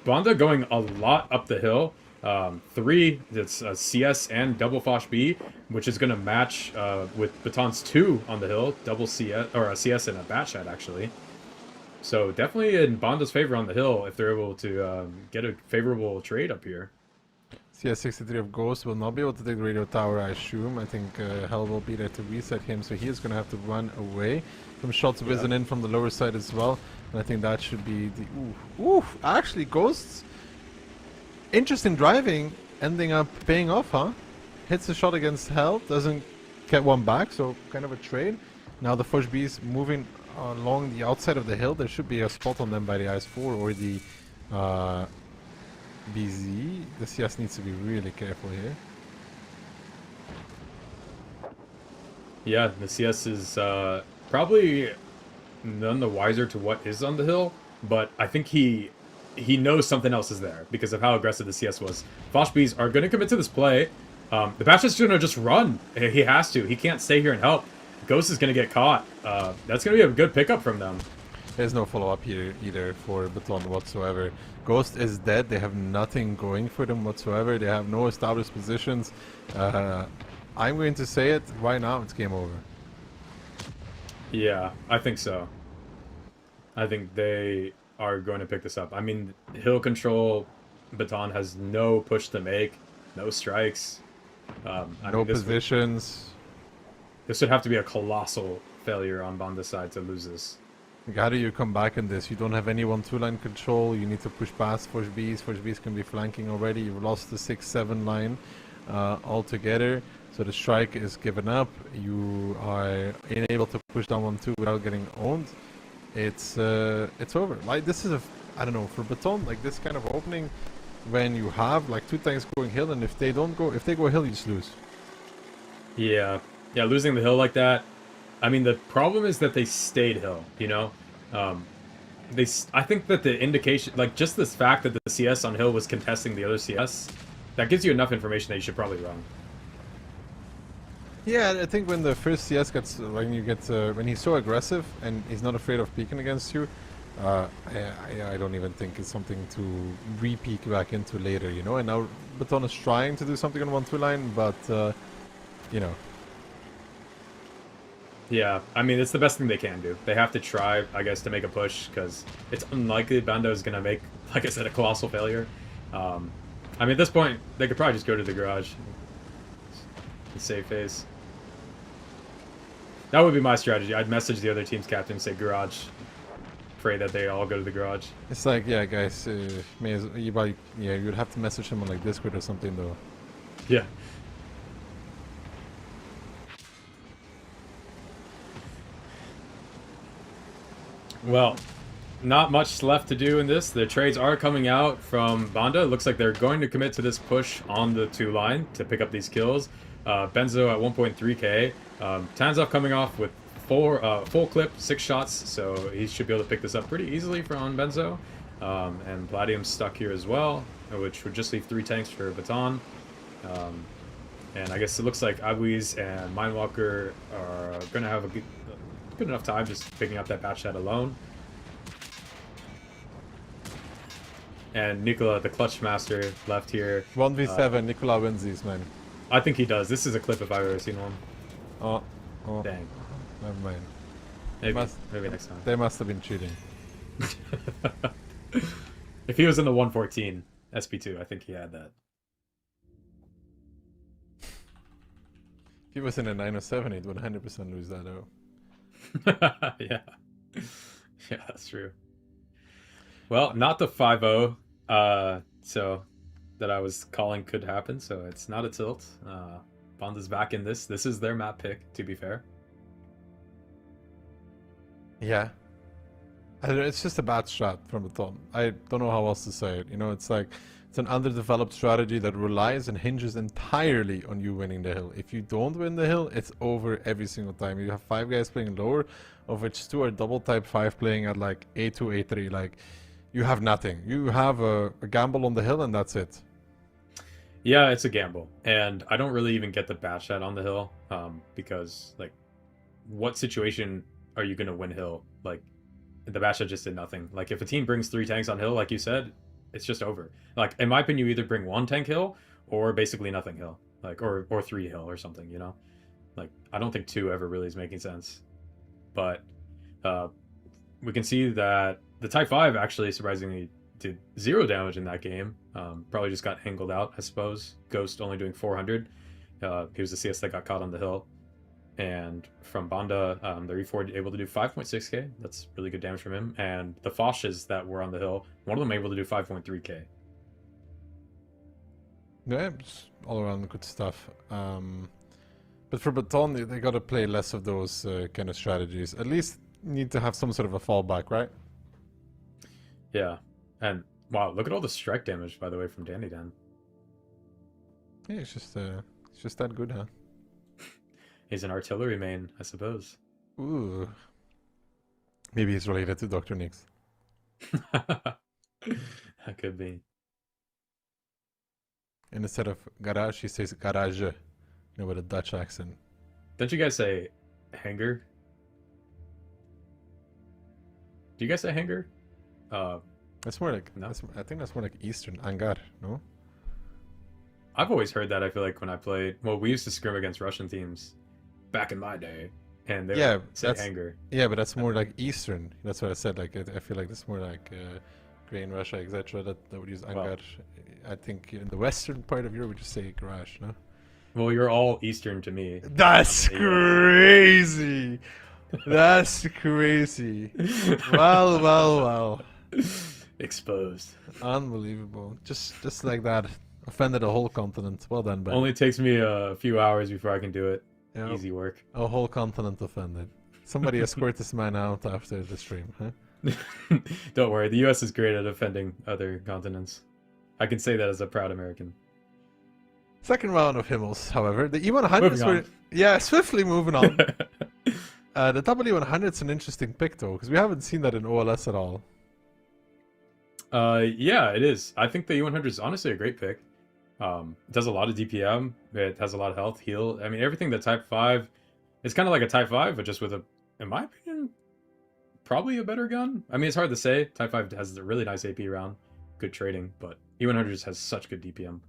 Banda going a lot up the hill. 3, it's a CS and double Fosh B, which is going to match with Baton's 2 on the hill, double CS, or a CS and a Batchat, actually. So definitely in Banda's favor on the hill if they're able to get a favorable trade up here. CS63 of Ghost will not be able to take the radio tower, I assume. I think Hell will be there to reset him, so he is going to have to run away. Some shots whizzing in from the lower side as well. And I think that should be the... Oof! Actually, Ghosts... Interesting driving, ending up paying off, huh? Hits a shot against Hell, doesn't get one back, so kind of a trade. Now the Fush B's moving along the outside of the hill. There should be a spot on them by the IS-4 or the... BZ. The CS needs to be really careful here. Yeah, the CS is probably none the wiser to what is on the hill, but I think he knows something else is there because of how aggressive the CS was. Fosh Bs are going to commit to this play. The Batchat's going to just run. He has to. He can't stay here and help. Ghost is going to get caught. That's going to be a good pickup from them. There's no follow-up here either for Baton whatsoever. Ghost is dead. They have nothing going for them whatsoever. They have no established positions. I'm going to say it. Right now, it's game over. Yeah, I think so. I think they are going to pick this up. I mean, hill control, Baton has no push to make, no strikes. No positions. This would have to be a colossal failure on Banda's side to lose this. How do you come back in this? You don't have any 1-2 line control. You need to push past Fush Bs. Fush Bs can be flanking already. You've lost the 6-7 line altogether. So the strike is given up. You are unable to push down 1-2 without getting owned. It's over. Like this is I don't know, for Baton, like this kind of opening when you have like 2 tanks going hill, and if they go hill, you just lose. Yeah, losing the hill like that. I mean, the problem is that they stayed hill, you know? I think that the indication, like, just this fact that the CS on hill was contesting the other CS, that gives you enough information that you should probably run. Yeah, I think when the first CS gets, when he's so aggressive and he's not afraid of peeking against you, I don't even think it's something to re-peek back into later, you know? And now Baton is trying to do something on 1-2 line, but, you know. Yeah, I mean, it's the best thing they can do. They have to try, I guess, to make a push, because it's unlikely Banda is going to make, like I said, a colossal failure. I mean, at this point, they could probably just go to the garage and save face. That would be my strategy. I'd message the other team's captain, say garage, pray that they all go to the garage. It's like, yeah, guys, you'd have to message him on like Discord or something, though. Yeah. Well, not much left to do in this. The trades are coming out from Banda. It looks like they're going to commit to this push on the 2 line to pick up these kills. Benzo at 1.3k. Tanzov coming off with full clip, 6 shots, so he should be able to pick this up pretty easily on Benzo. And Palladium's stuck here as well, which would just leave 3 tanks for Baton. And I guess it looks like Aguiz and Mindwalker are going to have a good enough time just picking up that Batchat alone. And Nicola, the clutch master, left here. 1v7, Nicola wins these, man. I think he does. This is a clip if I've ever seen one. Oh. Dang. Never mind. Maybe next time. They must have been cheating. If he was in the 114 SP2, I think he had that. If he was in a 907, he'd 100% lose that though. Yeah. Yeah, that's true. Well, not the 5-0, so that I was calling could happen, so it's not a tilt. Bonda's back in this. This is their map pick, to be fair. Yeah. I don't know, it's just a bad strat from the top. I don't know how else to say it. You know, it's like, it's an underdeveloped strategy that relies and hinges entirely on you winning the hill. If you don't win the hill, it's over every single time. You have 5 guys playing lower, of which 2 are double type 5 playing at like A2, A3. Like, you have nothing. You have a gamble on the hill and that's it. Yeah, it's a gamble. And I don't really even get the bat shot on the hill, because, like, what situation are you going to win hill? Like, the bat shot just did nothing. Like, if a team brings 3 tanks on hill, like you said, it's just over. Like, in my opinion, you either bring 1 tank hill or basically nothing hill. Like, or 3 hill or something, you know? Like, I don't think 2 ever really is making sense. But we can see that the Type 5 actually surprisingly did 0 damage in that game. Probably just got angled out, I suppose. Ghost only doing 400. He was the CS that got caught on the hill. And from Banda, the E4 able to do 5.6k. That's really good damage from him. And the Foshes that were on the hill, one of them able to do 5.3k. Yeah, it's all around good stuff. But for Baton, they got to play less of those kind of strategies. At least need to have some sort of a fallback, right? Yeah. And wow, look at all the strike damage, by the way, from Danny Dan. Yeah, it's just that good, huh? He's an artillery main, I suppose. Ooh. Maybe he's related to Dr. Nix. That could be. And instead of garage, he says garage. You know, with a Dutch accent. Don't you guys say hanger? Do you guys say hanger? That's more like, no. I think that's more like Eastern. Angar, no? I've always heard that, I feel like, when I played... Well, we used to scrim against Russian teams back in my day. And they would say hanger. Yeah, but that's more like Eastern. That's what I said. Like, I feel like that's more like Ukraine, Russia, etc. That would use Angar. Well, I think in the western part of Europe, we just say garage, no? Well, you're all Eastern to me. That's crazy! That's crazy. Well. Exposed. Unbelievable. Just like that. Offended a whole continent. Well done, Ben. Only takes me a few hours before I can do it. Yep. Easy work. A whole continent offended. Somebody escort this man out after the stream, huh? Don't worry, the US is great at offending other continents. I can say that as a proud American. Second round of Himmels, however. The E100s were... Yeah, swiftly moving on. The W100's an interesting pick, though, because we haven't seen that in OLS at all. Yeah, it is. I think the E100 is honestly a great pick. It does a lot of DPM. It has a lot of health, heal. I mean, everything that Type 5... It's kind of like a Type 5, but just with a, in my opinion, probably a better gun. I mean, it's hard to say. Type 5 has a really nice AP round. Good trading, but E100 just has such good DPM.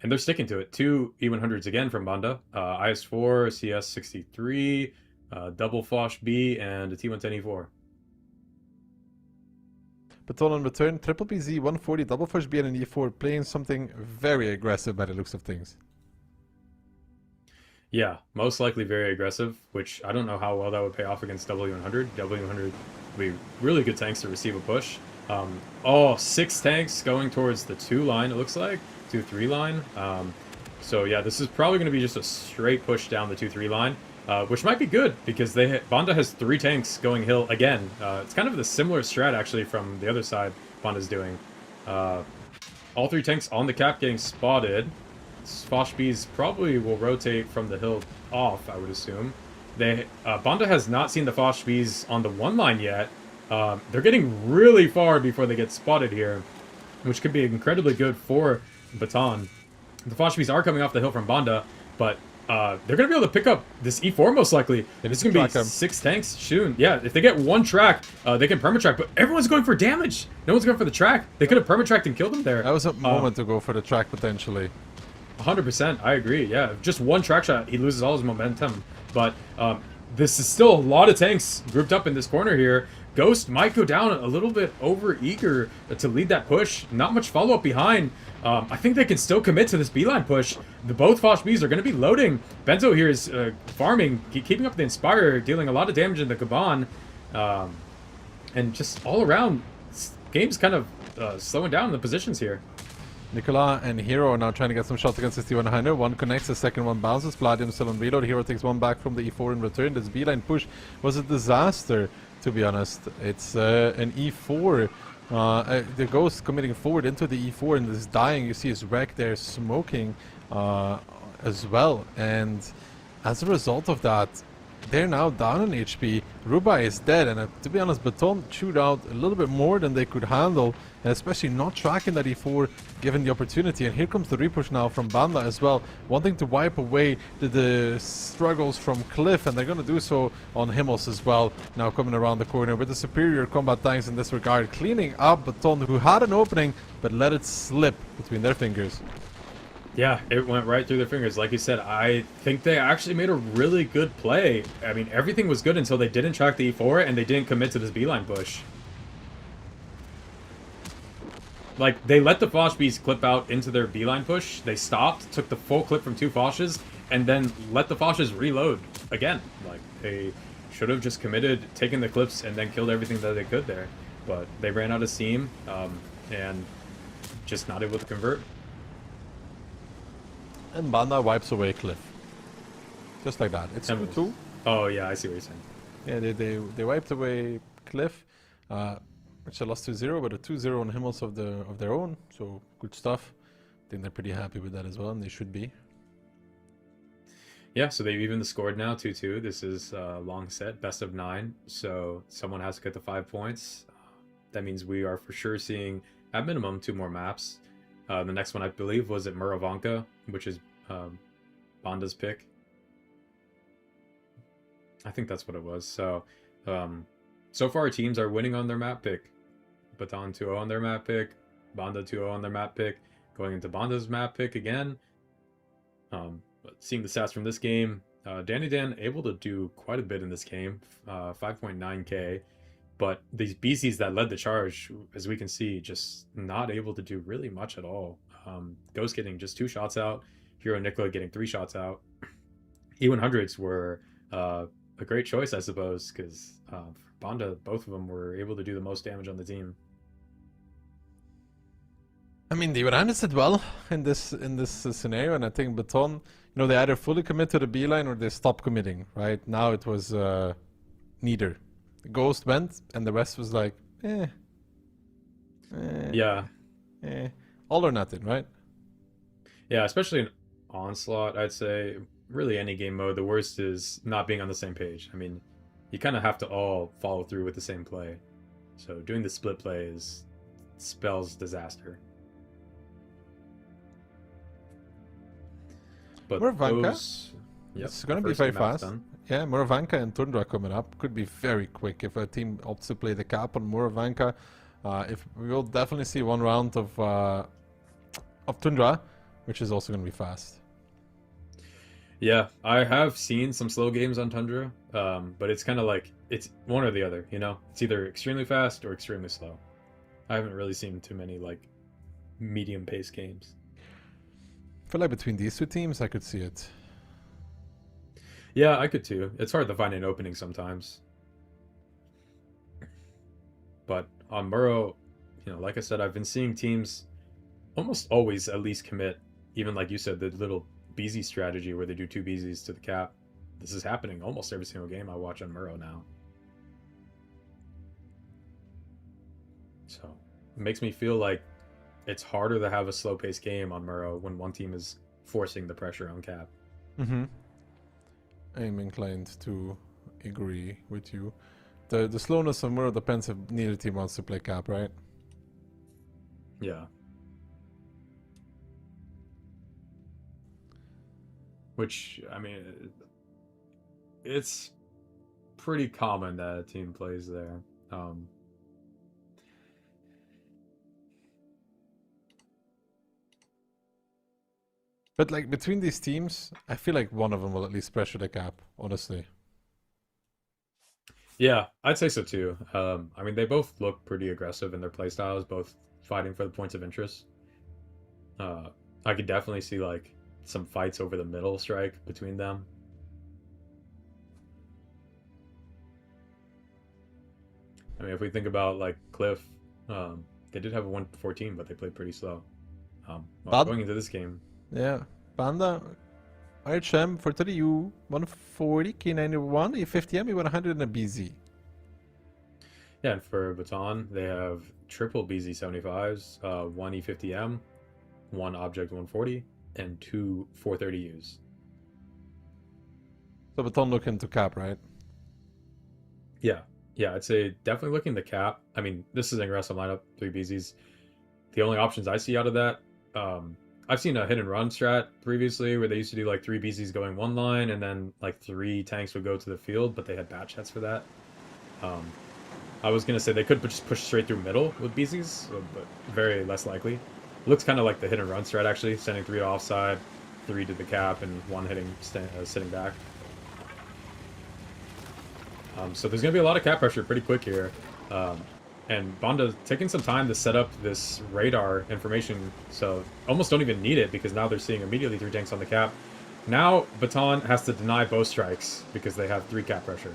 And they're sticking to it. 2 E100s again from Banda. IS-4, CS-63, double Foch B, and a T110E4. Baton on return, triple PZ, 140, double Foch B and an E4, playing something very aggressive by the looks of things. Yeah, most likely very aggressive, which I don't know how well that would pay off against W100. W100 would be really good tanks to receive a push. 6 tanks going towards the 2 line, it looks like. 2-3 line. So yeah, this is probably going to be just a straight push down the 2-3 line, which might be good because Banda has 3 tanks going hill again. It's kind of the similar strat actually from the other side Banda's doing. All 3 tanks on the cap getting spotted. Foch Bs probably will rotate from the hill off, I would assume. Banda has not seen the Foch Bs on the 1 line yet. They're getting really far before they get spotted here, which could be incredibly good for Baton. The Foch Bs are coming off the hill from Banda, but they're going to be able to pick up this E4 most likely. It's going to be 6 tanks soon. Yeah, if they get 1 track, they can permatrack, but everyone's going for damage. No one's going for the track. They could have permatracked and killed them there. That was a moment to go for the track, potentially. 100%, I agree, yeah. Just 1 track shot, he loses all his momentum. But this is still a lot of tanks grouped up in this corner here. Ghost might go down a little bit over eager to lead that push. Not much follow-up behind. I think they can still commit to this beeline push. Both Fosh Bs are going to be loading. Benzo here is farming, keeping up the Inspire, dealing a lot of damage in the Kaban. And just all around, game's kind of slowing down in the positions here. Nicola and Hero are now trying to get some shots against this T100. One connects, the second one bounces. Vladium still on reload. Hero takes one back from the E4 in return. This beeline push was a disaster, to be honest. It's an E4. The Ghost committing forward into the E4 and is dying. You see his wreck there smoking as well. And as a result of that, they're now down in HP. Rubai is dead, and to be honest, Baton chewed out a little bit more than they could handle, and especially not tracking that E4 given the opportunity. And here comes the repush now from Banda as well, wanting to wipe away the struggles from Cliff, and they're going to do so on Himmels as well, now coming around the corner with the superior combat tanks in this regard, cleaning up Baton, who had an opening but let it slip between their fingers. Yeah, it went right through their fingers. Like you said, I think they actually made a really good play. I mean, everything was good until they didn't track the E4 and they didn't commit to this beeline push. Like, they let the Fosh Bees clip out into their beeline push. They stopped, took the full clip from 2 Foshes, and then let the Foshes reload again. Like, they should have just committed, taken the clips, and then killed everything that they could there. But they ran out of steam, and just not able to convert. And Banda wipes away Cliff. Just like that. It's 2-2. Oh, yeah, I see what you're saying. Yeah, they wiped away Cliff, which they lost 2-0, but a 2-0 on Himmels of their own. So, good stuff. I think they're pretty happy with that as well, and they should be. Yeah, so they've even scored now, 2-2. This is a long set, best of 9. So, someone has to get the 5 points. That means we are for sure seeing, at minimum, 2 more maps. The next one, I believe, was at Murovanka, which is Banda's pick. I think that's what it was. So, so far, teams are winning on their map pick. Baton 2-0 on their map pick. Banda 2-0 on their map pick. Going into Banda's map pick again. But seeing the stats from this game, Danny Dan able to do quite a bit in this game. 5.9k. But these BCs that led the charge, as we can see, just not able to do really much at all. Ghost getting just 2 shots out. Hero Nicola getting 3 shots out. E100s were a great choice, I suppose, because for Banda, both of them were able to do the most damage on the team. I mean, the E100s did well in this scenario, and I think Baton, they either fully commit to the beeline or they stop committing, right? Now it was neither. Ghost went, and the rest was like, Yeah. All or nothing, right? Yeah, especially in Onslaught, I'd say. Really any game mode, the worst is not being on the same page. I mean, you kind of have to all follow through with the same play. So doing the split play spells disaster. But Murovanka, it's going to be very fast. Done. Yeah, Murovanka and Tundra coming up could be very quick if a team opts to play the cap on Murovanka. If we will definitely see 1 round of Tundra, which is also going to be fast. Yeah, I have seen some slow games on Tundra, but it's kind of like it's one or the other. It's either extremely fast or extremely slow. I haven't really seen too many like medium pace games. I feel like between these 2 teams, I could see it. Yeah, I could too. It's hard to find an opening sometimes. But on Murrow, like I said, I've been seeing teams almost always at least commit. Even like you said, the little BZ strategy where they do 2 BZs to the cap. This is happening almost every single game I watch on Murrow now. So it makes me feel like it's harder to have a slow-paced game on Murrow when one team is forcing the pressure on cap. Mm-hmm. I'm inclined to agree with you. The slowness of Murrow depends if neither team wants to play cap, right? Yeah. Which, I mean, it's pretty common that a team plays there. But like between these teams, I feel like one of them will at least pressure the cap, honestly. Yeah, I'd say so too. I mean, they both look pretty aggressive in their playstyles, both fighting for the points of interest. Uh, I could definitely see like some fights over the middle strike between them. I mean, if we think about like Cliff, they did have a 114, but they played pretty slow. Well, going into this game, Yeah, Panda, RHM for 30U, 140, K91, E50M, E100, and a BZ. yeah, and for Baton, they have triple BZ75s, one E50M, one Object 140, and two 430Us. So Baton looking to cap, right? Yeah, yeah, I'd say definitely looking to cap. I mean, this is an aggressive lineup, 3 BZs. The only options I see out of that, I've seen a hit and run strat previously where they used to do like 3 BZs going one line and then like 3 tanks would go to the field, but they had batch heads for that. I was going to say they could just push straight through middle with BZs, but very less likely. Looks kind of like the hit and run strat actually, sending 3 to offside, 3 to the cap, and 1 hitting sitting back. So there's going to be a lot of cap pressure pretty quick here. And Banda taking some time to set up this radar information, so almost don't even need it because now they're seeing immediately 3 tanks on the cap. Now Baton has to deny both strikes because they have 3 cap pressure.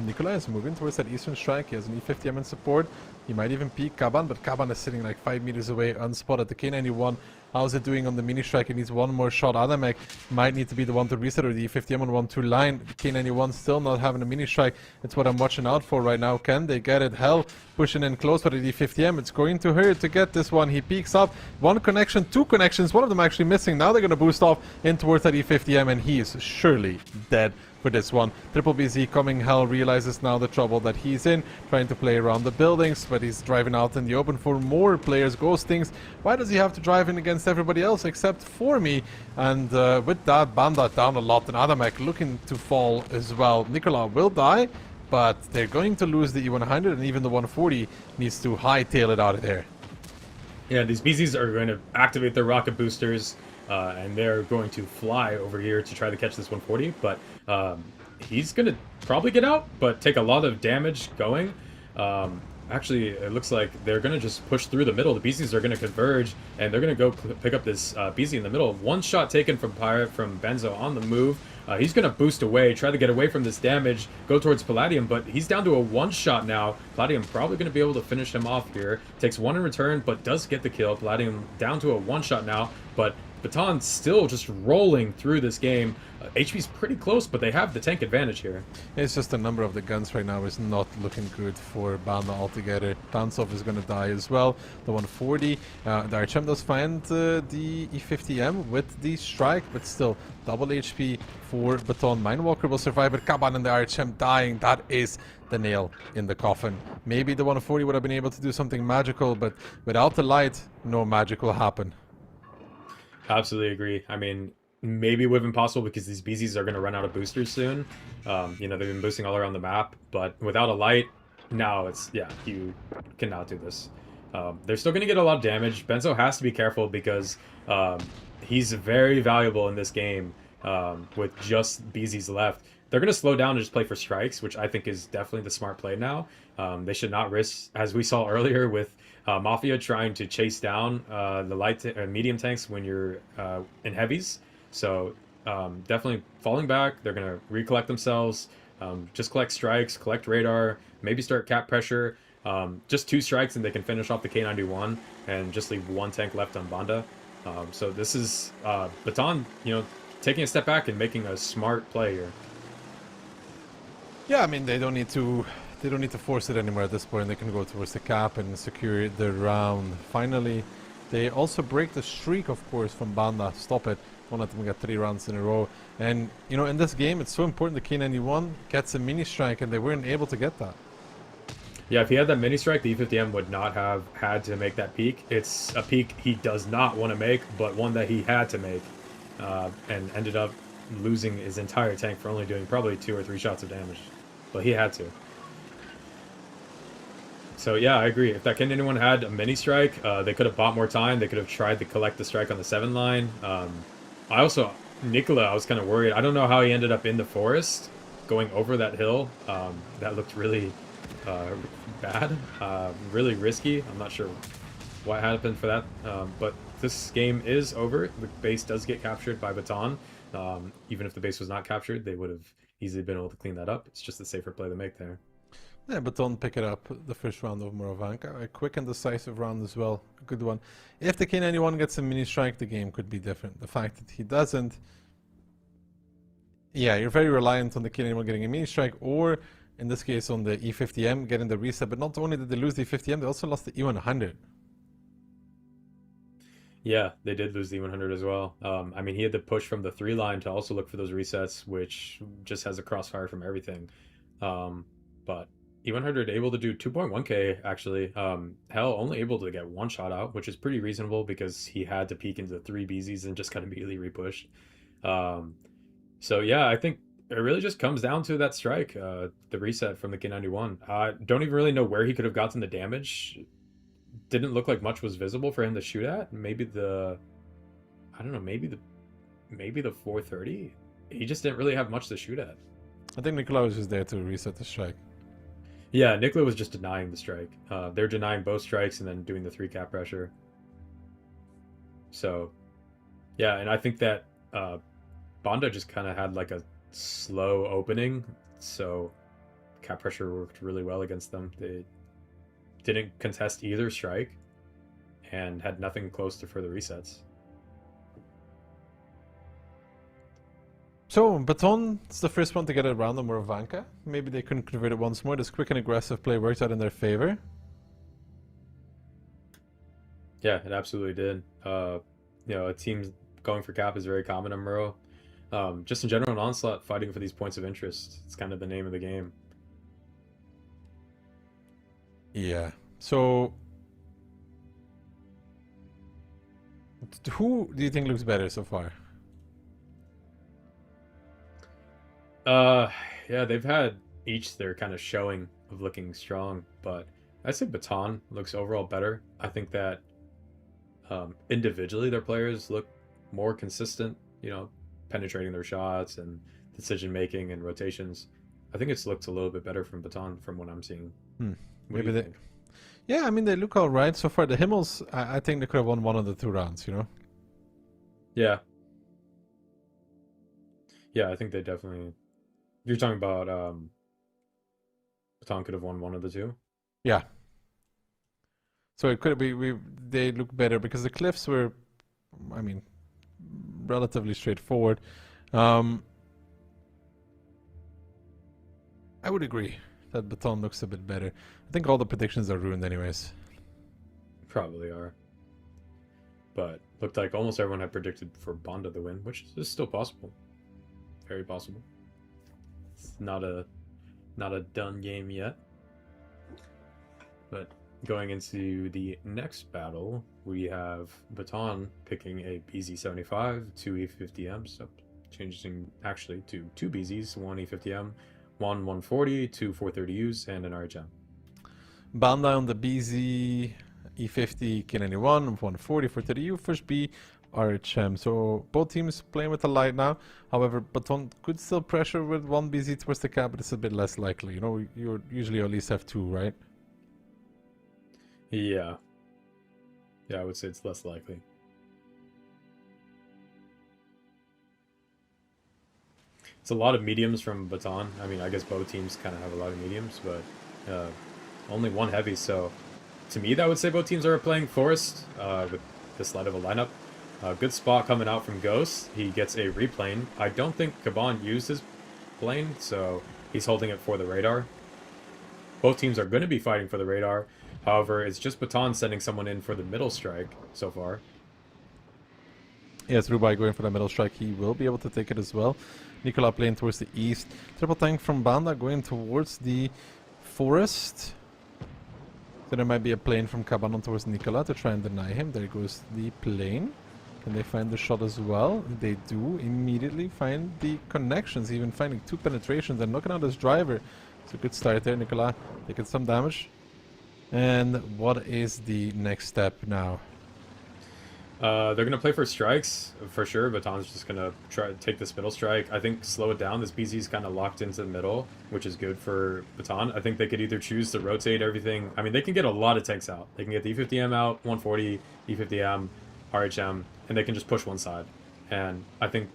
Nikolai is moving towards that eastern strike. He has an E50M in support. He might even peek Kaban, but Kaban is sitting like 5 meters away, unspotted. The K91, how's it doing on the mini strike? It needs one more shot. Adamek might need to be the one to reset, or the E50M on 1-2 line. The K91 still not having a mini strike. It's what I'm watching out for right now. Can they get it? Hell, pushing in close for the E50M. It's going to hurt to get this one. He peeks up. 1 connection, 2 connections. One of them actually missing. Now they're going to boost off in towards that E50M, and he is surely dead for this one. Triple BZ coming. Hell realizes now the trouble that he's in, trying to play around the buildings, but he's driving out in the open for more players. Ghostings, why does he have to drive in against everybody else except for me? And with that, Banda down a lot, and Adamek looking to fall as well. Nicola will die, but they're going to lose the E100, and even the 140 needs to hightail it out of there. Yeah, these BZs are going to activate their rocket boosters, and they're going to fly over here to try to catch this 140, but he's going to probably get out, but take a lot of damage going. Actually, it looks like they're going to just push through the middle. The BZs are going to converge, and they're going to go pick up this BZ in the middle. 1 shot taken from Pirate, from Benzo on the move. He's going to boost away, try to get away from this damage, go towards Palladium, but he's down to a 1 shot now. Palladium probably going to be able to finish him off here. Takes 1 in return, but does get the kill. Palladium down to a 1 shot now, but Baton still just rolling through this game. HP's pretty close, but they have the tank advantage here. It's just the number of the guns right now is not looking good for Banda altogether. Tansov is going to die as well. The 140. The RHM does find the E50M with the strike, but still double HP for Baton. Mindwalker will survive, but Kaban and the RHM dying. That is the nail in the coffin. Maybe the 140 would have been able to do something magical, but without the light, no magic will happen. Absolutely agree. I mean, maybe it would have been possible because these BZs are going to run out of boosters soon. You know, they've been boosting all around the map, but without a light, now it's, yeah, you cannot do this. They're still going to get a lot of damage. Benzo has to be careful because he's very valuable in this game with just BZs left. They're going to slow down and just play for strikes, which I think is definitely the smart play now. They should not risk, as we saw earlier with Mafia trying to chase down the light medium tanks when you're in heavies. So definitely falling back. They're going to recollect themselves, just collect strikes, collect radar, maybe start cap pressure. Just 2 strikes and they can finish off the K91 and just leave 1 tank left on Banda. So this is Baton, you know, taking a step back and making a smart play here. Yeah, I mean, they don't need to force it anymore at this point. They can go towards the cap and secure the round. Finally, they also break the streak, of course, from Banda. Stop it. Won't let them get 3 rounds in a row. And, you know, in this game, it's so important the K91 gets a mini strike, and they weren't able to get that. Yeah, if he had that mini strike, the E50M would not have had to make that peak. It's a peak he does not want to make, but one that he had to make, and ended up losing his entire tank for only doing probably 2 or 3 shots of damage. But he had to. So yeah, I agree. If that K91 had a mini strike, they could have bought more time. They could have tried to collect the strike on the 7 line. I was kind of worried. I don't know how he ended up in the forest. going over that hill. That looked really bad, really risky. I'm not sure what happened for that, but this game is over. The base does get captured by Baton. Even if the base was not captured, they would have easily been able to clean that up. It's just a safer play to make there. Yeah, Baton pick it up the first round of Moravanka. A quick and decisive round as well. A good one. If the K91 gets a mini strike, the game could be different. The fact that he doesn't, yeah, you're very reliant on the K91 getting a mini strike, or in this case on the E50M getting the reset. But not only did they lose the E50M, they also lost the E100. Yeah, they did lose the E100 as well. I mean, he had to push from the 3 line to also look for those resets, which just has a crossfire from everything. But E100 able to do 2.1k actually. Hell, only able to get 1 shot out, which is pretty reasonable because he had to peek into 3 BZs and just got immediately repushed. So yeah, I think it really just comes down to that strike, the reset from the K91. I don't even really know where he could have gotten the damage. Didn't look like much was visible for him to shoot at. Maybe the, I don't know, maybe the 430. He just didn't really have much to shoot at. I think Nicola was just there to reset the strike. Yeah, Nicola was just denying the strike. They're denying both strikes and then doing the 3 cap pressure. So, yeah, and I think that Banda just kind of had like a slow opening, so cap pressure worked really well against them. They didn't contest either strike and had nothing close to further resets. So, Baton's the first one to get it around on Moravanka. Maybe they couldn't convert it once more. This quick and aggressive play worked out in their favor. Yeah, it absolutely did. You know, a team going for cap is very common in Muro. Just in general, in Onslaught, fighting for these points of interest. It's kind of the name of the game. Yeah. So, who do you think looks better so far? Yeah, they've had each their kind of showing of looking strong, but I'd say Baton looks overall better. I think that individually their players look more consistent, you know, penetrating their shots and decision making and rotations. I think it's looked a little bit better from Baton from what I'm seeing. Maybe they, yeah, I mean, they look all right so far. The Himmels, I think they could have won one of the 2 rounds, you know? Yeah. Yeah, I think they definitely... You're talking about Baton could have won one of the 2? Yeah. So it could be they look better because the cliffs were, I mean, relatively straightforward. I would agree that Baton looks a bit better. I think all the predictions are ruined anyways. Probably are. But looked like almost everyone had predicted for Banda to win, which is still possible. Very possible. It's not a done game yet. But going into the next battle, we have Baton picking a BZ75, 2 E50M, so changing actually to 2 BZs, 1 E50M, 1 140, 2 430Us, and an RHM. Banda on the BZ, E50, K91, 140, 430U, first B, RHM. So both teams playing with the light now. However, Baton could still pressure with 1 BZ towards the cap, but it's a bit less likely. You know, you usually at least have 2, right? Yeah. Yeah, I would say it's less likely. It's a lot of mediums from Baton. I mean, I guess both teams kind of have a lot of mediums, but only 1 heavy. So to me, that would say both teams are playing Forest with this light of a lineup. Good spot coming out from Ghost. He gets a replane. I don't think Caban used his plane, so he's holding it for the radar. Both teams are going to be fighting for the radar. However, it's just Baton sending someone in for the middle strike so far. Yes, Rubai going for the middle strike. He will be able to take it as well. Nicola playing towards the east. Triple tank from Banda going towards the forest. So there might be a plane from Cabanon towards Nicola to try and deny him. There goes the plane. Can they find the shot as well? They do immediately find the connections, even finding 2 penetrations and knocking out his driver. It's a good start there, Nicola taking some damage. And what is the next step now? They're gonna play for strikes for sure. Baton's just gonna try to take this middle strike. I think slow it down. This BZ's kind of locked into the middle, which is good for Baton. I think they could either choose to rotate everything. I mean, they can get a lot of tanks out. They can get the E50M out, 140, E50M, RHM, and they can just push one side. And I think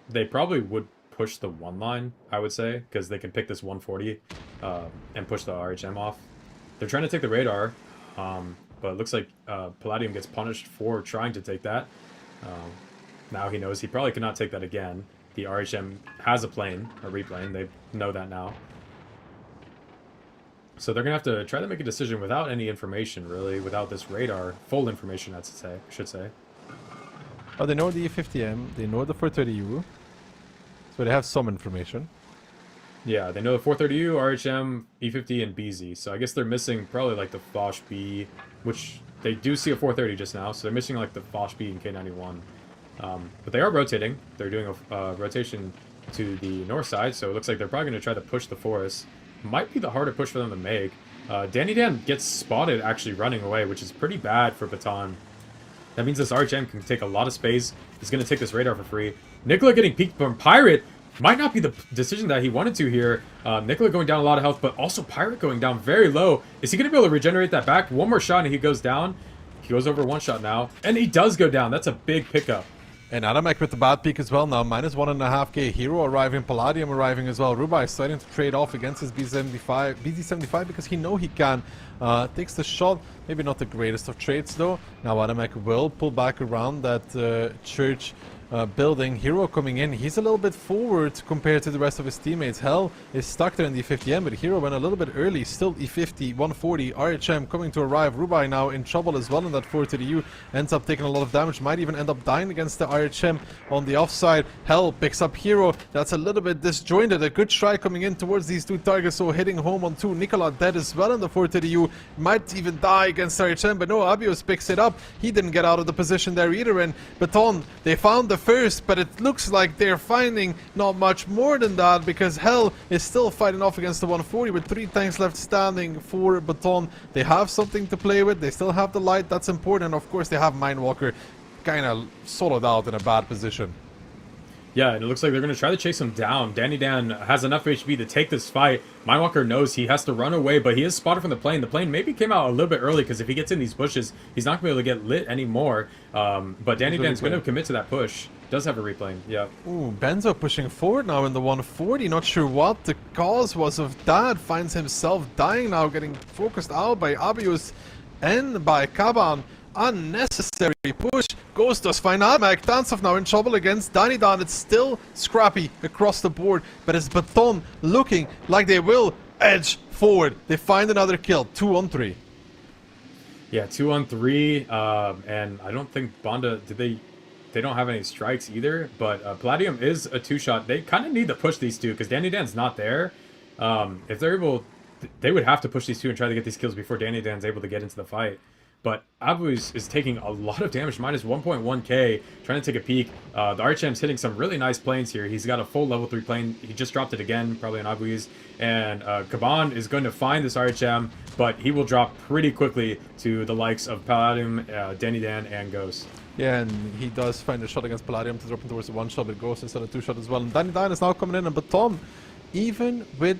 they probably would push the one line, I would say, because they can pick this 140 and push the RHM off. They're trying to take the radar. But it looks like Palladium gets punished for trying to take that. Now he knows he probably cannot take that again. The RHM has a plane, a replane. They know that now. So they're going to have to try to make a decision without any information, really. Without this radar. Full information, I should say. Oh, they know the E50M. They know the 430U. So they have some information. Yeah, they know the 430U, RHM, E50, and BZ. So I guess they're missing probably like the Foch B, which they do see a 430 just now. So they're missing like the Foch B and K91. But they are rotating. They're doing a rotation to the north side. So it looks like they're probably going to try to push the forest. Might be the harder push for them to make. Danny Dan gets spotted actually running away, which is pretty bad for Baton. That means this RHM can take a lot of space. He's going to take this radar for free. Nicola getting peeked from Pirate. Might not be the decision that he wanted to here. Nicola going down a lot of health, but also Pirate going down very low. Is he going to be able to regenerate that back? One more shot and he goes down. He goes over one shot now. And he does go down. That's a big pickup. And Adamek with the bad peak as well now. Minus 1.5k. Hero arriving. Palladium arriving as well. Rubai starting to trade off against his BZ75 because he know he can. Takes the shot. Maybe not the greatest of trades though. Now Adamek will pull back around that church building. Hero coming in. He's a little bit forward compared to the rest of his teammates. Hell is stuck there in the E50M, but Hero went a little bit early. Still E50, 140. RHM coming to arrive. Rubai now in trouble as well in that 430U. Ends up taking a lot of damage. Might even end up dying against the RHM on the offside. Hell picks up Hero. That's a little bit disjointed. A good try coming in towards these two targets. So hitting home on two. Nicola dead as well in the 430U. Might even die against RHM, but no, Abios picks it up. He didn't get out of the position there either. And Baton, they found the first, but it looks like they're finding not much more than that because Hell is still fighting off against the 140 with 3 tanks left standing for Baton. They have something to play with. They still have the light. That's important. And of course, they have Mindwalker kind of soloed out in a bad position. Yeah, and it looks like they're going to try to chase him down. Danny Dan has enough HP to take this fight. Mindwalker knows he has to run away, but he is spotted from the plane. The plane maybe came out a little bit early because if he gets in these bushes, he's not going to be able to get lit anymore. But Danny Dan's going to commit to that push. Does have a replane, yeah. Ooh, Benzo pushing forward now in the 140. Not sure what the cause was of that. Finds himself dying now, getting focused out by Abius and by Kaban. Unnecessary push. Ghost does find Adamek. Dansov now in trouble against Danny Dan. It's still scrappy across the board, but it's Baton looking like they will edge forward. They find another kill. 2 on 3. Yeah, 2 on 3. And I don't think Bonda they don't have any strikes either, but Palladium is a 2-shot. They kind of need to push these two because Danny Dan's not there. If they're able, they would have to push these two and try to get these kills before Danny Dan's able to get into the fight. But Abu is taking a lot of damage, minus 1.1k, trying to take a peek. The RHM's hitting some really nice planes here. He's got a full level 3 plane. He just dropped it again, probably on Abu's. And Kaban is going to find this RHM, but he will drop pretty quickly to the likes of Palladium, Danny Dan, and Ghost. Yeah, and he does find a shot against Palladium to drop him towards the 1-shot with Ghost instead of 2-shot as well. And Danny Dan is now coming in, and Baton, even with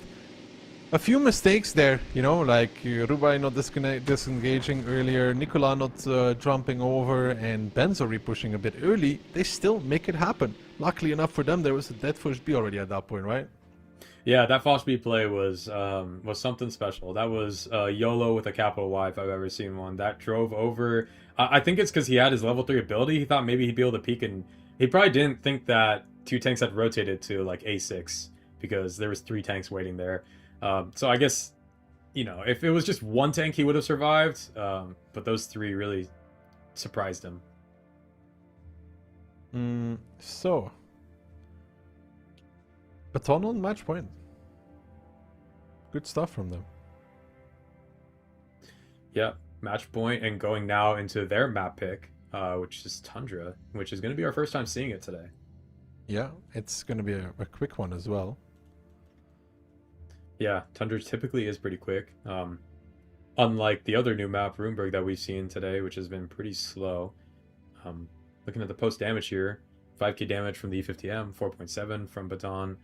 a few mistakes there, you know, like Rubai not disengaging earlier, Nicola not jumping over, and Benzo repushing a bit early, they still make it happen. Luckily enough for them, there was a dead Foch B already at that point, right? Yeah, that Foch B play was something special. That was YOLO with a capital Y if I've ever seen one. That drove over. I think it's because he had his level 3 ability. He thought maybe he'd be able to peek, and he probably didn't think that 2 tanks had rotated to like A6 because there was 3 tanks waiting there. So I guess, you know, if it was just 1 tank, he would have survived. But those 3 really surprised him. So, Baton on match point. Good stuff from them. Yeah, match point, and going now into their map pick, which is Tundra, which is going to be our first time seeing it today. Yeah, it's going to be a quick one as well. Yeah, Tundra typically is pretty quick. Unlike the other new map, Runeberg, that we've seen today, which has been pretty slow. Looking at the post damage here, 5k damage from the E50M, 4.7 from Baton.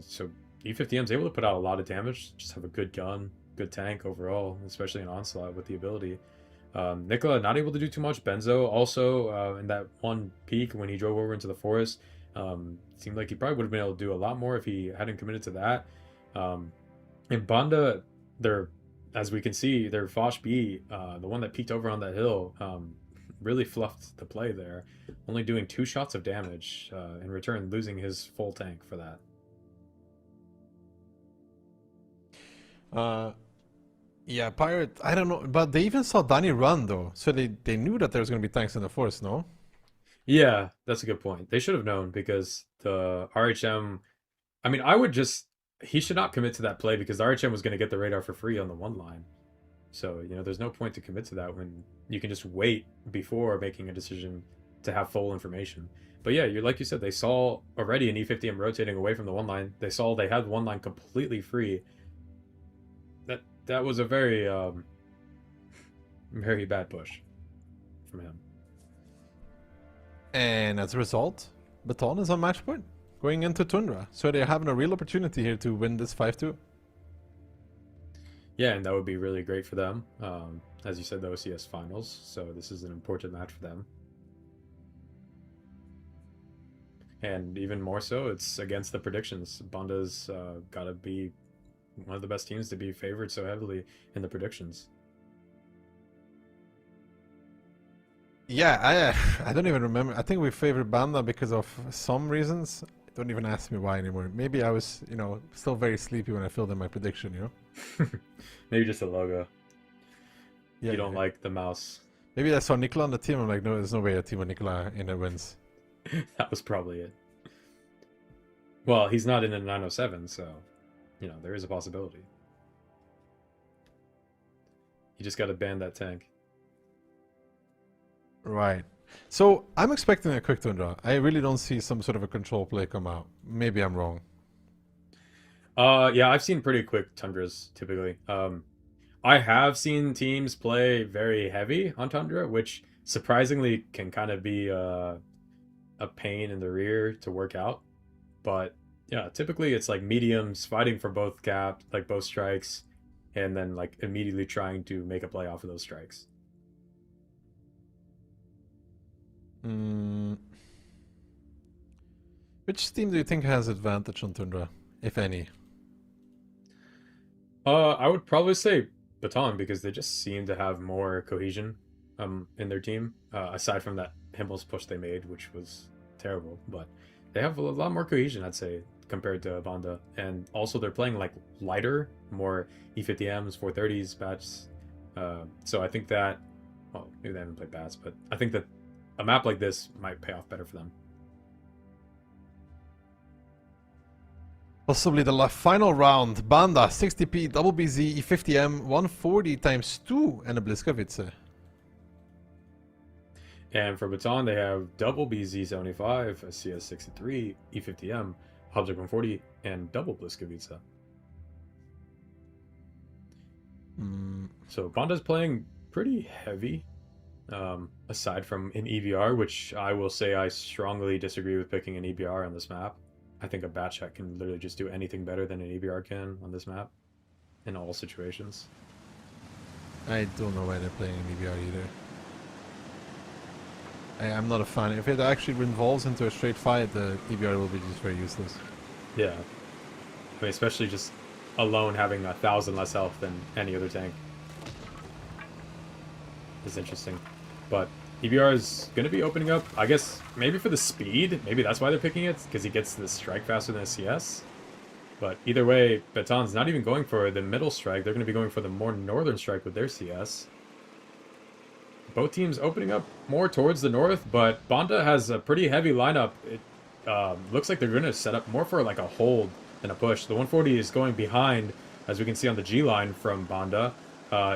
So E50M is able to put out a lot of damage, just have a good gun, good tank overall, especially in Onslaught with the ability. Nicola not able to do too much. Benzo also in that one peak when he drove over into the forest, seemed like he probably would have been able to do a lot more if he hadn't committed to that. And Banda, as we can see, their Foch B, the one that peeked over on that hill, really fluffed the play there, only doing 2 shots of damage, in return losing his full tank for that. Yeah, Pirate, I don't know, but they even saw Danny run though, so they knew that there was going to be tanks in the forest, no? Yeah, that's a good point. They should have known, because the RHM, I mean, he should not commit to that play, because the RHM was going to get the radar for free on the 1 line. So, there's no point to commit to that when you can just wait before making a decision to have full information. But yeah, like you said, they saw already an E50M rotating away from the 1 line. They saw they had 1 line completely free. That was a very, very bad push from him. And as a result, Baton is on match point going into Tundra. So they're having a real opportunity here to win this 5-2. Yeah, and that would be really great for them. As you said, the OCS Finals. So this is an important match for them. And even more so, it's against the predictions. Banda's got to be one of the best teams to be favored so heavily in the predictions. Yeah, I don't even remember. I think we favored Banda because of some reasons. Don't even ask me why anymore. Maybe I was, still very sleepy when I filled in my prediction, Maybe just a logo. Yeah, you don't like the mouse. Maybe I saw Nicola on the team. I'm like, no, there's no way a team with Nicola in it wins. That was probably it. Well, he's not in a 907, so, there is a possibility. You just got to ban that tank. Right. So I'm expecting a quick Tundra. I really don't see some sort of a control play come out. Maybe I'm wrong. Yeah, I've seen pretty quick Tundras typically. I have seen teams play very heavy on Tundra, which surprisingly can kind of be a pain in the rear to work out. But yeah, typically it's like mediums fighting for both both strikes, and then like immediately trying to make a play off of those strikes. Which team do you think has advantage on Tundra, if any? I would probably say Baton, because they just seem to have more cohesion in their team, aside from that Himmels push they made, which was terrible. But they have a lot more cohesion, I'd say, compared to Banda. And also they're playing like lighter, more E50Ms, 430s, bats. So I think that, well, maybe they haven't played bats, but I think that a map like this might pay off better for them. Possibly the final round. Banda, 60p, double BZ, E50M, 140 times 2, and a Bliskovice. And for Baton, they have double BZ75, a CS63, E50M, Object 140, and double Bliskovice. So Banda's playing pretty heavy, aside from an EVR, which I will say I strongly disagree with picking an EVR on this map. I think a Batchat can literally just do anything better than an EVR can on this map, in all situations. I don't know why they're playing an EVR either. I'm not a fan. If it actually involves into a straight fight, the EVR will be just very useless. Yeah. I mean, especially just alone having 1,000 less health than any other tank. It's interesting. But EVR is going to be opening up, I guess, maybe for the speed. Maybe that's why they're picking it, because he gets the strike faster than a CS. But either way, Baton's not even going for the middle strike. They're going to be going for the more northern strike with their CS. Both teams opening up more towards the north, but Banda has a pretty heavy lineup. It looks like they're going to set up more for like a hold than a push. The 140 is going behind, as we can see on the G line from Banda.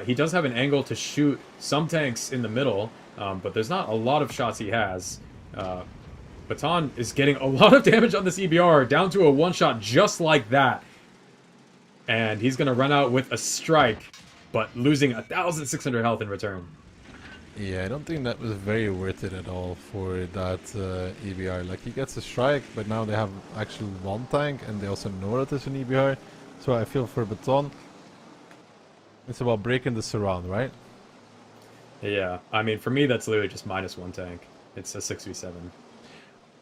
He does have an angle to shoot some tanks in the middle, but there's not a lot of shots he has. Baton is getting a lot of damage on this EBR, down to a one-shot just like that. And he's going to run out with a strike, but losing 1,600 health in return. Yeah, I don't think that was very worth it at all for that EBR. Like, he gets a strike, but now they have actually one tank, and they also know that there's an EBR. So I feel for Baton, it's about breaking the surround, right? Yeah, I mean, for me, that's literally just -1 tank. It's a 6v7.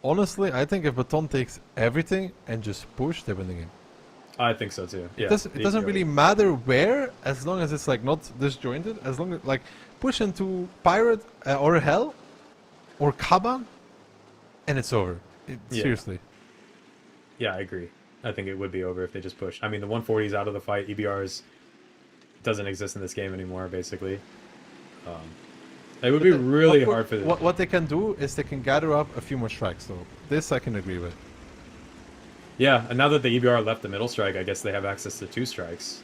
Honestly, I think if Baton takes everything and just push, they win the game. I think so too. Yeah, It doesn't really matter where, as long as it's like not disjointed. As long as like push into Pirate or Hell or Kaban, and it's over. Seriously. Yeah, I agree. I think it would be over if they just push. I mean, the 140 is out of the fight. EBRs doesn't exist in this game anymore, basically. It would be really hard for them. What they can do is they can gather up a few more strikes, though. This I can agree with. Yeah, and now that the EBR left the middle strike, I guess they have access to 2 strikes.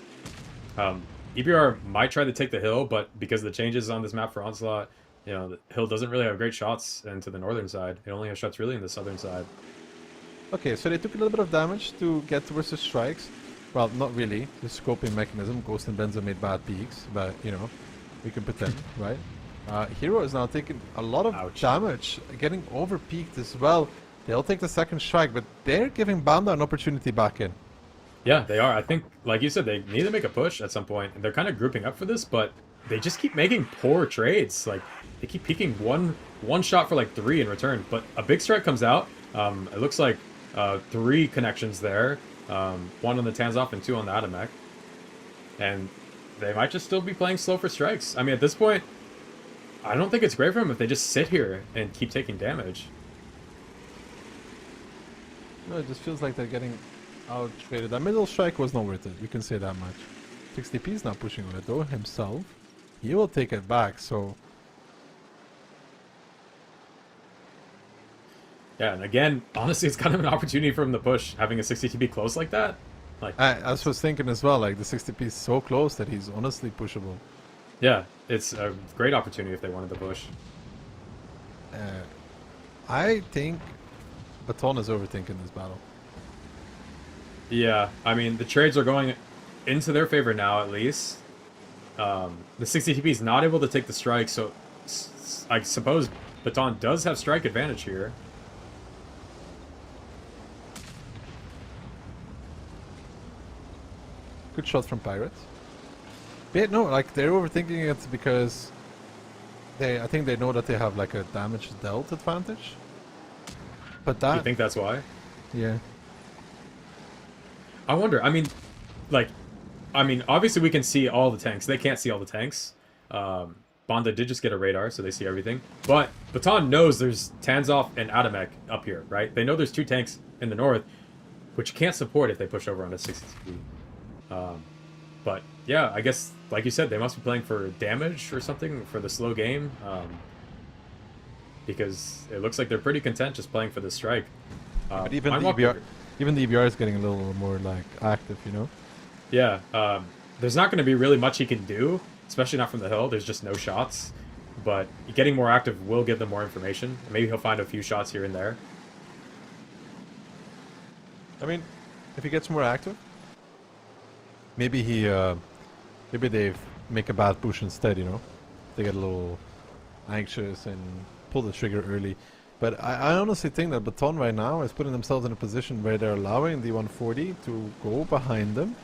EBR might try to take the hill, but because of the changes on this map for Onslaught, you know, the hill doesn't really have great shots into the northern side. It only has shots really in the southern side. Okay, so they took a little bit of damage to get towards the strikes. Well, not really. The scoping mechanism, Ghost and Benzo made bad peaks, but, you know, we can pretend, right? Hero is now taking a lot of damage, getting over-peaked as well. They'll take the second strike, but they're giving Banda an opportunity back in. Yeah, they are. I think, like you said, they need to make a push at some point. They're kind of grouping up for this, but they just keep making poor trades. Like, they keep peeking one shot for like 3 in return, but a big strike comes out. It looks like 3 connections there. 1 on the Tanzoff and 2 on the Adamek. And they might just still be playing slow for strikes. I mean, at this point, I don't think it's great for them if they just sit here and keep taking damage. No, it just feels like they're getting out-traded. That middle strike was not worth it, we can say that much. 60p is not pushing on it though, himself. He will take it back, so... Yeah, and again, honestly, it's kind of an opportunity for him to push, having a 60 TP close like that. Like, I was thinking as well, like the 60p is so close that he's honestly pushable. Yeah, it's a great opportunity if they wanted to push. I think Baton is overthinking this battle. Yeah, I mean, the trades are going into their favor now, at least. The 60 TP is not able to take the strike, so I suppose Baton does have strike advantage here. Good shot from Pirates. But no, like they're overthinking it because I think they know that they have like a damage dealt advantage. But that... You think that's why? Yeah. I wonder, I mean, obviously we can see all the tanks. They can't see all the tanks. Banda did just get a radar, so they see everything. But Baton knows there's Tanzoff and Adamek up here, right? They know there's 2 tanks in the north, which can't support if they push over on a 60 speed. But yeah, I guess, like you said, they must be playing for damage or something for the slow game. Because it looks like they're pretty content just playing for the strike. But even the EBR is getting a little more like active, you know? Yeah, there's not going to be really much he can do, especially not from the hill. There's just no shots. But getting more active will give them more information. Maybe he'll find a few shots here and there. I mean, if he gets more active, maybe maybe they make a bad push instead, you know? They get a little anxious and pull the trigger early. But I honestly think that Baton right now is putting themselves in a position where they're allowing the 140 to go behind them,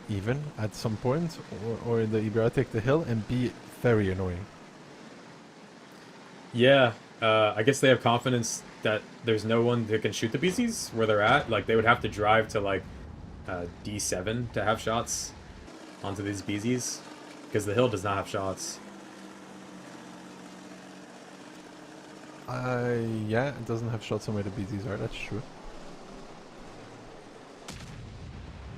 even at some point, or the EBR take the hill and be very annoying. Yeah, I guess they have confidence that there's no one that can shoot the BZs where they're at. Like, they would have to drive to, like, D7 to have shots onto these BZs, because the hill does not have shots. Yeah, it doesn't have shots on where the BZs are, that's true.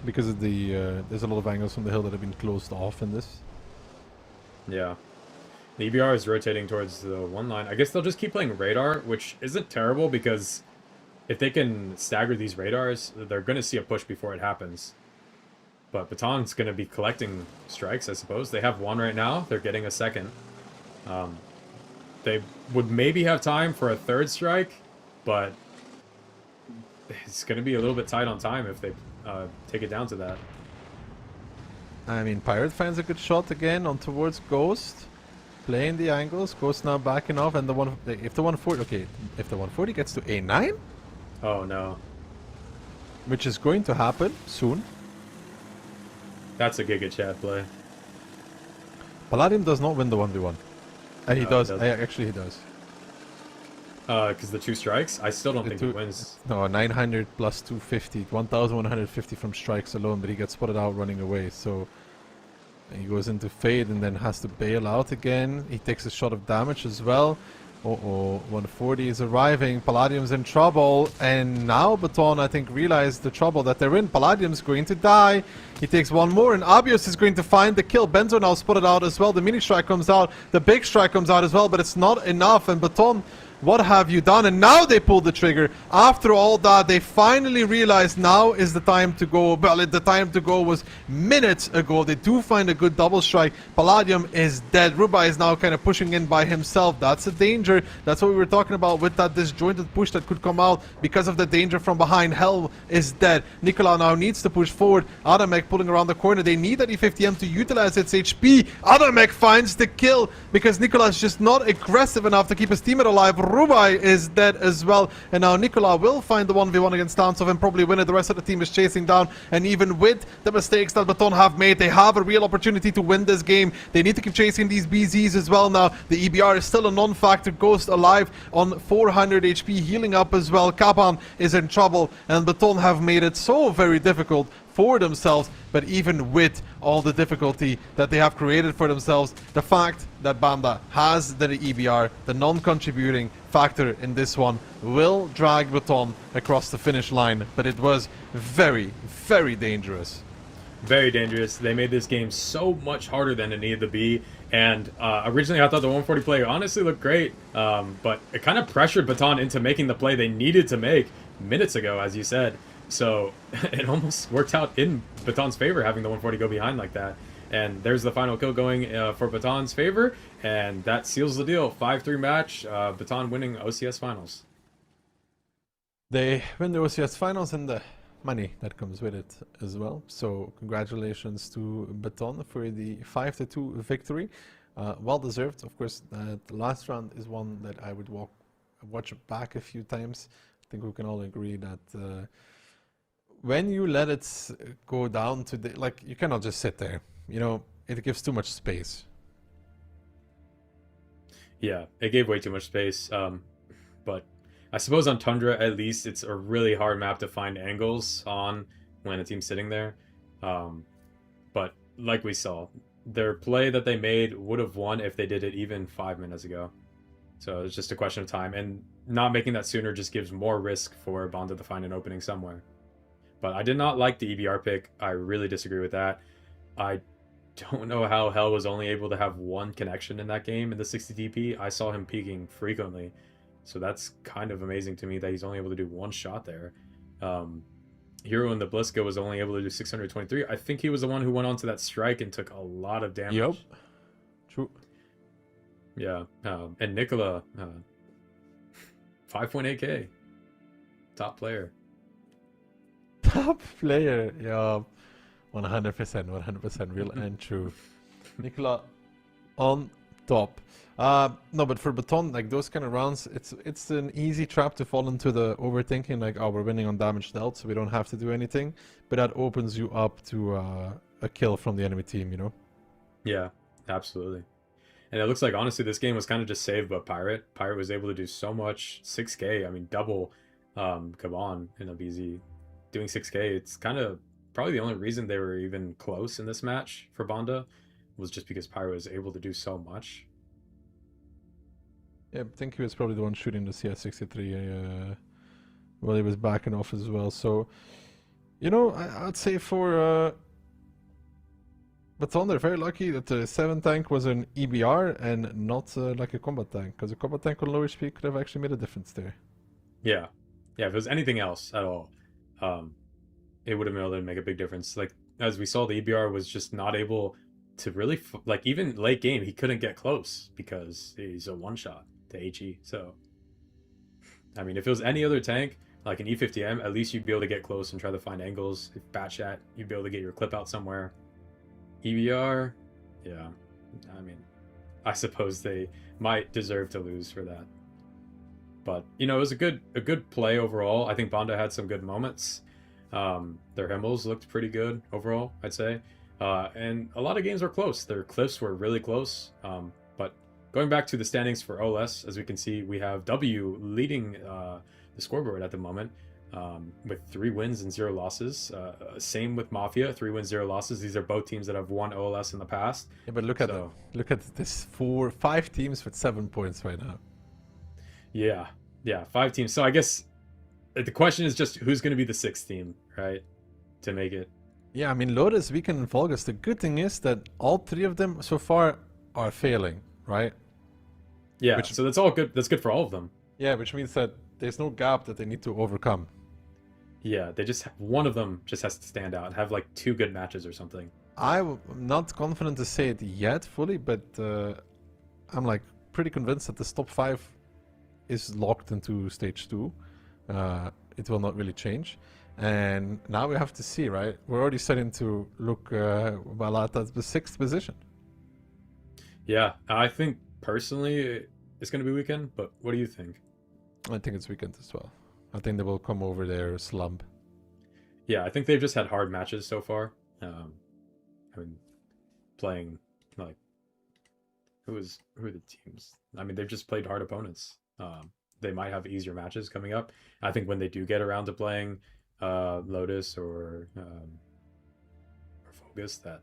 Because of the, there's a lot of angles from the hill that have been closed off in this. Yeah. The EBR is rotating towards the 1 line. I guess they'll just keep playing radar, which isn't terrible because if they can stagger these radars, they're going to see a push before it happens. But Baton's going to be collecting strikes, I suppose. They have 1 right now. They're getting a second. They would maybe have time for a 3rd strike, but it's going to be a little bit tight on time if they take it down to that. I mean, Pirate finds a good shot again on towards Ghost. playing the angles, Ghost now backing off, and if the 140, okay, if the 140 gets to A9, Oh no. which is going to happen soon. That's a Giga Chad play. Palladium does not win the 1v1. And he No, does. he doesn't. Actually, he does. Because the 2 strikes, I still don't think he wins. No, 900 plus 250, 1150 from strikes alone, but he gets spotted out running away. So he goes into fade and then has to bail out again. He takes a shot of damage as well. Uh-oh, 140 is arriving. Palladium's in trouble. And now Baton, I think, realized the trouble that they're in. Palladium's going to die. He takes one more, and Abios is going to find the kill. Benzo now spotted out as well. The mini strike comes out. The big strike comes out as well, but it's not enough. And Baton, what have you done? And now they pull the trigger. After all that, they finally realized now is the time to go. Well, the time to go was minutes ago. They do find a good double strike. Palladium is dead. Rubai is now kind of pushing in by himself. That's a danger. That's what we were talking about with that disjointed push that could come out because of the danger from behind. Hell is dead. Nicola now needs to push forward. Adamek pulling around the corner. They need that E50M to utilize its HP. Adamek finds the kill because Nicola is just not aggressive enough to keep his teammate alive. Rubai is dead as well, and now Nicola will find the 1v1 against Downsov and probably win it. The rest of the team is chasing down, and even with the mistakes that Baton have made, they have a real opportunity to win this game. They need to keep chasing these BZs as well now. The EBR is still a non-factor. Ghost alive on 400 HP, healing up as well. Kaban is in trouble, and Baton have made it so very difficult for themselves. But even with all the difficulty that they have created for themselves, the fact that Banda has the EBR, the non-contributing factor in this one, will drag Baton across the finish line. But it was very, very dangerous. Very dangerous. They made this game so much harder than it needed to be. And originally I thought the 140 play honestly looked great, but it kind of pressured Baton into making the play they needed to make minutes ago, as you said. So it almost worked out in Baton's favor having the 140 go behind like that. And there's the final kill going for Baton's favor, and that seals the deal. 5-3 match, Baton winning OCS Finals. They win the OCS Finals and the money that comes with it as well. So congratulations to Baton for the 5-2 victory. Well deserved. Of course, the last round is one that I would watch back a few times. I think we can all agree that when you let it go down to the, like, you cannot just sit there. You know, it gives too much space. Yeah, it gave way too much space. But I suppose on Tundra, at least, it's a really hard map to find angles on when a team's sitting there. But like we saw, their play that they made would have won if they did it even 5 minutes ago. So it's just a question of time. And not making that sooner just gives more risk for Banda to find an opening somewhere. But I did not like the EBR pick. I really disagree with that. I don't know how Hell was only able to have one connection in that game in the 60 TP. I saw him peeking frequently. So that's kind of amazing to me that he's only able to do one shot there. Hero in the Bliska was only able to do 623. I think he was the one who went onto that strike and took a lot of damage. Yep. True. Yeah. And Nicola, 5.8k. Top player. Top player, yeah, 100%, real and true. Nicola on top. No, but for Baton, like those kind of rounds, it's an easy trap to fall into the overthinking, like, oh, we're winning on damage dealt, so we don't have to do anything. But that opens you up to a kill from the enemy team, you know? Yeah, absolutely. And it looks like, honestly, this game was kind of just saved by Pirate. Pirate was able to do so much, 6k, I mean, double Kaban in a BZ. Doing 6k, it's kind of probably the only reason they were even close in this match for Banda was just because Pyro was able to do so much. Yeah, I think he was probably the one shooting the CS63 while he was backing off as well. So, you know, I'd say for Baton, they're very lucky that the 7 tank was an EBR and not like a combat tank, because a combat tank on low HP could have actually made a difference there. Yeah. Yeah, if it was anything else at all, it would have been able to make a big difference. Like, as we saw, the EBR was just not able to really, like, even late game, he couldn't get close because he's a one-shot to HE. So, I mean, if it was any other tank, like an E50M, at least you'd be able to get close and try to find angles. If Batchat, you'd be able to get your clip out somewhere. EBR, yeah, I mean, I suppose they might deserve to lose for that. But you know, it was a good play overall. I think Bonda had some good moments. Their Himmels looked pretty good overall, I'd say. And a lot of games were close. Their cliffs were really close. But going back to the standings for OLS, as we can see, we have W leading the scoreboard at the moment with 3 wins and 0 losses. Same with Mafia, 3 wins, 0 losses. These are both teams that have won OLS in the past. Yeah, but look at them. Look at this 5 teams with 7 points right now. Yeah, 5 teams. So I guess the question is just who's going to be the 6th team, right, to make it. Yeah, I mean, Lotus, Weekend, and Vulgus. The good thing is that all 3 of them so far are failing, right? Yeah, so that's all good. That's good for all of them. Yeah, which means that there's no gap that they need to overcome. Yeah, they just one of them just has to stand out and have like 2 good matches or something. I'm not confident to say it yet fully, but I'm like pretty convinced that the top 5 is locked into stage 2. It will not really change. And now we have to see, right? We're already starting to look well at the 6th position. Yeah, I think personally it's going to be Weekend, but what do you think? I think it's Weekend as well. I think they will come over their slump. Yeah, I think they've just had hard matches so far. I mean, playing like who are the teams? I mean, they've just played hard opponents. They might have easier matches coming up. I think when they do get around to playing Lotus or Vulgus, that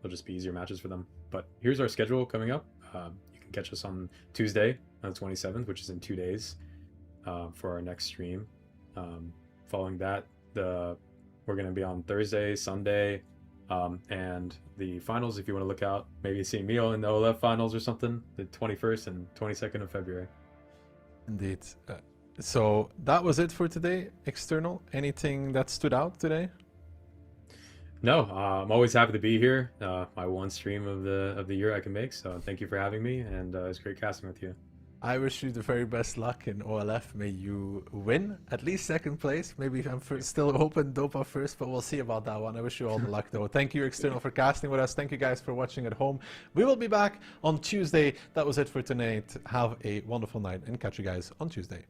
will just be easier matches for them. But here's our schedule coming up. You can catch us on Tuesday on the 27th, which is in 2 days, for our next stream. Following that, we're going to be on Thursday, Sunday, and the finals, if you want to look out, maybe see me in the OLF finals or something, the 21st and 22nd of February. Indeed. So that was it for today. External, anything that stood out today? No, I'm always happy to be here. My 1 stream of the year I can make. So thank you for having me, and it's great casting with you. I wish you the very best luck in OLF. May you win at least 2nd place. Maybe I'm still hoping Dopa first, but we'll see about that one. I wish you all the luck though. Thank you, External, for casting with us. Thank you guys for watching at home. We will be back on Tuesday. That was it for tonight. Have a wonderful night and catch you guys on Tuesday.